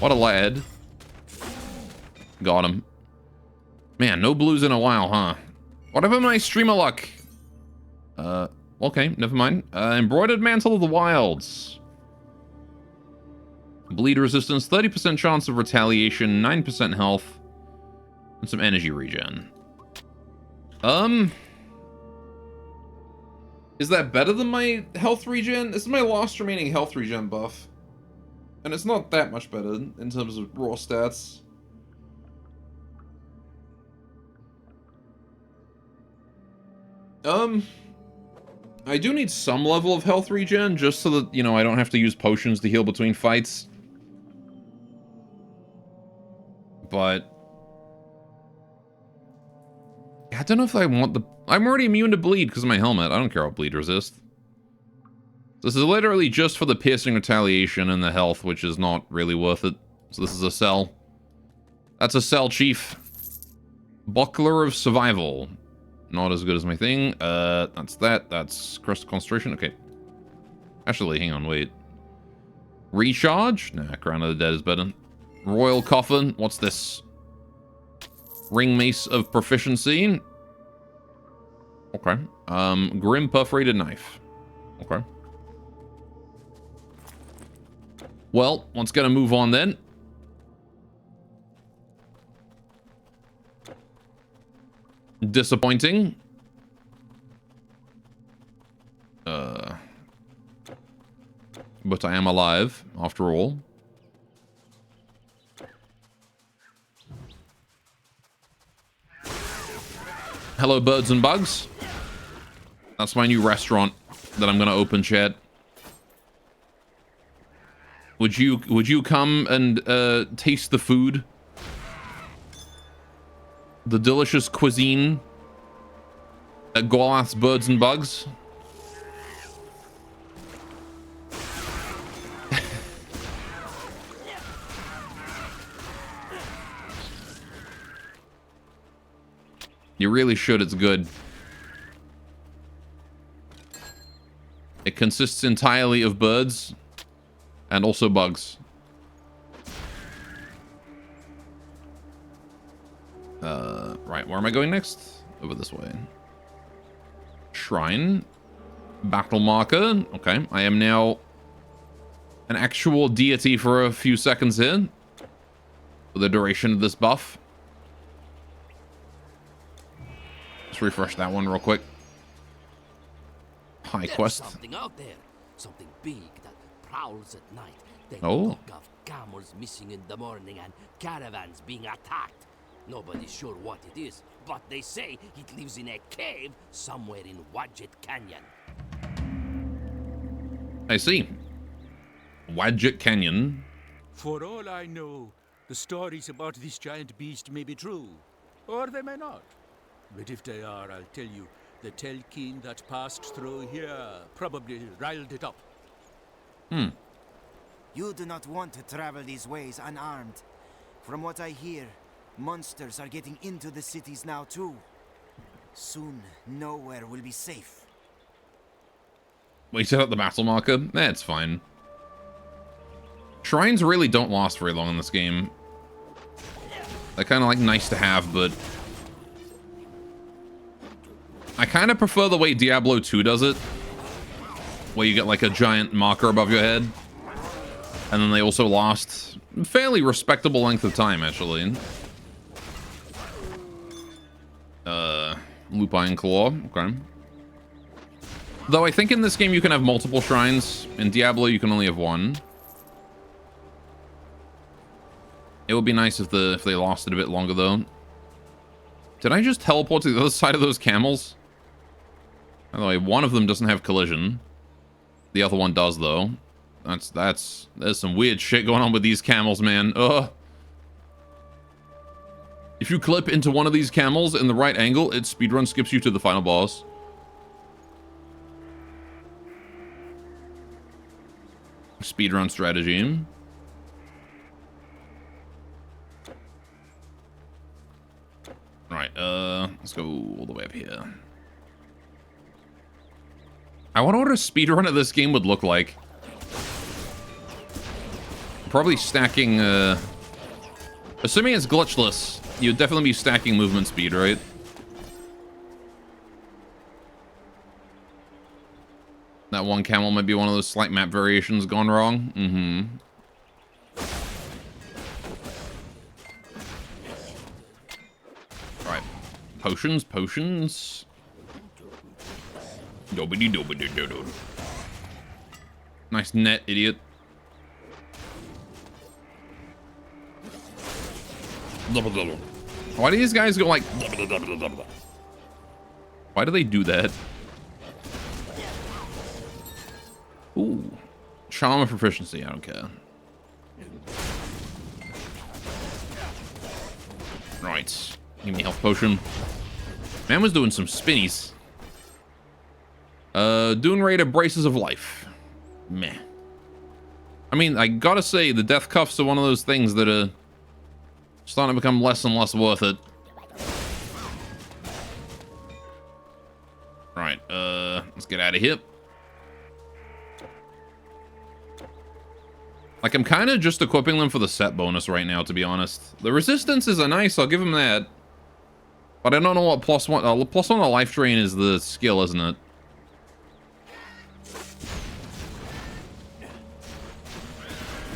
What a lad. Got him. Man, no blues in a while, huh? What about my streamer luck? Okay, never mind. Embroidered Mantle of the Wilds. Bleed resistance, 30% chance of retaliation, 9% health, and some energy regen. Is that better than my health regen? This is my last remaining health regen buff. And it's not that much better in terms of raw stats. I do need some level of health regen just so that, you know, I don't have to use potions to heal between fights. But I don't know if I want the... I'm already immune to bleed because of my helmet. I don't care about bleed resist. This is literally just for the piercing retaliation and the health, which is not really worth it. So this is a cell. That's a cell, chief. Buckler of Survival. Not as good as my thing. That's that. That's Crest of Concentration. Okay. Actually, hang on, wait. Recharge? Nah, Crown of the Dead is better. Royal Coffin. What's this? Ring Mace of Proficiency. Okay. Grim Perforated Knife. Okay. Well, let's get a move on then. Disappointing. But I am alive, after all. Hello, birds and bugs. That's my new restaurant that I'm gonna open, chat. Would you come and taste the food? The delicious cuisine at Golath's Birds and Bugs? You really should, it's good. It consists entirely of birds and also bugs. Right, where am I going next? Over this way. Shrine. Battle marker. Okay, I am now an actual deity for a few seconds here. For the duration of this buff. Let's refresh that one real quick. High quest. Something out there. Something big that prowls at night. They Oh. talk of camels missing in the morning and caravans being attacked. Nobody's sure what it is, but they say it lives in a cave somewhere in Wadjet Canyon. I see. Wadjet Canyon. For all I know, the stories about this giant beast may be true, or they may not. But if they are, I'll tell you, the Telkin that passed through here probably riled it up. You do not want to travel these ways unarmed. From what I hear, monsters are getting into the cities now too. Soon, nowhere will be safe. We set up the battle marker. That's fine. Shrines really don't last very long in this game. They're kind of like nice to have, but I kind of prefer the way Diablo 2 does it, where you get like a giant marker above your head, and then they also last a fairly respectable length of time, actually. Lupine Claw, okay. Though I think in this game you can have multiple shrines. In Diablo you can only have one. It would be nice if they lasted a bit longer though. Did I just teleport to the other side of those camels? By the way, one of them doesn't have collision. The other one does though. There's some weird shit going on with these camels, man. Ugh. If you clip into one of these camels in the right angle, it speedrun skips you to the final boss. Speedrun strategy. Right, let's go all the way up here. I wonder what a speedrun of this game would look like. Probably stacking, assuming it's glitchless, you'd definitely be stacking movement speed, right? That one camel might be one of those slight map variations gone wrong. Alright. Potions. Dobity. Nice net, idiot. Why do these guys go like... Why do they do that? Ooh. Charm of Proficiency, I don't care. Right. Give me a health potion. Man was doing some spinnies. Dune Raider Braces of Life. Meh. I mean, I gotta say, the death cuffs are one of those things that are starting to become less and less worth it. get out of here. Like, I'm kind of just equipping them for the set bonus right now, to be honest. The resistance is a nice, I'll give them that. But I don't know what plus one on the life drain is the skill, isn't it?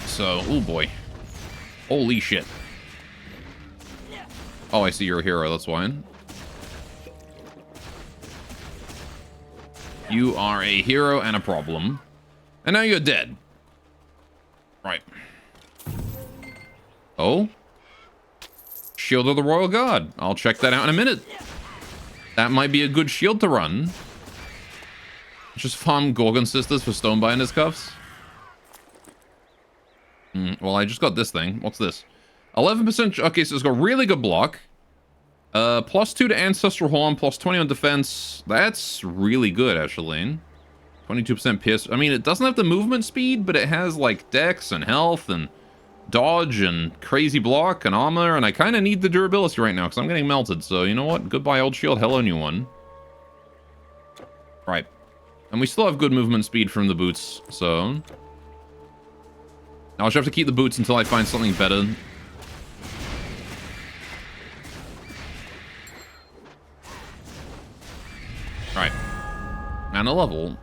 So, oh boy. Holy shit. Oh, I see you're a hero, that's why. You are a hero and a problem. And now you're dead. Right. Oh? Shield of the Royal Guard. I'll check that out in a minute. That might be a good shield to run. Just farm Gorgon Sisters for Stonebinder's cuffs. Well, I just got this thing. What's this? 11%. Okay, so it's got really good block. +2 to Ancestral Horn, +20 on defense. That's really good, actually. 22% pierce. I mean, it doesn't have the movement speed, but it has, like, dex and health and dodge and crazy block and armor, and I kind of need the durability right now because I'm getting melted. So, you know what? Goodbye, old shield. Hello, new one. Right. And we still have good movement speed from the boots, so... I'll just have to keep the boots until I find something better. Right. And a level.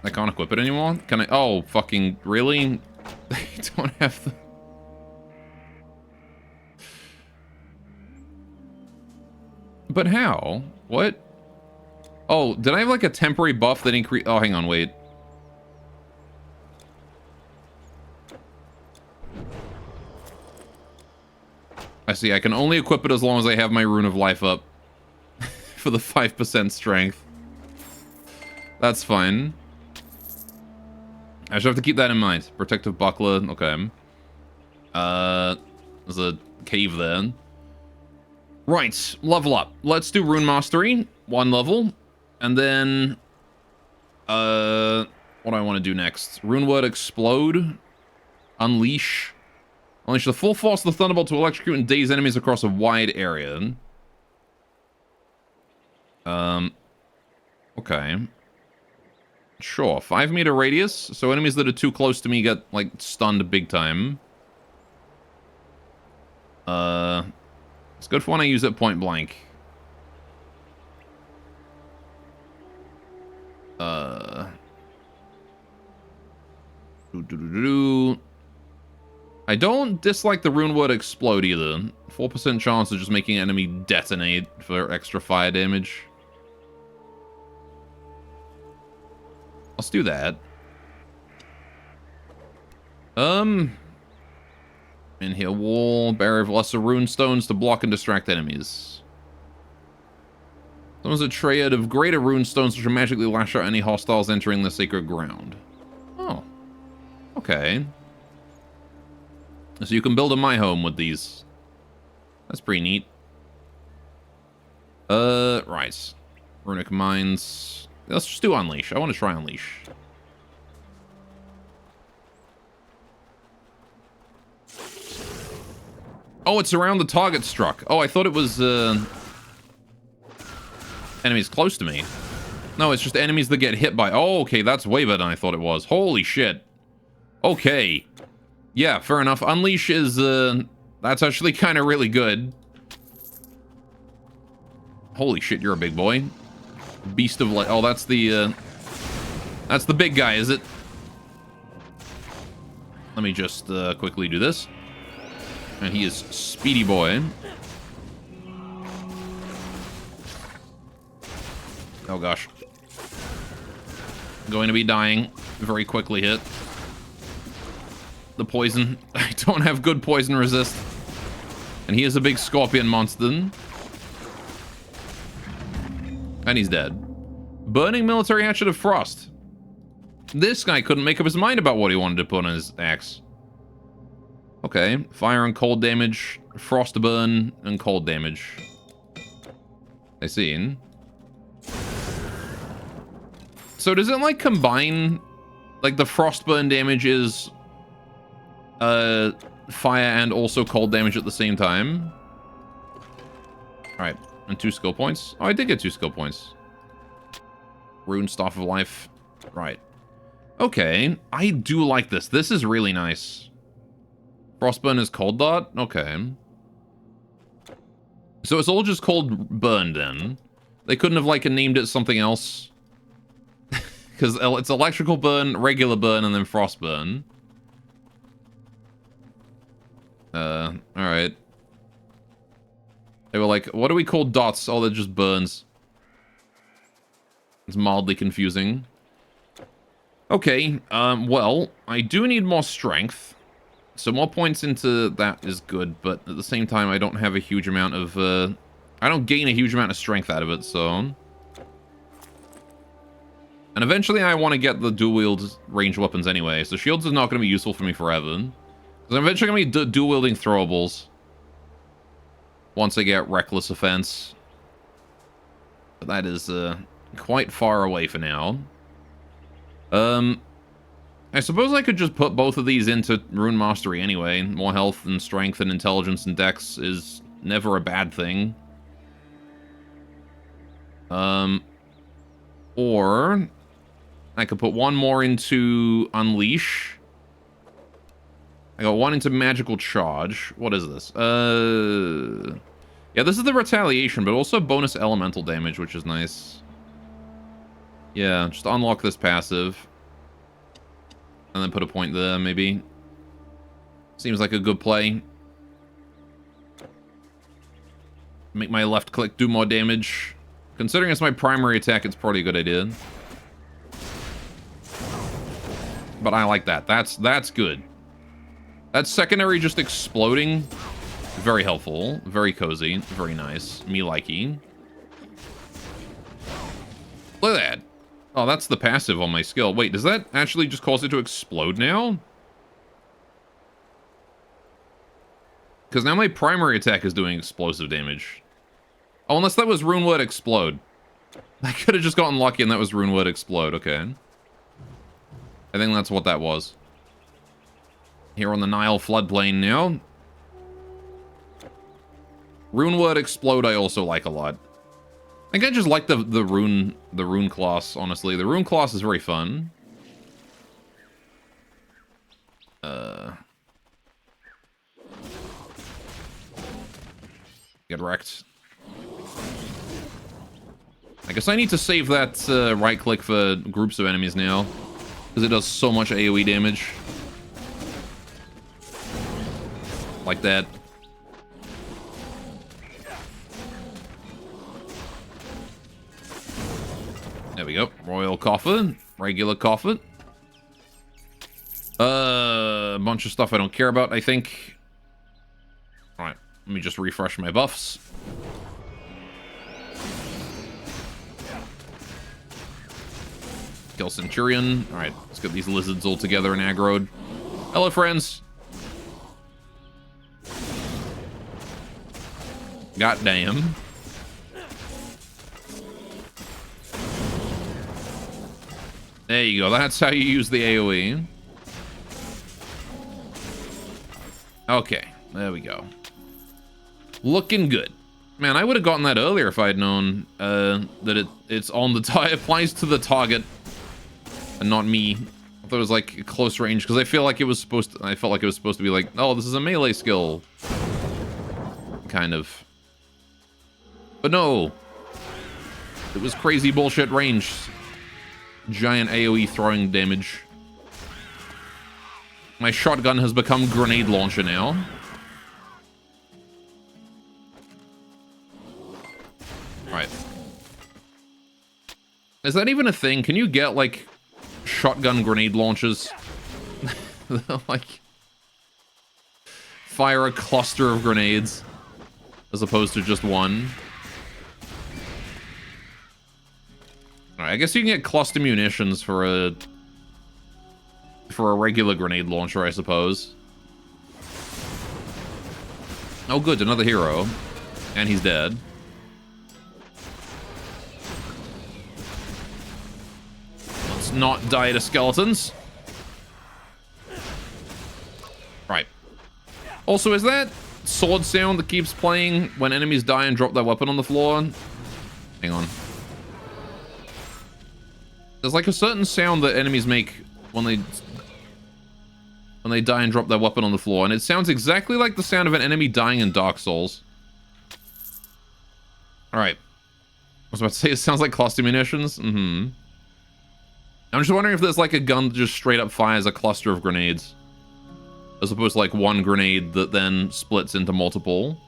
I can't equip it anymore? Can I? Oh, fucking, really? They don't have the... But how? What? Oh, did I have like a temporary buff that increased? Oh, hang on, wait. I see, I can only equip it as long as I have my Rune of Life up. For the 5% strength. That's fine. I should have to keep that in mind. Protective Buckler, okay. There's a cave there. Right, level up. Let's do Rune Mastery, 1 level. And then... what do I want to do next? Rune Word Explode. Unleash. Unleash the full force of the Thunderbolt to electrocute and daze enemies across a wide area. Okay. Sure, 5-meter radius, so enemies that are too close to me get, like, stunned big time. It's good for when I use it point blank. I don't dislike the Rune Word Explode either. 4% chance of just making an enemy detonate for extra fire damage. Let's do that. In here, wall, barrier of lesser rune stones to block and distract enemies. Summons a triad of greater rune stones which will magically lash out any hostiles entering the sacred ground. Oh. Okay. So you can build a My Home with these. That's pretty neat. Right. Runic Mines. Let's just do Unleash. I want to try Unleash. Oh, it's around the target struck. Oh, I thought it was, enemies close to me. No, it's just enemies that get hit by... Oh, okay, that's way better than I thought it was. Holy shit. Okay. Yeah, fair enough. Unleash is, that's actually kind of really good. Holy shit, you're a big boy. Beast of Light. Oh, that's the big guy, is it? Let me just, quickly do this. And he is Speedy Boy. Oh, gosh. Going to be dying very quickly hit. The poison. I don't have good poison resist. And he is a big scorpion monster. And he's dead. Burning Military Hatchet of Frost. This guy couldn't make up his mind about what he wanted to put on his axe. Okay, fire and cold damage, frost burn, and cold damage. I see. So does it, like, combine... Like, the frostburn damage is... fire and also cold damage at the same time? Alright, and 2 skill points. Oh, I did get 2 skill points. Rune Staff of Life. Right. Okay. I do like this. This is really nice. Frostburn is Cold Dart? Okay. So it's all just called Burn then. They couldn't have, like, named it something else. Because it's Electrical Burn, Regular Burn, and then Frostburn. Alright. They were like, what do we call dots? Oh, they're just burns. It's mildly confusing. Okay, well, I do need more strength. So more points into that is good, but at the same time, I don't have a huge amount of, I don't gain a huge amount of strength out of it, so... And eventually I want to get the dual-wield ranged weapons anyway, so shields is not going to be useful for me forever. Because I'm eventually going to be dual-wielding throwables. Once I get Reckless Offense. But that is, quite far away for now. I suppose I could just put both of these into Rune Mastery anyway. More health and strength and intelligence and dex is never a bad thing. Or I could put one more into Unleash. I got one into Magical Charge. What is this? Yeah, this is the Retaliation, but also bonus elemental damage, which is nice. Yeah, just unlock this passive. And then put a point there, maybe. Seems like a good play. Make my left click do more damage. Considering it's my primary attack, it's probably a good idea. But I like that. That's good. That secondary just exploding. Very helpful. Very cozy. Very nice. Me likey. Look at that. Oh, that's the passive on my skill. Wait, does that actually just cause it to explode now? Because now my primary attack is doing explosive damage. Oh, unless that was Rune Word Explode. I could have just gotten lucky and that was Rune Word Explode. Okay. I think that's what that was. Here on the Nile floodplain now. Rune Word Explode I also like a lot. I think I just like the rune class, honestly. The rune class is very fun. Get wrecked. I guess I need to save that right click for groups of enemies now. Because it does so much AoE damage. Like that. There we go. Royal Coffin. Regular Coffin. A bunch of stuff I don't care about, I think. Alright, let me just refresh my buffs. Kill Centurion. Alright, let's get these lizards all together and aggroed. Hello, friends. Goddamn. There you go. That's how you use the AoE. Okay. There we go. Looking good. Man, I would have gotten that earlier if I had known that it's on the it applies to the target and not me. I thought it was like close range because I feel like it was supposed to, I felt like it was supposed to be like, oh, this is a melee skill. Kind of. But no. It was crazy bullshit range. Giant AoE throwing damage. My shotgun has become grenade launcher now. Alright. Is that even a thing? Can you get, like, shotgun grenade launchers? Like, fire a cluster of grenades as opposed to just one. Alright, I guess you can get cluster munitions for a regular grenade launcher, I suppose. Oh good, another hero. And he's dead. Let's not die to skeletons. Right. Also, is that sword sound that keeps playing when enemies die and drop their weapon on the floor? Hang on. There's like a certain sound that enemies make when they die and drop their weapon on the floor, and it sounds exactly like the sound of an enemy dying in Dark Souls. Alright. I was about to say it sounds like cluster munitions. I'm just wondering if there's like a gun that just straight up fires a cluster of grenades, as opposed to like one grenade that then splits into multiple.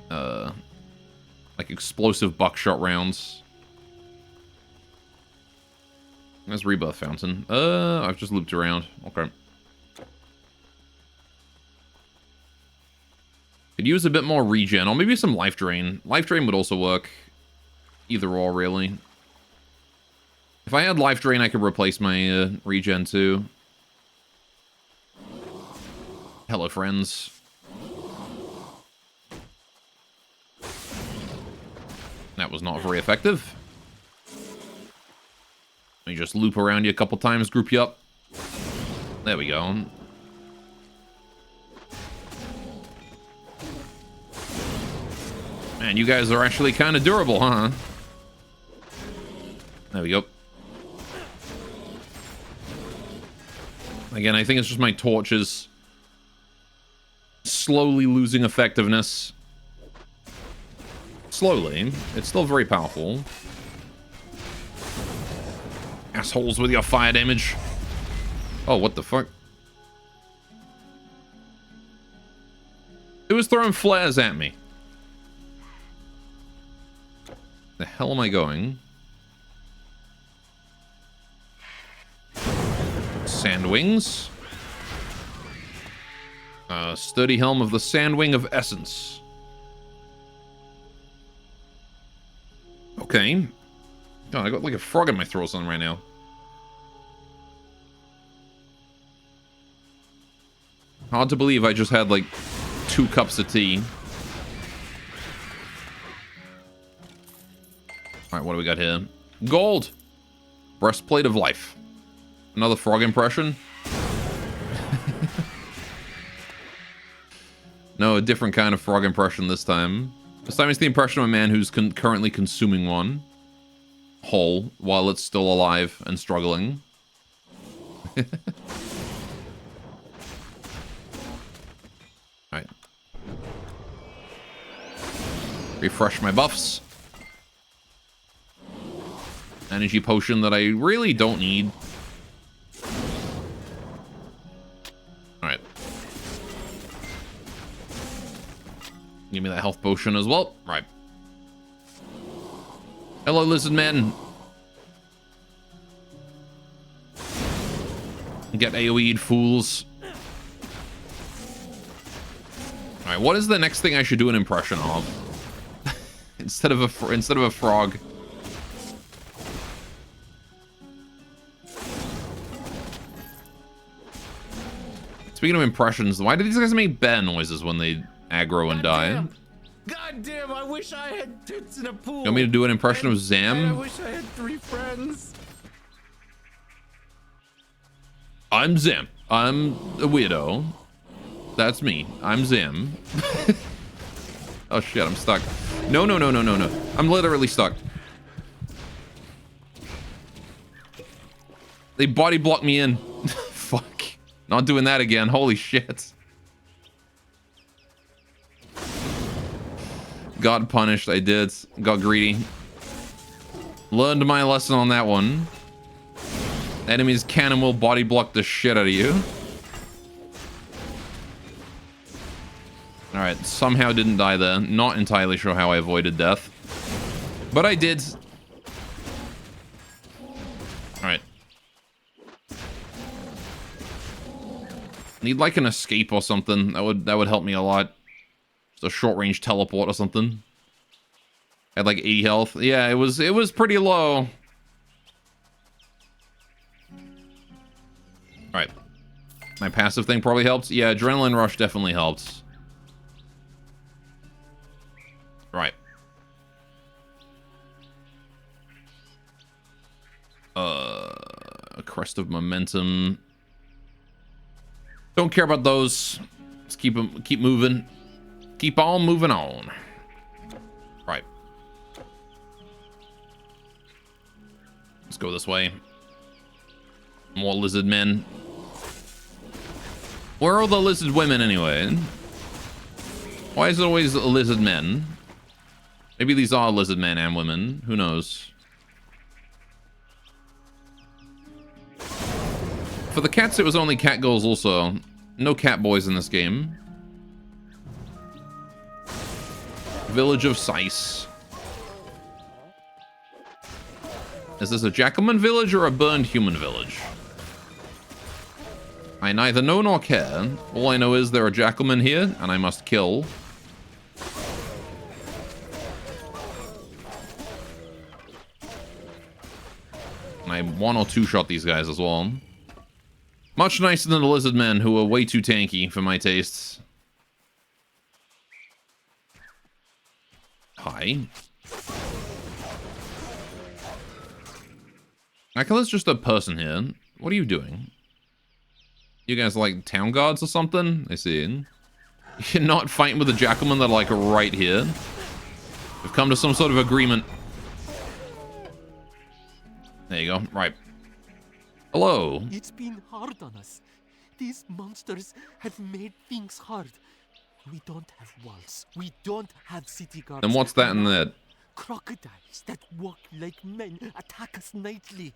Like explosive buckshot rounds. There's Rebirth Fountain. I've just looped around. Okay. Could use a bit more regen, or maybe some life drain. Life drain would also work. Either or, really. If I had life drain, I could replace my regen too. Hello, friends. That was not very effective. Let me just loop around you a couple times, group you up. There we go. Man, you guys are actually kind of durable, huh? There we go. Again, I think it's just my torches slowly losing effectiveness. Slowly. It's still very powerful. Assholes with your fire damage. Oh, what the fuck? It was throwing flares at me. The hell am I going? Sandwings. Sturdy helm of the Sandwing of Essence. Okay. God, I got like a frog in my throat or something right now. Hard to believe I just had like 2 cups of tea. Alright, what do we got here? Gold! Breastplate of Life. Another frog impression? No, a different kind of frog impression this time. This time it's the impression of a man who's currently consuming one. Whole, while it's still alive and struggling. Alright. Refresh my buffs. Energy potion that I really don't need. Alright. Give me that health potion as well. Right. Hello, lizard men. Get AoE'd, fools. Alright, what is the next thing I should do an impression of? instead of a frog. Speaking of impressions, why do these guys make bear noises when they aggro and die? God damn, I wish I had tits in a pool. You want me to do an impression of Zam? I wish I had 3 friends. I'm Zam. I'm a weirdo. That's me. I'm Zam. Oh shit, I'm stuck. No. I'm literally stuck. They body blocked me in. Fuck. Not doing that again. Holy shit. Got punished. I did. Got greedy. Learned my lesson on that one. Enemies can and will body block the shit out of you. Alright, somehow didn't die there. Not entirely sure how I avoided death. But I did. Alright. Need like an escape or something. That would help me a lot. Just a short range teleport or something. Had like 80 health. Yeah, it was pretty low. Alright. My passive thing probably helped. Yeah, Adrenaline Rush definitely helped. Right. A Crest of Momentum. Don't care about those. Let's keep moving. Keep on moving on. Right. Let's go this way. More lizard men. Where are the lizard women anyway? Why is it always lizard men? Maybe these are lizard men and women. Who knows? For the cats, it was only cat girls also. No cat boys in this game. Village of Sice. Is this a Jackalman village or a burned human village? I neither know nor care. All I know is there are Jackalmen here, and I must kill. And I one or two shot these guys as well. Much nicer than the lizard men, who are way too tanky for my tastes. Hi. Akala's just a person here. What are you doing? You guys are like town guards or something? I see. You're not fighting with the Jackalmen that are like right here. We've come to some sort of agreement. There you go. Right. Hello. It's been hard on us. These monsters have made things hard. We don't have walls. We don't have city guards. And what's that in there? Crocodiles that walk like men attack us nightly.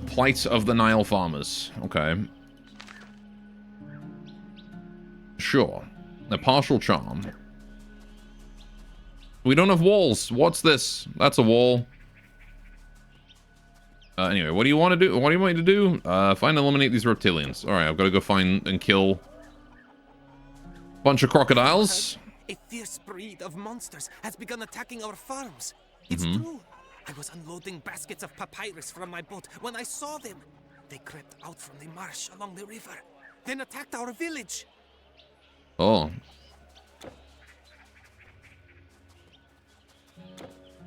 Plight of the Nile farmers. Okay. Sure. A partial charm. We don't have walls. What's this? That's a wall. Anyway, what do you want to do? What do you want me to do? Find and eliminate these reptilians. Alright, I've got to go find and kill a bunch of crocodiles. A fierce breed of monsters has begun attacking our farms. It's true. I was unloading baskets of papyrus from my boat when I saw them. They crept out from the marsh along the river, then attacked our village. Oh.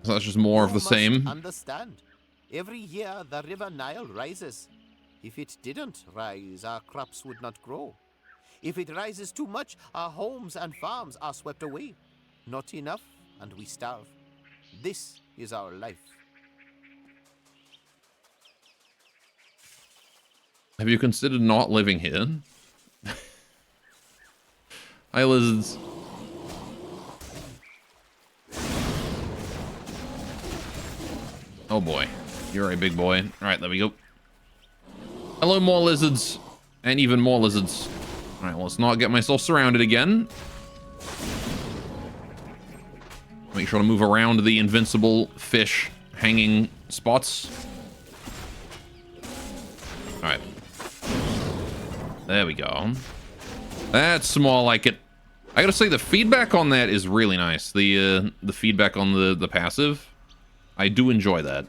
So that's just more of the same. Understand. Every year the river Nile rises. If it didn't rise, our crops would not grow. If it rises too much, our homes and farms are swept away. Not enough, and we starve. This is our life. Have you considered not living here? Hi, lizards. Oh boy. You're a big boy. Alright, there we go. Hello, more lizards. And even more lizards. Alright, well, let's not get myself surrounded again. Make sure to move around the invincible fish hanging spots. Alright. There we go. That's more like it. I gotta say, the feedback on that is really nice. The feedback on the passive. I do enjoy that.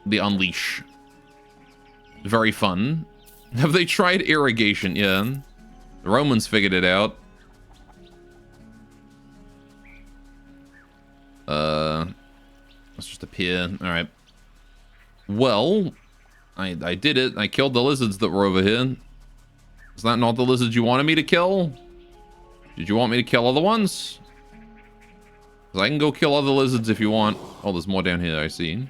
The unleash. Very fun. Have they tried irrigation? Yeah. The Romans figured it out. Let's just appear. Alright. Well, I did it. I killed the lizards that were over here. Is that not the lizards you wanted me to kill? Did you want me to kill other ones? Because I can go kill other lizards if you want. Oh, there's more down here, I see.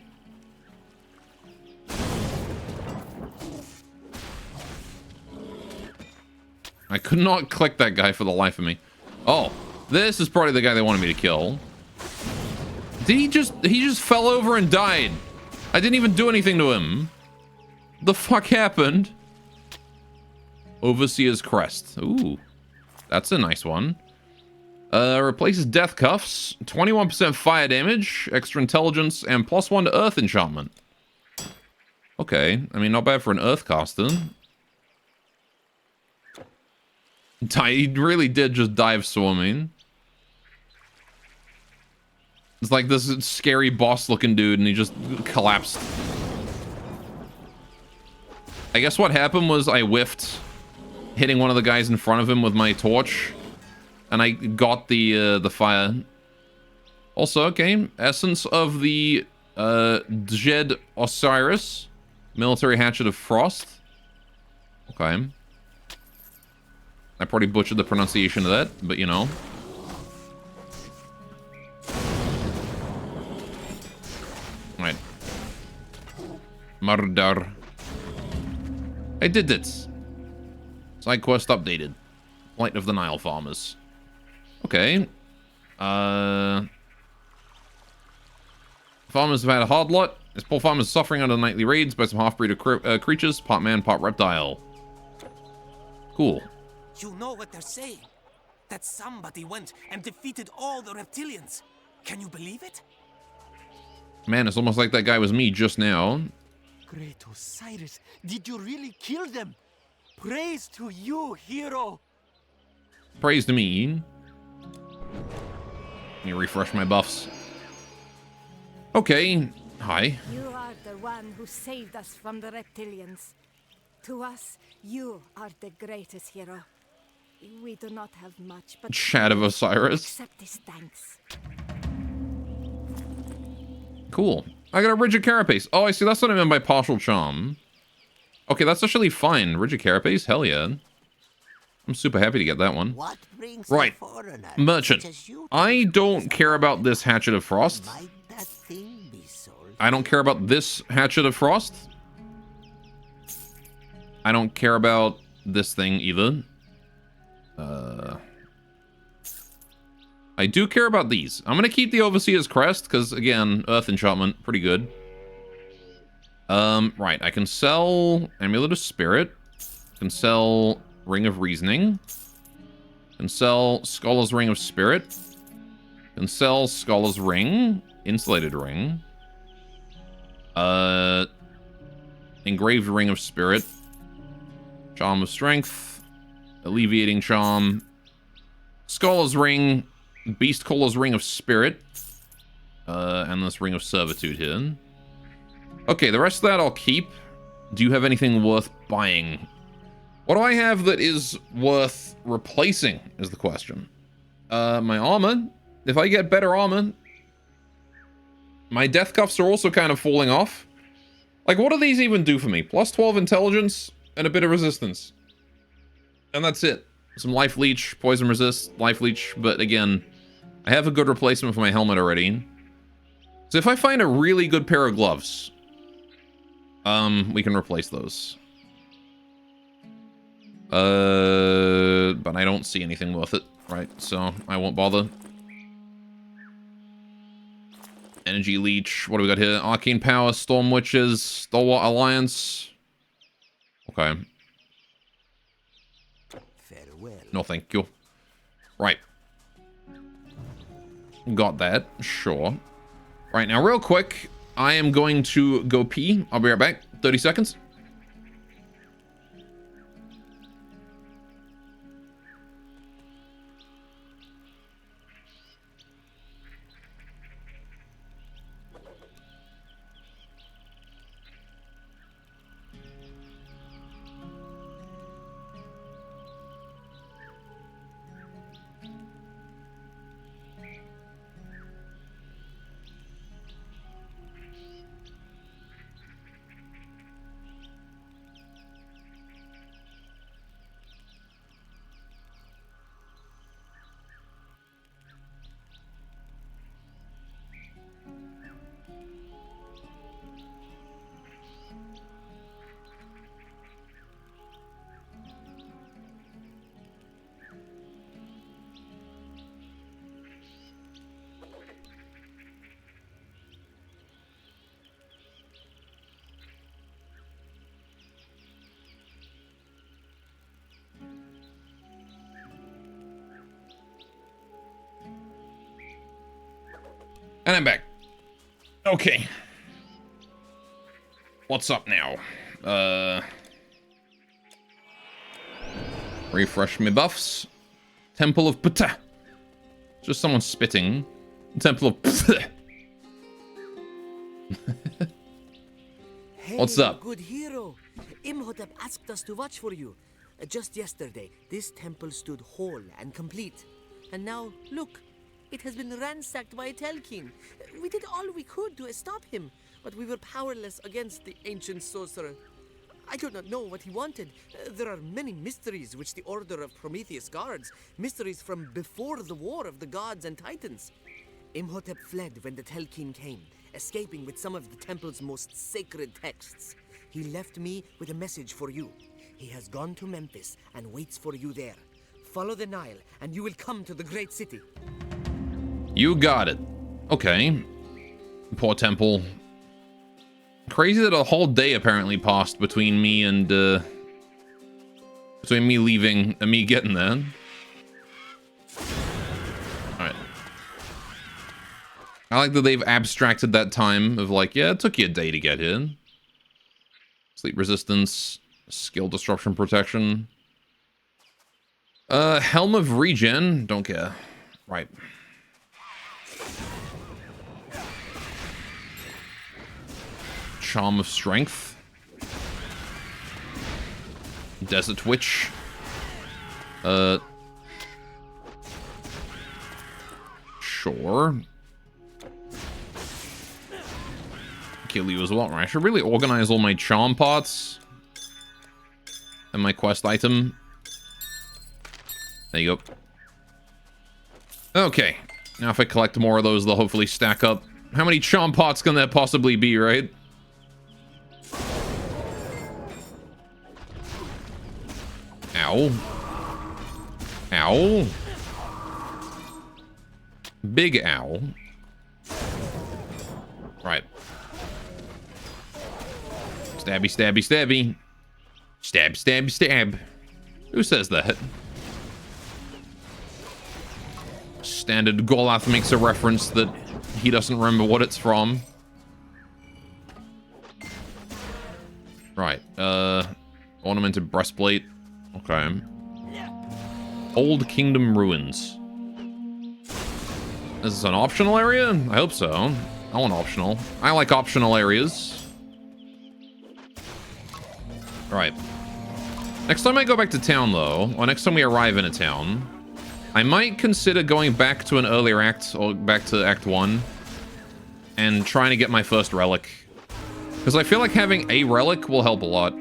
I could not click that guy for the life of me. Oh, this is probably the guy they wanted me to kill. Did he just fell over and died? I didn't even do anything to him. The fuck happened? Overseer's Crest. Ooh, that's a nice one. Replaces death cuffs, 21% fire damage, extra intelligence, and +1 to earth enchantment. Okay, I mean, not bad for an earth caster. He really did just dive swimming. It's like this scary boss looking dude and he just collapsed. I guess what happened was I whiffed hitting one of the guys in front of him with my torch. And I got the fire. Also, okay, Essence of the Djed Osiris. Military Hatchet of Frost. Okay. I probably butchered the pronunciation of that, but you know. Alright. Murder. I did it. Side quest updated. Plight of the Nile farmers. Okay. Farmers have had a hard lot. This poor farmer's suffering under nightly raids by some half-breed creatures, part man, part reptile. Cool. You know what they're saying? That somebody went and defeated all the reptilians. Can you believe it? Man, it's almost like that guy was me just now. Great Osiris, did you really kill them? Praise to you, hero! Praise to me. Let me refresh my buffs. Okay. Hi. You are the one who saved us from the reptilians. To us, you are the greatest hero. We do not have much, but Chat of Osiris. accept this thanks. Cool. I got a Rigid Carapace. Oh, I see. That's what I meant by partial charm. Okay, that's actually fine. Rigid Carapace? Hell yeah. I'm super happy to get that one. What brings Right. a foreigner Merchant. such as you I don't care about this Hatchet of Frost. Might that thing be sold? I don't care about this Hatchet of Frost. I don't care about this thing either. I do care about these. I'm gonna keep the Overseer's Crest, because again, Earth Enchantment, pretty good. Right, I can sell Amulet of Spirit. I can sell Ring of Reasoning. I can sell Scholar's Ring of Spirit. I can sell Scholar's Ring. Insulated Ring. Engraved Ring of Spirit. Charm of Strength. Alleviating Charm. Scholar's Ring. Beast Caller's Ring of Spirit. And this Ring of Servitude here. Okay, the rest of that I'll keep. Do you have anything worth buying? What do I have that is worth replacing, is the question. My armor. If I get better armor. My death cuffs are also kind of falling off. Like, what do these even do for me? Plus 12 intelligence and a bit of resistance. And that's it. Some life leech, poison resist, life leech. But again, I have a good replacement for my helmet already. So if I find a really good pair of gloves, we can replace those. But I don't see anything worth it, right? So I won't bother. Energy leech. What do we got here? Arcane power, storm witches, stalwart alliance. Okay. Farewell. No, thank you. Right. Got that. Sure. Right, now real quick, I am going to go pee. I'll be right back. 30 seconds. And I'm back. Okay. What's up now? Refresh my buffs. Temple of Ptah. Just someone spitting. Temple of Ptah. What's up? Good hero. Imhotep asked us to watch for you. Just yesterday, this temple stood whole and complete. And now, look. It has been ransacked by a Telkin. We did all we could to stop him, but we were powerless against the ancient sorcerer. I do not know what he wanted. There are many mysteries which the Order of Prometheus guards, mysteries from before the war of the gods and titans. Imhotep fled when the Telkin came, escaping with some of the temple's most sacred texts. He left me with a message for you. He has gone to Memphis and waits for you there. Follow the Nile, and you will come to the great city. You got it. Okay. Poor temple. Crazy that a whole day apparently passed between me and, between me leaving and me getting there. Alright. I like that they've abstracted that time of like, yeah, it took you a day to get here. Sleep resistance, skill disruption protection. Helm of Regen, don't care. Right. Charm of Strength. Desert Witch. Sure. Kill you as well. Right, I should really organize all my charm parts. And my quest item. There you go. Okay. Now if I collect more of those, they'll hopefully stack up. How many charm pots can there possibly be, right? Ow. Ow. Big ow. Right. Stabby, stabby, stabby. Stab, stab, stab. Who says that? Standard Golath makes a reference that he doesn't remember what it's from. Right. Ornamented breastplate. Okay. Old Kingdom Ruins. Is this an optional area? I hope so. I want optional. I like optional areas. Right. Next time I go back to town, though, or next time we arrive in a town, I might consider going back to an earlier act, or back to Act 1, and trying to get my first relic. Because I feel like having a relic will help a lot.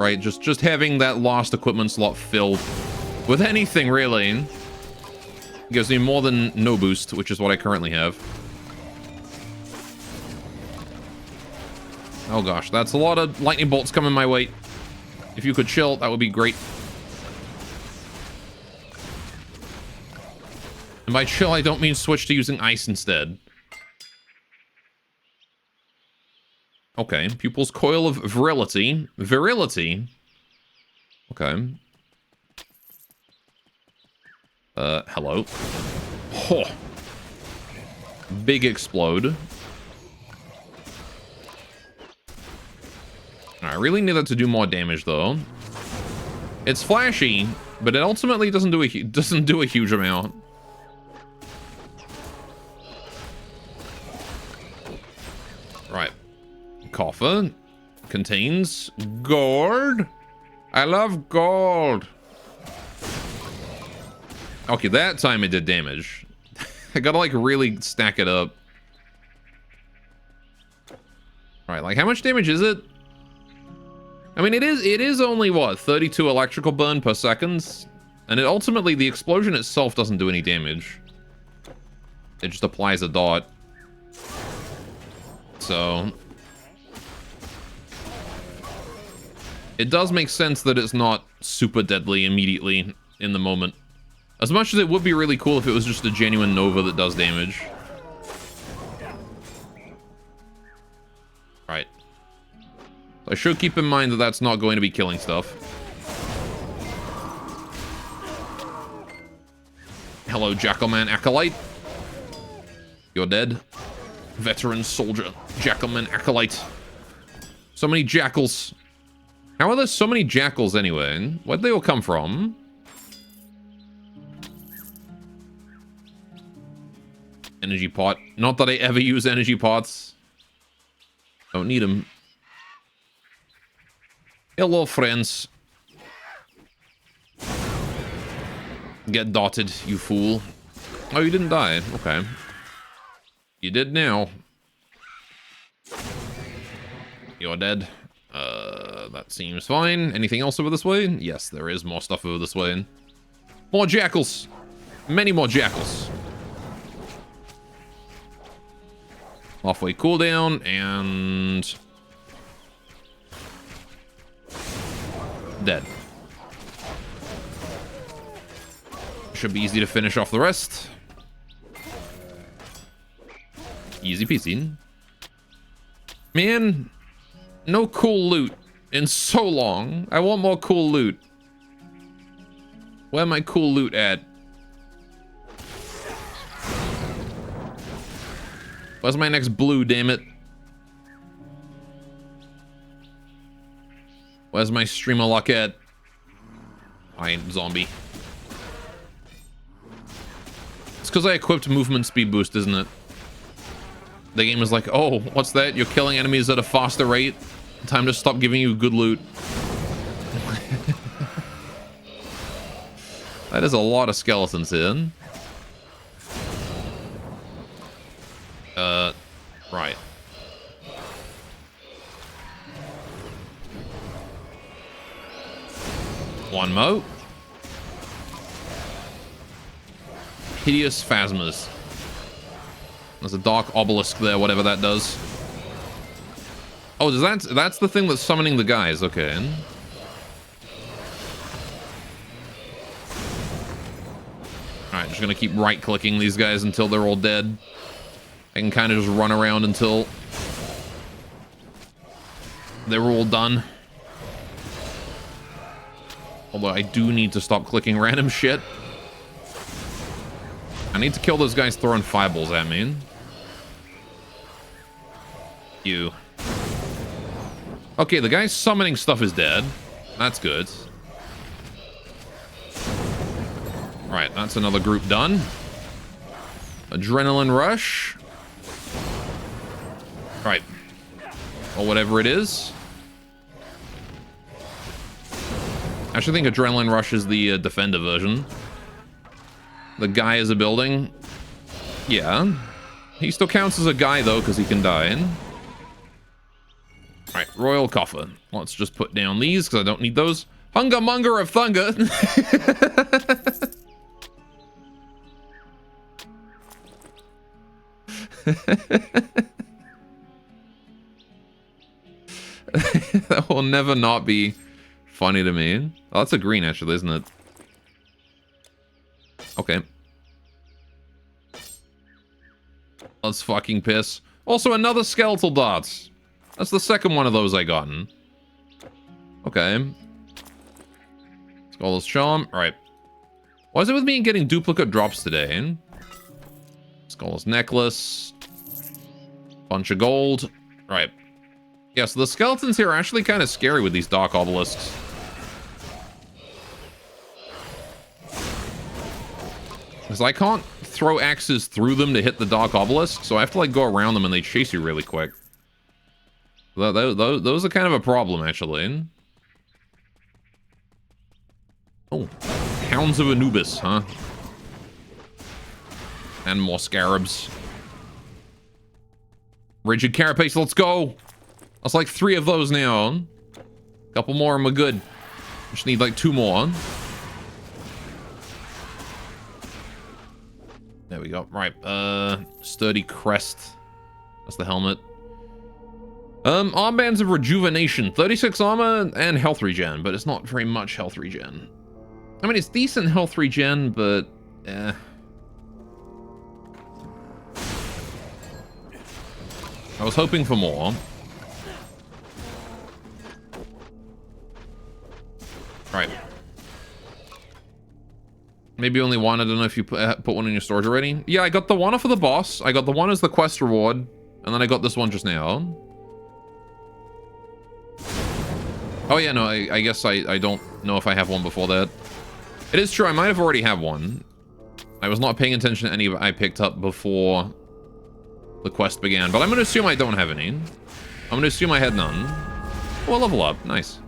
Right, just having that last equipment slot filled with anything, really. Gives me more than no boost, which is what I currently have. Oh gosh, that's a lot of lightning bolts coming my way. If you could chill, that would be great. And by chill, I don't mean switch to using ice instead. Okay, Pupil's Coil of Virility. Virility? Okay. Hello. Oh. Big explode. I really need that to do more damage, though. It's flashy, but it ultimately doesn't do a huge amount. Right. Coffer contains gold. I love gold. Okay, that time it did damage. I gotta like really stack it up. Right, like how much damage is it? I mean, it is only what, 32 electrical burn per second, and it ultimately the explosion itself doesn't do any damage. It just applies a dot. So it does make sense that it's not super deadly immediately in the moment. As much as it would be really cool if it was just a genuine Nova that does damage. Right. I should keep in mind that that's not going to be killing stuff. Hello, Jackalman Acolyte. You're dead. Veteran soldier. Jackalman Acolyte. So many jackals. How are there so many jackals anyway? Where'd they all come from? Energy pot. Not that I ever use energy pots. Don't need them. Hello, friends. Get dotted, you fool. Oh, you didn't die. Okay. You did now. You're dead. That seems fine. Anything else over this way? Yes, there is more stuff over this way. More jackals. Many more jackals. Halfway cooldown, and... dead. Should be easy to finish off the rest. Easy peasy. Man, no cool loot in so long. I want more cool loot. Where my cool loot at? Where's my next blue, damn it? Where's my stream of luck at? I ain't zombie. It's because I equipped movement speed boost, isn't it? The game is like, oh, what's that? You're killing enemies at a faster rate. Time to stop giving you good loot. That is a lot of skeletons in. Right. One mo. Hideous Phasmas. There's a dark obelisk there, whatever that does. Oh, that's the thing that's summoning the guys, okay. Alright, just gonna keep right-clicking these guys until they're all dead. I can kind of just run around until they're all done. Although I do need to stop clicking random shit. I need to kill those guys throwing fireballs at me. You. Okay, the guy summoning stuff is dead. That's good. Right, that's another group done. Adrenaline rush. Right. Or whatever it is. I actually think Adrenaline Rush is the Defender version. The guy is a building. Yeah. He still counts as a guy, though, because he can die. Alright, Royal Coffer. Let's just put down these, because I don't need those. Hunger Monger of Thunder. That will never not be funny to me. Oh, that's a green, actually, isn't it? Okay. Let's fucking piss. Also, another skeletal dart. That's the second one of those I gotten. Okay. Scholar's Charm. Alright. Why is it with me getting duplicate drops today? Scholar's Necklace. Bunch of gold. Right. Yeah, so the skeletons here are actually kind of scary with these dark obelisks. Because I can't throw axes through them to hit the dark obelisk, so I have to like go around them and they chase you really quick. Those are kind of a problem, actually. Oh, Hounds of Anubis, huh? And more scarabs. Rigid Carapace, let's go! That's like 3 of those now. Couple more and we're good. Just need like 2 more. There we go. Right. Sturdy Crest. That's the helmet. Armbands of Rejuvenation. 36 armor and health regen, but it's not very much health regen. I mean, it's decent health regen, but eh. I was hoping for more. Right. Maybe only one. I don't know if you put one in your storage already. Yeah, I got the one off of the boss. I got the one as the quest reward. And then I got this one just now. Oh yeah, no, I guess I don't know if I have one before that. It is true, I might have already have one. I was not paying attention to any I picked up before the quest began. But I'm going to assume I don't have any. I'm going to assume I had none. Oh, a level up. Nice.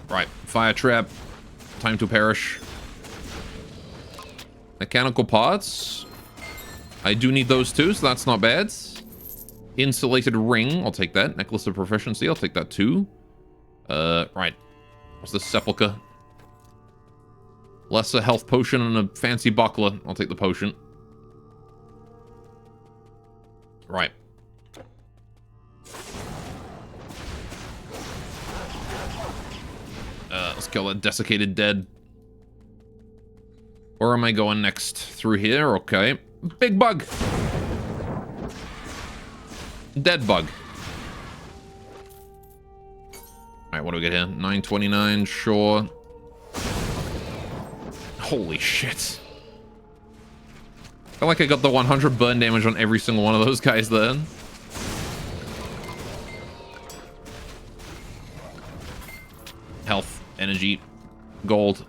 Right, fire trap. Time to perish. Mechanical parts. I do need those too, so that's not bad. Insulated ring, I'll take that. Necklace of proficiency, I'll take that too. Right. What's the sepulcher? Lesser health potion and a fancy buckler. I'll take the potion. Right. Let's kill that desiccated dead. Where am I going next? Through here? Okay. Big bug! Dead bug. Alright, what do we get here? 929, sure. Holy shit. I feel like I got the 100 burn damage on every single one of those guys then. Health, energy, gold.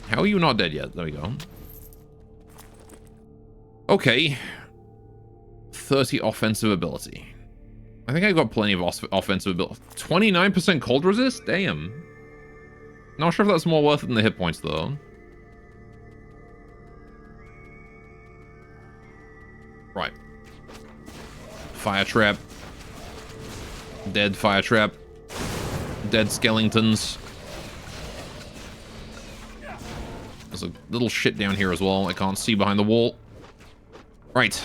How are you not dead yet? There we go. Okay. 30 offensive ability. I think I got plenty of offensive ability. 29% cold resist? Damn. Not sure if that's more worth it than the hit points, though. Right. Fire trap. Dead fire trap. Dead skeletons. There's a little shit down here as well. I can't see behind the wall. Right.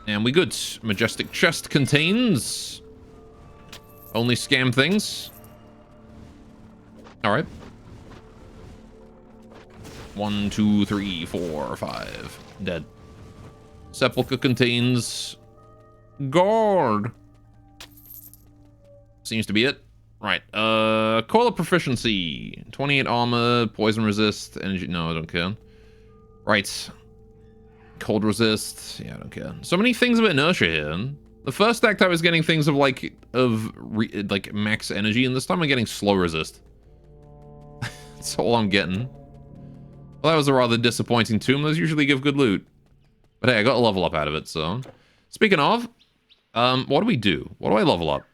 And we good. Majestic chest contains only scam things. Alright. 1, 2, 3, 4, 5. Dead. Sepulchre contains gold. Seems to be it. Right. Coil of proficiency. 28 armor, poison resist, energy. No, I don't care. Right. Cold resist. Yeah, I don't care. So many things of inertia here. The first act I was getting things of like max energy, and this time I'm getting slow resist. That's all I'm getting. Well, that was a rather disappointing tomb. Those usually give good loot. But hey, I got a level up out of it, so. Speaking of, what do we do? What do I level up?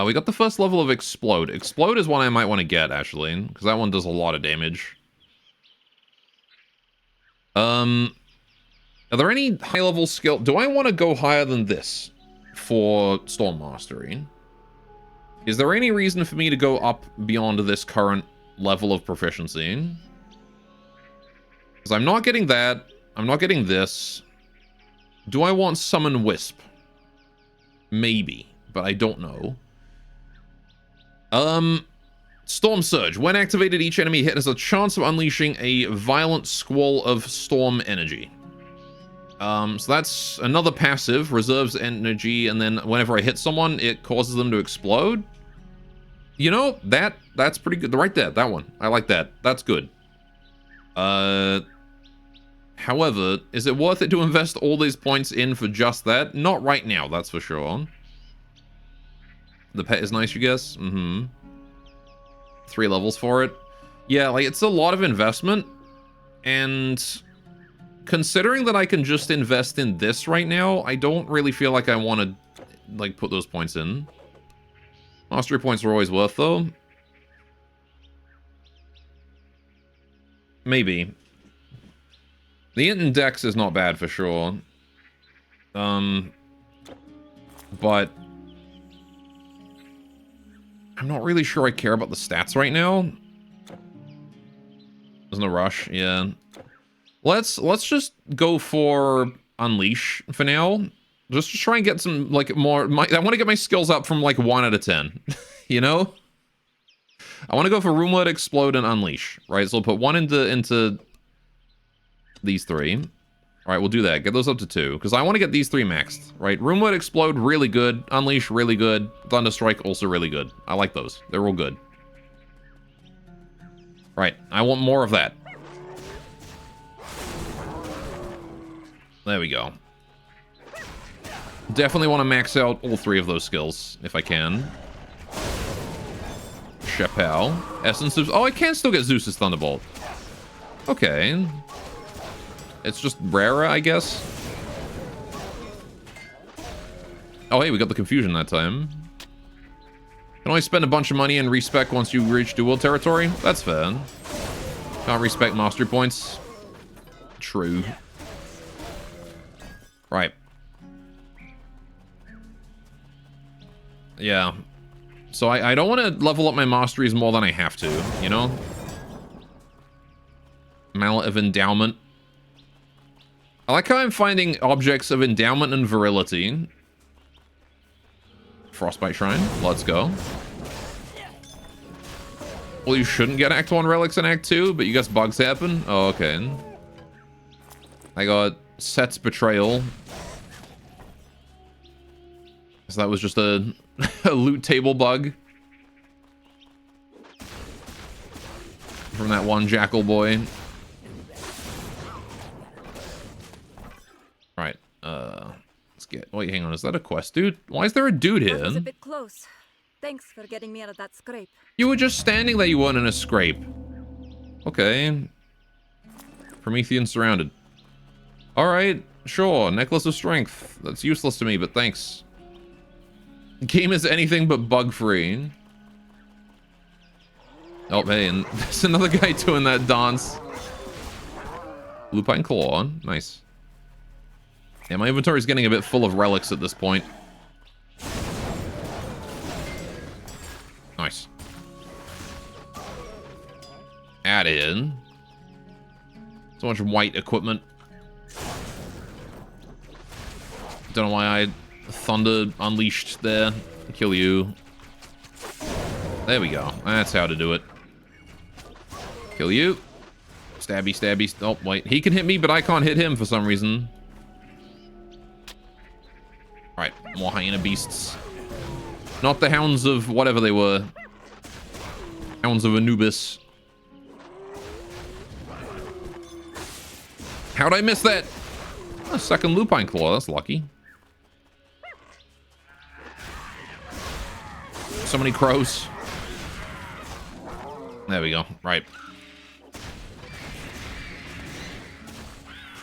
We got the first level of Explode. Explode is one I might want to get, actually, because that one does a lot of damage. Are there any high-level skill? Do I want to go higher than this for Storm Mastery? Is there any reason for me to go up beyond this current level of proficiency? Because I'm not getting that. I'm not getting this. Do I want Summon Wisp? Maybe, but I don't know. Storm Surge. When activated, each enemy hit has a chance of unleashing a violent squall of storm energy. So that's another passive, reserves energy, and then whenever I hit someone, it causes them to explode. You know, that's pretty good. Right there, that one. I like that. That's good. However, is it worth it to invest all these points in for just that? Not right now, that's for sure. The pet is nice, you guess? Mm-hmm. 3 levels for it. Yeah, like, it's a lot of investment. And considering that I can just invest in this right now, I don't really feel like I want to, like, put those points in. Mastery points are always worth, though. Maybe. The int and dex is not bad for sure. But I'm not really sure I care about the stats right now. There's no rush, yeah. Let's just go for Unleash for now. Just to try and get some, like, more... I want to get my skills up from, like, 1 out of 10. You know? I want to go for Rune Word, Explode, and Unleash. Right, so we'll put 1 into these 3. Alright, we'll do that. Get those up to 2. Because I want to get these 3 maxed. Right, Rune Word, Explode, really good. Unleash, really good. Thunderstrike, also really good. I like those. They're all good. Right, I want more of that. There we go. Definitely want to max out all 3 of those skills, if I can. Chappelle. Essence of... Oh, I can still get Zeus's Thunderbolt. Okay. It's just rarer, I guess. Oh, hey, we got the Confusion that time. Can only spend a bunch of money and respec once you reach dual territory? That's fair. Can't respec mastery points. True. Right. Yeah. So I don't want to level up my masteries more than I have to, you know? Mallet of Endowment. I like how I'm finding objects of endowment and virility. Frostbite Shrine. Let's go. Well, you shouldn't get Act 1 relics in Act 2, but you guess bugs happen? Oh, okay. I got Set's Betrayal. So that was just a loot table bug. From that one jackal boy. Right, let's get... Wait, hang on, is that a quest, dude? Why is there a dude here? That was a bit close. Thanks for getting me out of that scrape. You were just standing there, you weren't in a scrape. Okay. Promethean surrounded. Alright, sure, Necklace of Strength. That's useless to me, but thanks. Game is anything but bug-free. Oh, hey, and there's another guy doing that dance. Lupine Claw, nice. Yeah, my inventory's getting a bit full of relics at this point. Nice. Add in. So much white equipment. Don't know why I thunder unleashed there. Kill you. There we go. That's how to do it. Kill you. Stabby, stabby. Oh, wait. He can hit me, but I can't hit him for some reason. Alright, more hyena beasts. Not the hounds of whatever they were. Hounds of Anubis. How'd I miss that? A second Lupine Claw, that's lucky. So many crows. There we go, right.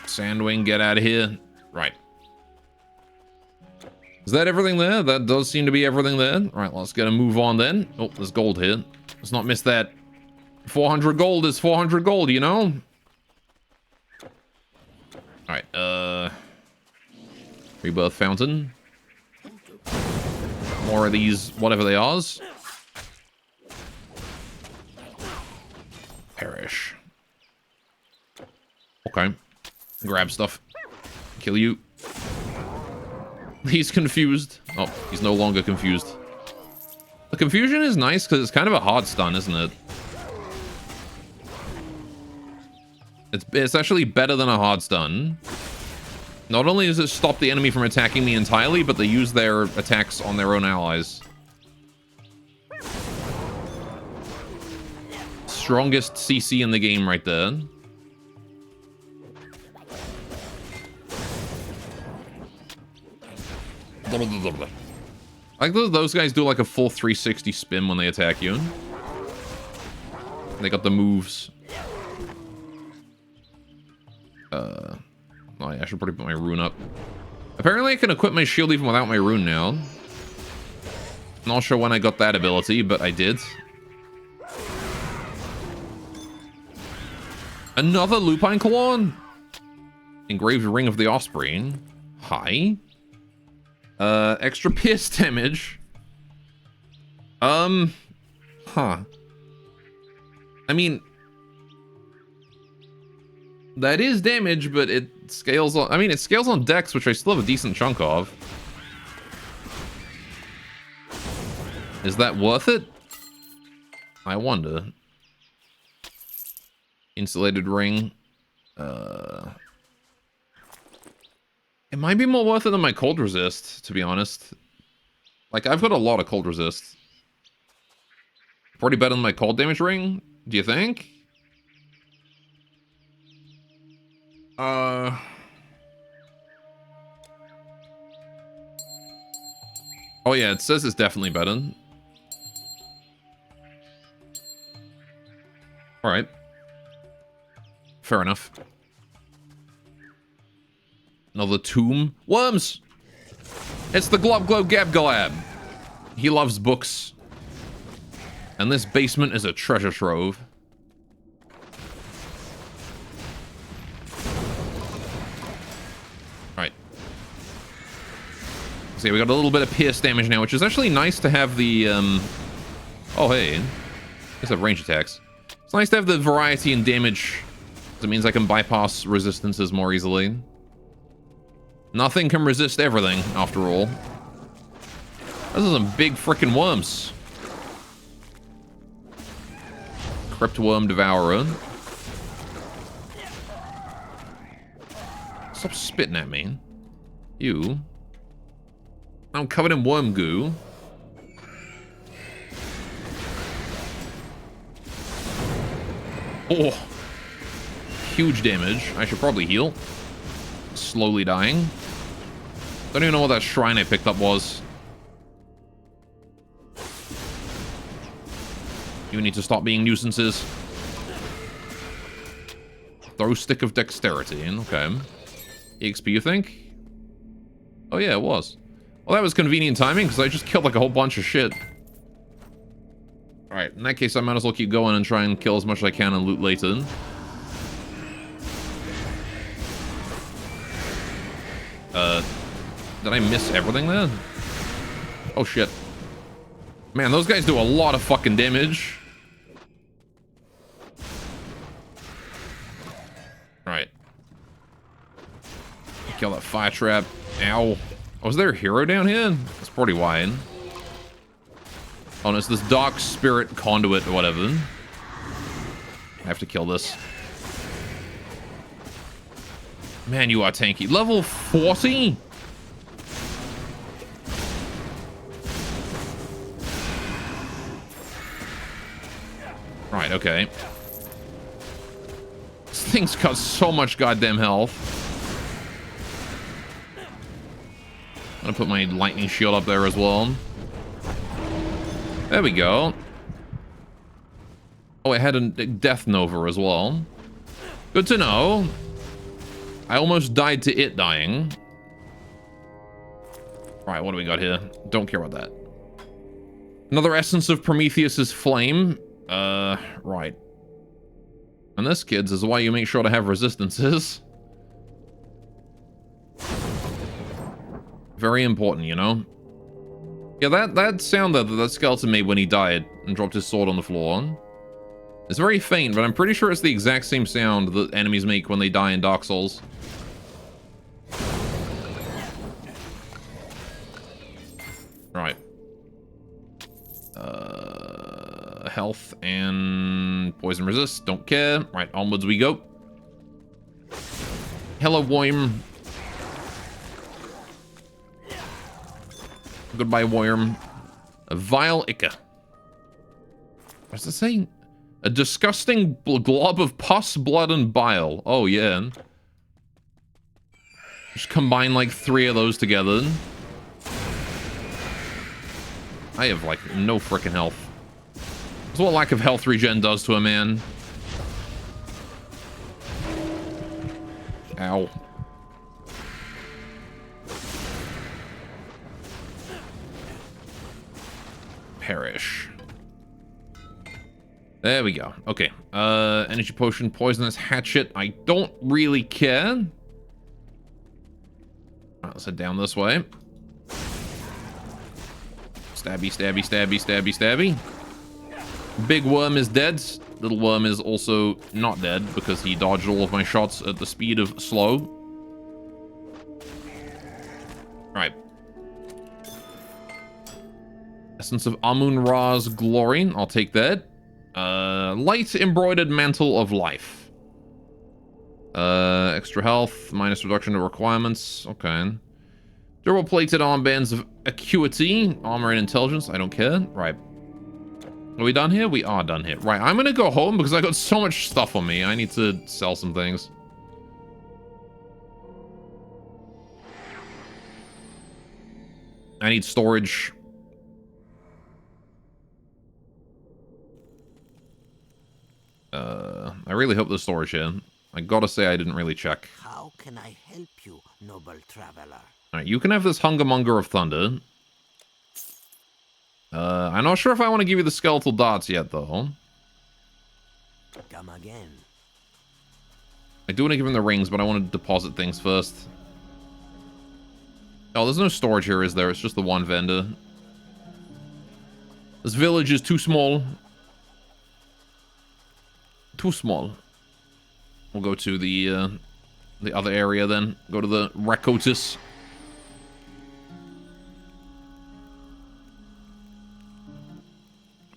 Sandwing, get out of here. Right. Is that everything there? That does seem to be everything there. All right, let's get a move on then. Oh, there's gold here. Let's not miss that. 400 gold is 400 gold, you know? All right, Rebirth Fountain. More of these, whatever they are. Perish. Okay. Grab stuff. Kill you. He's confused. Oh, he's no longer confused. The confusion is nice because it's kind of a hard stun, isn't it? It's actually better than a hard stun. Not only does it stop the enemy from attacking me entirely, but they use their attacks on their own allies. Strongest CC in the game right there. I like those guys do like a full 360 spin when they attack you. They got the moves. Oh, yeah, I should probably put my rune up. Apparently I can equip my shield even without my rune now. Not sure when I got that ability, but I did. Another Lupine Claw? Engraved Ring of the Offspring. Hi. Extra pierce damage. Huh. I mean, that is damage, but it scales on... I mean, it scales on dex, which I still have a decent chunk of. Is that worth it? I wonder. Insulated ring. It might be more worth it than my cold resist, to be honest. Like, I've got a lot of cold resist. Pretty better than my cold damage ring, do you think? Oh yeah, it says it's definitely better. Alright. Fair enough. Another tomb. Worms! It's the Glob Glob Gab Galab. He loves books. And this basement is a treasure trove. Alright. See, we got a little bit of pierce damage now, which is actually nice to have the Oh, hey. I guess I have range attacks. It's nice to have the variety in damage. It means I can bypass resistances more easily. Nothing can resist everything, after all. Those are some big frickin' worms. Cryptworm Devourer. Stop spitting at me. You. I'm covered in worm goo. Oh. Huge damage. I should probably heal. Slowly dying. Don't even know what that shrine I picked up was. You need to stop being nuisances. Throw stick of dexterity. Okay. EXP, you think? Oh yeah, it was. Well, that was convenient timing because I just killed like a whole bunch of shit. Alright, in that case, I might as well keep going and try and kill as much as I can and loot later. Did I miss everything there? Oh shit. Man, those guys do a lot of fucking damage. Alright. Kill that fire trap. Ow. Oh, is there a hero down here? It's pretty wide. Oh, and it's this dark spirit conduit or whatever. I have to kill this. Man, you are tanky. Level 40? Right, okay. This thing's got so much goddamn health. I'm gonna put my lightning shield up there as well. There we go. Oh, it had a death nova as well. Good to know. I almost died to it dying. Alright, what do we got here? Don't care about that. Another essence of Prometheus's flame. Right. And this, kids, is why you make sure to have resistances. Very important, you know? Yeah, that sound that skeleton made when he died and dropped his sword on the floor. It's very faint, but I'm pretty sure it's the exact same sound that enemies make when they die in Dark Souls. Right. Health and poison resist. Don't care. Right, onwards we go. Hello, worm. Goodbye, worm. A vile ichor. What's it saying? A disgusting glob of pus, blood, and bile. Oh, yeah. Just combine like 3 of those together. I have like no freaking health. That's what lack of health regen does to a man. Ow. Perish. There we go. Okay. Energy potion, poisonous hatchet. I don't really care. Alright, let's head down this way. Stabby, stabby, stabby, stabby, stabby. Big worm is dead. Little worm is also not dead because he dodged all of my shots at the speed of slow. Right. Essence of Amun-Ra's glory. I'll take that. Light embroidered mantle of life. Extra health, minus reduction to requirements. Okay. Durable plated armbands of acuity, armor and intelligence. I don't care. Right. Are we done here? We are done here. Right, I'm gonna go home because I got so much stuff on me. I need to sell some things. I need storage. I really hope there's storage here. I gotta say I didn't really check. How can I help you, noble traveler? Alright, you can have this Hungermonger of Thunder. I'm not sure if I want to give you the skeletal darts yet, though. Come again. I do want to give him the rings, but I want to deposit things first. Oh, there's no storage here, is there? It's just the one vendor. This village is too small. Too small. We'll go to the other area then. Go to the Rakotis.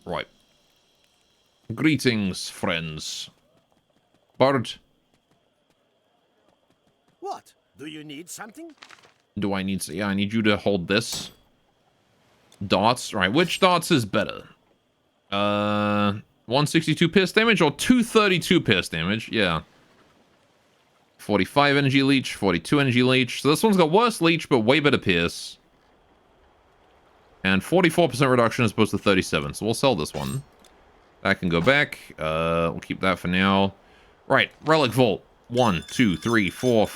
Right. Greetings, friends. Bard. What? Do you need something? Do I need... Yeah, I need you to hold this. Darts. Right, which darts is better? 162 pierce damage or 232 pierce damage? Yeah. 45 energy leech, 42 energy leech. So this one's got worse leech, but way better pierce. And 44% reduction as opposed to 37. So we'll sell this one. That can go back. We'll keep that for now. Right, Relic Vault. 1, 2, 3, 4,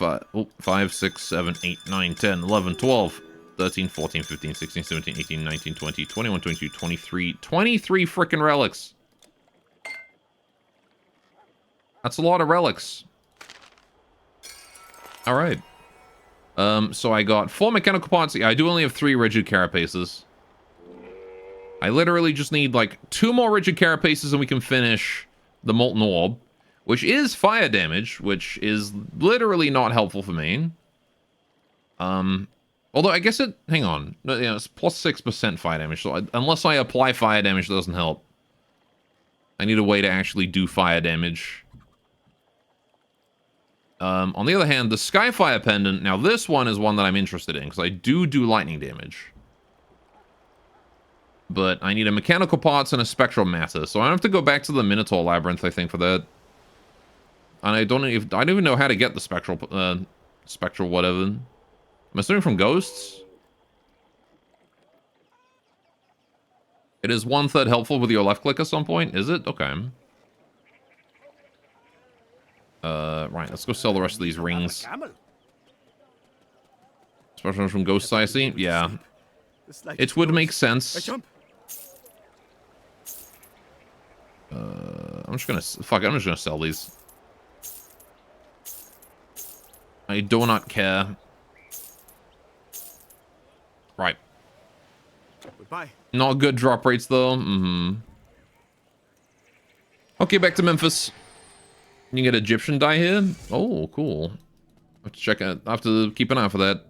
5, 6, 7, 8, 9, 10, 11, 12, 13, 14, 15, 16, 17, 18, 19, 20, 21, 22, 23. 23 frickin' relics. That's a lot of relics. Alright. So I got 4 mechanical parts. Yeah, I do only have 3 rigid carapaces. I literally just need, like, 2 more rigid carapaces and we can finish the Molten Orb, which is fire damage, which is literally not helpful for me. Although I guess it... Hang on. No, yeah, it's plus 6% fire damage, so unless I apply fire damage, it doesn't help. I need a way to actually do fire damage. On the other hand, the Skyfire Pendant... Now, this one is one that I'm interested in, because I do lightning damage. But I need a mechanical parts and a spectral matter, so I have to go back to the Minotaur Labyrinth, I think, for that. And I don't even know how to get the spectral whatever. Am I assuming from ghosts? It is 1/3 helpful with your left click at some point, is it? Okay. Right, let's go sell the rest of these rings. Especially from ghosts, I see. Yeah. It would make sense. I'm just gonna... Fuck, I'm just gonna sell these. I do not care. Right. Goodbye. Not good drop rates, though. Okay, back to Memphis. You can get Egyptian dye here. Oh, cool. I have to check it. I have to keep an eye out for that.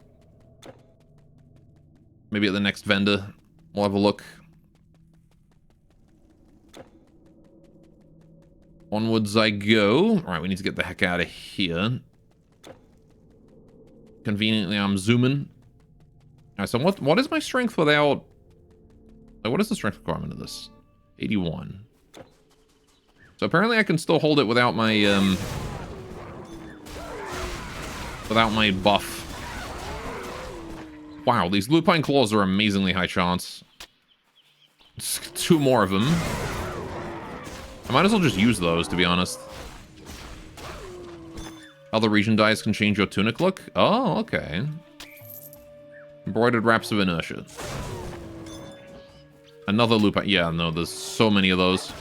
Maybe at the next vendor. We'll have a look. Onwards I go. Alright, we need to get the heck out of here. Conveniently, I'm zooming. Alright, so what is my strength without... Like, what is the strength requirement of this? 81. So apparently I can still hold it without my, without my buff. Wow, these lupine claws are amazingly high chance. Just 2 more of them. I might as well just use those, to be honest. Other region dyes can change your tunic look? Oh, okay. Embroidered wraps of inertia. Another lupine. Yeah, no, there's so many of those.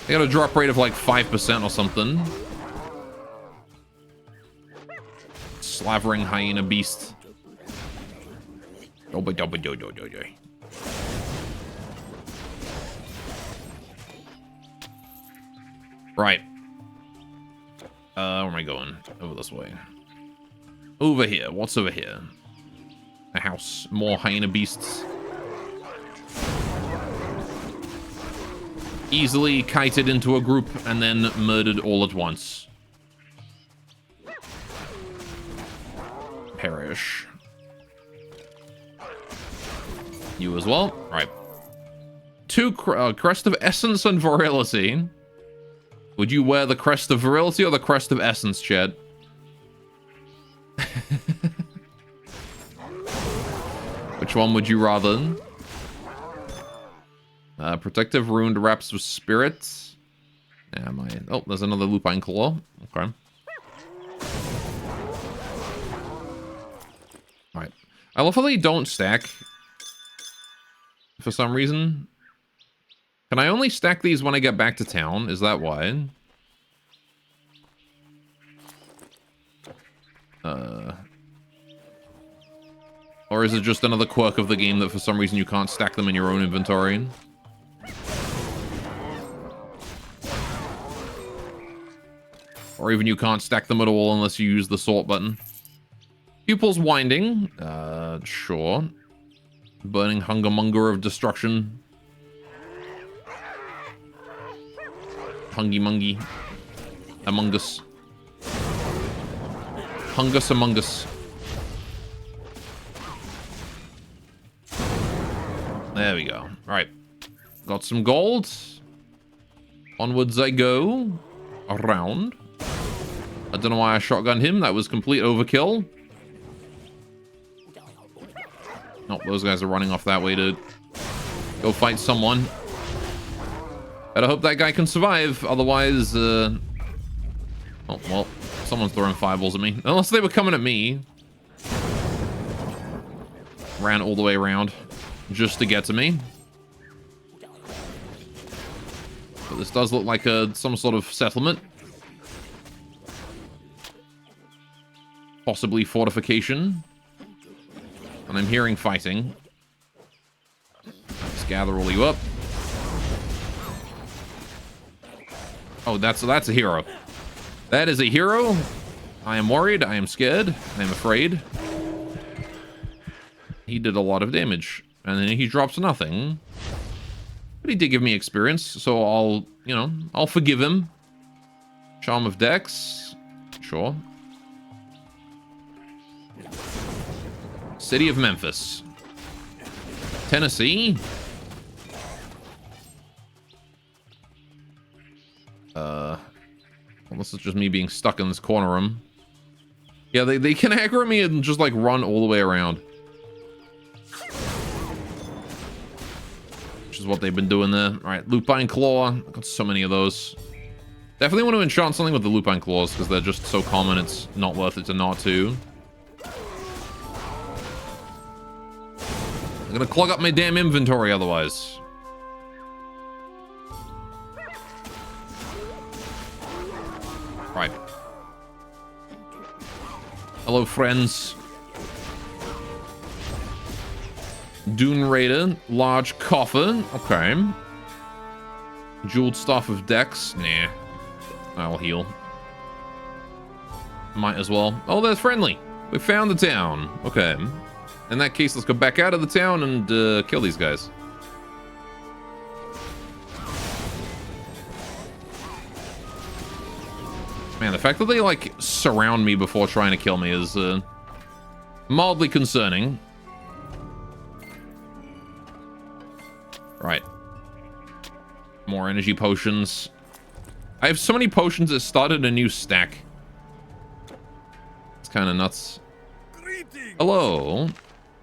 They got a drop rate of like 5% or something. Slavering hyena beast. Right. Where am I going? Over this way. Over here. What's over here? A house. More hyena beasts. Easily kited into a group and then murdered all at once. Perish. You as well. Right. 2 crest of essence and virility. Would you wear the crest of virility or the crest of essence, Chad? Which one would you rather? Protective ruined wraps of spirits. Yeah, oh, there's another lupine claw. Okay. Alright. I love how they don't stack. For some reason. Can I only stack these when I get back to town? Is that why? Or is it just another quirk of the game that for some reason you can't stack them in your own inventory? Or even you can't stack them at all unless you use the sort button. Pupils winding. Sure. Burning hungermonger of destruction. Hungy mungy. Among us. Hungus among us. There we go. Right. Got some gold. Onwards I go. Around. I don't know why I shotgunned him. That was complete overkill. Nope, those guys are running off that way to go fight someone. Better hope that guy can survive. Otherwise, oh, well, someone's throwing fireballs at me. Unless they were coming at me. Ran all the way around just to get to me. But this does look like some sort of settlement. Possibly fortification. And I'm hearing fighting. Let's gather all you up. Oh, that's a hero. That is a hero. I am worried. I am scared. I am afraid. He did a lot of damage. And then he drops nothing. But he did give me experience, so I'll forgive him. Charm of Dex. Sure. City of Memphis. Tennessee. Well, this is just me being stuck in this corner room. Yeah, they can aggro me and just like run all the way around. Which is what they've been doing there. Alright, Lupine Claw. I've got so many of those. Definitely want to enchant something with the Lupine Claws because they're just so common it's not worth it to not to. I'm gonna clog up my damn inventory otherwise. Right. Hello, friends. Dune Raider, large coffer. Okay. Jeweled Staff of Dex. Nah. I'll heal. Might as well. Oh, there's friendly. We found the town. Okay. In that case, let's go back out of the town and kill these guys. Man, the fact that they, like, surround me before trying to kill me is mildly concerning. Right. More energy potions. I have so many potions that started a new stack. It's kind of nuts. Hello.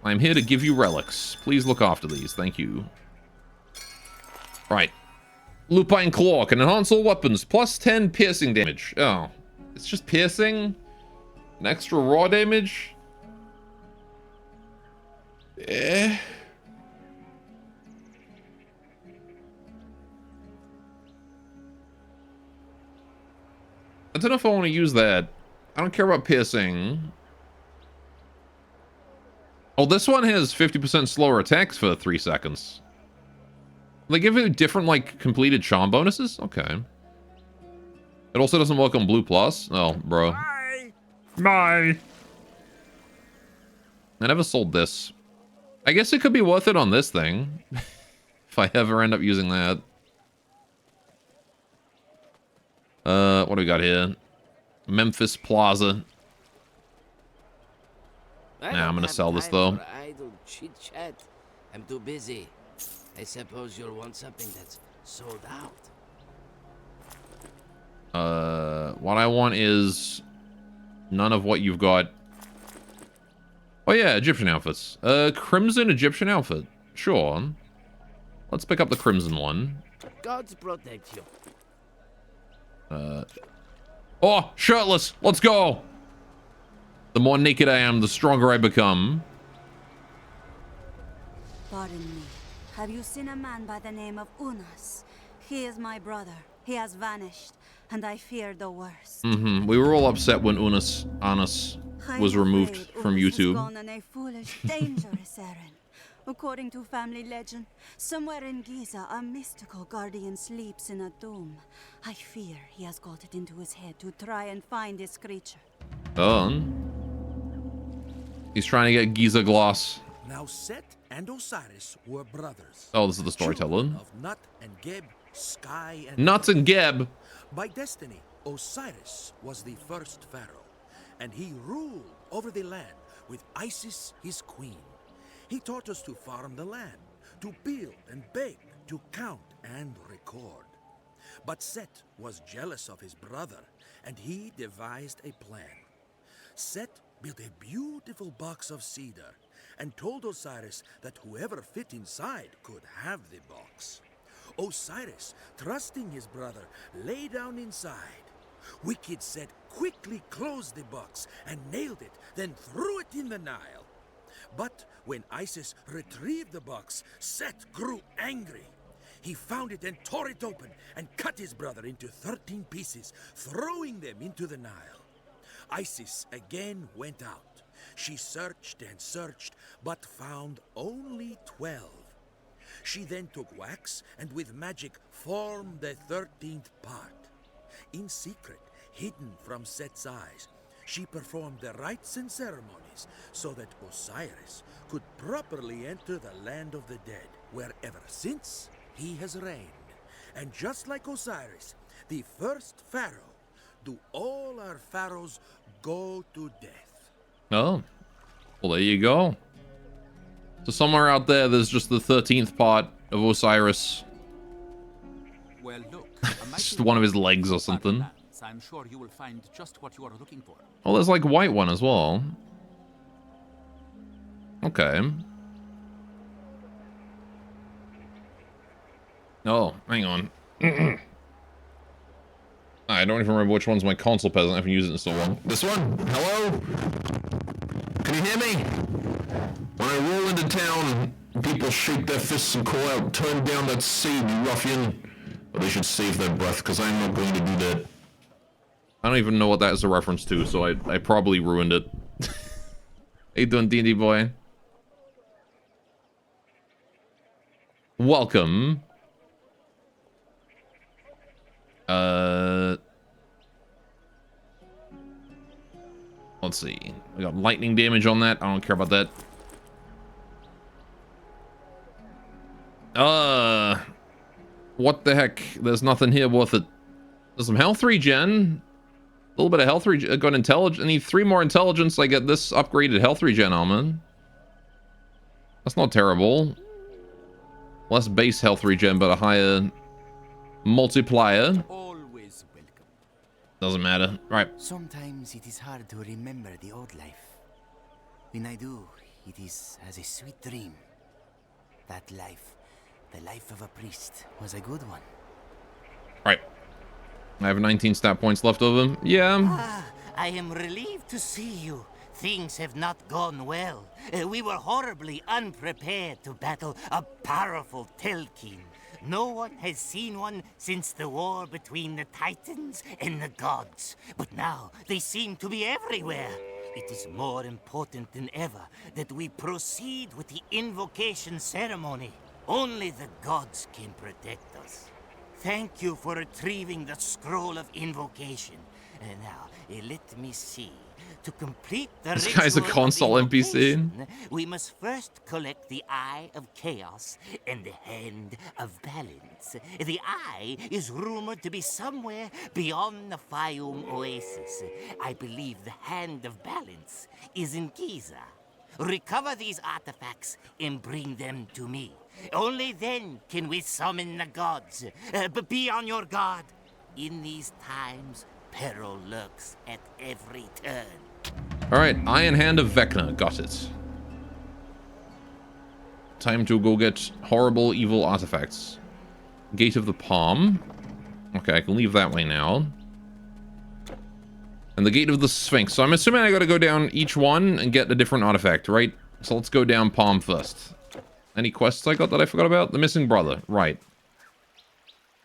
I'm here to give you relics. Please look after these. Thank you. Right. Lupine Claw can enhance all weapons. Plus 10 piercing damage. Oh. It's just piercing? An extra raw damage? Eh. I don't know if I want to use that. I don't care about piercing. Oh, this one has 50% slower attacks for 3 seconds. They give you different, like, completed charm bonuses? Okay. It also doesn't work on Blue Plus? Oh, bro. Bye. I never sold this. I guess it could be worth it on this thing. If I ever end up using that. What do we got here? Memphis Plaza. Nah, I'm gonna sell this though. Idle chit chat. I'm too busy. I suppose you'll want something that's sold out. What I want is none of what you've got. Oh yeah, Egyptian outfits. Crimson Egyptian outfit. Sure. Let's pick up the crimson one. Gods protect you. Oh, shirtless. Let's go. The more naked I am, the stronger I become. Pardon me. Have you seen a man by the name of Unas? He is my brother. He has vanished, and I fear the worst. We were all upset when Anus was removed from Has YouTube. gone on a foolish, dangerous errand. According to family legend, somewhere in Giza, a mystical guardian sleeps in a dome. I fear he has got it into his head to try and find this creature. He's trying to get Giza Gloss. Now Set and Osiris were brothers. Oh, this is the storyteller. Of Nut and Geb, Sky and Nuts and Geb. By destiny, Osiris was the first pharaoh, and he ruled over the land with Isis his queen. He taught us to farm the land, to build and beg, to count and record. But Set was jealous of his brother, and he devised a plan. Set built a beautiful box of cedar and told Osiris that whoever fit inside could have the box. Osiris, trusting his brother, lay down inside. Wicked Set quickly closed the box and nailed it, then threw it in the Nile. But when Isis retrieved the box, Set grew angry. He found it and tore it open and cut his brother into 13 pieces, throwing them into the Nile. Isis again went out. She searched and searched, but found only 12. She then took wax and with magic formed the 13th part. In secret, hidden from Set's eyes, she performed the rites and ceremonies so that Osiris could properly enter the land of the dead, where ever since he has reigned. And just like Osiris, the first pharaoh, do all our pharaohs go to death. Oh. Well, there you go. So somewhere out there, there's just the 13th part of Osiris. Well, look. It's just one of his legs or something. I'm sure you will find just what you are looking for. Oh, there's like white one as well. Okay. Oh, hang on. I don't even remember which one's my console peasant. I haven't used it in so long. This one? Hello? Can you hear me? When I roll into town, people shake their fists and call out, "Turn down that seed, you ruffian." But they should save their breath, because I'm not going to do that. I don't even know what that is a reference to, so I probably ruined it. How you doing, D&D boy? Welcome. Let's see. We got lightning damage on that. I don't care about that. What the heck? There's nothing here worth it. There's some health regen. A little bit of health regen. Got intelligence. I need 3 more intelligence. I get this upgraded health regen armor. That's not terrible. Less base health regen, but a higher multiplier. Always welcome. Doesn't matter. Right. Sometimes it is hard to remember the old life. When I do, it is as a sweet dream. That life, the life of a priest, was a good one. Right. I have 19 stat points left of them. Yeah. Ah, I am relieved to see you. Things have not gone well. We were horribly unprepared to battle a powerful Telkin. No one has seen one since the war between the Titans and the gods. But now they seem to be everywhere. It is more important than ever that we proceed with the invocation ceremony. Only the gods can protect us. Thank you for retrieving the scroll of invocation. Now, let me see. To complete the This guy's a ritual of console NPC. invocation, we must first collect the Eye of Chaos and the Hand of Balance. The Eye is rumored to be somewhere beyond the Fayum Oasis. I believe the Hand of Balance is in Giza. Recover these artifacts and bring them to me. Only then can we summon the gods. But be on your guard. In these times, peril lurks at every turn. Alright, Iron Hand of Vecna. Got it. Time to go get horrible, evil artifacts. Gate of the Palm. Okay, I can leave that way now. And the Gate of the Sphinx. So I'm assuming I gotta go down each one and get a different artifact, right? So let's go down Palm first. Any quests I got that I forgot about? The Missing Brother. Right.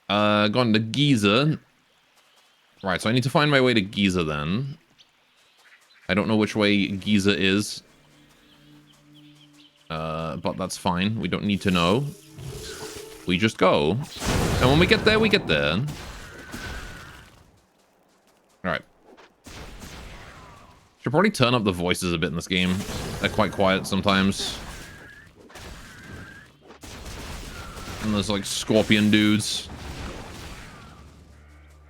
Gone to Giza. Right, so I need to find my way to Giza then. I don't know which way Giza is. But that's fine. We don't need to know. We just go. And when we get there, we get there. Alright. Should probably turn up the voices a bit in this game. They're quite quiet sometimes. And there's like scorpion dudes.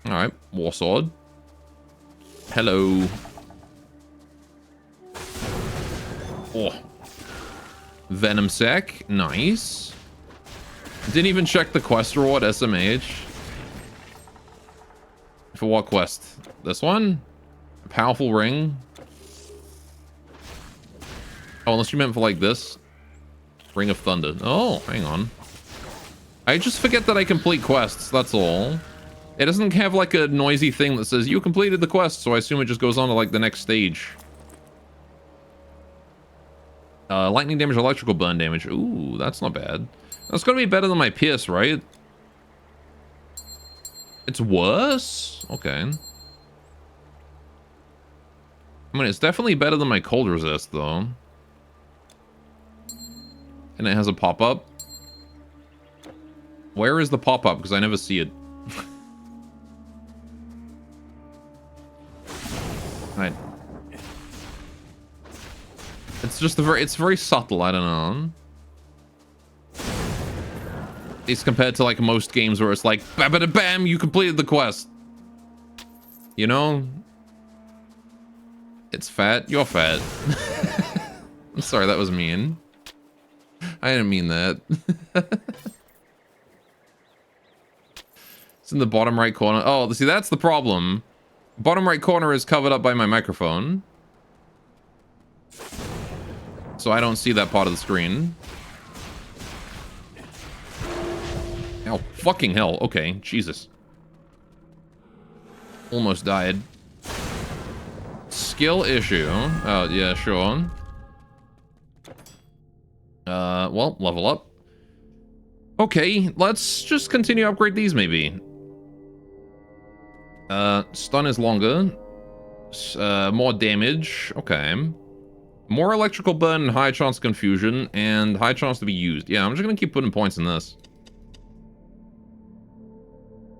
Alright, war sword. Hello. Oh. Venom Sac. Nice. Didn't even check the quest reward, SMH. For what quest? This one? A powerful ring? Oh, unless you meant for like this. Ring of Thunder. Oh, hang on. I just forget that I complete quests, that's all. It doesn't have like a noisy thing that says you completed the quest, so I assume it just goes on to like the next stage. Lightning damage, electrical burn damage. Ooh, that's not bad. That's gonna be better than my Pierce, right? It's worse? Okay. I mean, it's definitely better than my cold resist, though. And it has a pop-up. Where is the pop-up? Because I never see it. Right. It's just it's very subtle, I don't know. It's compared to like most games where it's like bam, you completed the quest. You know? It's fat. You're fat. I'm sorry, that was mean. I didn't mean that. It's in the bottom right corner. Oh, see, that's the problem. Bottom right corner is covered up by my microphone. So I don't see that part of the screen. Oh, fucking hell. Okay, Jesus. Almost died. Skill issue. Oh, yeah, sure. Well, level up. Okay, let's just continue to upgrade these, maybe. Stun is longer. More damage. Okay. More electrical burn, high chance confusion, and high chance to be used. Yeah, I'm just gonna keep putting points in this.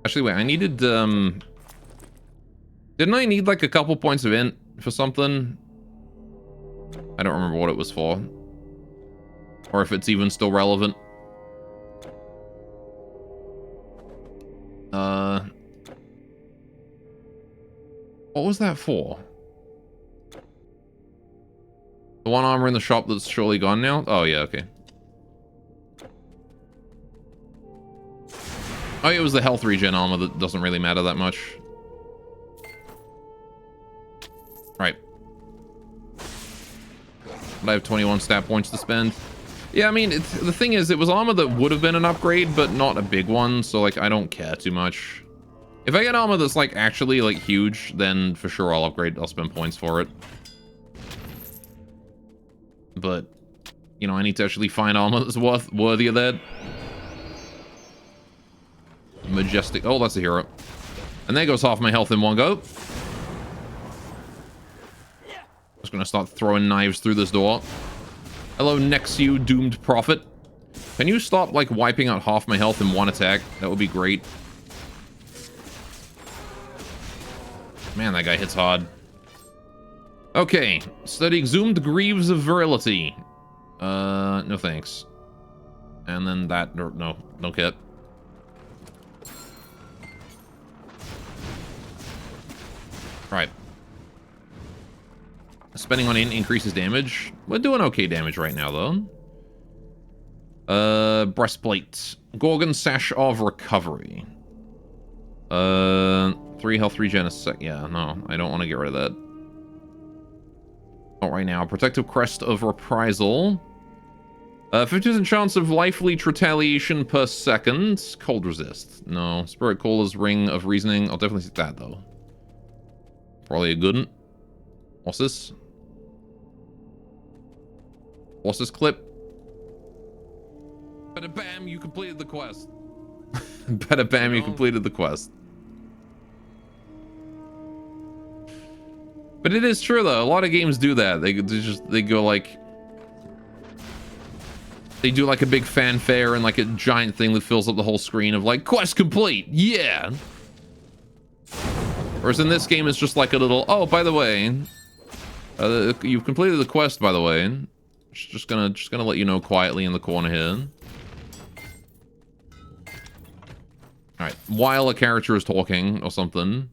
Actually, wait, I needed, didn't I need, like, a couple points of int for something? I don't remember what it was for. Or if it's even still relevant. What was that for? The one armor in the shop that's surely gone now? Oh, yeah, okay. Oh, it was the health regen armor that doesn't really matter that much. Right. But I have 21 stat points to spend. Yeah, I mean, the thing is, it was armor that would have been an upgrade, but not a big one, so, like, I don't care too much. If I get armor that's, like, actually, like, huge, then for sure I'll upgrade. I'll spend points for it. But, you know, I need to actually find armor that's worthy of that. Majestic. Oh, that's a hero. And there goes half my health in one go. Just gonna start throwing knives through this door. Hello, Nexu, doomed prophet. Can you stop, like, wiping out half my health in one attack? That would be great. Man, that guy hits hard. Okay, study exhumed greaves of virility. No thanks. And then that, no, don't get. Right. Spending on int increases damage. We're doing okay damage right now, though. Breastplate. Gorgon Sash of Recovery. 3 health regen a sec. Yeah, no, I don't want to get rid of that. Not right now. Protective Crest of Reprisal. 50% chance of life leech retaliation per second. Cold resist. No. Spirit Caller's Ring of Reasoning. I'll definitely take that, though. Probably a good one. What's this? What's this clip? Bada bam, you completed the quest. Bada bam, you completed the quest. But it is true though. A lot of games do that. They go like, they do like a big fanfare and like a giant thing that fills up the whole screen of like, quest complete, yeah. Whereas in this game, it's just like a little, oh, by the way, you've completed the quest, by the way. Just gonna let you know quietly in the corner here. All right, while a character is talking or something.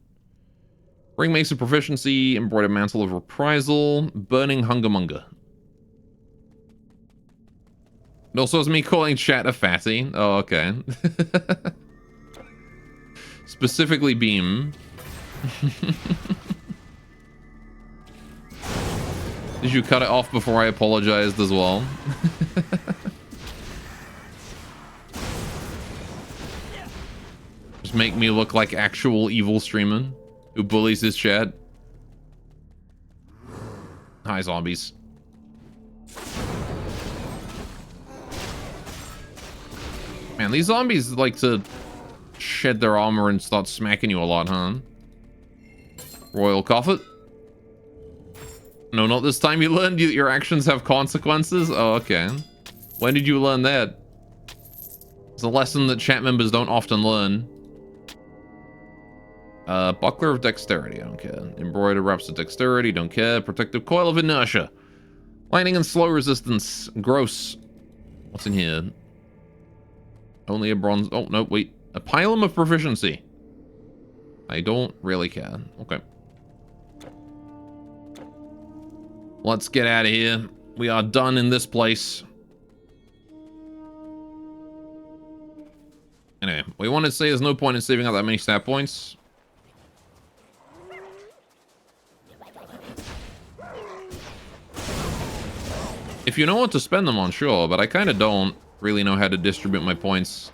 Ring makes a proficiency, embroidered mantle of reprisal, burning hungermonger. It also has me calling chat a fatty. Oh, okay. Specifically Beam. Did you cut it off before I apologized as well? Just make me look like actual evil streamer who bullies his chat. Hi, zombies. Man, these zombies like to shed their armor and start smacking you a lot, huh? Royal Coffet. No, not this time. You learned your actions have consequences? Oh, okay. When did you learn that? It's a lesson that chat members don't often learn. Buckler of Dexterity, I don't care. Embroidered Wraps of Dexterity, don't care. Protective Coil of Inertia. Lightning and Slow Resistance. Gross. What's in here? Only a bronze... Oh, no, wait. A Pylum of Proficiency. I don't really care. Okay. Let's get out of here. We are done in this place. Anyway, we want to say there's no point in saving up that many stat points. If you know what to spend them on, sure, but I kind of don't really know how to distribute my points.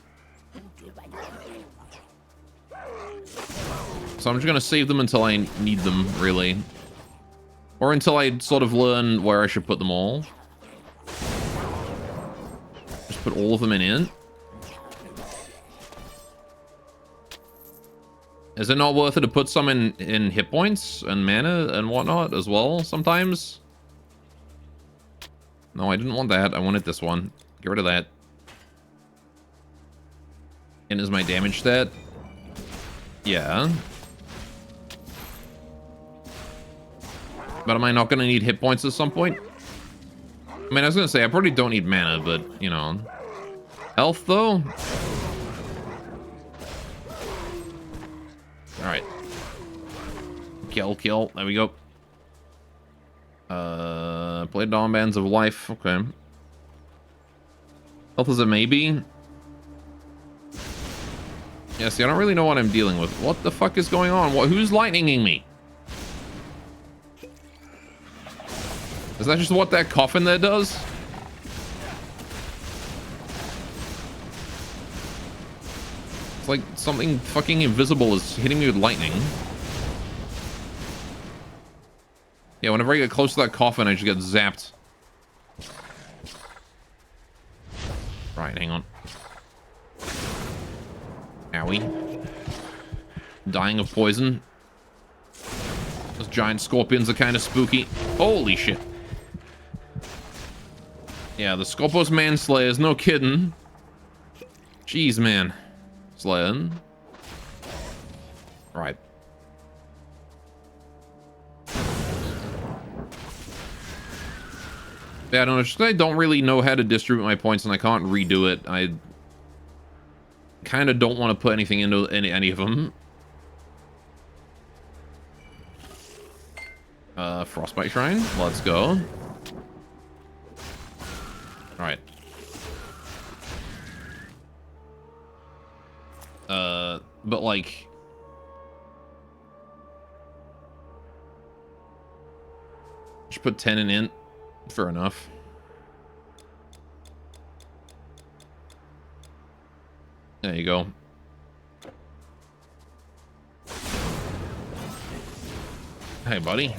So I'm just going to save them until I need them, really. Or until I sort of learn where I should put them all. Just put all of them in it. Is it not worth it to put some in hit points and mana and whatnot as well sometimes? No, I didn't want that. I wanted this one. Get rid of that. And is my damage stat? Yeah. But am I not going to need hit points at some point? I mean, I was going to say, I probably don't need mana, but, you know. Health, though? Alright. Kill. There we go. Play Dawn Bands of Life. Okay. Health is a maybe. Yeah, see, I don't really know what I'm dealing with. What the fuck is going on? Who's lightninging me? Is that just what that coffin there does? It's like something fucking invisible is hitting me with lightning. Yeah, whenever I get close to that coffin, I just get zapped. Right, hang on. Owie. Dying of poison. Those giant scorpions are kind of spooky. Holy shit. Yeah, the Scopos Manslayers, no kidding. Jeez, man. Slaying. Right. Yeah, I don't really know how to distribute my points and I can't redo it. I kind of don't want to put anything into any of them. Frostbite Shrine. Let's go. Alright. But like... Just put 10 in int. Fair enough. There you go. Hey, buddy.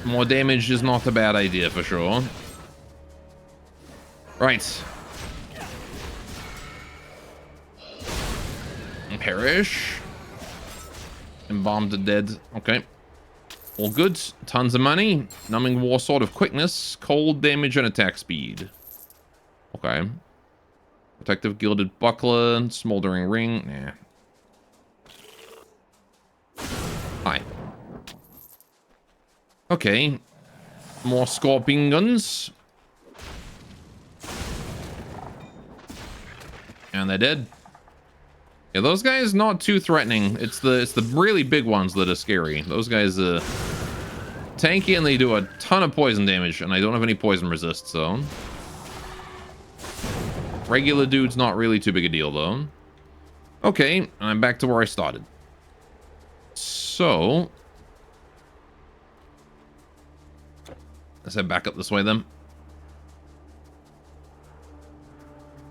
More damage is not a bad idea for sure. Right. Perish. Embalmed dead. Okay. All good. Tons of money. Numbing war sword of quickness. Cold damage and attack speed. Okay. Protective gilded buckler. Smoldering ring. Nah. Hi. Okay. More scorpion guns. And they're dead. Yeah, those guys not too threatening. It's the really big ones that are scary. Those guys tanky and they do a ton of poison damage, and I don't have any poison resist, so regular dude's not really too big a deal though. Okay, I'm back to where I started. So let's head back up this way then.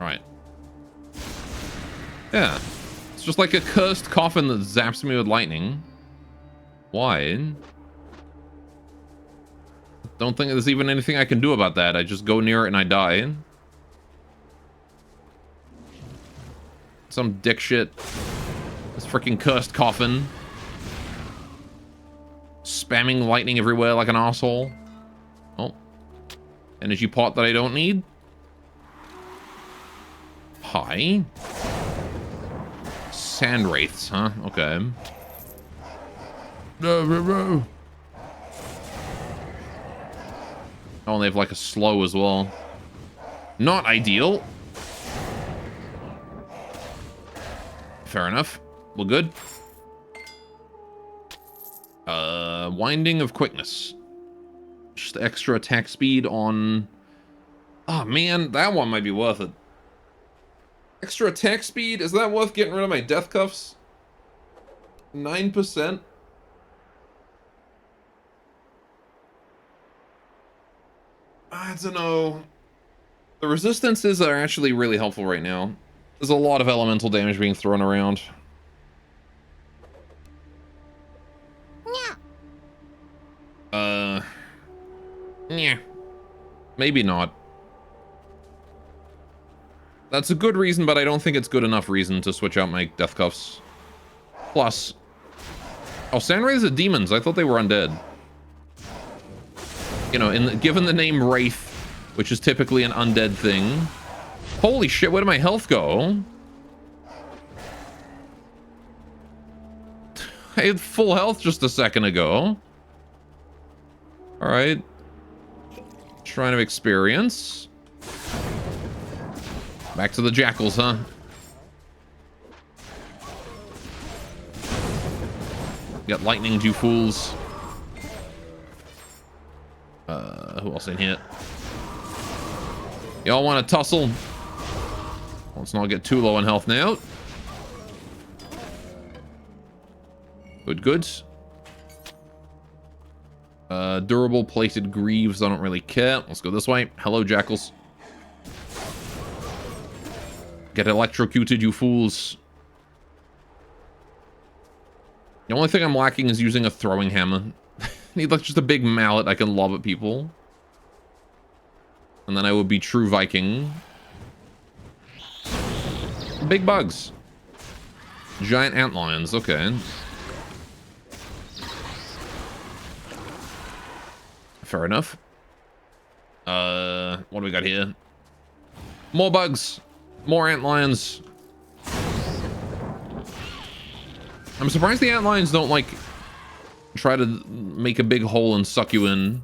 All right. Yeah. It's just like a cursed coffin that zaps me with lightning. Why? Don't think there's even anything I can do about that. I just go near it and I die. Some dick shit. This freaking cursed coffin. Spamming lightning everywhere like an asshole. Oh. Energy pot that I don't need. Hi. Sand wraiths, huh? Okay. Oh, and they have like a slow as well. Not ideal. Fair enough. Well, good. Winding of quickness. Just extra attack speed on... Oh, man, that one might be worth it. Extra attack speed? Is that worth getting rid of my death cuffs? 9%? I don't know. The resistances are actually really helpful right now. There's a lot of elemental damage being thrown around. Yeah. Maybe not. That's a good reason, but I don't think it's good enough reason to switch out my death cuffs. Plus... Oh, Sandwraiths are demons. I thought they were undead. You know, given the name Wraith, which is typically an undead thing. Holy shit, where did my health go? I had full health just a second ago. Alright. Shrine of Experience. Back to the jackals, huh? Got lightning, you fools. Who else in here? Y'all want to tussle? Let's not get too low on health now. Good, good. Durable plated greaves. I don't really care. Let's go this way. Hello, jackals. Get electrocuted, you fools. The only thing I'm lacking is using a throwing hammer. Need like just a big mallet I can lob at people. And then I would be true Viking. Big bugs. Giant antlions, okay. Fair enough. What do we got here? More bugs. More antlions. I'm surprised the antlions don't, like, try to make a big hole and suck you in.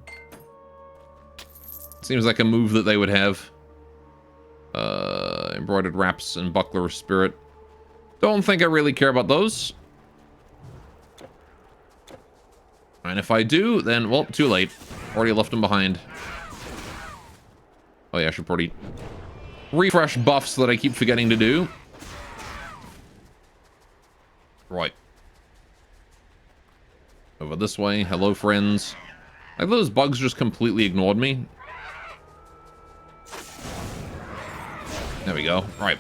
Seems like a move that they would have. Embroidered wraps and buckler of spirit. Don't think I really care about those. And if I do, then, well, too late. Already left them behind. Oh yeah, I should probably refresh buffs that I keep forgetting to do. Right. Over this way. Hello, friends. Like those bugs just completely ignored me. There we go. Right.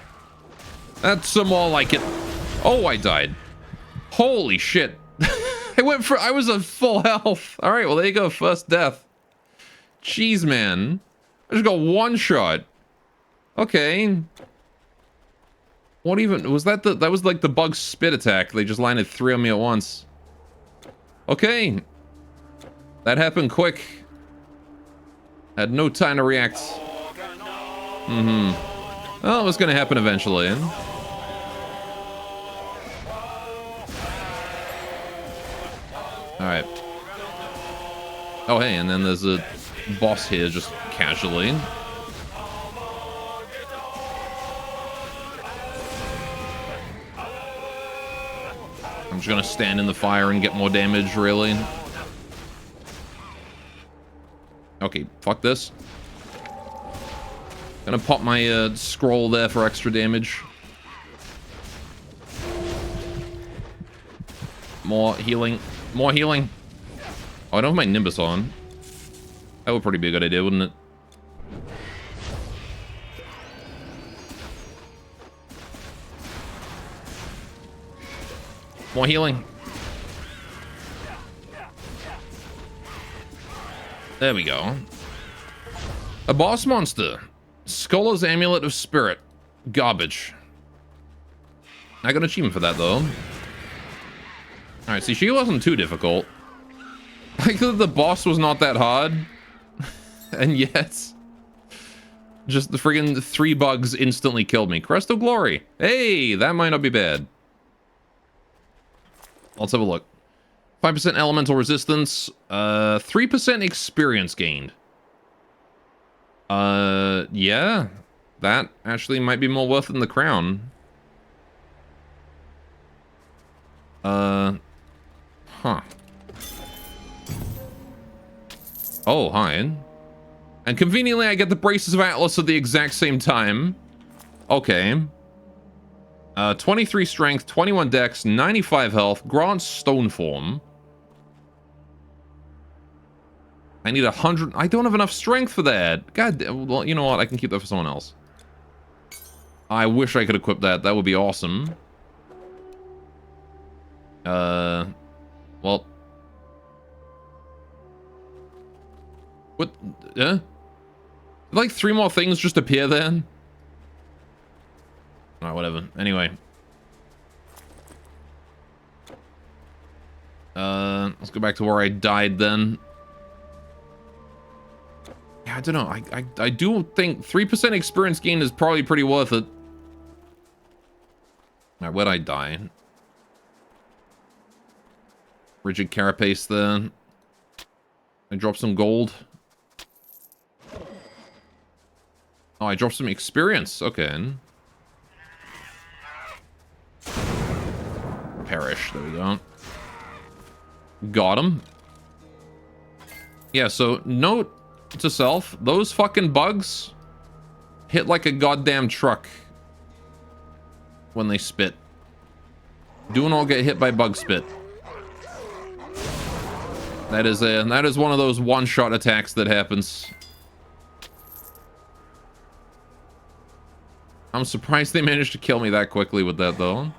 That's some more like it. Oh, I died. Holy shit. I was at full health. All right, well, there you go. First death. Jeez, man. I just got one shot. Okay. What even was that? That was like the bug spit attack. They just landed 3 on me at once. Okay. That happened quick. Had no time to react. Well, it was gonna happen eventually. Alright. Oh, hey, and then there's a boss here just casually. I'm just gonna stand in the fire and get more damage, really. Okay, fuck this. Gonna pop my scroll there for extra damage. More healing. More healing. Oh, I don't have my Nimbus on. That would probably be a good idea, wouldn't it? More healing. There we go. A boss monster. Scholar's Amulet of Spirit. Garbage. I got an achievement for that, though. Alright, see, she wasn't too difficult. Like, the boss was not that hard. And yet... just the friggin' 3 bugs instantly killed me. Crest of Glory. Hey, that might not be bad. Let's have a look. 5% elemental resistance. 3% experience gained. Yeah. That actually might be more worth than the crown. Huh. Oh, hi. And conveniently, I get the Braces of Atlas at the exact same time. Okay. 23 strength, 21 dex, 95 health, grants stone form. I need 100. I don't have enough strength for that. God, well, you know what? I can keep that for someone else. I wish I could equip that. That would be awesome. Well. What? Yeah? Like 3 more things just appear then? Alright, whatever. Anyway. Let's go back to where I died then. Yeah, I don't know. I do think 3% experience gain is probably pretty worth it. Alright, where'd I die? Rigid carapace there. I dropped some gold. Oh, I dropped some experience. Okay. Perish. There we go. Got him. Yeah, so note to self, those fucking bugs hit like a goddamn truck when they spit. Do not get hit by bug spit. That is one of those one-shot attacks that happens. I'm surprised they managed to kill me that quickly with that, though.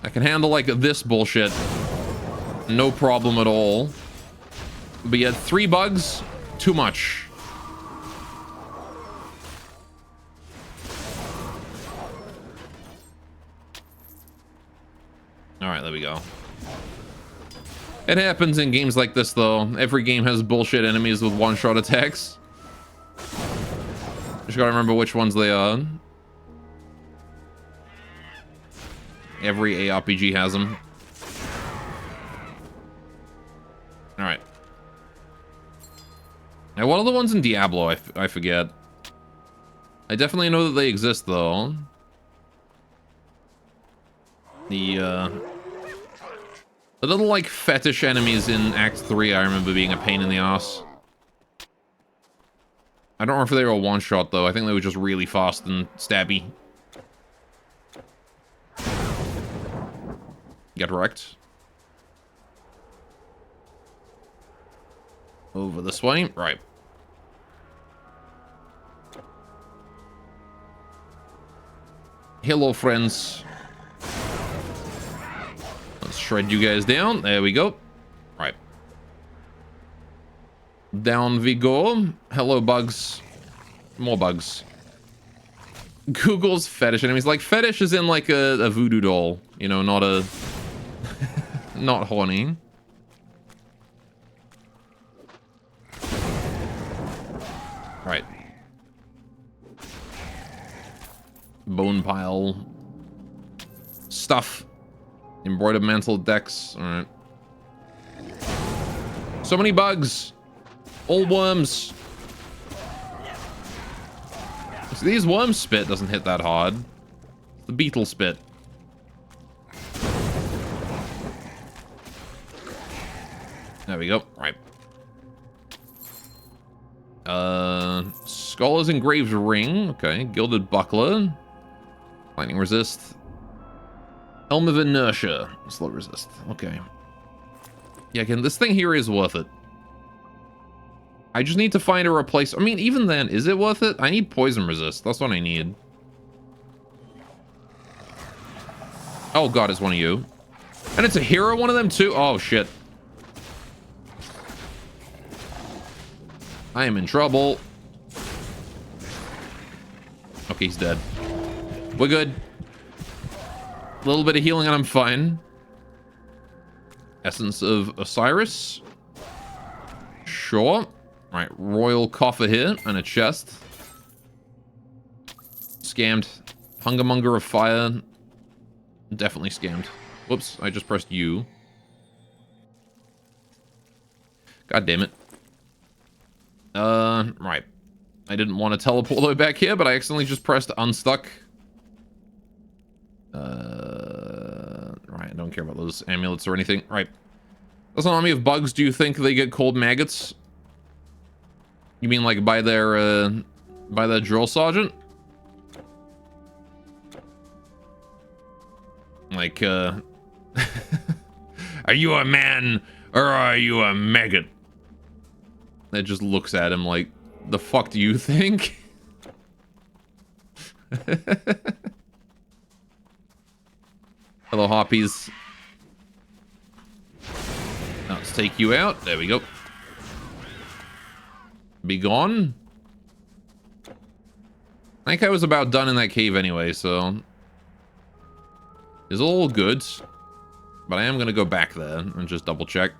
I can handle, like, this bullshit. No problem at all. But yet, 3 bugs? Too much. Alright, there we go. It happens in games like this, though. Every game has bullshit enemies with one-shot attacks. Just gotta remember which ones they are. Every ARPG has them. Alright. Now, what are the ones in Diablo? I forget. I definitely know that they exist, though. The little, like, fetish enemies in Act 3, I remember being a pain in the ass. I don't know if they were a one-shot, though. I think they were just really fast and stabby. Get wrecked. Over this way. Right. Hello, friends. Let's shred you guys down. There we go. Right. Down we go. Hello, bugs. More bugs. Google's fetish enemies. Like, fetish is in, like, a voodoo doll. You know, not Not horny. Right. Bone pile. Stuff. Embroidered mantle decks. Alright. So many bugs. All worms. So these worm spit doesn't hit that hard. The beetle spit. There we go. Right. Scholar's engraved ring. Okay. Gilded buckler. Lightning resist. Helm of inertia. Slow resist. Okay. Yeah, again, this thing here is worth it. I just need to find a replace. I mean, even then, is it worth it? I need poison resist. That's what I need. Oh god, it's one of you. And it's a hero one of them too? Oh shit. I am in trouble. Okay, he's dead. We're good. A little bit of healing and I'm fine. Essence of Osiris. Sure. Right, royal coffer here and a chest. Scammed. Hungermonger of fire. Definitely scammed. Whoops, I just pressed U. God damn it. Right. I didn't want to teleport all the way back here, but I accidentally just pressed unstuck. Right, I don't care about those amulets or anything. Right. That's an army of bugs. Do you think they get called maggots? You mean like by their drill sergeant? Like, are you a man or are you a maggot? It just looks at him like, the fuck do you think? Hello, Hoppies. Now let's take you out. There we go. Be gone. I think I was about done in that cave anyway, so it's all good. But I am gonna go back there and just double check.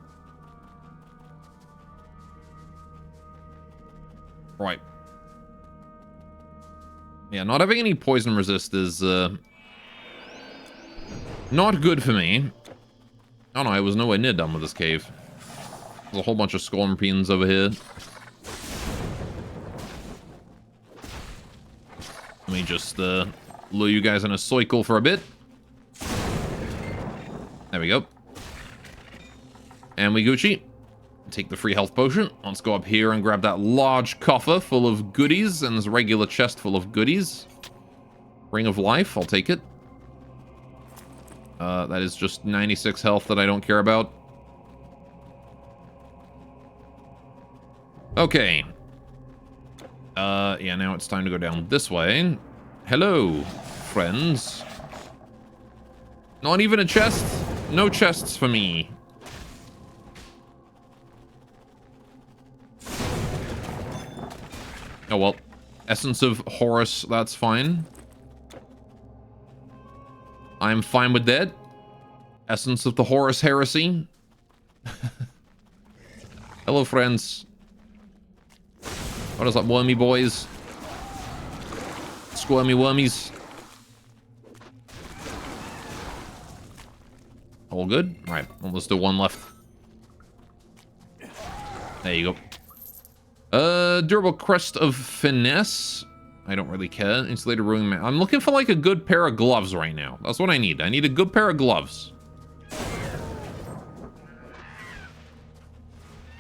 Right. Yeah, not having any poison resist is not good for me. Oh no, I was nowhere near done with this cave. There's a whole bunch of scorpions over here. Let me just lure you guys in a cycle for a bit. There we go. And we Gucci. Take the free health potion. Let's go up here and grab that large coffer full of goodies and this regular chest full of goodies. Ring of life, I'll take it. That is just 96 health that I don't care about. Okay. Yeah, now it's time to go down this way. Hello, friends. Not even a chest? No chests for me. Oh well. Essence of Horus, that's fine. I'm fine with that. Essence of the Horus Heresy. Hello, friends. What is up, wormy boys? Squirmy wormies. All good? Alright, well, let's do one left. There you go. Durable Crest of Finesse. I don't really care. Insulated Ruin Man. I'm looking for like a good pair of gloves right now. That's what I need. I need a good pair of gloves.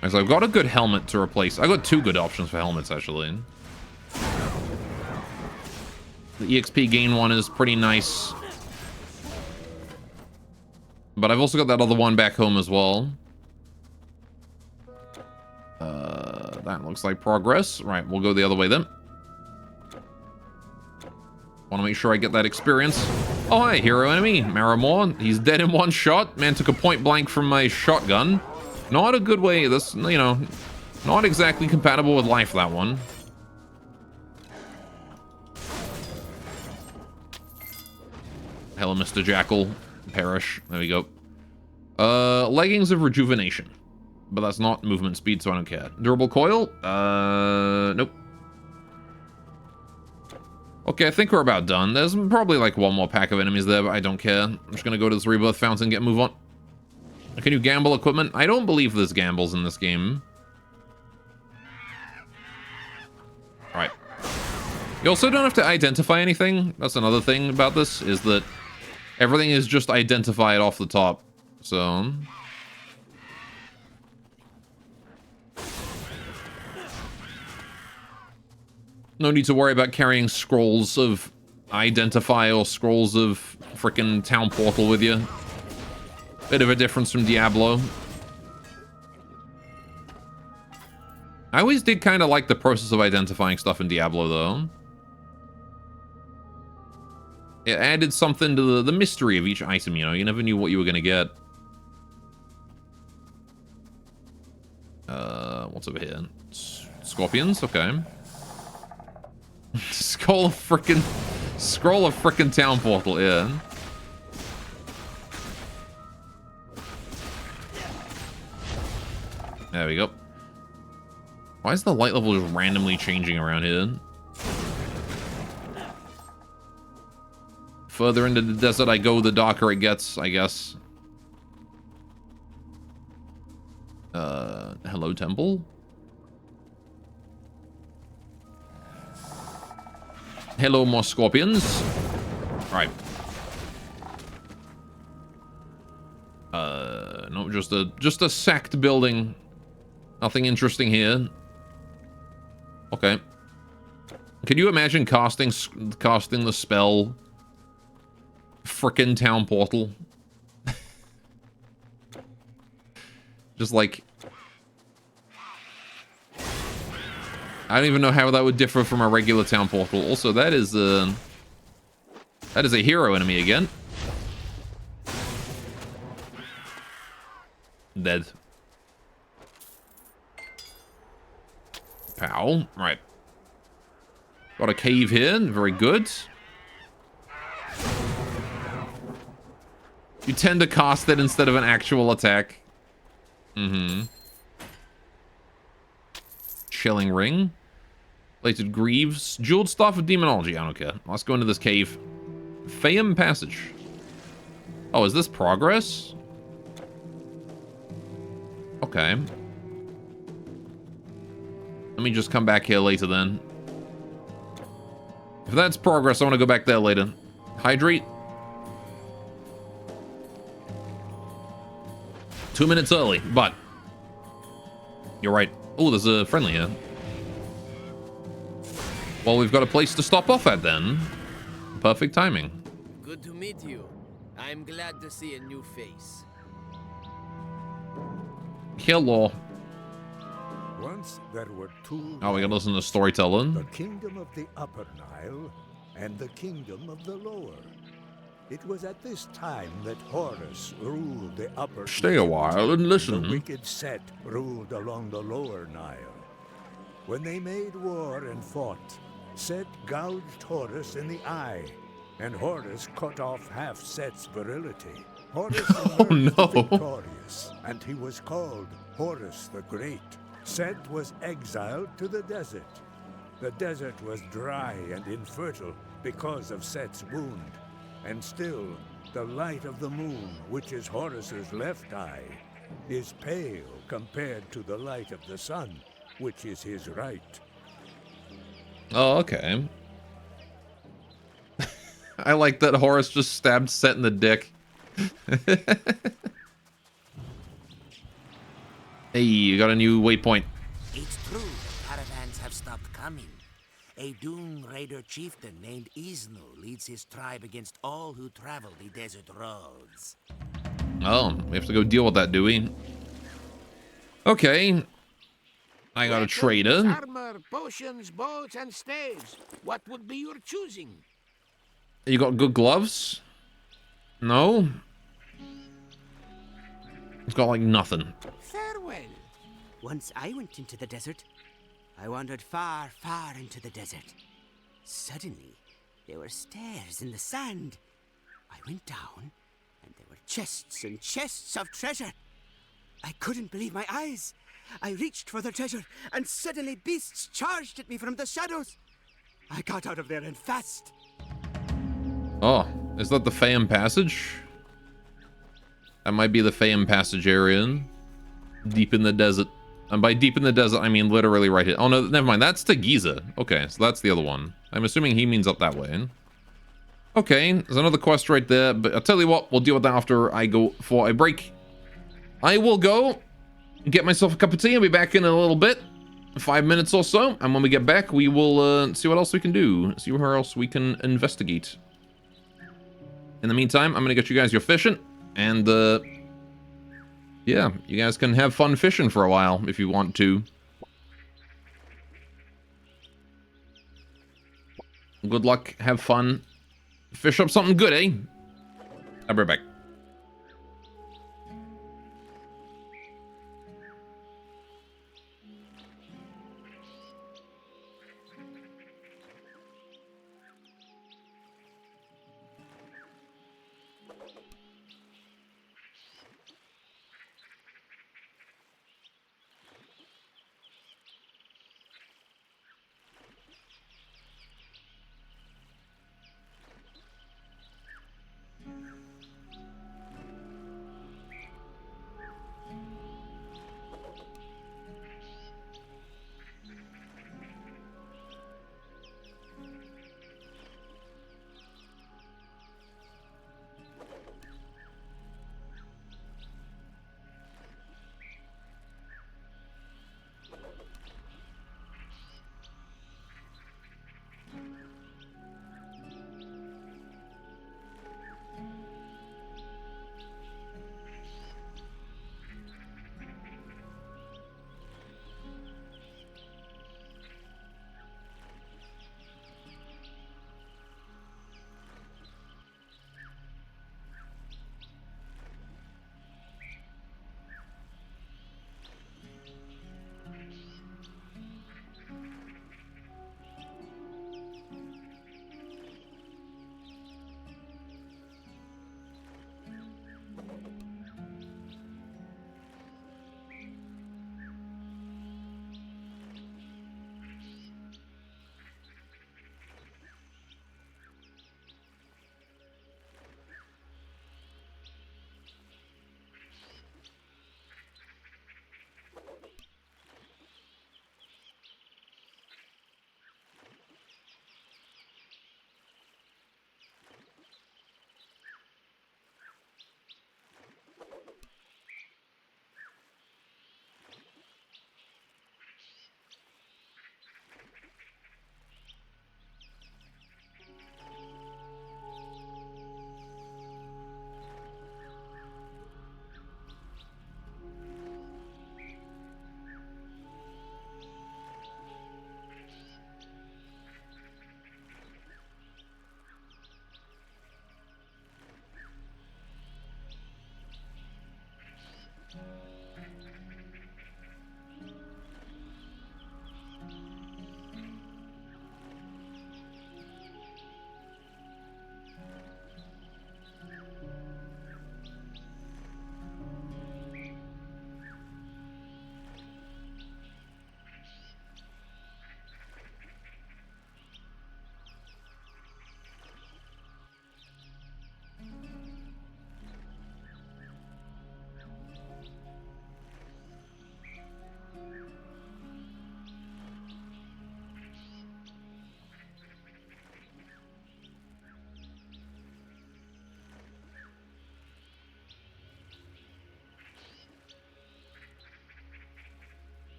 Because I've got a good helmet to replace. I got two good options for helmets, actually. The EXP gain one is pretty nice. But I've also got that other one back home as well. That looks like progress. Right, we'll go the other way then. Want to make sure I get that experience. Oh, hi, hero enemy. Maramore. He's dead in one shot. Man took a point blank from my shotgun. Not a good way. This, you know, not exactly compatible with life, that one. Hello, Mr. Jackal. Perish. There we go. Leggings of rejuvenation. But that's not movement speed, so I don't care. Durable coil? Nope. Okay, I think we're about done. There's probably like one more pack of enemies there, but I don't care. I'm just gonna go to this rebirth fountain and get a move on. Can you gamble equipment? I don't believe there's gambles in this game. Alright. You also don't have to identify anything. That's another thing about this, is that everything is just identified off the top. So... no need to worry about carrying scrolls of identify or scrolls of frickin' town portal with you. Bit of a difference from Diablo. I always did kind of like the process of identifying stuff in Diablo, though. It added something to the mystery of each item, you know? You never knew what you were gonna get. What's over here? Scorpions? Okay. Scroll of frickin' town portal, yeah. There we go. Why is the light level just randomly changing around here? Further into the desert I go, the darker it gets, I guess. Hello, temple? Hello, more scorpions. Right. No, just a sacked building. Nothing interesting here. Okay. Can you imagine casting the spell frickin' town portal? Just like, I don't even know how that would differ from a regular town portal. Also, that is a hero enemy again. Dead. Pow. Right. Got a cave here. Very good. You tend to cast it instead of an actual attack. Mm-hmm. Chilling ring. Plated greaves. Jeweled staff of demonology. I don't care. Let's go into this cave. Fayum passage. Oh, is this progress? Okay. Let me just come back here later then. If that's progress, I want to go back there later. Hydrate. 2 minutes early, but you're right. Oh, there's a friendly here. Well, we've got a place to stop off at then. Perfect timing. Good to meet you. I'm glad to see a new face. Hello. Once there were two. Oh, we gotta listen to storytelling. The kingdom of the Upper Nile and the kingdom of the Lower. It was at this time that Horus ruled the Upper. Stay a while and listen. The wicked Set ruled along the Lower Nile. When they made war and fought, Set gouged Horus in the eye, and Horus cut off half Set's virility. Horus emerged victorious, and he was called Horus the Great. Set was exiled to the desert. The desert was dry and infertile because of Set's wound. And still, the light of the moon, which is Horus's left eye, is pale compared to the light of the sun, which is his right. Oh, okay. I like that Horus just stabbed Set in the dick. Hey, you got a new waypoint. It's true, the caravans have stopped coming. A Doom Raider chieftain named Isnu leads his tribe against all who travel the desert roads. Oh, we have to go deal with that, do we? Okay. I got a trader. Armor, potions, bows, and staves. What would be your choosing? You got good gloves? No? It's got like nothing. Farewell. Once I went into the desert. I wandered far, far into the desert. Suddenly, there were stairs in the sand. I went down, and there were chests and chests of treasure. I couldn't believe my eyes. I reached for the treasure, and suddenly beasts charged at me from the shadows. I got out of there and fast. Oh, is that the Fayum Passage? That might be the Fayum Passage area. Deep in the desert. And by deep in the desert, I mean literally right here. Oh no, never mind. That's to Giza. Okay, so that's the other one. I'm assuming he means up that way. Okay, there's another quest right there. But I'll tell you what, we'll deal with that after I go for a break. I will go get myself a cup of tea. I'll be back in a little bit. 5 minutes or so. And when we get back, we will see what else we can do. See where else we can investigate. In the meantime, I'm going to get you guys your fishing. And, yeah, you guys can have fun fishing for a while if you want to. Good luck. Have fun. Fish up something good, eh? I'll be right back.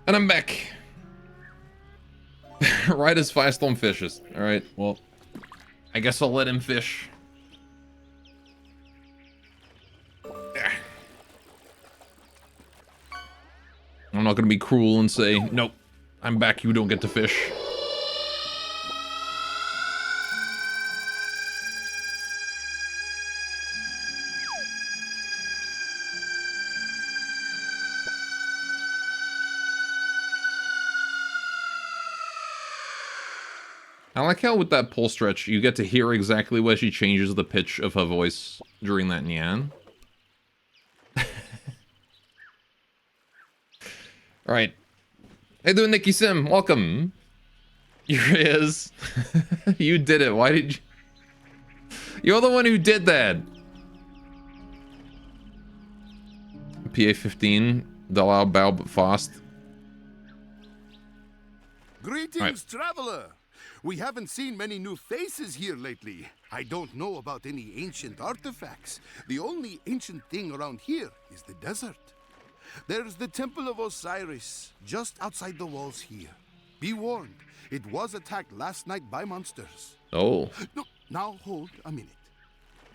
And I'm back. Right as Firestorm fishes. Alright, well, I guess I'll let him fish. I'm not gonna be cruel and say, nope, I'm back, you don't get to fish. I like how with that pull stretch, you get to hear exactly where she changes the pitch of her voice during that nyan. Alright. Hey doing, Nikki Sim, welcome. Here it is. You did it, why did you... You're the one who did that. PA-15, Dalao bow but fast. Greetings, traveler. We haven't seen many new faces here lately. I don't know about any ancient artifacts. The only ancient thing around here is the desert. There's the Temple of Osiris, just outside the walls here. Be warned, it was attacked last night by monsters. Oh. No, now hold a minute.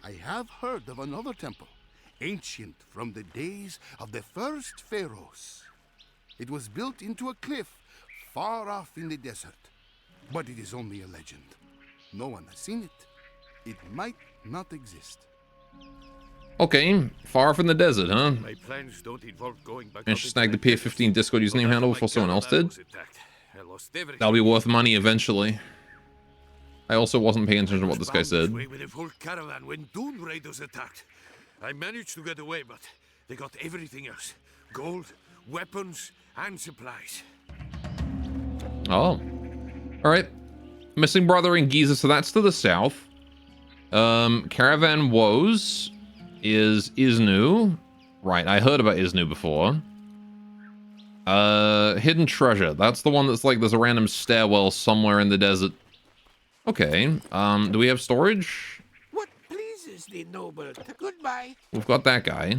I have heard of another temple, ancient from the days of the first pharaohs. It was built into a cliff far off in the desert. But it is only a legend. No one has seen it. It might not exist. Okay, far from the desert, huh? My plans don't involve going back. And she snagged the PA-15 Discord username handle before someone else did. That'll be worth money eventually. I also wasn't paying attention to what this guy said. With a full caravan when Dune Raiders attacked. I managed to get away, but they got everything else. Gold, weapons, and supplies. Oh. Alright. Missing brother in Giza, so that's to the south. Caravan Woes is Isnu. Right, I heard about Isnu before. Hidden Treasure. That's the one that's like there's a random stairwell somewhere in the desert. Okay. Do we have storage? What pleases the noble? Goodbye. We've got that guy.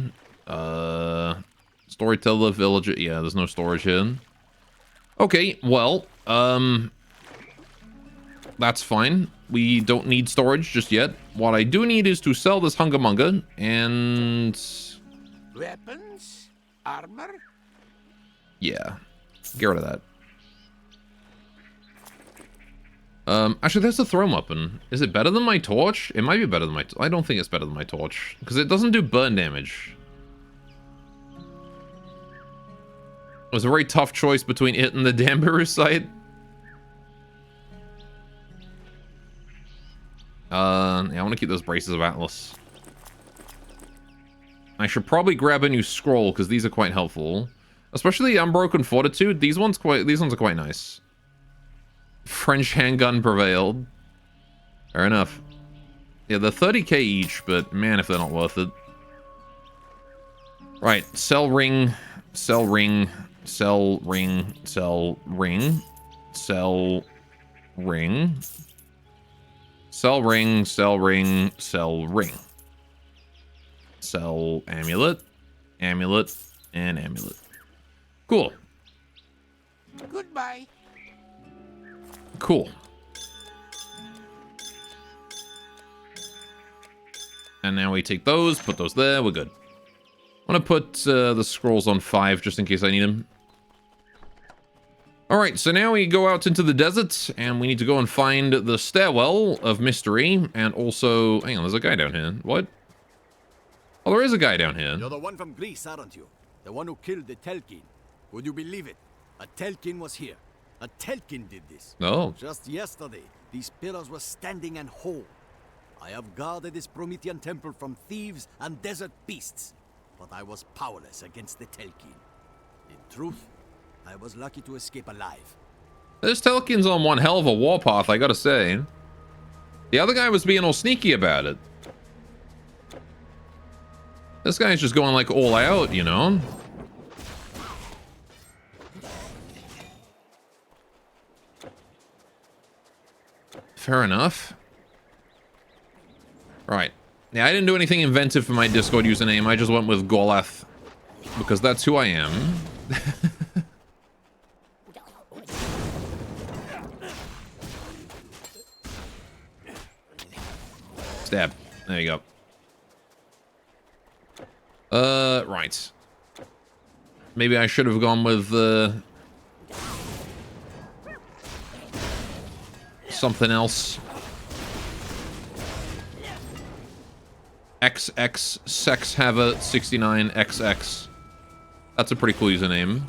Storyteller, Villager. Yeah, there's no storage here. Okay, well, that's fine. We don't need storage just yet. What I do need is to sell this Hungamunga and... Weapons? Armor? Yeah. Get rid of that. Actually, there's a throw weapon. Is it better than my torch? It might be better than my... I don't think it's better than my torch. Because it doesn't do burn damage. It was a very tough choice between it and the Dambaru site. Yeah, I want to keep those Braces of Atlas. I should probably grab a new scroll because these are quite helpful, especially Unbroken Fortitude. These ones are quite nice. French handgun prevailed. Fair enough. Yeah, they're 30k each, but man, if they're not worth it. Right, sell ring, sell ring, sell ring, sell ring, sell ring. Sell ring, sell ring, sell ring. Sell amulet, amulet, and amulet. Cool. Goodbye. Cool. And now we take those, put those there, we're good. I'm gonna put the scrolls on 5 just in case I need them. Alright, so now we go out into the desert, and we need to go and find the Stairwell of Mystery, and also... Hang on, there's a guy down here. What? Oh, there is a guy down here. You're the one from Greece, aren't you? The one who killed the Telkin. Would you believe it? A Telkin was here. A Telkin did this. Oh. Just yesterday, these pillars were standing and whole. I have guarded this Promethean temple from thieves and desert beasts, but I was powerless against the Telkin. In truth, I was lucky to escape alive. This Telkin's on one hell of a warpath, I gotta say. The other guy was being all sneaky about it. This guy's just going like all out, you know? Fair enough. Right. Yeah, I didn't do anything inventive for my Discord username. I just went with Golath because that's who I am. Stab. There you go. Right. Maybe I should have gone with something else. XX Sex Hava 69XX. That's a pretty cool username.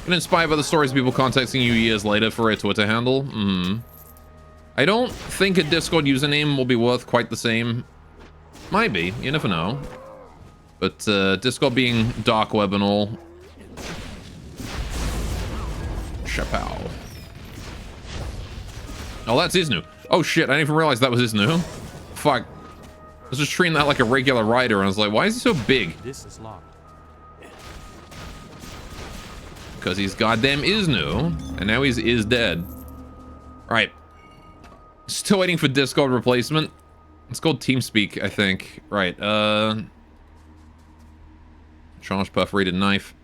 Been inspired by the stories of people contacting you years later for a Twitter handle. I don't think a Discord username will be worth quite the same. Might be, you never know. But Discord being dark web and all. Chappelle. Oh, that's Isnu. Oh shit, I didn't even realize that was Isnu. Fuck. I was just treating that like a regular rider, and I was like, why is he so big? This is locked. Because he's goddamn Isnu, and now he's is dead. Right. Still waiting for Discord replacement. It's called TeamSpeak, I think. Right, Charge perforated knife.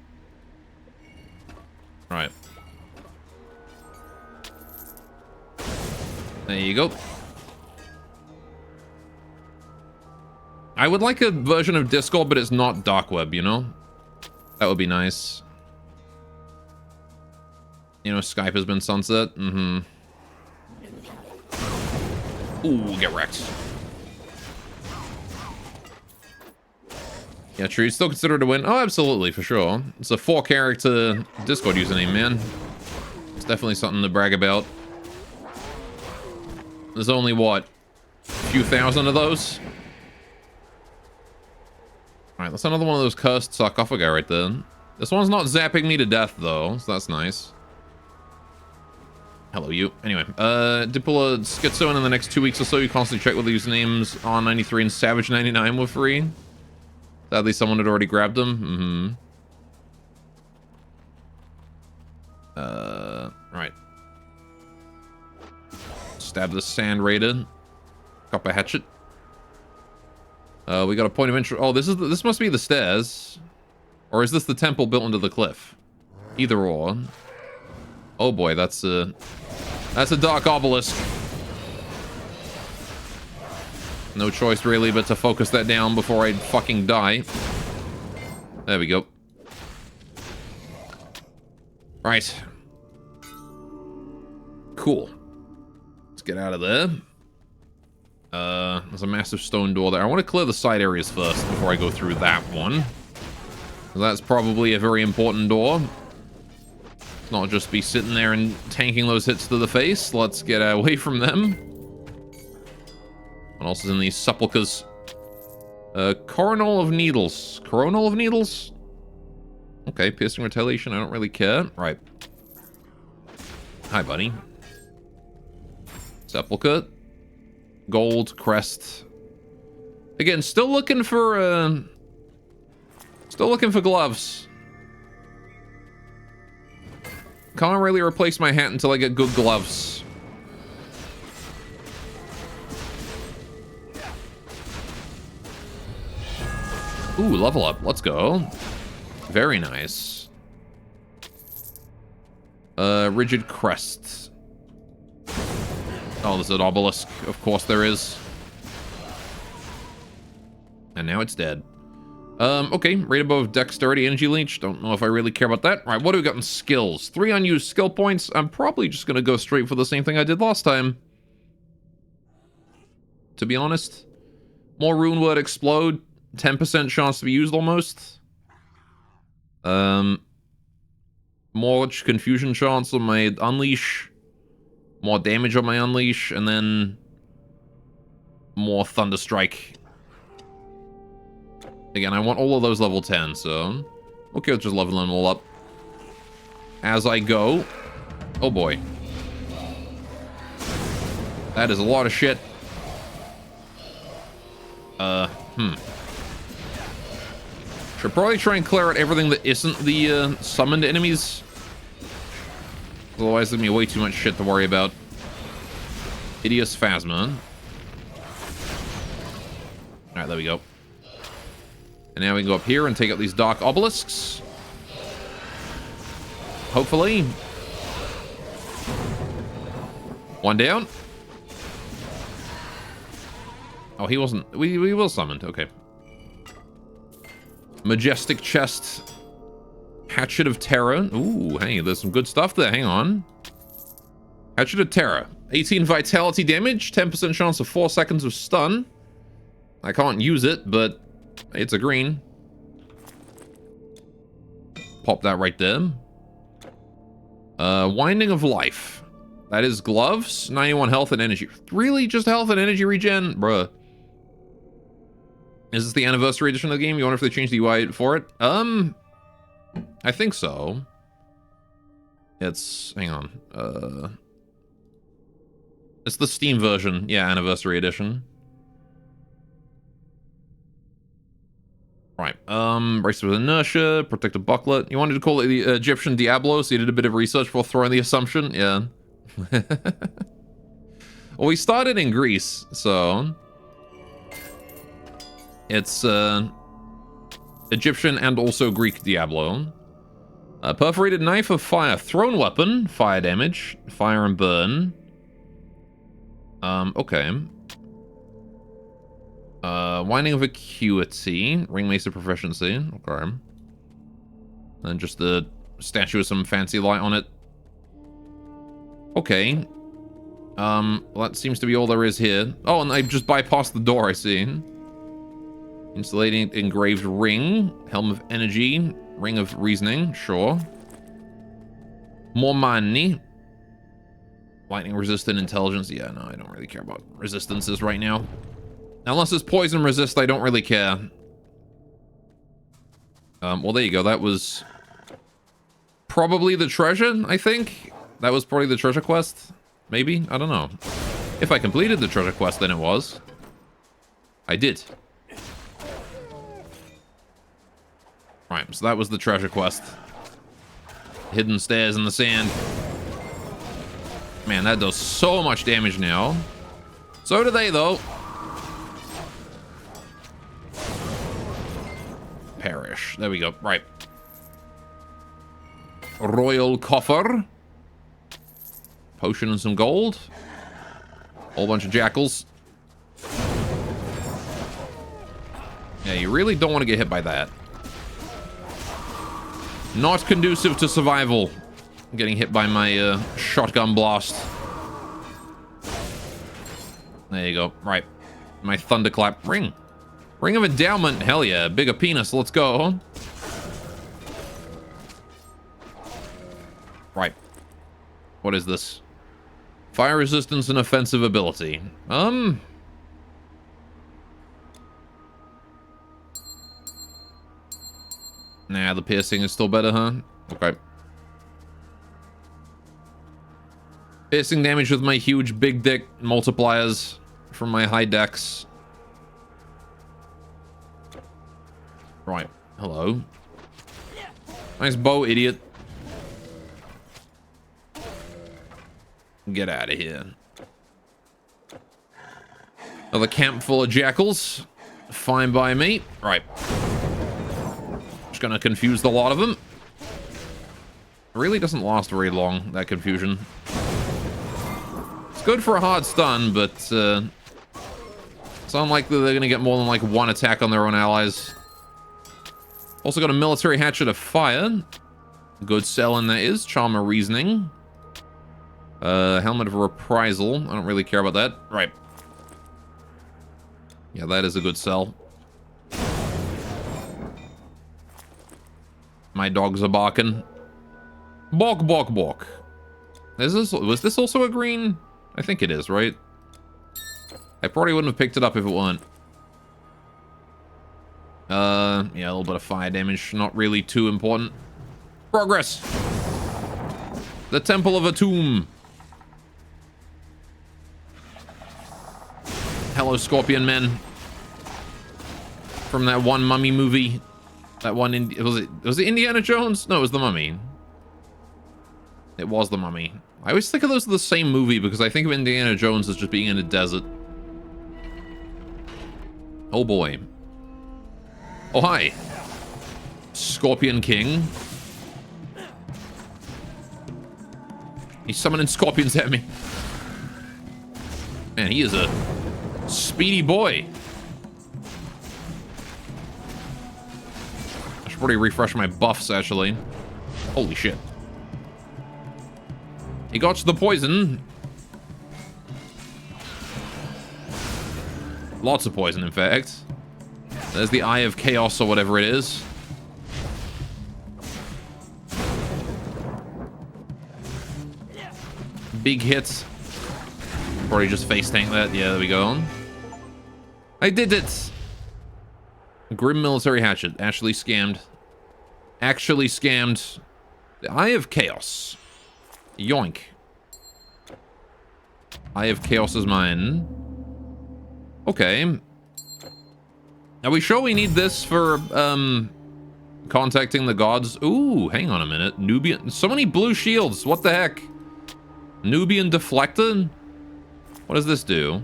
Right. There you go. I would like a version of Discord, but it's not dark web, you know? That would be nice. You know, Skype has been sunset. Ooh, get wrecked. Yeah, true. Still considered a win. Oh, absolutely, for sure. It's a 4-character Discord username, man. It's definitely something to brag about. There's only, what, a few thousand of those? Alright, that's another one of those cursed sarcophagi right there. This one's not zapping me to death, though, so that's nice. Hello, you. Anyway, did pull a schizo in the next 2 weeks or so. You constantly check whether usernames On93 and Savage99 were free. Sadly, someone had already grabbed them. Right. Stab the Sand Raider. Copper Hatchet. We got a point of interest. Oh, this must be the stairs. Or is this the temple built into the cliff? Either or. Oh boy, that's a dark obelisk. No choice really but to focus that down before I fucking die. There we go. Right. Cool. Let's get out of there. There's a massive stone door there. I want to clear the side areas first before I go through that one. That's probably a very important door. Not just be sitting there and tanking those hits to the face. Let's get away from them. What else is in these sepulchers? Coronal of Needles. Coronal of Needles? Okay, piercing retaliation. I don't really care. Right. Hi, buddy. Sepulcher. Gold crest. Again, still looking for gloves. Can't really replace my hat until I get good gloves. Ooh, level up. Let's go. Very nice. Rigid crest. Oh, there's an obelisk. Of course there is. And now it's dead. Okay, right above dexterity, energy leech. Don't know if I really care about that. All right, what do we got in skills? 3 unused skill points. I'm probably just gonna go straight for the same thing I did last time. To be honest. More rune word explode. 10% chance to be used almost. More confusion chance on my unleash. More damage on my unleash, and then more Thunderstrike. Again, I want all of those level 10, so okay, let's just level them all up as I go. Oh boy. That is a lot of shit. Should probably try and clear out everything that isn't the summoned enemies. Otherwise, there's gonna be way too much shit to worry about. Hideous Phasma. Alright, there we go. And now we can go up here and take out these dark obelisks. Hopefully. One down. Oh, he wasn't. We will summoned. Okay. Majestic chest. Hatchet of Terror. Ooh, hey, there's some good stuff there. Hang on. Hatchet of Terror. 18 vitality damage. 10% chance of 4 seconds of stun. I can't use it, but it's a green. Pop that right there. Winding of Life. That is gloves. 91 health and energy. Really? Just health and energy regen? Bruh. Is this the anniversary edition of the game? You wonder if they changed the UI for it? I think so. It's... hang on. It's the Steam version. Yeah, anniversary edition. Right. Brace with Inertia, Protective Bucklet. You wanted to call it the Egyptian Diablo, so you did a bit of research before throwing the assumption? Yeah. Well, we started in Greece, so... it's Egyptian and also Greek Diablo. Perforated Knife of Fire. Thrown weapon. Fire damage. Fire and burn. Okay. Winding of Acuity. Ring Mace of Proficiency. Okay. And just the statue with some fancy light on it. Okay. Well, that seems to be all there is here. Oh, and I just bypassed the door, I see. Insulating engraved ring. Helm of Energy. Ring of Reasoning. Sure. More money. Lightning resistant intelligence. Yeah, no, I don't really care about resistances right now. Unless it's poison resist, I don't really care. Well, there you go. That was probably the treasure, I think. That was probably the treasure quest. Maybe? I don't know. If I completed the treasure quest, then it was. I did. Right, so that was the treasure quest. Hidden stairs in the sand. Man, that does so much damage now. So do they, though. Perish. There we go. Right. Royal coffer. Potion and some gold. Whole bunch of jackals. Yeah, you really don't want to get hit by that. Not conducive to survival. Getting hit by my shotgun blast. There you go. Right. My thunderclap ring. Ring of Endowment. Hell yeah. Bigger penis. Let's go. Right. What is this? Fire resistance and offensive ability. Nah, the piercing is still better, huh? Okay. Piercing damage with my huge big dick multipliers from my high dex. Right. Hello. Nice bow, idiot. Get out of here. Another camp full of jackals. Fine by me. Right. Just gonna confuse the lot of them. It really doesn't last very long, that confusion. It's good for a hard stun, but it's unlikely they're gonna get more than like one attack on their own allies. Also got a military hatchet of fire. Good sell in there is. Charm of Reasoning. Helmet of Reprisal. I don't really care about that. Right. Yeah, that is a good sell. My dogs are barking. Bark, bark, bark. Was this also a green? I think it is, right? I probably wouldn't have picked it up if it weren't. Yeah, a little bit of fire damage. Not really too important. Progress. The Temple of Atum. Hello, Scorpion Men. From that one Mummy movie. That one, was it Indiana Jones? No, it was The Mummy. It was The Mummy. I always think of those as the same movie because I think of Indiana Jones as just being in a desert. Oh boy. Oh, hi. Scorpion King. He's summoning scorpions at me. Man, he is a speedy boy. I should probably refresh my buffs, actually. Holy shit. He got the poison. Lots of poison, in fact. There's the Eye of Chaos or whatever it is. Big hits. Probably just face tank that. Yeah, there we go. I did it. Grim Military Hatchet. Actually scammed. Actually scammed. The Eye of Chaos. Yoink. Eye of Chaos is mine. Okay. Are we sure we need this for, contacting the gods? Ooh, hang on a minute. Nubian... So many blue shields. What the heck? Nubian Deflector? What does this do?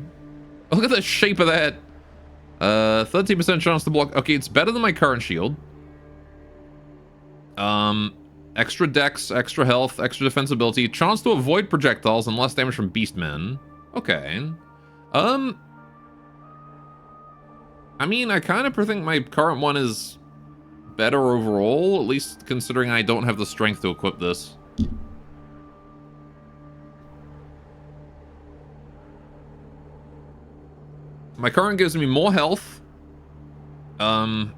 Look at the shape of that. 13% chance to block. Okay, it's better than my current shield. Extra dex, extra health, extra defensibility. Chance to avoid projectiles and less damage from beastmen. Okay. I mean, I kind of think my current one is better overall, at least considering I don't have the strength to equip this. My current gives me more health. 10%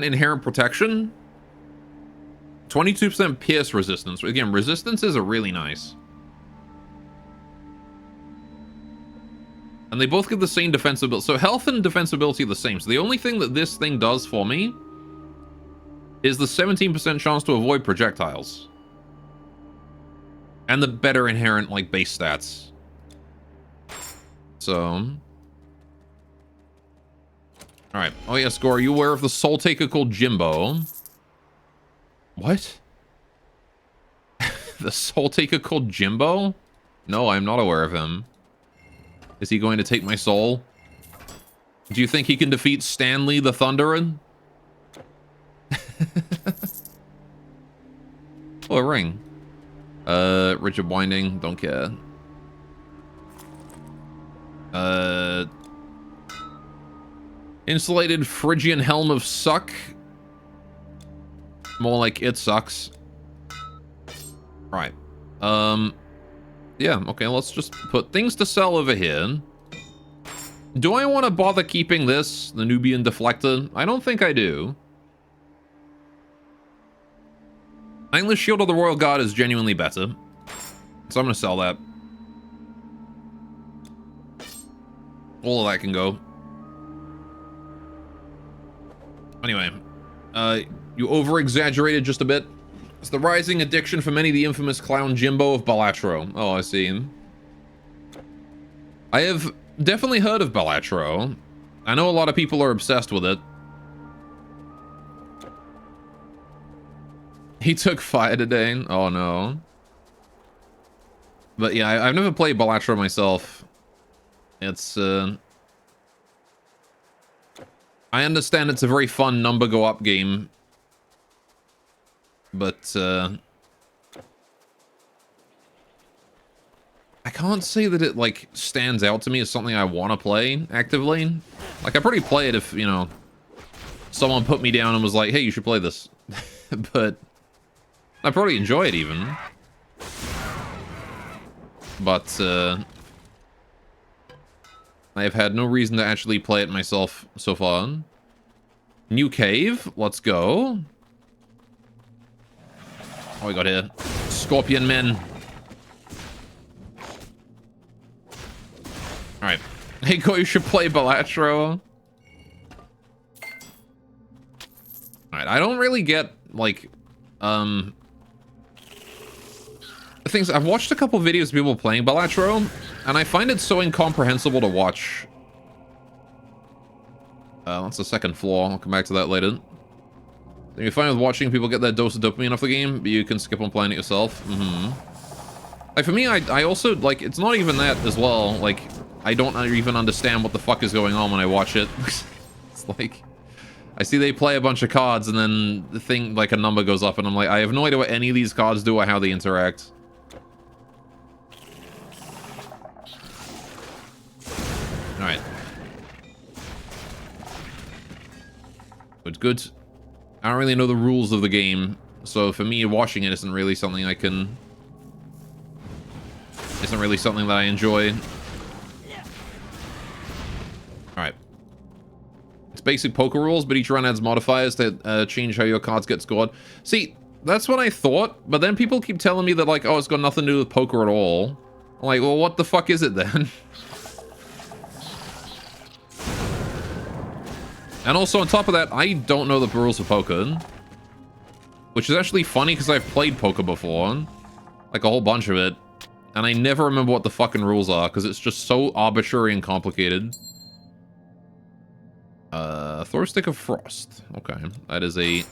inherent protection. 22% pierce resistance. Again, resistances are really nice. And they both give the same defensibility. So health and defensibility are the same. So the only thing that this thing does for me is the 17% chance to avoid projectiles. And the better inherent, like, base stats. So... Alright. Oh yeah, Score, are you aware of the Soul Taker called Jimbo? What? The Soul Taker called Jimbo? No, I'm not aware of him. Is he going to take my soul? Do you think he can defeat Stanley the Thunderer? Oh, a ring. Rigid Winding, don't care. Insulated Phrygian Helm of Suck. More like it sucks. Right. Yeah, okay, let's just put things to sell over here. Do I want to bother keeping this, the Nubian Deflector? I don't think I do. I think the Shield of the Royal Guard is genuinely better. So I'm going to sell that. All of that can go. Anyway, you over-exaggerated just a bit. It's the rising addiction for many, the infamous clown Jimbo of Balatro. Oh, I see. I have definitely heard of Balatro. I know a lot of people are obsessed with it. He took fire today. Oh, no. But yeah, I've never played Balatro myself. It's, I understand it's a very fun number go up game. But, I can't say that it, like, stands out to me as something I want to play actively. Like, I'd probably play it if, you know, someone put me down and was like, hey, you should play this. But I'd probably enjoy it even. But, I have had no reason to actually play it myself so far. New cave, let's go. Oh, we got here. Scorpion men. Alright. Hey, Go, you should play Balatro. Alright, I don't really get, like, things. I've watched a couple videos of people playing Balatro, and I find it so incomprehensible to watch. That's the second floor. I'll come back to that later. You find with watching people get their dose of dopamine off the game, but you can skip on playing it yourself. Like, for me, I also, like, it's not even that as well. Like, I don't even understand what the fuck is going on when I watch it. It's like, I see they play a bunch of cards, and then the thing, like, a number goes up, and I'm like, I have no idea what any of these cards do or how they interact. It's good. I don't really know the rules of the game, so for me, watching it isn't really something I can... Isn't really something that I enjoy. Alright. It's basic poker rules, but each run adds modifiers that change how your cards get scored. See, that's what I thought, but then people keep telling me that, like, oh, it's got nothing to do with poker at all. I'm like, well, what the fuck is it then? And also, on top of that, I don't know the rules of poker. Which is actually funny, because I've played poker before. Like, a whole bunch of it. And I never remember what the fucking rules are, because it's just so arbitrary and complicated. Throw a stick of frost. Okay, that is a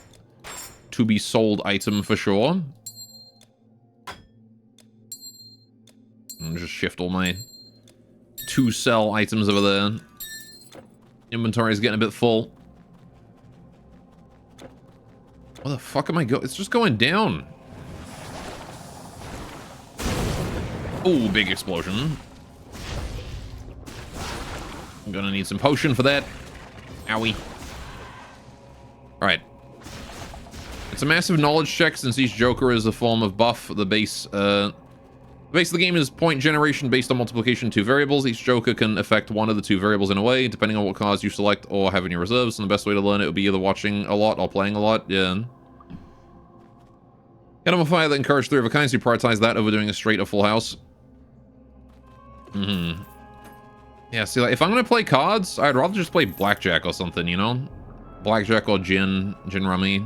to-be-sold item for sure. And just shift all my to-sell items over there. Inventory is getting a bit full. Where the fuck am I going? It's just going down. Oh, big explosion. I'm gonna need some potion for that. Owie. Alright. It's a massive knowledge check since each Joker is a form of buff. The base of the game is point generation based on multiplication of 2 variables. Each Joker can affect one of the 2 variables in a way, depending on what cards you select or have in your reserves. And the best way to learn it would be either watching a lot or playing a lot. Yeah. Animal Fire that encourage 3 of a kind, so you prioritize that over doing a straight or full house. Yeah, see, like, if I'm gonna play cards, I'd rather just play blackjack or something, you know? Blackjack or gin rummy.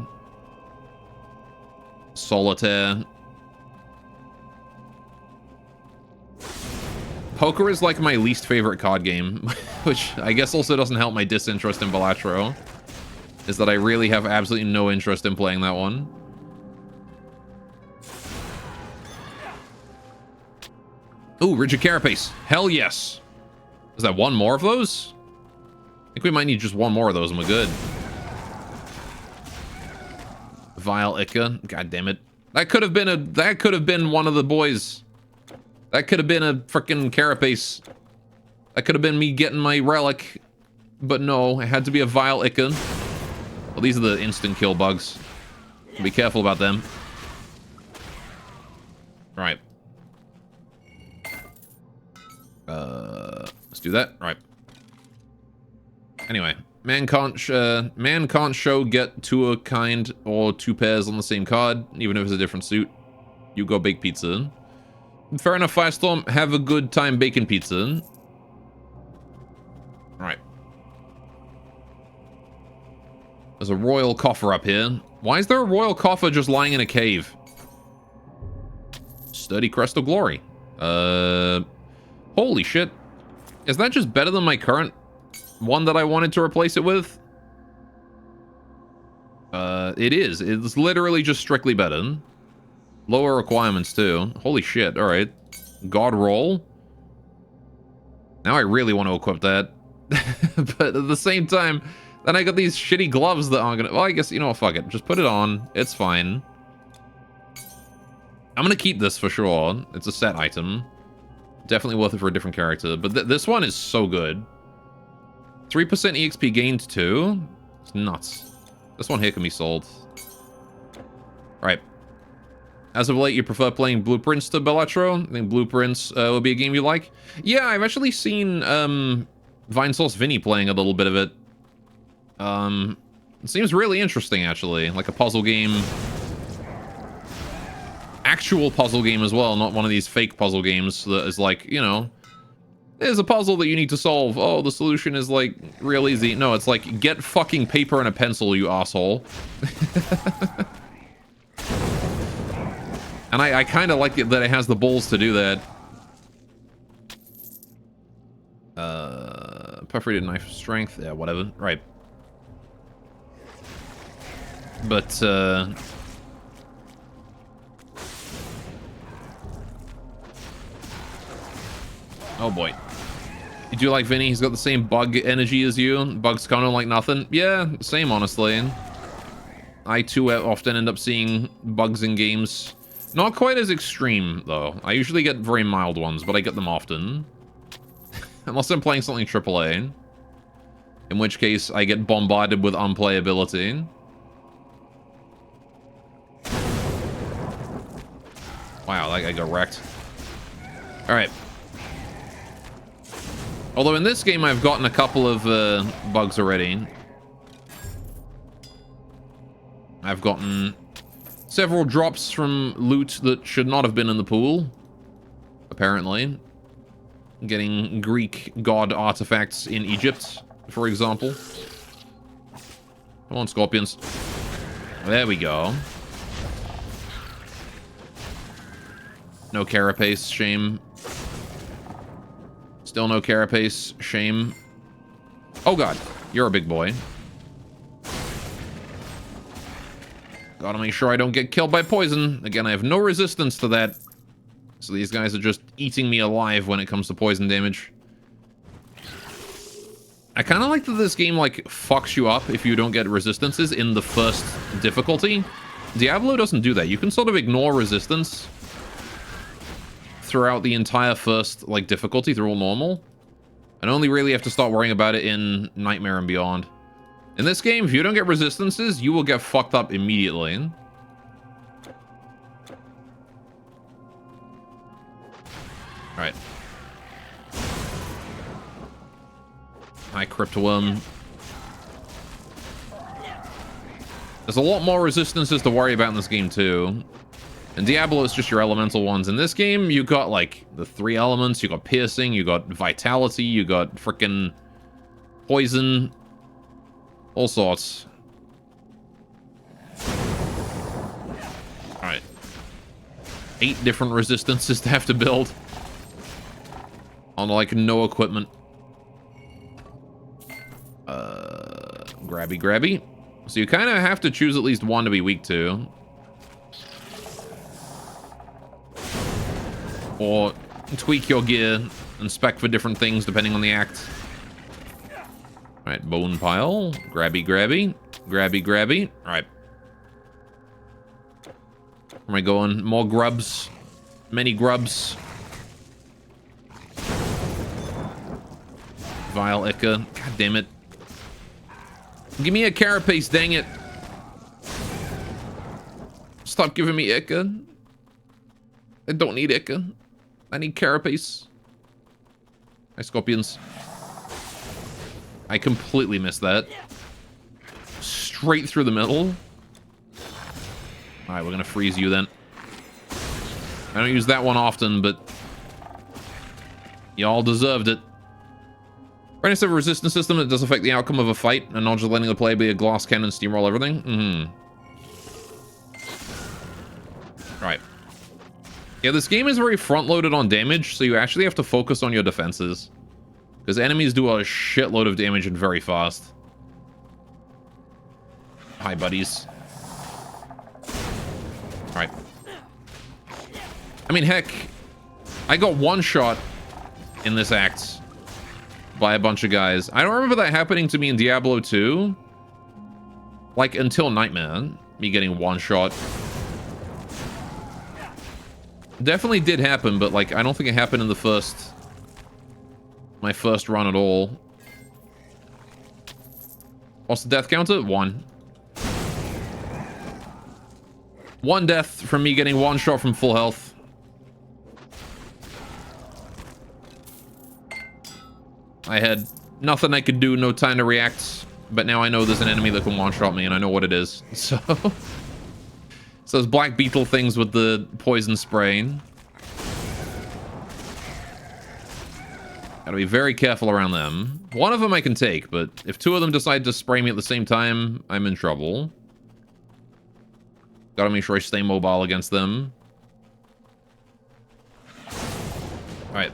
Solitaire. Poker is like my least favorite card game, which I guess also doesn't help my disinterest in Balatro. Is that I really have absolutely no interest in playing that one. Ooh, Rigid Carapace. Hell yes. Is that one more of those? I think we might need just one more of those and we're good. Vile Ica. God damn it. That could have been one of the boys. That could have been a freaking Carapace. That could have been me getting my relic. But no, it had to be a Vile Ica. Well, these are the instant kill bugs. Be careful about them. Alright. Let's do that. Right. Anyway, man can't show get 2 a kind or 2 pairs on the same card, even if it's a different suit. You go bake pizza. Fair enough, Firestorm. Have a good time baking pizza. Right. There's a royal coffer up here. Why is there a royal coffer just lying in a cave? Sturdy Crest of Glory. Holy shit. Is that just better than my current one that I wanted to replace it with? It is. It's literally just strictly better. Lower requirements, too. Holy shit. Alright. God roll. Now I really want to equip that. But at the same time, then I got these shitty gloves that aren't gonna... Well, I guess, you know what? Fuck it. Just put it on. It's fine. I'm gonna keep this for sure. It's a set item. Definitely worth it for a different character. But this one is so good. 3% EXP gained too? It's nuts. This one here can be sold. Alright. As of late, you prefer playing Blueprints to Balatro? I think Blueprints would be a game you like. Yeah, I've actually seen Vinesauce Vinny playing a little bit of it. It seems really interesting, actually. Like a puzzle game. Actual puzzle game as well, not one of these fake puzzle games that is like, you know, there's a puzzle that you need to solve. Oh, the solution is like real easy. No, it's like, get fucking paper and a pencil, you asshole. And I kind of like it that it has the balls to do that. Perforated knife strength. Yeah, whatever. Right. But, oh boy. You do like Vinny? He's got the same bug energy as you. Bugs kind of like nothing. Yeah, same honestly. I too often end up seeing bugs in games. Not quite as extreme though. I usually get very mild ones, but I get them often. Unless I'm playing something AAA. In which case, I get bombarded with unplayability. Wow, that guy got wrecked. Alright. Although in this game, I've gotten a couple of bugs already. I've gotten several drops from loot that should not have been in the pool. Apparently. Getting Greek god artifacts in Egypt, for example. Come on, scorpions. There we go. No carapace, shame. Still no carapace, shame. Oh god, you're a big boy. Gotta make sure I don't get killed by poison. Again, I have no resistance to that. So these guys are just eating me alive when it comes to poison damage. I kind of like that this game, like, fucks you up if you don't get resistances in the first difficulty. Diablo doesn't do that. You can sort of ignore resistance throughout the entire first, like, difficulty through all normal. And only really have to start worrying about it in Nightmare and beyond. In this game, if you don't get resistances, you will get fucked up immediately. Alright. Hi, Cryptoworm. There's a lot more resistances to worry about in this game, too. And Diablo is just your elemental ones. In this game, you got, like, the 3 elements. You got piercing, you got vitality, you got frickin' poison. All sorts. Alright. 8 different resistances to have to build. On, like, no equipment. Grabby, grabby. So you kind of have to choose at least one to be weak to. Or tweak your gear and spec for different things depending on the act. Alright, bone pile. Grabby, grabby. Grabby, grabby. Alright. Where am I going? More grubs. Many grubs. Vile Ica. God damn it. Give me a carapace, dang it. Stop giving me Ica. I don't need Ica. I need carapace. Hi, scorpions. I completely missed that. Straight through the middle. Alright, we're gonna freeze you then. I don't use that one often, but y'all deserved it. Brightness of a resistance system that does affect the outcome of a fight, and not just letting the player be a glass cannon steamroll everything. Right. Yeah, this game is very front-loaded on damage, so you actually have to focus on your defenses. Because enemies do a shitload of damage and very fast. Hi, buddies. Alright. I mean, heck, I got one shot in this act by a bunch of guys. I don't remember that happening to me in Diablo 2. Like, until Nightmare. Me getting one shot. Definitely did happen, but, like, I don't think it happened in the first... my first run at all. What's the death counter? 1. 1 death from me getting one shot from full health. I had nothing I could do, no time to react, but now I know there's an enemy that can one-shot me, and I know what it is. So, it's those black beetle things with the poison spraying. Gotta be very careful around them. One of them I can take, but if 2 of them decide to spray me at the same time, I'm in trouble. Gotta make sure I stay mobile against them. Alright.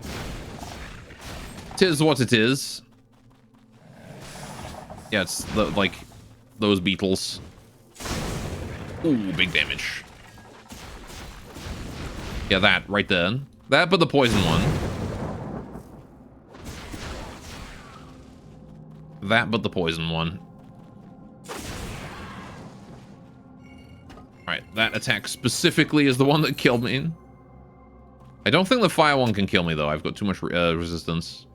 Tis what it is. Yeah, it's the, like those beetles. Ooh, big damage. Yeah, that right there. That, but the poison one. That, but the poison one. Alright, that attack specifically is the one that killed me. I don't think the fire one can kill me, though. I've got too much resistance.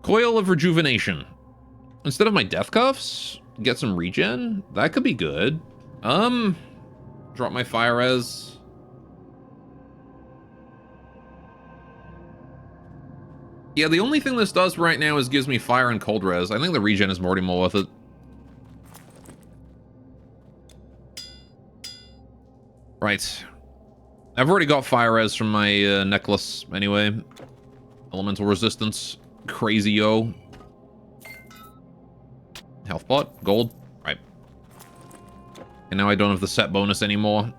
Coil of Rejuvenation. Instead of my death cuffs, get some regen. That could be good. Drop my fire res. Yeah, the only thing this does right now is gives me fire and cold res. I think the regen is already more worth it. Right. I've already got fire res from my necklace anyway. Elemental resistance. Crazy yo. Health pot. Gold. Right. And now I don't have the set bonus anymore.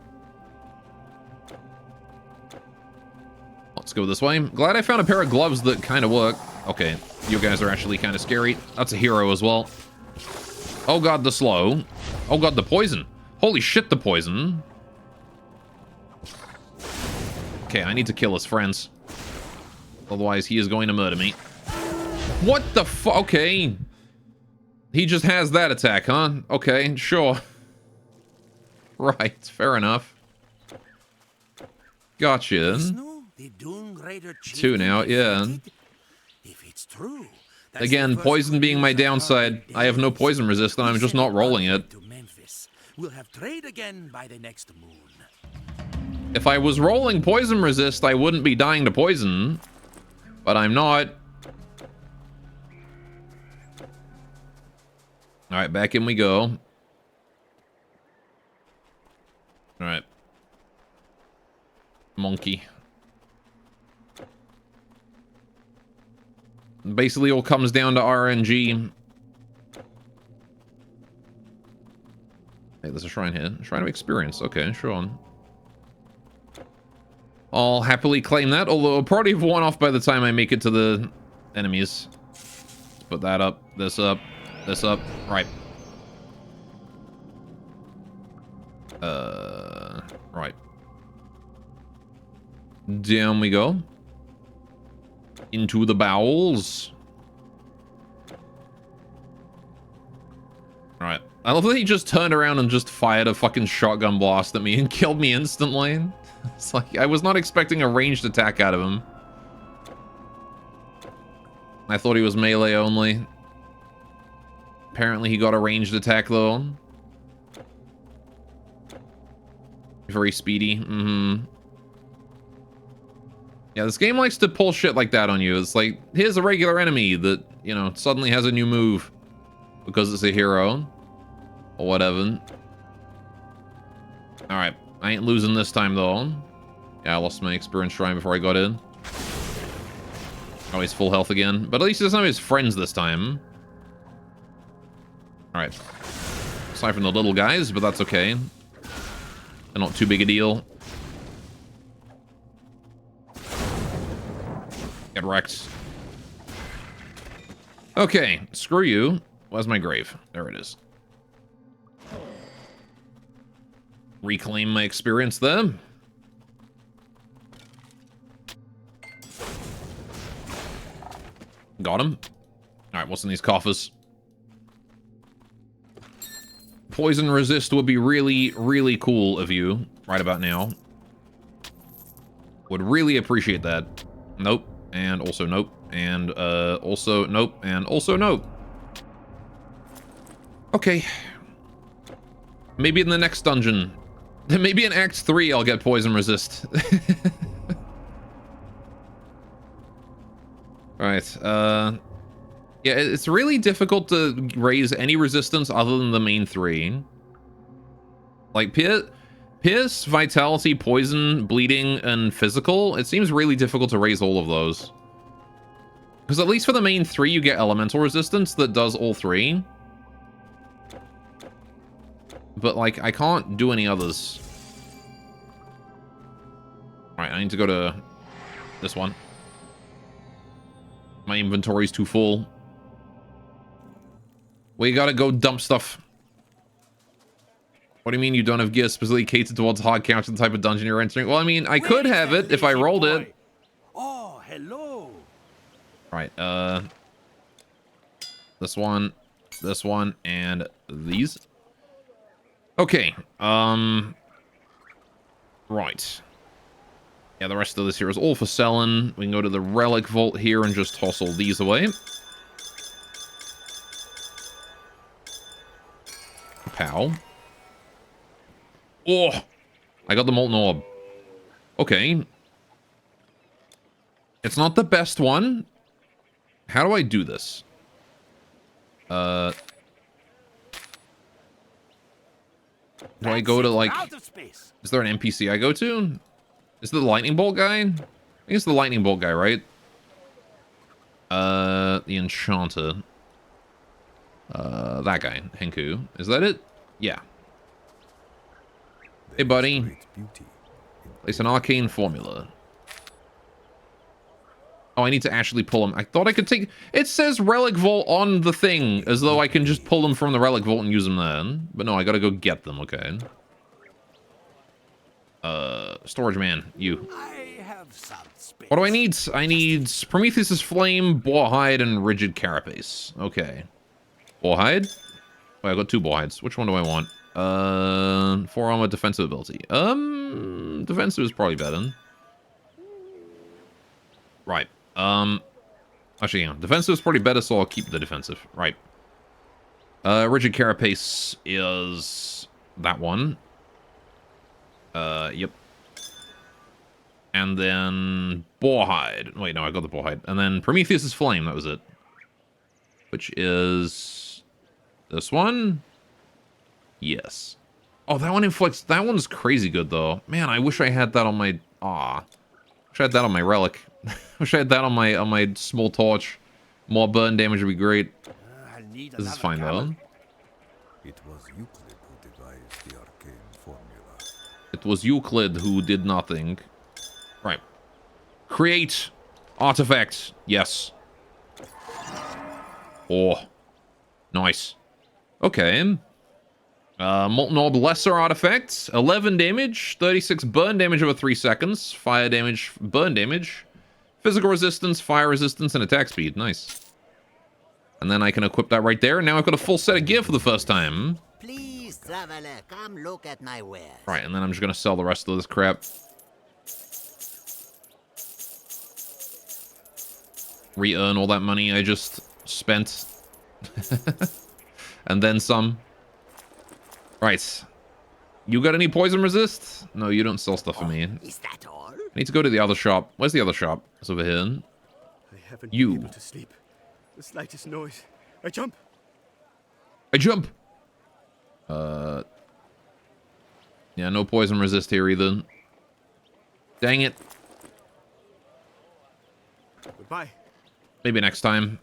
Let's go this way. Glad I found a pair of gloves that kind of work. Okay, you guys are actually kind of scary. That's a hero as well. Oh god, the slow. Oh god, the poison. Holy shit, the poison. Okay, I need to kill his friends. Otherwise, he is going to murder me. What the fuck? Okay. He just has that attack, huh? Okay, sure. Right, fair enough. Gotcha. Two now, yeah. If it's true, again, poison being my downside. I have no poison resist, and I'm just not rolling it. We'll have trade again by the next moon. If I was rolling poison resist, I wouldn't be dying to poison. But I'm not. Alright, back in we go. Alright. Monkey. Basically all comes down to RNG. Hey, there's a shrine here. Shrine of experience. Okay, sure. I'll happily claim that, although I'll probably have one off by the time I make it to the enemies. Let's put that up, this up, this up. Right. Right. Down we go. Into the bowels. Alright. I love that he just turned around and just fired a fucking shotgun blast at me and killed me instantly. It's like, I was not expecting a ranged attack out of him. I thought he was melee only. Apparently he got a ranged attack though. Very speedy. Yeah, this game likes to pull shit like that on you. It's like, here's a regular enemy that, you know, suddenly has a new move because it's a hero or whatever. Alright, I ain't losing this time though. Yeah, I lost my experience shrine before I got in. Oh, he's full health again. But at least it's not his friends this time. Alright. Aside from the little guys, but that's okay. They're not too big a deal. Get wrecked. Okay, screw you. Where's my grave? There it is. Reclaim my experience there. Got him. Alright, what's in these coffers? Poison resist would be really, really cool of you right about now. Would really appreciate that. Nope. And also nope. And also nope. And also nope. Okay. Maybe in the next dungeon. Maybe in Act 3 I'll get poison resist. Alright, yeah, it's really difficult to raise any resistance other than the main three. Like, Pierce, Vitality, Poison, Bleeding, and Physical, it seems really difficult to raise all of those. Because at least for the main three, you get Elemental Resistance that does all three. But, like, I can't do any others. Alright, I need to go to this one. My inventory's too full. We gotta go dump stuff. What do you mean you don't have gear specifically catered towards hard counter the type of dungeon you're entering? Well, I mean, I could have it if I rolled it. Oh, hello. Right, this one, and these. Okay, right. Yeah, the rest of this here is all for selling. We can go to the relic vault here and just toss all these away. Pow. Oh! I got the Molten Orb. Okay. It's not the best one. How do I do this? Do I go to, like... Is there an NPC I go to? Is it the Lightning Bolt guy? I think it's the Lightning Bolt guy, right? The Enchanter. That guy, Henku. Is that it? Yeah. Hey, buddy. Place an arcane formula. Oh, I need to actually pull them. I thought I could take... It says Relic Vault on the thing, as though I can just pull them from the Relic Vault and use them there. But no, I gotta go get them, okay. Storage man, you. I have some space. What do I need? I need Prometheus's Flame, Boarhide, and Rigid Carapace. Okay. Boarhide? Oh, I got 2 Boarhides. Which one do I want? 4 armor, defensive ability. Defensive is probably better. Right. Actually, yeah. Defensive is probably better, so I'll keep the defensive. Right. Rigid Carapace is that one. Yep. And then Boarhide. Wait, no, I got the Boarhide. And then Prometheus's Flame, that was it. Which is this one? Yes. Oh, that one inflicts... That one's crazy good, though. Man, I wish I had that on my... Aw. Wish I had that on my relic. Wish I had that on my small torch. More burn damage would be great. This is fine, though. It was Euclid who devised the arcane formula. It was Euclid who did nothing. Right. Create artifact. Yes. Oh. Nice. Okay. Molten Orb Lesser Artifacts. 11 damage. 36 burn damage over 3 seconds. Fire damage, burn damage. Physical resistance, fire resistance, and attack speed. Nice. And then I can equip that right there. And now I've got a full set of gear for the first time. Please, traveler, come look at my wares. Right, and then I'm just going to sell the rest of this crap. Re-earn all that money I just spent. And then some. Right. You got any poison resist? No, you don't sell stuff for me. Is that all? I need to go to the other shop. Where's the other shop? It's over here. I haven't been able to sleep. The slightest noise. I jump. I jump. Yeah, no poison resist here either. Dang it. Goodbye. Maybe next time.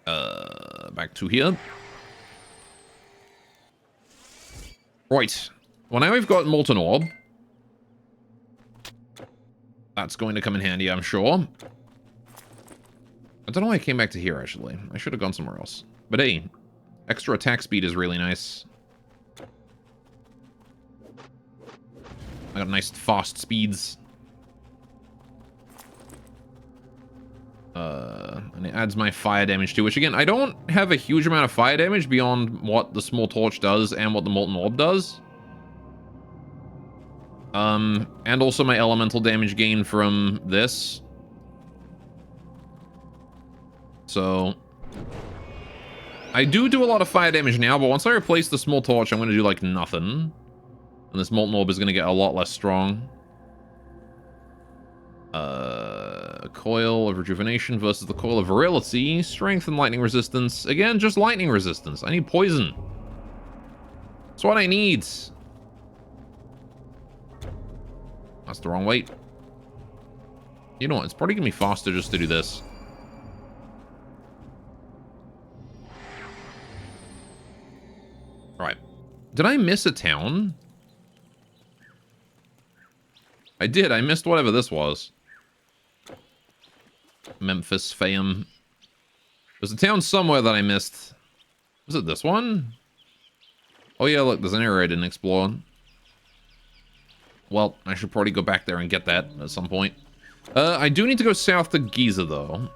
Back to here. Right. Well, now we've got Molten Orb. That's going to come in handy, I'm sure. I don't know why I came back to here, actually. I should have gone somewhere else. But hey, extra attack speed is really nice. I got nice fast speeds. And it adds my fire damage too, which again, I don't have a huge amount of fire damage beyond what the small torch does and what the Molten Orb does. And also my elemental damage gain from this. So I do a lot of fire damage now, but once I replace the small torch, I'm going to do like nothing. And this Molten Orb is going to get a lot less strong. Coil of Rejuvenation versus the Coil of Virility. Strength and lightning resistance. Again, just lightning resistance. I need poison. That's what I need. That's the wrong weight. You know what? It's probably going to be faster just to do this. Right. Did I miss a town? I did. I missed whatever this was. Memphis, Fayum. There's a town somewhere that I missed. Was it this one? Oh yeah, look, there's an area I didn't explore. Well, I should probably go back there and get that at some point. I do need to go south to Giza, though.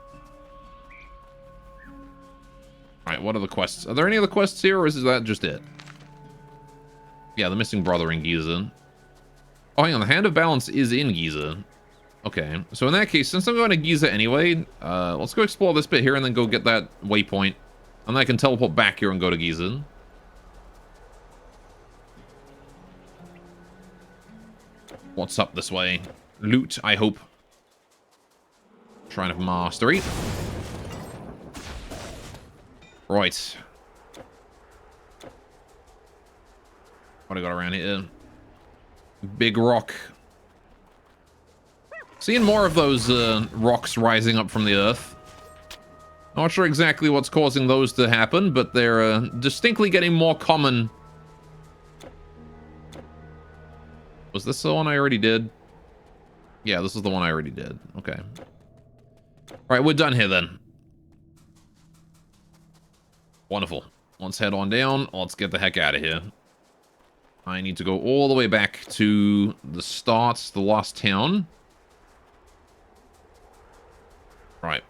Alright, what are the quests? Are there any other quests here, or is that just it? Yeah, the missing brother in Giza. Oh, hang on, the Hand of Balance is in Giza. Okay, so in that case, since I'm going to Giza anyway, let's go explore this bit here and then go get that waypoint. And I can teleport back here and go to Giza. What's up this way? Loot, I hope. Shrine of Mastery. Right. What do I got around here? Big rock. Seeing more of those rocks rising up from the earth. Not sure exactly what's causing those to happen, but they're distinctly getting more common. Was this the one I already did? Yeah, this is the one I already did. Okay. Alright, we're done here then. Wonderful. Let's head on down. Let's get the heck out of here. I need to go all the way back to the start, the last town. Right.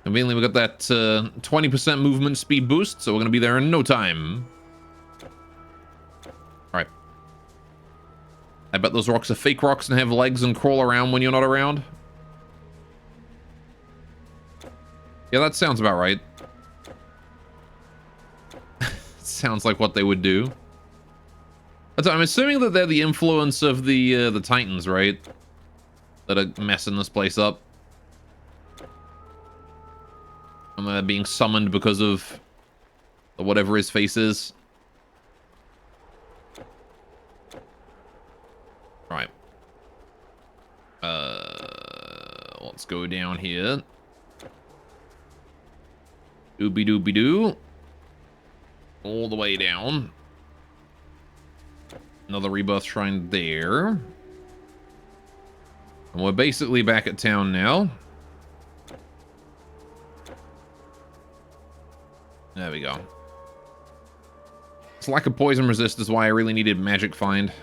Conveniently, we got that 20% movement speed boost, so we're going to be there in no time. Alright. I bet those rocks are fake rocks and have legs and crawl around when you're not around. Yeah, that sounds about right. Sounds like what they would do. I'm assuming that they're the influence of the Titans, right? That are messing this place up. And they're being summoned because of whatever his face is. Right. Let's go down here. Doobie doobie doo. All the way down. Another rebirth shrine there. And we're basically back at town now. There we go. This lack of poison resist is why I really needed Magic Find.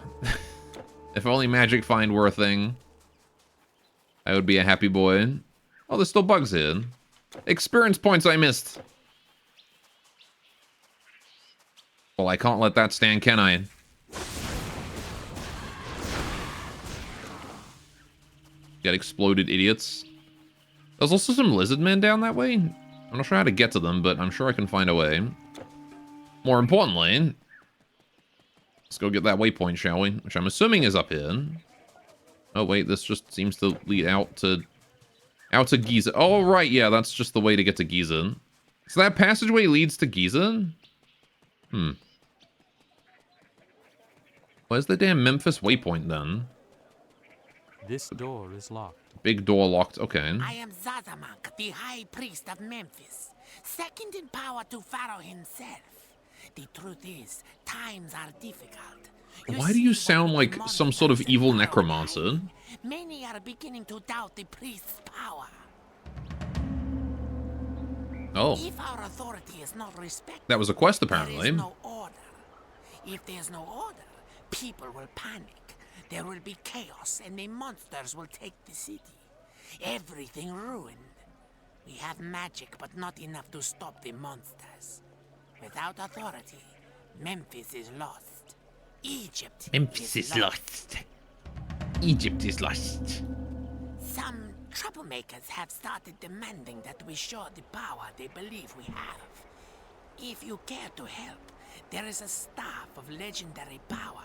If only Magic Find were a thing, I would be a happy boy. Oh, there's still bugs here. Experience points I missed. Well, I can't let that stand, can I? Get exploded, idiots. There's also some lizard men down that way. I'm not sure how to get to them, but I'm sure I can find a way. More importantly, let's go get that waypoint, shall we? Which I'm assuming is up here. Oh, wait, this just seems to lead out to Giza. Oh, right, yeah, that's just the way to get to Giza. So that passageway leads to Giza? Where's the damn Memphis waypoint, then? This door is locked. Big door locked, okay. I am Zazamank, the High Priest of Memphis, second in power to Pharaoh himself. The truth is, times are difficult. Why do you sound like some sort of evil necromancer? Many are beginning to doubt the priest's power. Oh. If our authority is not respected, That was a quest, there apparently. is no order. If there's no order, people will panic. There will be chaos, and the monsters will take the city. Everything ruined. We have magic, but not enough to stop the monsters. Without authority, Memphis is lost. Egypt is lost. Egypt is lost. Some troublemakers have started demanding that we show the power they believe we have. If you care to help, there is a staff of legendary power.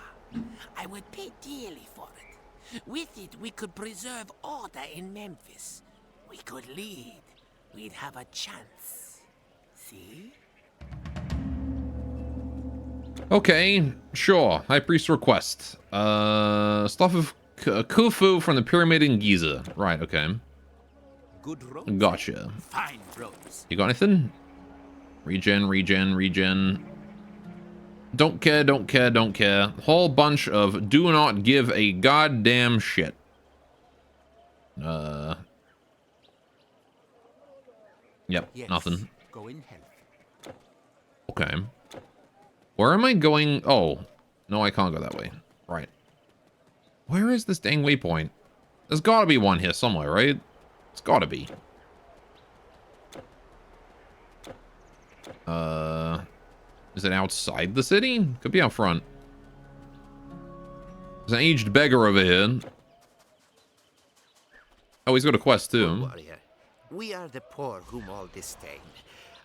I would pay dearly for it. With it, we could preserve order in Memphis. We could lead. We'd have a chance. See? Okay, sure. High Priest request. Stuff of Khufu from the pyramid in Giza. Right, okay. Good road. Gotcha. Fine roads. You got anything? Regen. Don't care. Whole bunch of do not give a goddamn shit. Yep, Yes. nothing. Go in health. Okay. Where am I going? Oh, no, I can't go that way. Right. Where is this dang waypoint? There's gotta be one here somewhere, right? It's gotta be. Is it outside the city? Could be out front. There's an aged beggar over here. Oh, he's got a quest too. Warrior, we are the poor whom all disdain.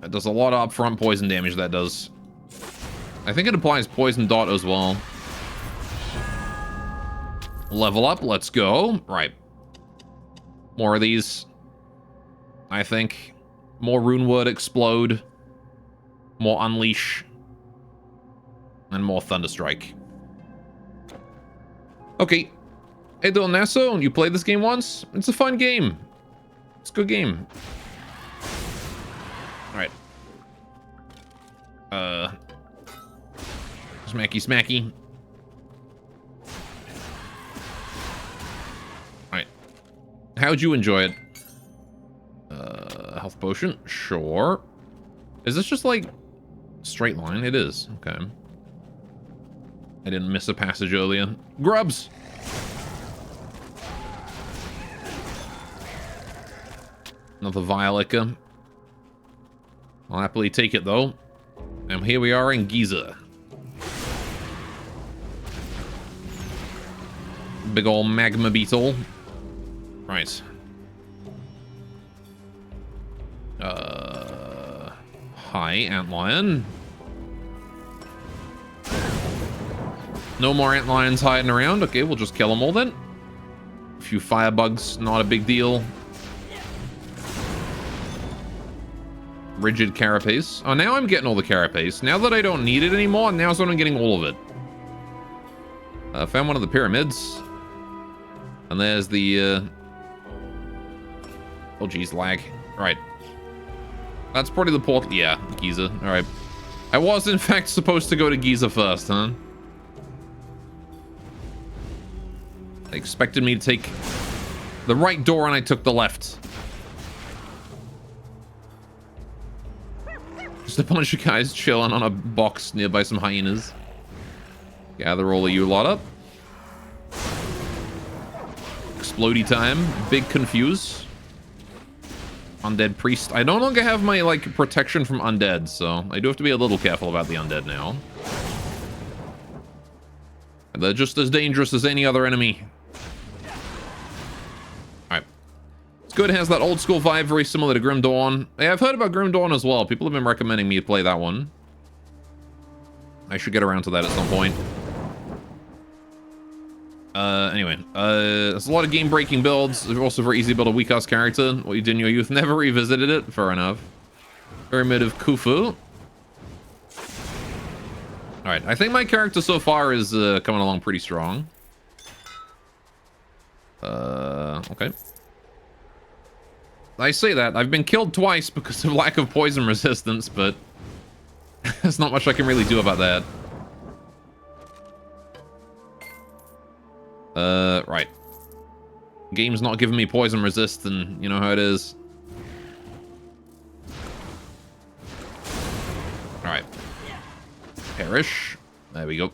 That does a lot of upfront poison damage, that does. I think it applies poison dot as well. Level up, let's go. Right. More of these. I think. More Runeword Explode. More Unleash. And more Thunderstrike. Okay. Hey, Del Nasso, you played this game once? It's a fun game. It's a good game. Alright. Smacky smacky. Alright. How'd you enjoy it? Health potion? Sure. Is this just like straight line? It is. Okay. I didn't miss a passage earlier. Grubs! Another Violica. I'll happily take it though. And here we are in Giza. Big ol' magma beetle. Right. Hi, Antlion. No more Antlions hiding around. Okay, we'll just kill them all then. A few firebugs, not a big deal. Rigid carapace. Oh, now I'm getting all the carapace. Now that I don't need it anymore, now's when I'm getting all of it. Found one of the pyramids. And there's the, oh, geez, lag. Right. That's probably the portal. Yeah, Giza. All right. I was, in fact, supposed to go to Giza first, huh? They expected me to take the right door, and I took the left. Just a bunch of guys chilling on a box nearby some hyenas. Gather all of you lot up. Explodey time. Big confuse. Undead priest. I no longer have my, like, protection from undead, so I do have to be a little careful about the undead now. They're just as dangerous as any other enemy. Alright. It's good, it has that old school vibe, very similar to Grim Dawn. Yeah, I've heard about Grim Dawn as well. People have been recommending me to play that one. I should get around to that at some point. Anyway, there's a lot of game-breaking builds. It's also very easy to build a weak-ass character. What you did in your youth, never revisited it. Fair enough. Pyramid of Khufu. Alright, I think my character so far is coming along pretty strong. Okay. I say that. I've been killed twice because of lack of poison resistance, but there's not much I can really do about that. Right. Game's not giving me poison resist, and you know how it is. Alright. Perish. There we go.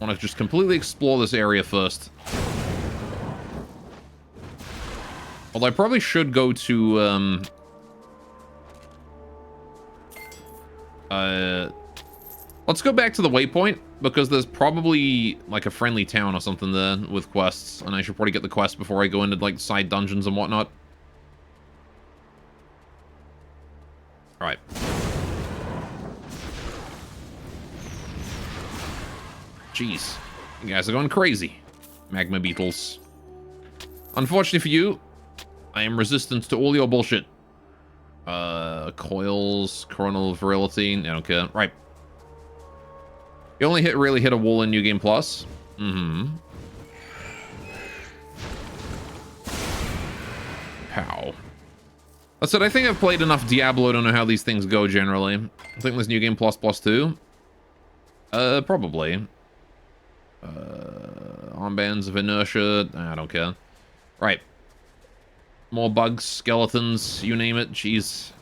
I want to just completely explore this area first. Although I probably should go to, let's go back to the waypoint, because there's probably, like, a friendly town or something there with quests, and I should probably get the quest before I go into, like, side dungeons and whatnot. Alright. Jeez. You guys are going crazy. Magma beetles. Unfortunately for you, I am resistant to all your bullshit. Coils, coronal virility, I don't care. Right. You only really hit a wall in New Game Plus. Mm-hmm. Pow. That's it. I think I've played enough Diablo to know how these things go generally. I think there's New Game Plus +2. Probably. Armbands of inertia. I don't care. Right. More bugs, skeletons, you name it. Jeez.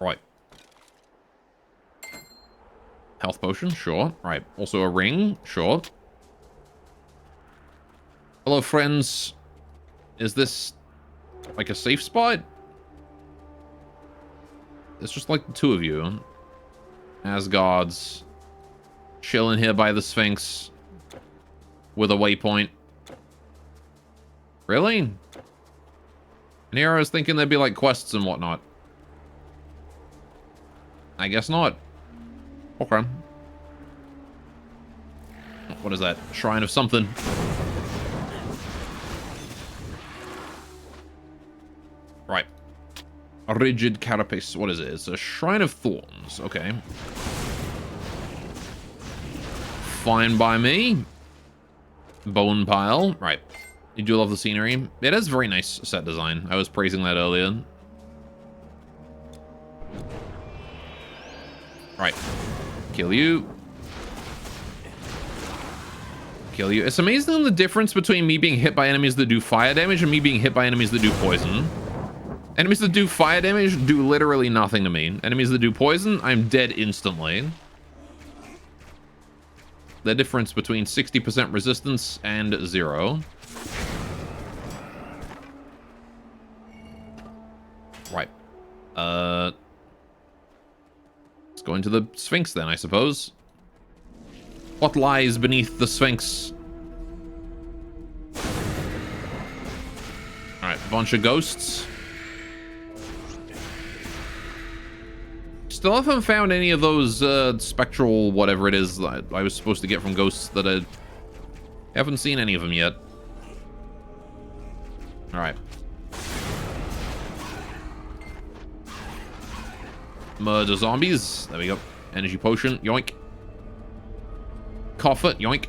Right. Health potion, sure. Right. Also a ring, sure. Hello, friends. Is this like a safe spot? It's just like the two of you. As gods. Chilling here by the Sphinx. With a waypoint. Really? And here I was thinking there'd be like quests and whatnot. I guess not. Okay. What is that? Shrine of something. Right. A rigid carapace. What is it? It's a shrine of thorns. Okay. Fine by me. Bone pile. Right. You do love the scenery. It is very nice set design. I was praising that earlier. Right. Kill you. Kill you. It's amazing the difference between me being hit by enemies that do fire damage and me being hit by enemies that do poison. Enemies that do fire damage do literally nothing to me. Enemies that do poison, I'm dead instantly. The difference between 60% resistance and 0. Right. Let's go into the Sphinx then, I suppose. What lies beneath the Sphinx? Alright, bunch of ghosts. Still haven't found any of those spectral whatever it is that I was supposed to get from ghosts that I haven't seen any of them yet. Alright. Murder zombies. There we go. Energy potion. Yoink. Cough it. Yoink.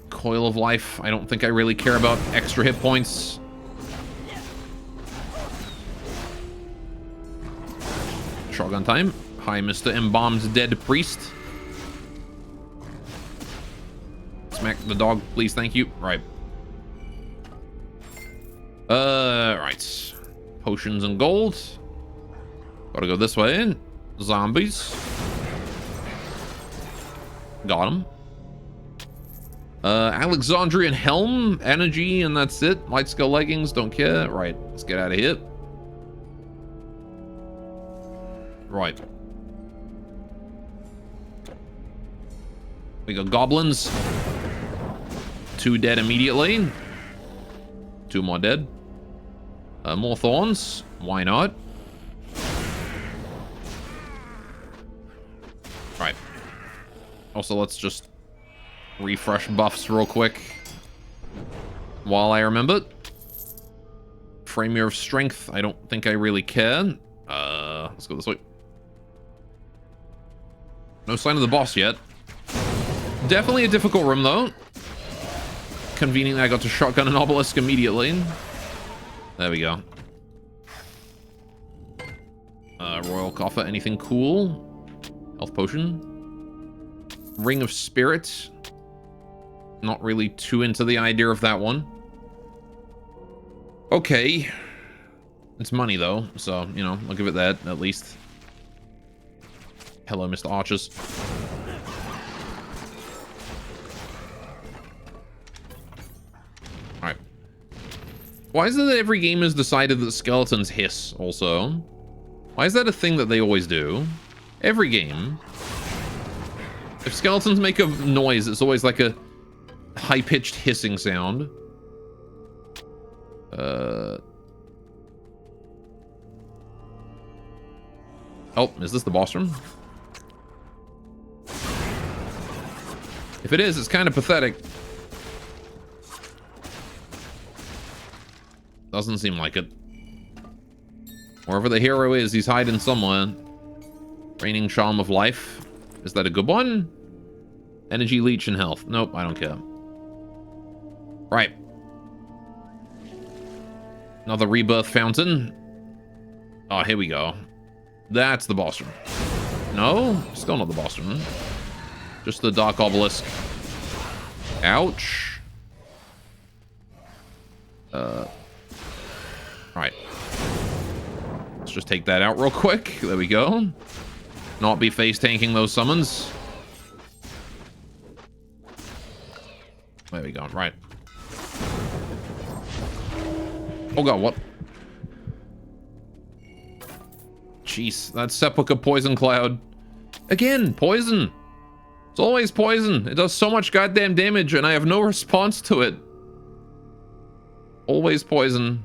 Coil of life. I don't think I really care about extra hit points. Shotgun time. Hi, Mr. Embalmed Dead Priest. Smack the dog, please. Thank you. Right. Right. Potions and gold. Gotta go this way. Zombies. Got him. Alexandrian helm, energy, and that's it. Light scale leggings, don't care. Right, let's get out of here. Right. We got goblins. 2 dead immediately. 2 more dead. More thorns. Why not? Right. Also, let's just refresh buffs real quick while I remember. Framir of Strength. I don't think I really care. Let's go this way. No sign of the boss yet. Definitely a difficult room, though. Convenient I got to shotgun an obelisk immediately. There we go. Royal Coffer. Anything cool? Health potion. Ring of Spirit. Not really too into the idea of that one. Okay. It's money, though. So, you know, I'll give it that, at least. Hello, Mr. Archers. Alright. Why is it that every game has decided that skeletons hiss, also? Why is that a thing that they always do? Every game. If skeletons make a noise, it's always like a high-pitched hissing sound. Oh, is this the boss room? If it is, it's kind of pathetic. Doesn't seem like it. Wherever the hero is, he's hiding somewhere. Reigning Charm of Life. Is that a good one? Energy Leech and Health. Nope, I don't care. Right. Another Rebirth Fountain. Oh, here we go. That's the boss room. No? Still not the boss room. Just the Dark Obelisk. Ouch. Right. Let's just take that out real quick. There we go. Not be face tanking those summons. There we go. Right. Oh god, what? Jeez, that Sepulchre Poison Cloud. Again, poison. It's always poison. It does so much goddamn damage and I have no response to it. Always poison.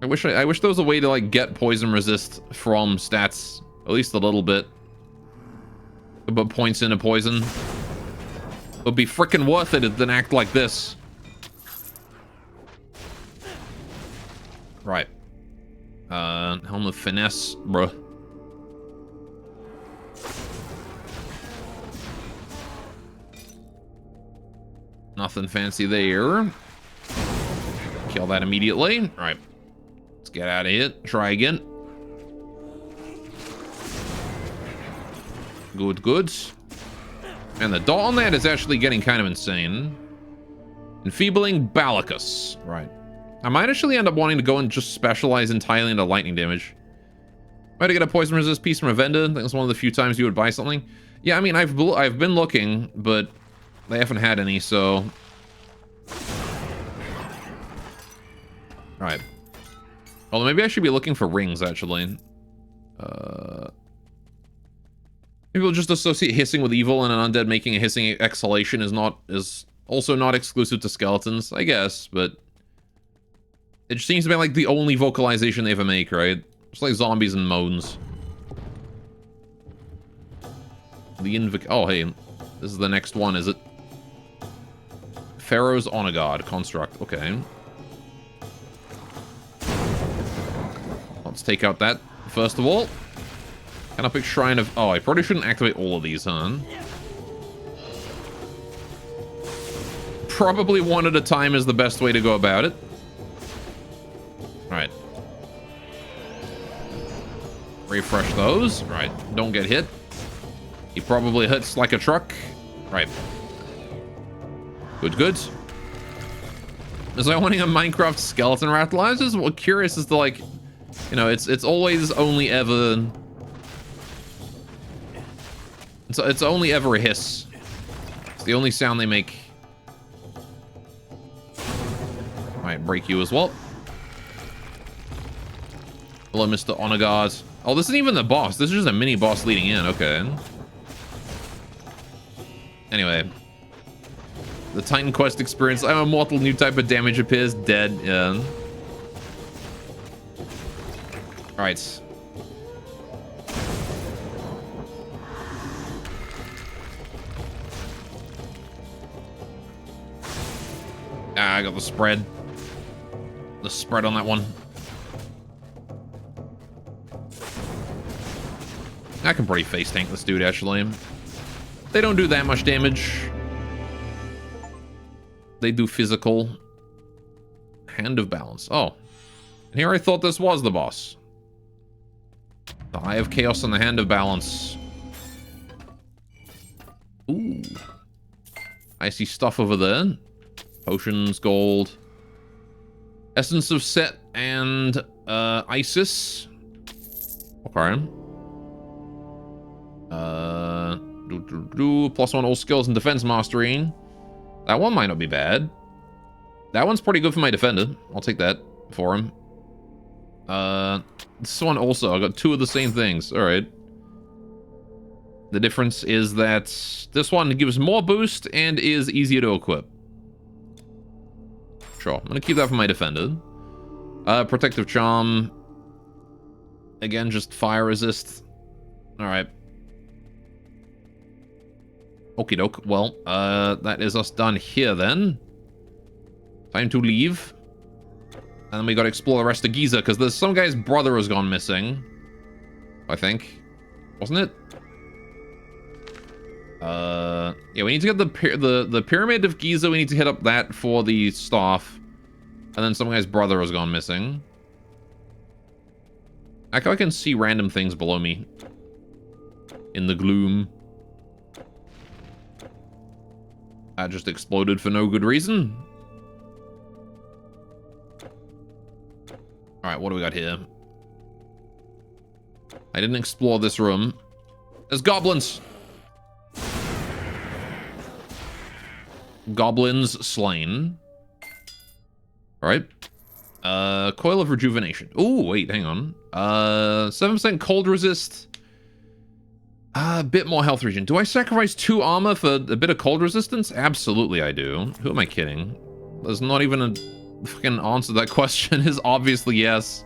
I wish there was a way to like get poison resist from stats, at least a little bit. But points into poison. It would be freaking worth it than act like this. Right. Helm of Finesse, bruh. Nothing fancy there. Kill that immediately. All right. Let's get out of here. Try again. Good, good. And the dot on that is actually getting kind of insane. Enfeebling Balacus. Right. I might actually end up wanting to go and just specialize entirely into lightning damage. Might get a poison resist piece from a vendor. I think it's one of the few times you would buy something. Yeah, I mean, I've been looking, but they haven't had any, so... Alright. Although maybe I should be looking for rings, actually. Maybe we'll just associate hissing with evil, and an undead making a hissing exhalation is also not exclusive to skeletons, I guess, but... It seems to be like the only vocalization they ever make, right? Just like zombies and moans. Oh, hey. This is the next one, is it? Pharaoh's Honor Guard construct. Okay. Let's take out that first of all. Canopic Shrine of... Oh, I probably shouldn't activate all of these, huh? Probably one at a time is the best way to go about it. Alright. Refresh those. Right. Don't get hit. He probably hits like a truck. Right. Good, good. Is I wanting a Minecraft skeleton rattler? I was just curious as to, like, you know, it's always only ever... It's only ever a hiss. It's the only sound they make. Might break you as well. Hello, Mr. Honor Guard. Oh, this isn't even the boss. This is just a mini boss leading in. Okay. Anyway. The Titan Quest experience. I'm immortal. New type of damage appears. Dead. Yeah. Alright. Ah, I got the spread. The spread on that one. I can pretty face tank this dude, actually. They don't do that much damage. They do physical. Hand of Balance. Oh. And here I thought this was the boss. The Eye of Chaos and the Hand of Balance. Ooh. I see stuff over there. Potions, gold. Essence of Set and Isis. Okay. +1 all skills and defense mastery. That one might not be bad. That one's pretty good for my defender. I'll take that for him. This one also, I got two of the same things. Alright. The difference is that this one gives more boost and is easier to equip. Sure, I'm gonna keep that for my defender. Protective Charm. Again, just fire resist. Alright. Okie doke. Well, that is us done here then. Time to leave. And then we gotta explore the rest of Giza, because there's some guy's brother has gone missing. I think. Wasn't it? Yeah, we need to get the Pyramid of Giza. We need to hit up that for the staff. And then some guy's brother has gone missing. I can see random things below me. In the gloom. That just exploded for no good reason. Alright, what do we got here? I didn't explore this room. There's goblins! Goblins slain. Alright. Coil of Rejuvenation. Ooh, wait, hang on. 7% cold resist. A bit more health regen. Do I sacrifice 2 armor for a bit of cold resistance? Absolutely I do. Who am I kidding? There's not even a fucking answer to that question. Is obviously yes.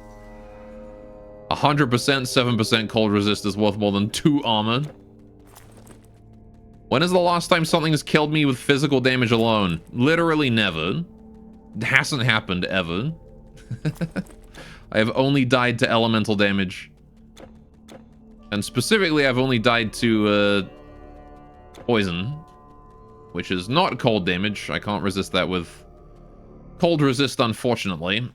100% 7% cold resist is worth more than 2 armor. When is the last time something has killed me with physical damage alone? Literally never. It hasn't happened ever. I have only died to elemental damage. And specifically, I've only died to poison, which is not cold damage. I can't resist that with cold resist, unfortunately.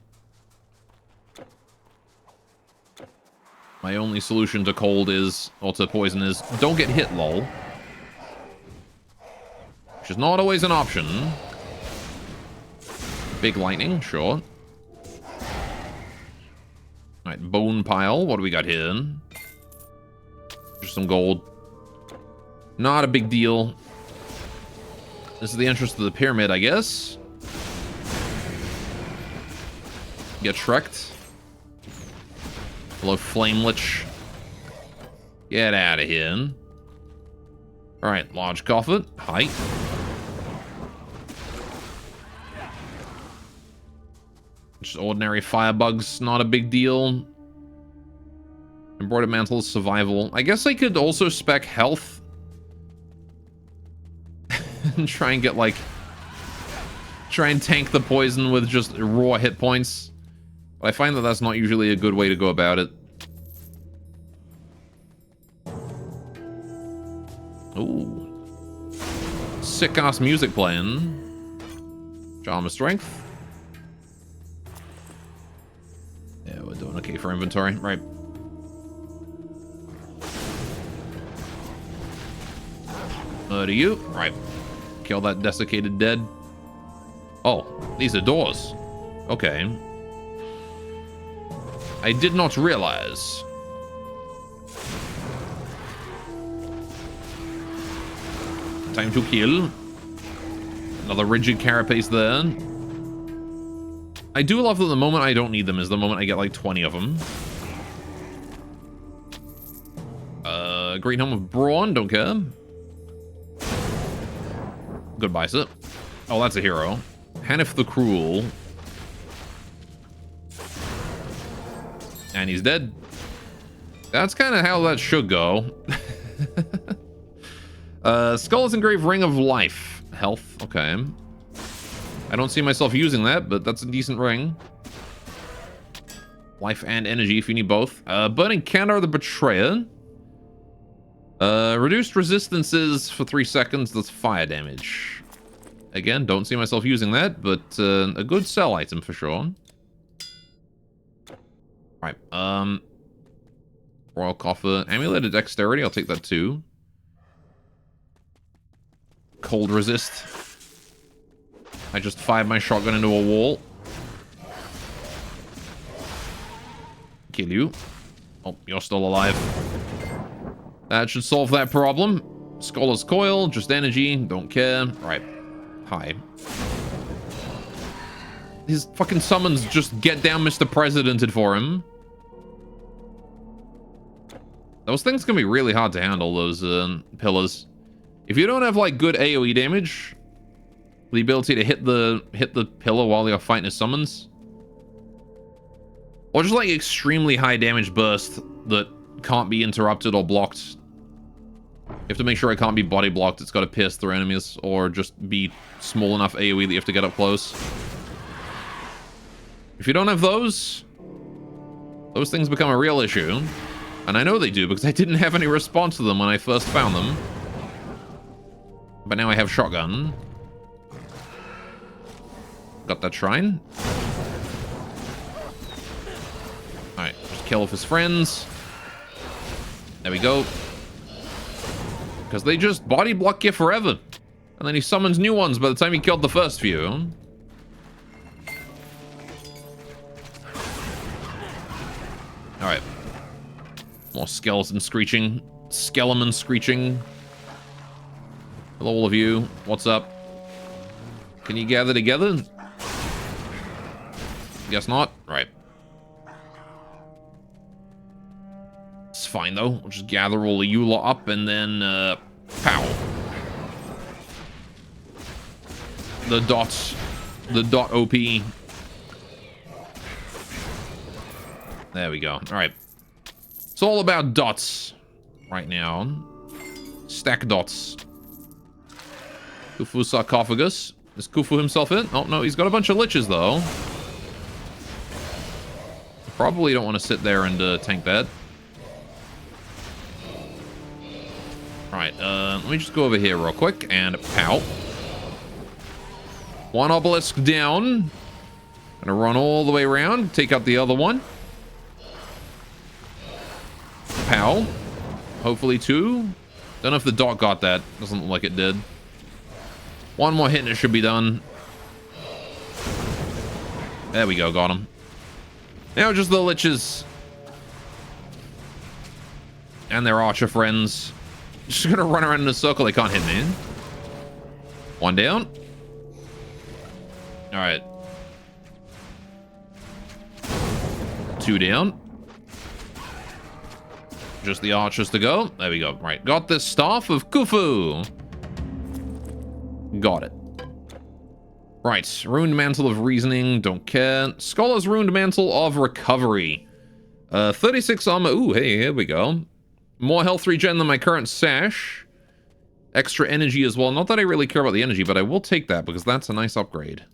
My only solution to cold is, or to poison is, don't get hit, lol. Which is not always an option. Big lightning, sure. Alright, bone pile. What do we got here? Just some gold. Not a big deal. This is the entrance to the pyramid, I guess. Get Shrek'd. Hello, Flamelich. Get out of here. Alright, large coffer. Hi. Just ordinary firebugs, not a big deal. Embroidered mantle, survival. I guess I could also spec health. And try and get, like... Try and tank the poison with just raw hit points. But I find that that's not usually a good way to go about it. Ooh. Sick-ass music playing. Charm of strength. Yeah, we're doing okay for inventory. Right. Murder you. Right. Kill that desiccated dead. Oh, these are doors. Okay. I did not realize. Time to kill. Another rigid carapace there. I do love that the moment I don't need them is the moment I get like 20 of them. Green Helm of Brawn, don't care. Goodbye, sir. Oh, that's a hero. Hanif the Cruel. And he's dead. That's kind of how that should go. Skull's Engraved Ring of Life. Health, okay. I don't see myself using that, but that's a decent ring. Life and energy if you need both. Burning Candor the Betrayer. Reduced resistances for 3 seconds. That's fire damage. Again, don't see myself using that, but a good sell item for sure. Right. Royal Coffer. Amulet of Dexterity. I'll take that too. Cold resist. I just fired my shotgun into a wall. Kill you. Oh, you're still alive. That should solve that problem. Scholar's Coil, just energy, don't care. Right. Hi. His fucking summons just get down Mr. Presidented for him. Those things can be really hard to handle, those pillars. If you don't have like good AoE damage, the ability to hit the pillar while you're fighting his summons, or just like extremely high damage burst that can't be interrupted or blocked. You have to make sure it can't be body blocked. It's got to pierce through enemies, or just be small enough AoE that you have to get up close. If you don't have those things become a real issue. And I know they do, because I didn't have any response to them when I first found them. But now I have shotgun. Got that shrine. Alright, just kill off his friends. There we go. Because they just body block you forever. And then he summons new ones by the time he killed the first few. Alright. More skeleton screeching. Skeleton screeching. Hello, all of you. What's up? Can you gather together? Guess not. Right. It's fine, though. We'll just gather all the Eula up and then, pow. The dots the dot OP. There we go. All right. It's all about dots right now. Stack dots. Khufu sarcophagus. Is Khufu himself in? Oh, no, he's got a bunch of liches, though. Probably don't want to sit there and tank that. Alright, let me just go over here real quick and pow. One obelisk down. Gonna run all the way around, take out the other one. Pow. Hopefully two. Don't know if the dot got that. Doesn't look like it did. One more hit and it should be done. There we go, got him. Now just the liches. And their archer friends. Just gonna run around in a circle, they can't hit me. One down. Alright. Two down. Just the archers to go. There we go. Right, got this staff of Khufu. Got it. Right, Ruined Mantle of Reasoning, don't care. Scholar's Ruined Mantle of Recovery. 36 armor, ooh, hey, here we go. More health regen than my current sash. Extra energy as well. Not that I really care about the energy, but I will take that because that's a nice upgrade.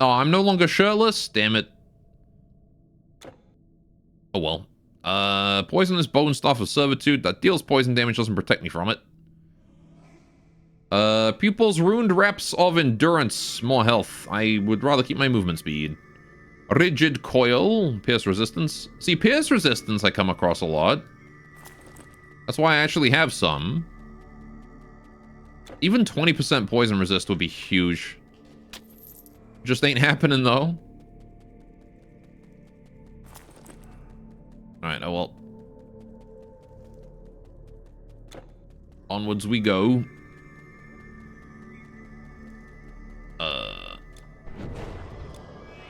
Oh, I'm no longer shirtless? Damn it. Oh well. Poisonous Bone Staff of Servitude. That deals poison damage, doesn't protect me from it. Pupils Ruined Reps of Endurance. More health. I would rather keep my movement speed. Rigid Coil. Pierce Resistance. See, Pierce Resistance I come across a lot. That's why I actually have some. Even 20% Poison Resist would be huge. Just ain't happening, though. Alright, oh well. Onwards we go. I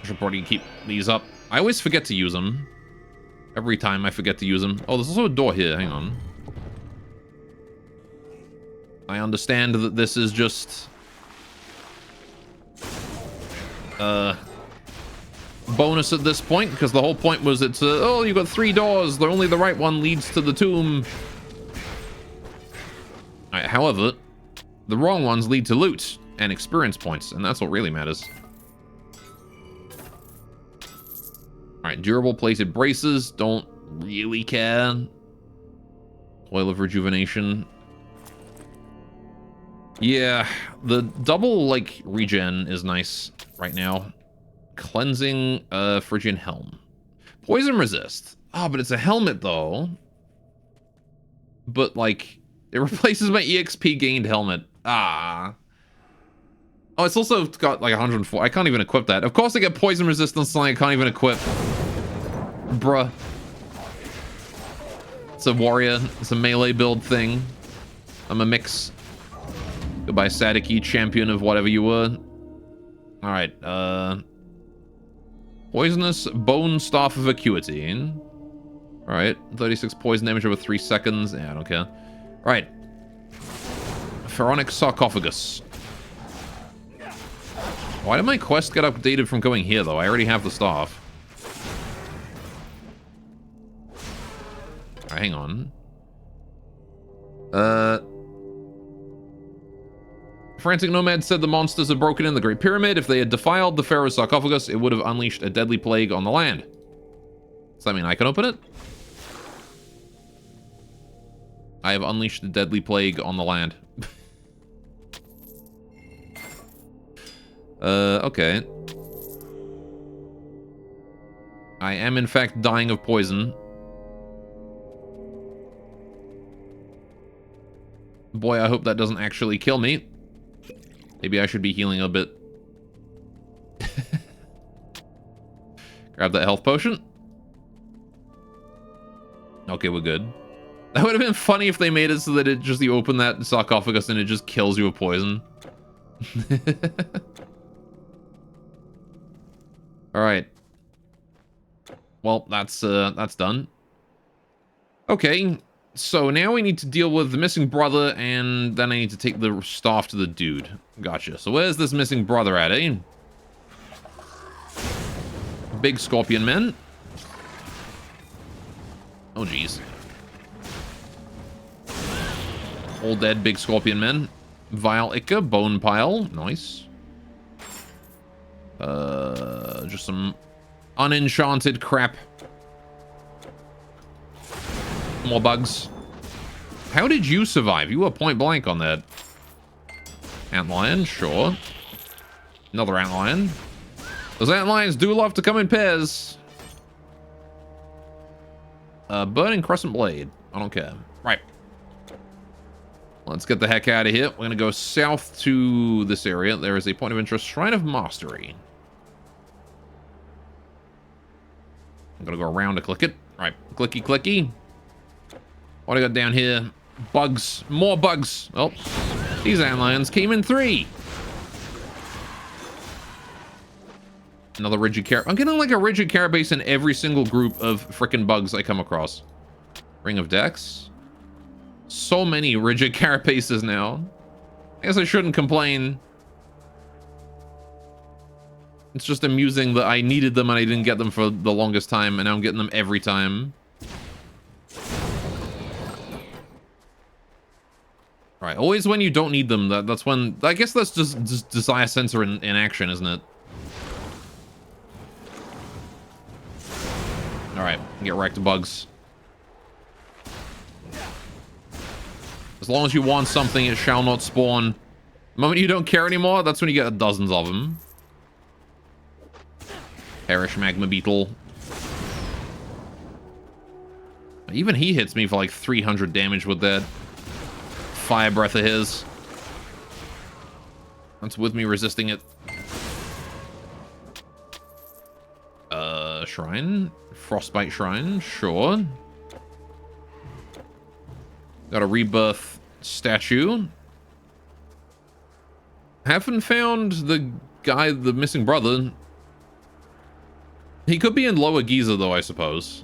should probably keep these up. I always forget to use them. Every time I forget to use them. Oh, there's also a door here. Hang on. I understand that this is just... bonus at this point, because the whole point was it's, oh, you got 3 doors. Only the right one leads to the tomb. Alright, however, the wrong ones lead to loot and experience points, and that's what really matters. Alright, durable plated braces. Don't really care. Coil of Rejuvenation. Yeah, the double, like, regen is nice right now. Cleansing, Phrygian Helm. Poison Resist. Oh, but it's a helmet, though. But, like, it replaces my EXP gained helmet. Ah. Oh, it's also got, like, 104. I can't even equip that. Of course I get Poison Resistance, something I can't even equip. Bruh. It's a warrior. It's a melee build thing. I'm a mix. Goodbye, Sadiki, champion of whatever you were. Alright, Poisonous Bone Staff of Acuity. Alright, 36 poison damage over 3 seconds. Yeah, I don't care. Alright. Pharaonic Sarcophagus. Why did my quest get updated from going here, though? I already have the staff. Alright, hang on. Frantic Nomad said the monsters had broken in the Great Pyramid. If they had defiled the Pharaoh's sarcophagus, it would have unleashed a deadly plague on the land. Does that mean I can open it? I have unleashed a deadly plague on the land. Okay. I am in fact dying of poison. Boy, I hope that doesn't actually kill me. Maybe I should be healing a bit. Grab that health potion. Okay, we're good. That would have been funny if they made it so that it just, you open that sarcophagus and it just kills you with poison. Alright. Well, that's done. Okay. So now we need to deal with the missing brother, and then I need to take the staff to the dude. Gotcha. So where's this missing brother at, eh? Big scorpion men. Oh, jeez. All dead big scorpion men. Vile Ica, bone pile. Nice. Just some unenchanted crap. More bugs. How did you survive? You were point blank on that. Antlion, sure. Another antlion. Those antlions do love to come in pairs. Burning crescent blade. I don't care. Right. Let's get the heck out of here. We're going to go south to this area. There is a point of interest. Shrine of Mastery. I'm going to go around to click it. Right. Clicky, clicky. What do I got down here? Bugs. More bugs. Oh. These antlions came in 3. Another rigid carabase. I'm getting like a rigid carabase in every single group of frickin' bugs I come across. Ring of Dex. So many rigid carapaces now. I guess I shouldn't complain. It's just amusing that I needed them and I didn't get them for the longest time, and now I'm getting them every time. Alright, always when you don't need them, that's when... I guess that's just Desire Sensor in action, isn't it? Alright, get wrecked, bugs. As long as you want something, it shall not spawn. The moment you don't care anymore, that's when you get dozens of them. Perish Magma Beetle. Even he hits me for like 300 damage with that fire breath of his. That's with me resisting it. Shrine? Frostbite Shrine? Sure. Got a rebirth statue. Haven't found the guy, the missing brother. He could be in Lower Giza though, I suppose.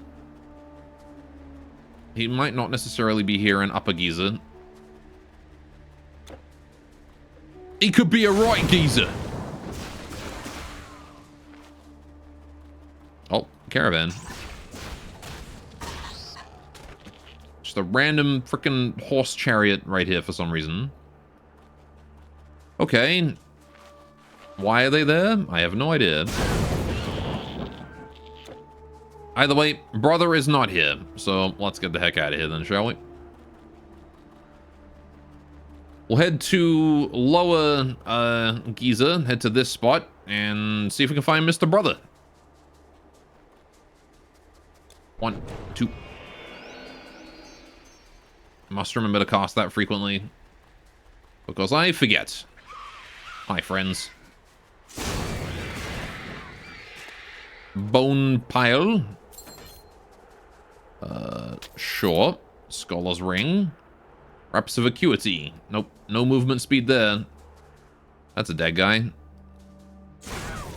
He might not necessarily be here in Upper Giza. He could be a right Giza. Oh, caravan. Just a random freaking horse chariot right here for some reason. Okay. Why are they there? I have no idea. Either way, brother is not here. So let's get the heck out of here then, shall we? We'll head to Lower Giza, head to this spot, and see if we can find Mr. Brother. 1, 2. Must remember to cast that frequently, because I forget. Hi, friends. Bone pile. Sure. Scholar's ring. Wraps of acuity. Nope. No movement speed there. That's a dead guy.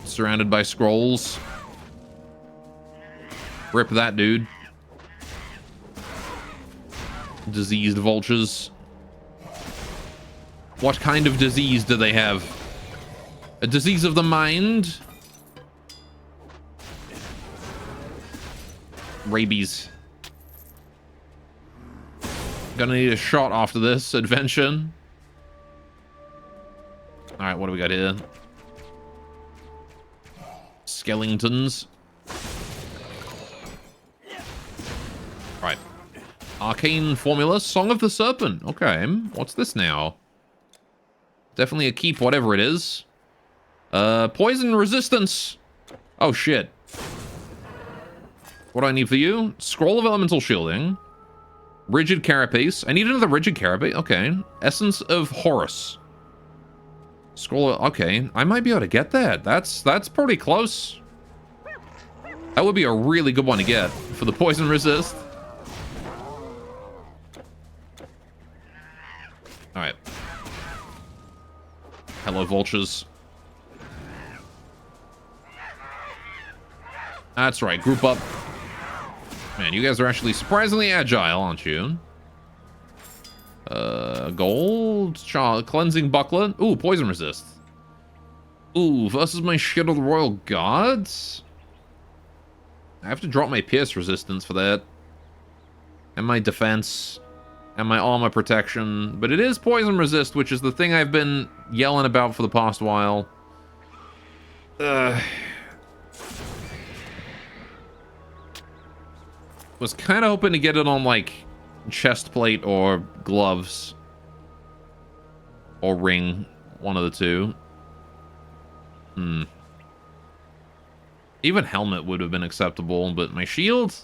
Surrounded by scrolls. Rip that dude. Diseased vultures. What kind of disease do they have? A disease of the mind? Rabies. Gonna need a shot after this adventure. Alright, what do we got here? Skeletons. Right. Arcane Formula, Song of the Serpent. Okay, what's this now? Definitely a keep, whatever it is. Poison resistance. Oh, shit. What do I need for you? Scroll of Elemental Shielding. Rigid Carapace. I need another Rigid Carapace. Okay. Essence of Horus. Scroll of... Okay. I might be able to get that. That's pretty close. That would be a really good one to get for the poison resist. Alright. Hello, vultures. That's right. Group up. Man, you guys are actually surprisingly agile, aren't you? Gold. Cleansing buckler. Ooh, poison resist. Ooh, versus my Shield of the Royal Guards. I have to drop my pierce resistance for that. And my defense. And my armor protection. But it is poison resist, which is the thing I've been yelling about for the past while. Was kind of hoping to get it on, like, chest plate or gloves. Or ring. One of the two. Even helmet would have been acceptable, but my shield?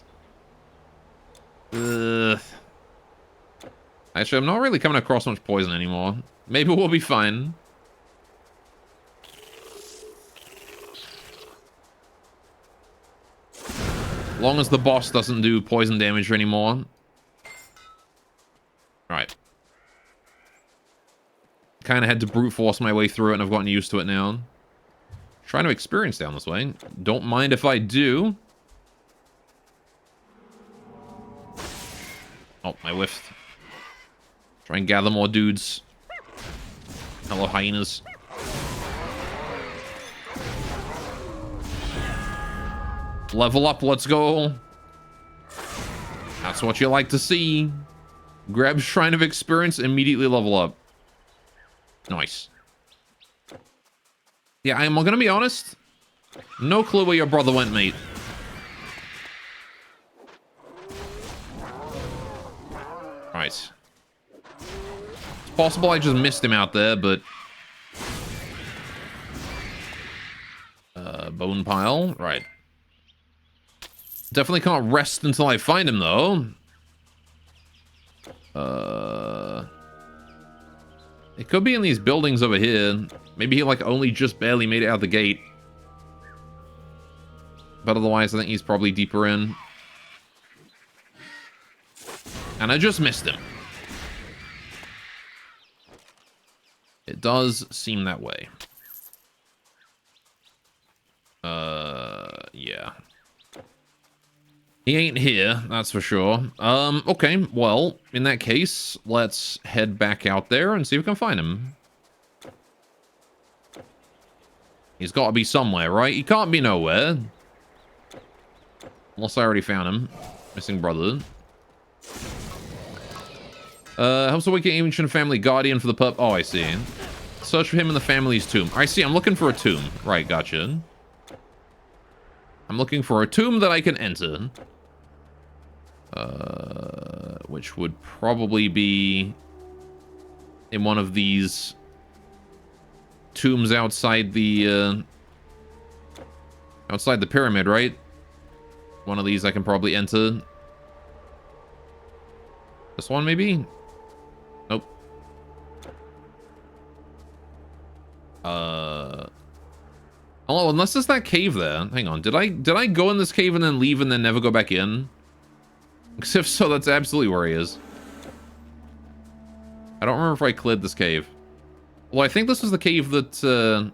Actually, I'm not really coming across much poison anymore. Maybe we'll be fine. Long as the boss doesn't do poison damage anymore. Alright. Kind of had to brute force my way through it, and I've gotten used to it now. Trying to experience down this way. Don't mind if I do. Oh, I whiffed. Try and gather more dudes. Hello, hyenas. Level up, let's go. That's what you like to see. Grab Shrine of Experience, immediately level up. Nice. Yeah, I'm gonna be honest. No clue where your brother went, mate. Right. It's possible I just missed him out there, but... bone pile. Right. Definitely can't rest until I find him, though. It could be in these buildings over here. Maybe he, like, only just barely made it out the gate. But otherwise, I think he's probably deeper in. And I just missed him. It does seem that way. Yeah. He ain't here, that's for sure. Okay, well, in that case, let's head back out there and see if we can find him. He's got to be somewhere, right? He can't be nowhere. Unless I already found him. Missing brother. Helps awaken ancient family guardian for the pup. Oh, I see. Search for him in the family's tomb. I see, I'm looking for a tomb. Right, gotcha. I'm looking for a tomb that I can enter. Which would probably be in one of these tombs outside the pyramid, right? One of these I can probably enter. This one, maybe? Nope. Oh, unless there's that cave there. Hang on. Did I go in this cave and then leave and then never go back in? Because if so, that's absolutely where he is. I don't remember if I cleared this cave. Well, I think this was the cave that...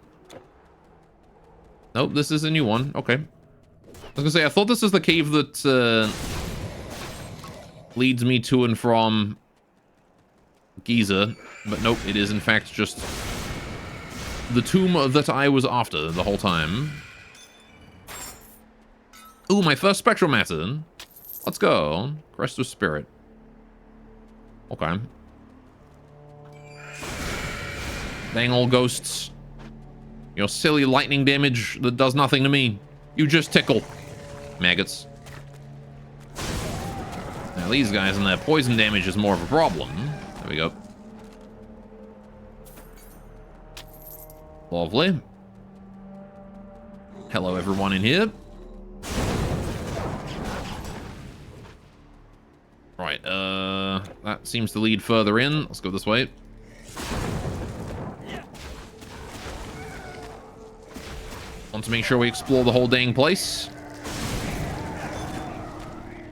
Nope, this is a new one. Okay. I was gonna say, I thought this was the cave that leads me to and from Giza. But nope, it is in fact just the tomb that I was after the whole time. Ooh, my first spectral matter. Let's go. Crest of Spirit. Okay. Dang old ghosts. Your silly lightning damage that does nothing to me. You just tickle. Maggots. Now these guys and their poison damage is more of a problem. There we go. Lovely. Hello everyone in here. Right, that seems to lead further in. Let's go this way. Want to make sure we explore the whole dang place.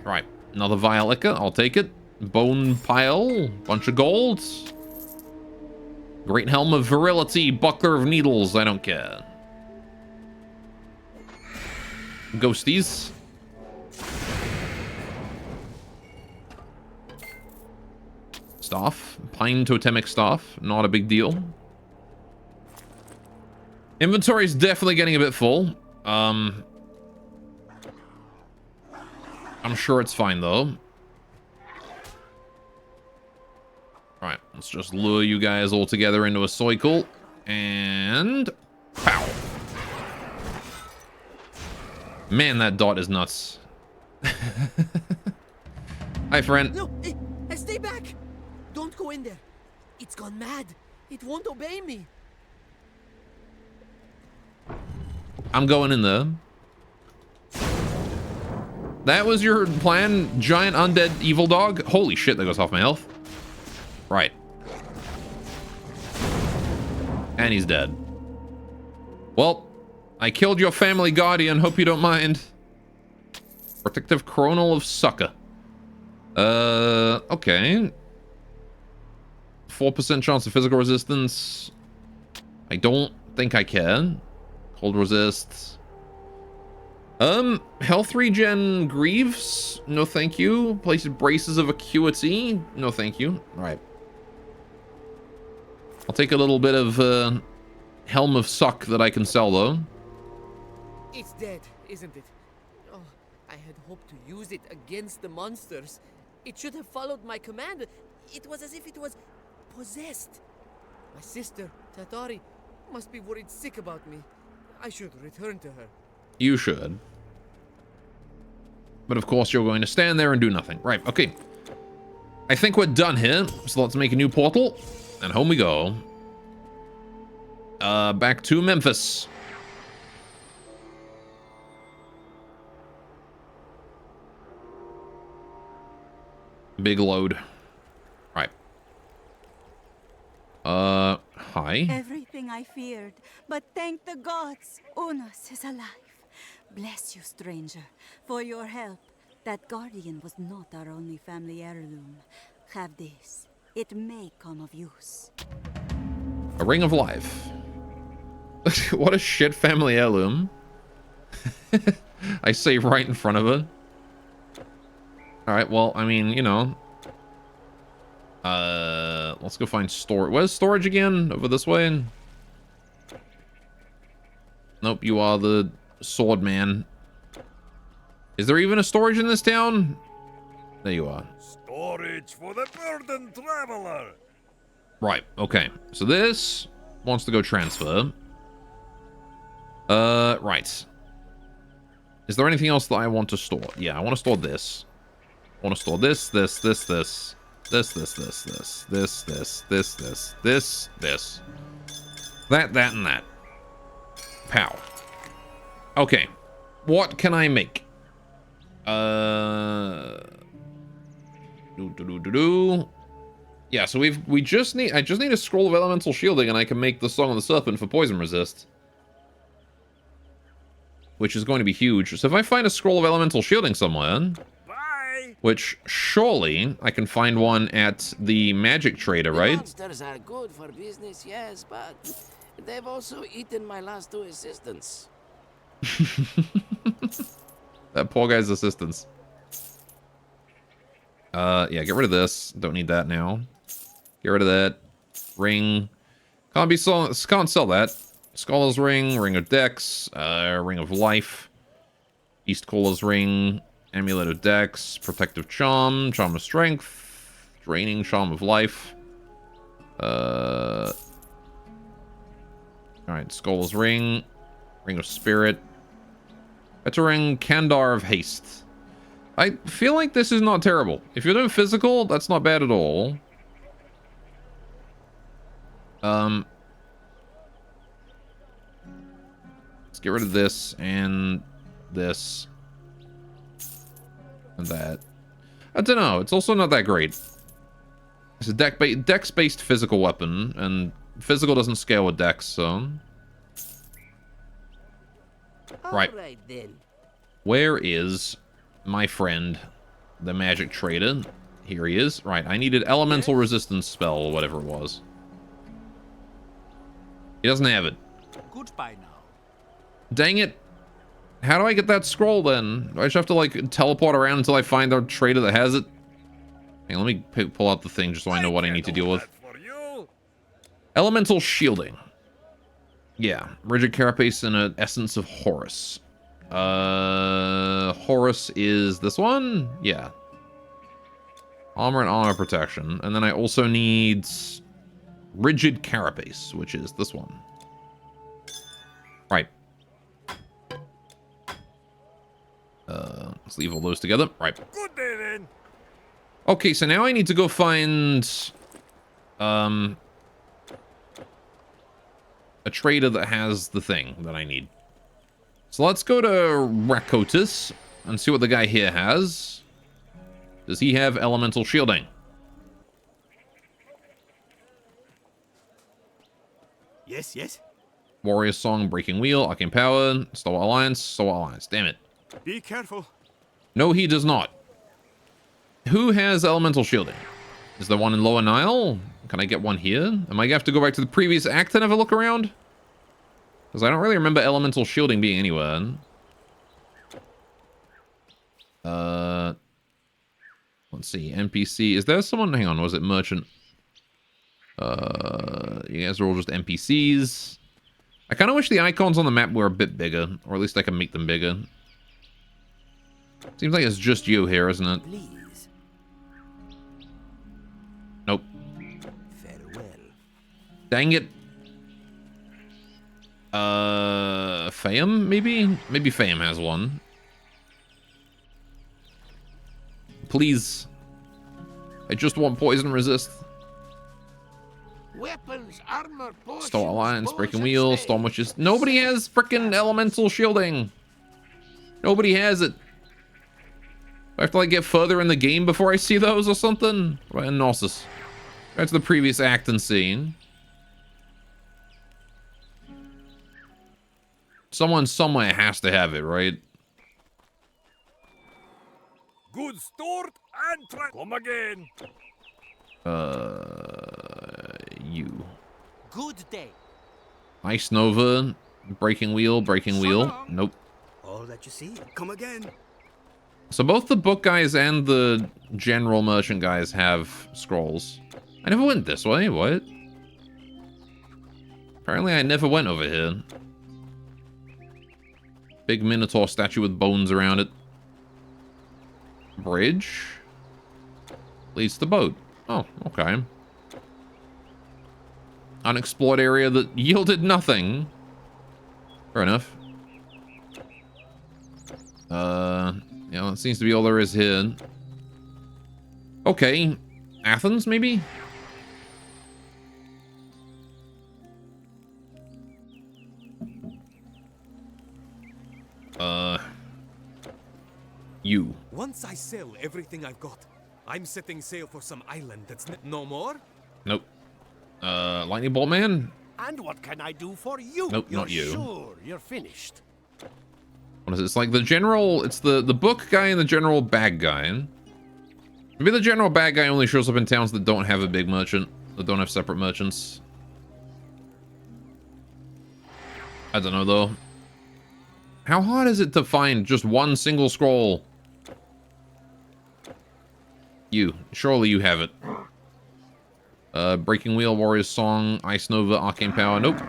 Right, another vial liquor. I'll take it. Bone pile. Bunch of gold. Great helm of virility. Buckler of needles. I don't care. Ghosties. Staff. Pine totemic staff. Not a big deal. Inventory is definitely getting a bit full. I'm sure it's fine, though. Alright, let's just lure you guys all together into a cycle. And... pow! Man, that dot is nuts. Hi, friend. No, stay back! Don't go in there. It's gone mad. It won't obey me. I'm going in there. That was your plan, giant undead evil dog? Holy shit, that goes off my health. Right. And he's dead. Well, I killed your family guardian. Hope you don't mind. Protective Coronal of Succor. Okay. 4% chance of physical resistance. I don't think I can. Cold resist. Health regen Greaves? No thank you. Places braces of acuity? No thank you. Alright. I'll take a little bit of Helm of Suck that I can sell though. It's dead, isn't it? Oh, I had hoped to use it against the monsters. It should have followed my command. It was as if it was possessed. My sister, Tatari, must be worried sick about me. I should return to her. You should. But of course you're going to stand there and do nothing. Right, okay. I think we're done here. So let's make a new portal. And home we go. Back to Memphis. Big load. Right. Hi. Everything I feared, but thank the gods, Unos is alive. Bless you, stranger, for your help. That guardian was not our only family heirloom. Have this. It may come of use. A ring of life. What a shit family heirloom. I say right in front of it. Alright, well, I mean, you know. Let's go find storage. Where's storage again? Over this way? Nope, you are the sword man. Is there even a storage in this town? There you are. Storage for the burdened traveler. Right, okay. So this wants to go transfer. Right. Is there anything else that I want to store? Yeah, I want to store this. I want to store this. That, and that. Pow. Okay. What can I make? Yeah, so I just need a scroll of elemental shielding and I can make the Song of the Serpent for poison resist. Which is going to be huge. So if I find a scroll of elemental shielding somewhere, which surely I can find one at the magic trader, right? Monsters are good for business, yes, but they've also eaten my last 2 assistants. That poor guy's assistants. Yeah, get rid of this. Don't need that now. Get rid of that. Ring. Can't sell that. Scholar's Ring, Ring of Dex, Ring of Life, East Caller's Ring, Amulet of Dex, Protective Charm, Charm of Strength, Draining Charm of Life. Alright, Scholar's Ring, Ring of Spirit, Ring, Kandar of Haste. I feel like this is not terrible. If you're doing physical, that's not bad at all. Let's get rid of this and this and that. I don't know. It's also not that great. It's a dex-based physical weapon, and physical doesn't scale with dex, so... Right. Alright then. Where is my friend, the magic trader? Here he is. Right, I needed elemental resistance spell, or whatever it was. He doesn't have it. Goodbye now. Dang it. How do I get that scroll then? Do I just have to like teleport around until I find our trader that has it? Hey, let me pull out the thing just so I know what I need to deal with. Elemental shielding. Yeah, rigid carapace and an essence of Horus. Horus is this one? Yeah. Armor and armor protection. And then I also need rigid carapace, which is this one. Right. Let's leave all those together. Right. Good day, then. Okay, so now I need to go find a trader that has the thing that I need. So let's go to Rakotis and see what the guy here has. Does he have elemental shielding? Yes, yes. Warrior Song, Breaking Wheel, Arcane Power, Stalwart Alliance, Stalwart Alliance. Damn it. Be careful. No, he does not. Who has elemental shielding? Is there one in Lower Nile? Can I get one here? Am I gonna have to go back to the previous act and have a look around? Because I don't really remember elemental shielding being anywhere. Let's see. NPC. Is there someone? Hang on. Was it merchant? You guys are all just NPCs. I kind of wish the icons on the map were a bit bigger, or at least I can make them bigger. Seems like it's just you here, isn't it? Please. Nope. Farewell. Dang it. Fayum, maybe? Maybe Fayum has one. Please. I just want poison resist. Weapons, armor, potions, Stalwart Alliance, Breaking bows, Wheel, and Storm Witches. Nobody has frickin' elemental shielding. Nobody has it. I have to like get further in the game before I see those or something. Right, and Gnosis. Back to the previous act and scene. Someone somewhere has to have it, right? Good start and try. Come again. You. Good day. Ice Nova, Breaking Wheel, Breaking Wheel. Nope. All that you see. Come again. So both the book guys and the general merchant guys have scrolls. I never went this way. What? Apparently I never went over here. Big Minotaur statue with bones around it. Bridge. Leads to boat. Oh, okay. Unexplored area that yielded nothing. Fair enough. Yeah, that seems to be all there is here. Okay. Athens, maybe? You. Once I sell everything I've got, I'm setting sail for some island that's no more. Nope. Lightning Bolt Man? And what can I do for you? Nope, not you. Sure, you're finished. What is it? It's like the general, it's the book guy and the general bag guy. Maybe the general bag guy only shows up in towns that don't have a big merchant, that don't have separate merchants. I don't know though. How hard is it to find just one single scroll? You. Surely you have it. Breaking Wheel, Warrior's Song, Ice Nova, Arcane Power. Nope.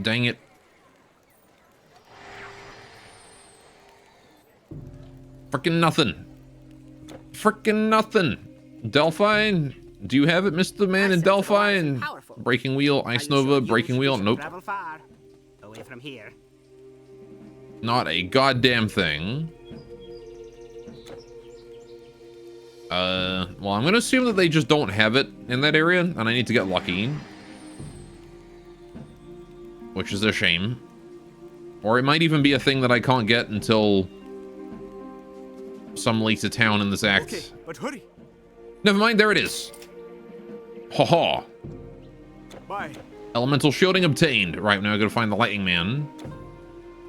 Dang it. Frickin' nothing. Frickin' nothing. Delphine, do you have it, Mr. Man in Delphine? Breaking Wheel, Ice Nova, Breaking Wheel. Nope. Travel far away from here. Not a goddamn thing. Well, I'm gonna assume that they just don't have it in that area, and I need to get lucky. Which is a shame. Or it might even be a thing that I can't get until some later town in this act. Okay, but hurry. Never mind, there it is. Haha. Bye. Elemental shielding obtained. Right, now I gotta find the Lightning Man.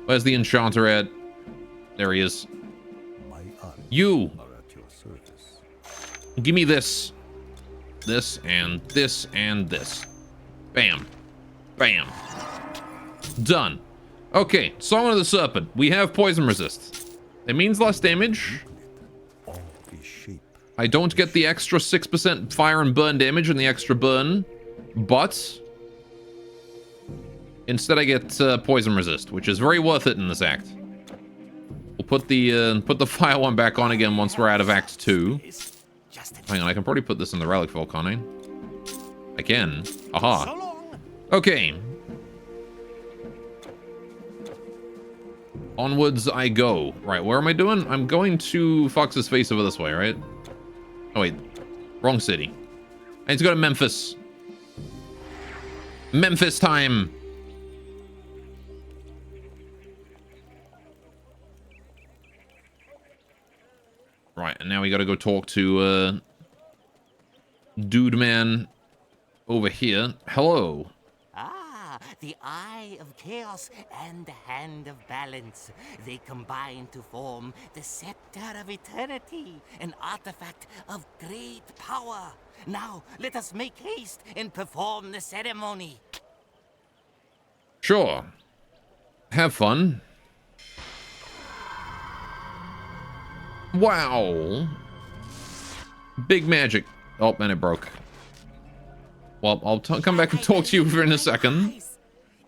Where's the enchanter at? There he is. You. Give me this. This and this and this. Bam. Bam. Done. Okay, Song of the Serpent. We have poison resist. It means less damage. I don't get the extra 6% fire and burn damage and the extra burn, but instead I get poison resist, which is very worth it in this act. We'll put the fire one back on again once we're out of Act 2. Hang on, I can probably put this in the relic vault, can't I? I can. Aha. Okay. Onwards I go. Right, where am I doing? I'm going to Fox's face over this way, right? Oh, wait. Wrong city. I need to go to Memphis. Memphis time! Right, and now we gotta go talk to, Dude Man over here. Hello. Ah, the Eye of Chaos and the Hand of Balance. They combine to form the Scepter of Eternity, an artifact of great power. Now, let us make haste and perform the ceremony. Sure. Have fun. Wow. Big magic. Oh, and it broke. Well, I'll come back and talk to you in a second.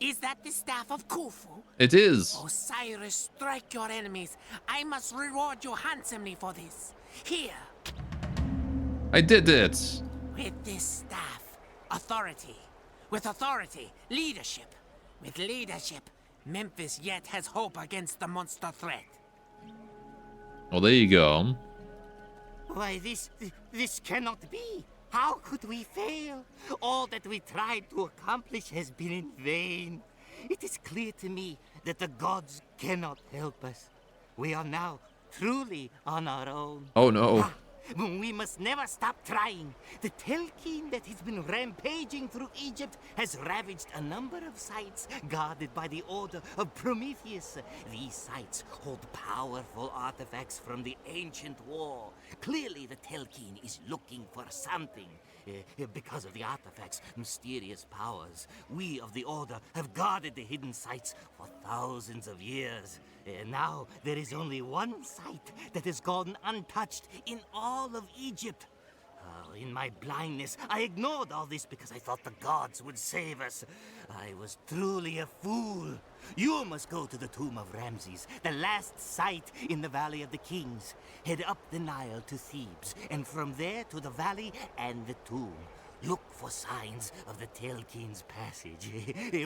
Is that the staff of Khufu? It is. Osiris, strike your enemies. I must reward you handsomely for this. Here. I did it. With this staff, authority. With authority, leadership. With leadership, Memphis yet has hope against the monster threat. Well, there you go. Why, this cannot be. How could we fail? All that we tried to accomplish has been in vain. It is clear to me that the gods cannot help us. We are now truly on our own. Oh no. We must never stop trying. The Telkine that has been rampaging through Egypt has ravaged a number of sites guarded by the Order of Prometheus. These sites hold powerful artifacts from the ancient war. Clearly the Telkine is looking for something. Because of the artifacts' mysterious powers, we of the Order have guarded the hidden sites for thousands of years. Now there is only one site that has gone untouched in all of Egypt. In my blindness, I ignored all this because I thought the gods would save us. I was truly a fool. You must go to the tomb of Ramses, the last site in the Valley of the Kings. Head up the Nile to Thebes, and from there to the valley and the tomb. Look for signs of the Telkine's passage.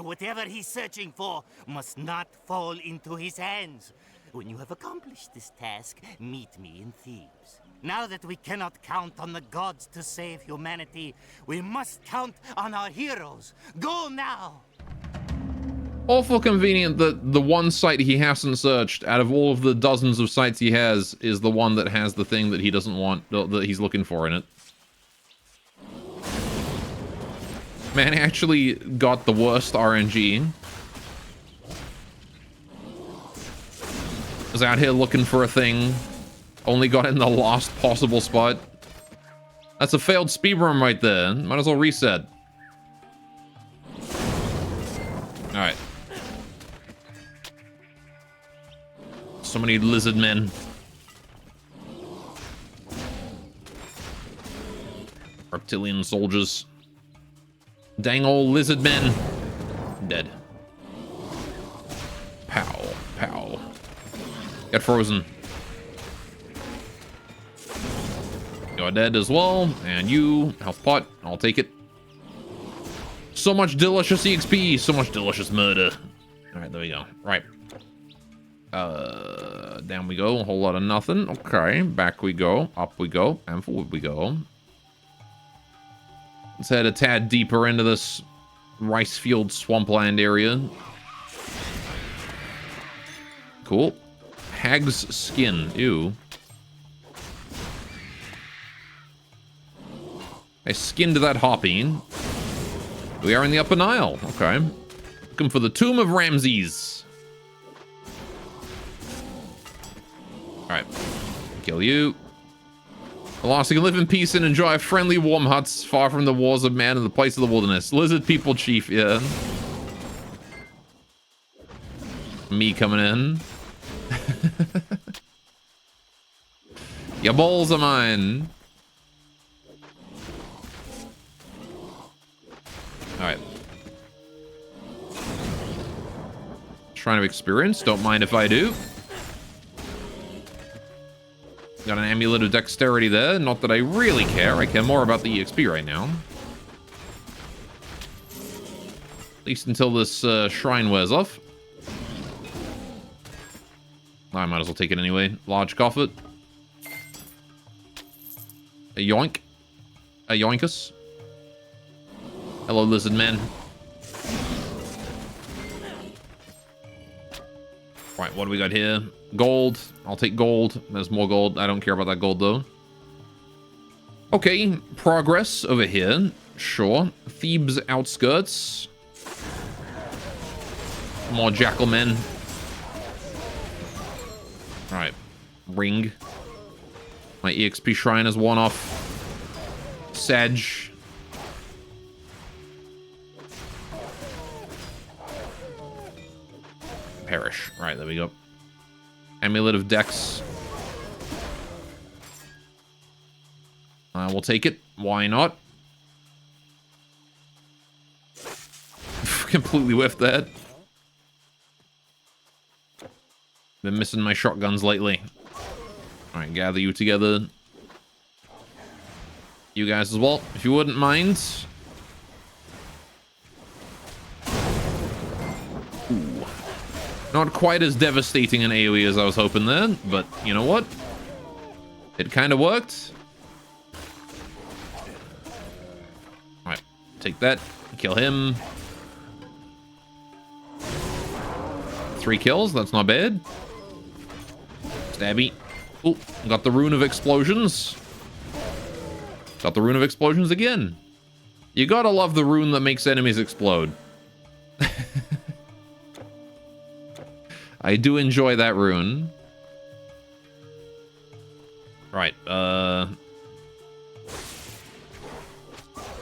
Whatever he's searching for must not fall into his hands. When you have accomplished this task, meet me in Thebes. Now that we cannot count on the gods to save humanity, we must count on our heroes. Go now! Awful convenient that the one site he hasn't searched out of all of the dozens of sites he has is the one that has the thing that he doesn't want, that he's looking for in it. Man actually got the worst RNG. Was out here looking for a thing. Only got in the last possible spot. That's a failed speedrun right there. Might as well reset. Alright. So many lizard men. Reptilian soldiers. Dang old lizard men. Dead. Pow. Pow. Get frozen. You're dead as well. And you, health pot. I'll take it. So much delicious EXP. So much delicious murder. Alright, there we go. Right. Down we go. A whole lot of nothing. Okay. Back we go. Up we go. And forward we go. Let's head a tad deeper into this rice field swampland area. Cool. Hag's skin. Ew. I skinned that hoppy. We are in the Upper Nile. Okay. Looking for the Tomb of Ramses. Alright. Kill you. Alas, you can live in peace and enjoy friendly, warm huts far from the wars of man and the place of the wilderness. Lizard people chief, yeah. Me coming in. Your balls are mine. Alright. Shrine of Experience. Don't mind if I do. Got an Amulet of Dexterity there. Not that I really care. I care more about the EXP right now. At least until this shrine wears off. I might as well take it anyway. Large Coffet. A yoink. A yoinkus. Hello, lizard man. Right, what do we got here? Gold. I'll take gold. There's more gold. I don't care about that gold, though. Okay, progress over here. Sure. Thebes outskirts. More jackal men. Alright. Ring. My EXP shrine is one off. Sedge. Perish. Alright, there we go. Amulet of Dex. We'll take it. Why not? Completely whiffed that. Been missing my shotguns lately. Alright, gather you together. You guys as well, if you wouldn't mind. Ooh. Not quite as devastating an AoE as I was hoping there, but you know what? It kind of worked. Alright, take that. Kill him. 3 kills, that's not bad. Stabby. Oh, got the Rune of Explosions. Got the Rune of Explosions again. You gotta love the rune that makes enemies explode. I do enjoy that rune. Right,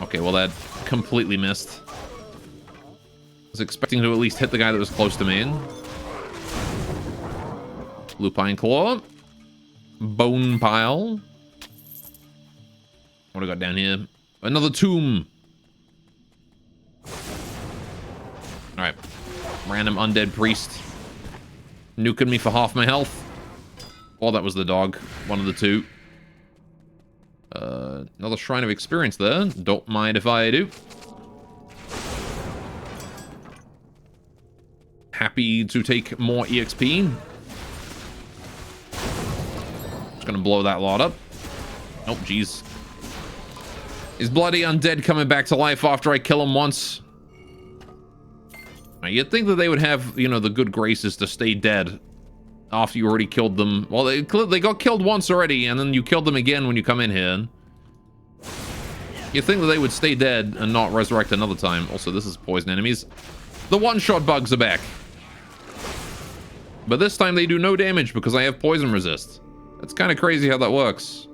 okay, well that completely missed. I was expecting to at least hit the guy that was close to me. Lupine Claw. Bone Pile. What do I got down here? Another tomb. Alright. Random undead priest. Nuking me for half my health. Oh, that was the dog. One of the two. Another Shrine of Experience there. Don't mind if I do. Happy to take more EXP. Just gonna blow that lot up. Oh, jeez. Is bloody undead coming back to life after I kill him once? Now, you'd think that they would have, you know, the good graces to stay dead after you already killed them. Well, they got killed once already, and then you killed them again when you come in here. You'd think that they would stay dead and not resurrect another time. Also, this is poison enemies. The one-shot bugs are back. But this time they do no damage because I have poison resist. That's kind of crazy how that works.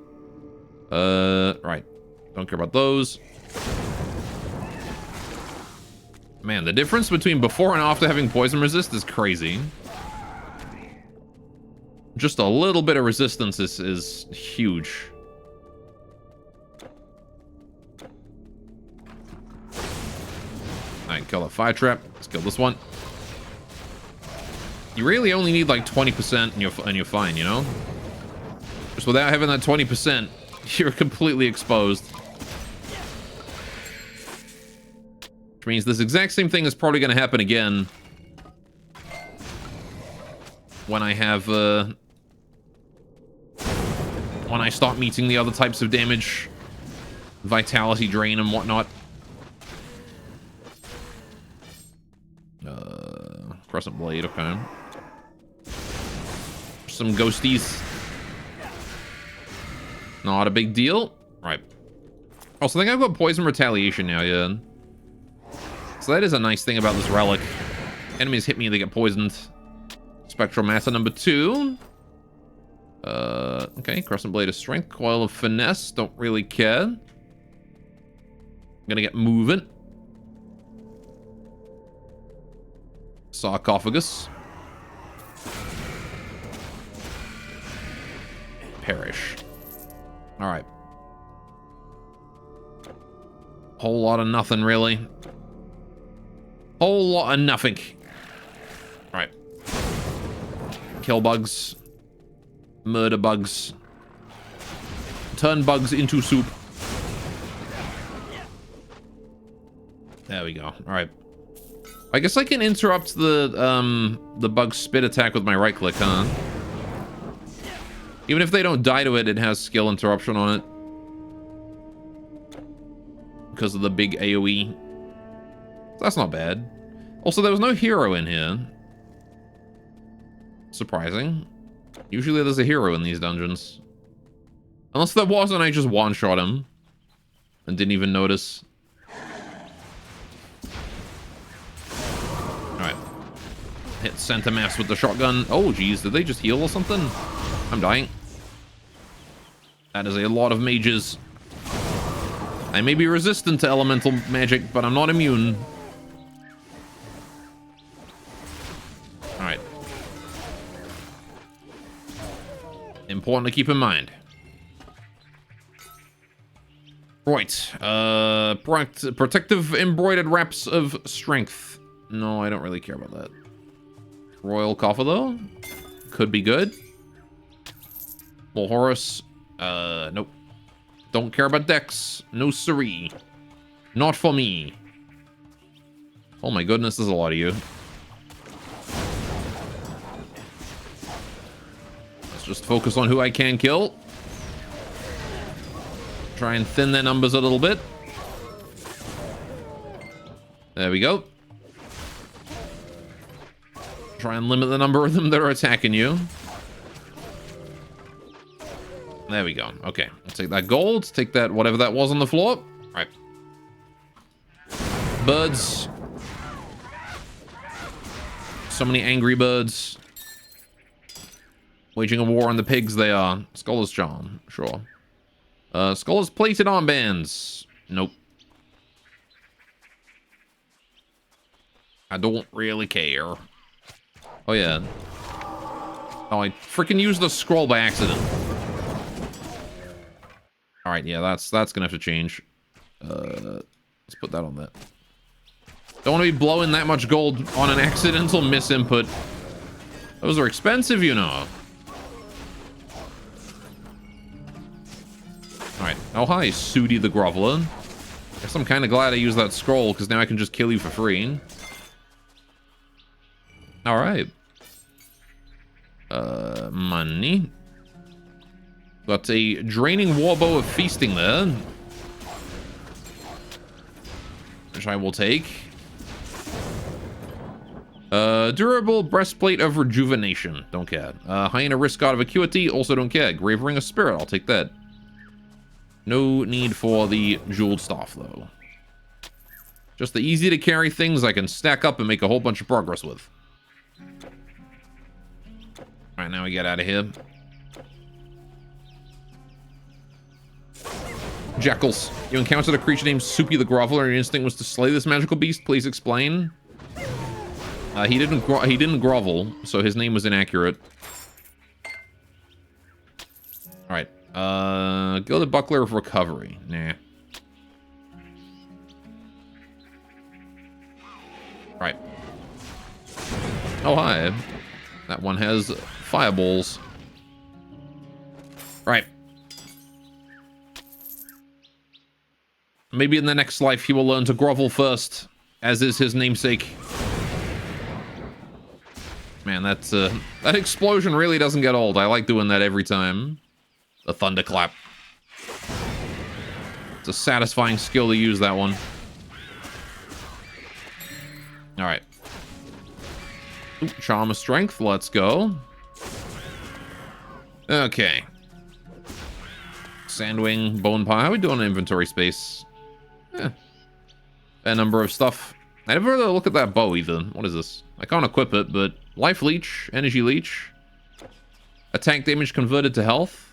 Right. Don't care about those. Man, the difference between before and after having poison resist is crazy. Just a little bit of resistance is huge. Alright, kill that fire trap. Let's kill this one. You really only need like 20% and you're fine, you know? Just without having that 20%, you're completely exposed. Which means this exact same thing is probably going to happen again when I have, when I start meeting the other types of damage, vitality drain and whatnot. Crescent Blade, okay. Some ghosties. Not a big deal. Right. Also, I think I've got Poison Retaliation now, yeah. So that is a nice thing about this relic. Enemies hit me, they get poisoned. Spectral Matter number 2. Okay, Crescent Blade of Strength. Coil of Finesse, don't really care. I'm gonna get moving. Sarcophagus. Perish. Alright. Whole lot of nothing, really. Whole lot of nothing. Right. Kill bugs. Murder bugs. Turn bugs into soup. There we go. All right. I guess I can interrupt the bug spit attack with my right click, huh? Even if they don't die to it, it has skill interruption on it. Because of the big AoE. That's not bad. Also, there was no hero in here. Surprising. Usually there's a hero in these dungeons. Unless there wasn't, I just one-shot him. And didn't even notice. Alright. Hit center mass with the shotgun. Oh, geez. Did they just heal or something? I'm dying. That is a lot of mages. I may be resistant to elemental magic, but I'm not immune. Alright. Important to keep in mind. Right. Protective embroidered wraps of strength. No, I don't really care about that. Royal coffer, though. Could be good. Well, Horus. Nope. Don't care about Dex. No siree. Not for me. Oh my goodness, there's a lot of you. Let's just focus on who I can kill. Try and thin their numbers a little bit. There we go. Try and limit the number of them that are attacking you. There we go. Okay. I'll take that gold. Take that, whatever that was on the floor. All right. Birds. So many angry birds. Waging a war on the pigs they are. Scholar's charm. Sure. Scholar's plated armbands. Nope. I don't really care. Oh, yeah. Oh, I freaking used the scroll by accident. All right, yeah, that's gonna have to change. Let's put that on that. Don't want to be blowing that much gold on an accidental misinput. Those are expensive, you know. All right. Oh, hi, Sudi the Groveler. Guess I'm kind of glad I used that scroll, because now I can just kill you for free. All right. Money. Got a draining warbow of feasting there. Which I will take. Durable breastplate of rejuvenation. Don't care. Hyena wrist guard of acuity. Also don't care. Grave ring of spirit. I'll take that. No need for the jeweled staff though. Just the easy to carry things I can stack up and make a whole bunch of progress with. Alright, now we get out of here. Jackals. You encountered a creature named Soupy the Groveler and your instinct was to slay this magical beast. Please explain. He didn't grovel, so his name was inaccurate. Alright. Gilded Buckler of Recovery. Nah. Right. Oh, hi. That one has fireballs. Right. Maybe in the next life he will learn to grovel first, as is his namesake. Man, that explosion really doesn't get old. I like doing that every time. The thunderclap. It's a satisfying skill to use that one. All right. Ooh, charm of strength. Let's go. Okay. Sandwing, bone pie. How are we doing in inventory space? A number of stuff. I never really look at that bow either. What is this? I can't equip it, but life leech, energy leech, attack damage converted to health.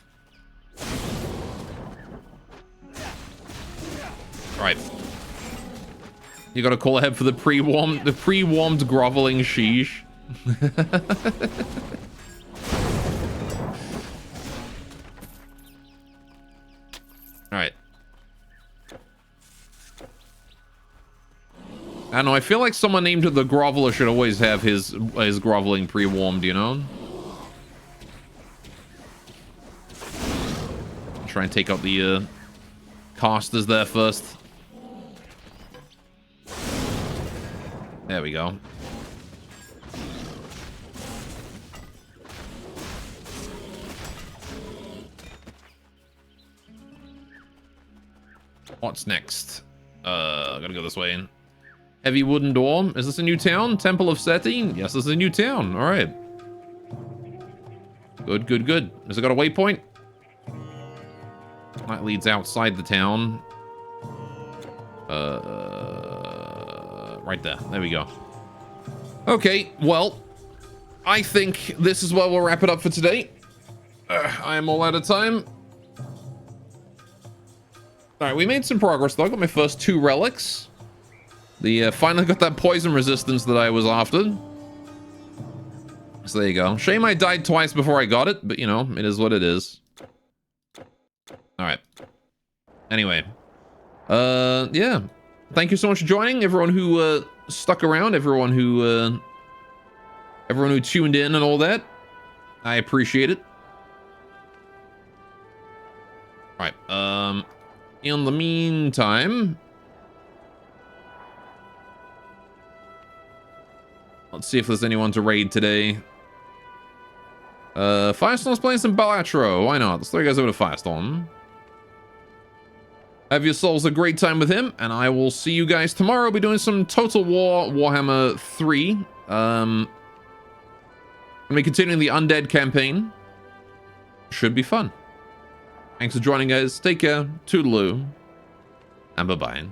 Right. You gotta call ahead for the pre-warmed groveling sheesh. All right. I don't know, I feel like someone named the Groveler should always have his groveling pre-warmed, you know? Try and take out the casters there first. There we go. What's next? Gotta go this way. Heavy wooden door. Is this a new town? Temple of Seti? Yes, this is a new town. All right. Good, good, good. Has it got a waypoint? That leads outside the town. Right there. There we go. Okay, well, I think this is where we'll wrap it up for today. I am all out of time. All right, we made some progress, though. I got my first 2 relics. Finally got that poison resistance that I was after. So there you go. Shame I died twice before I got it, but, you know, it is what it is. All right. Anyway. Yeah. Thank you so much for joining. Everyone who stuck around. Everyone who tuned in and all that. I appreciate it. All right. In the meantime, let's see if there's anyone to raid today. Firestorm's playing some Balatro. Why not? Let's throw you guys over to Firestorm. Have yourselves a great time with him, and I will see you guys tomorrow. We'll be doing some Total War Warhammer 3. Gonna be continuing the Undead campaign. Should be fun. Thanks for joining, guys. Take care. Toodaloo. And bye-bye.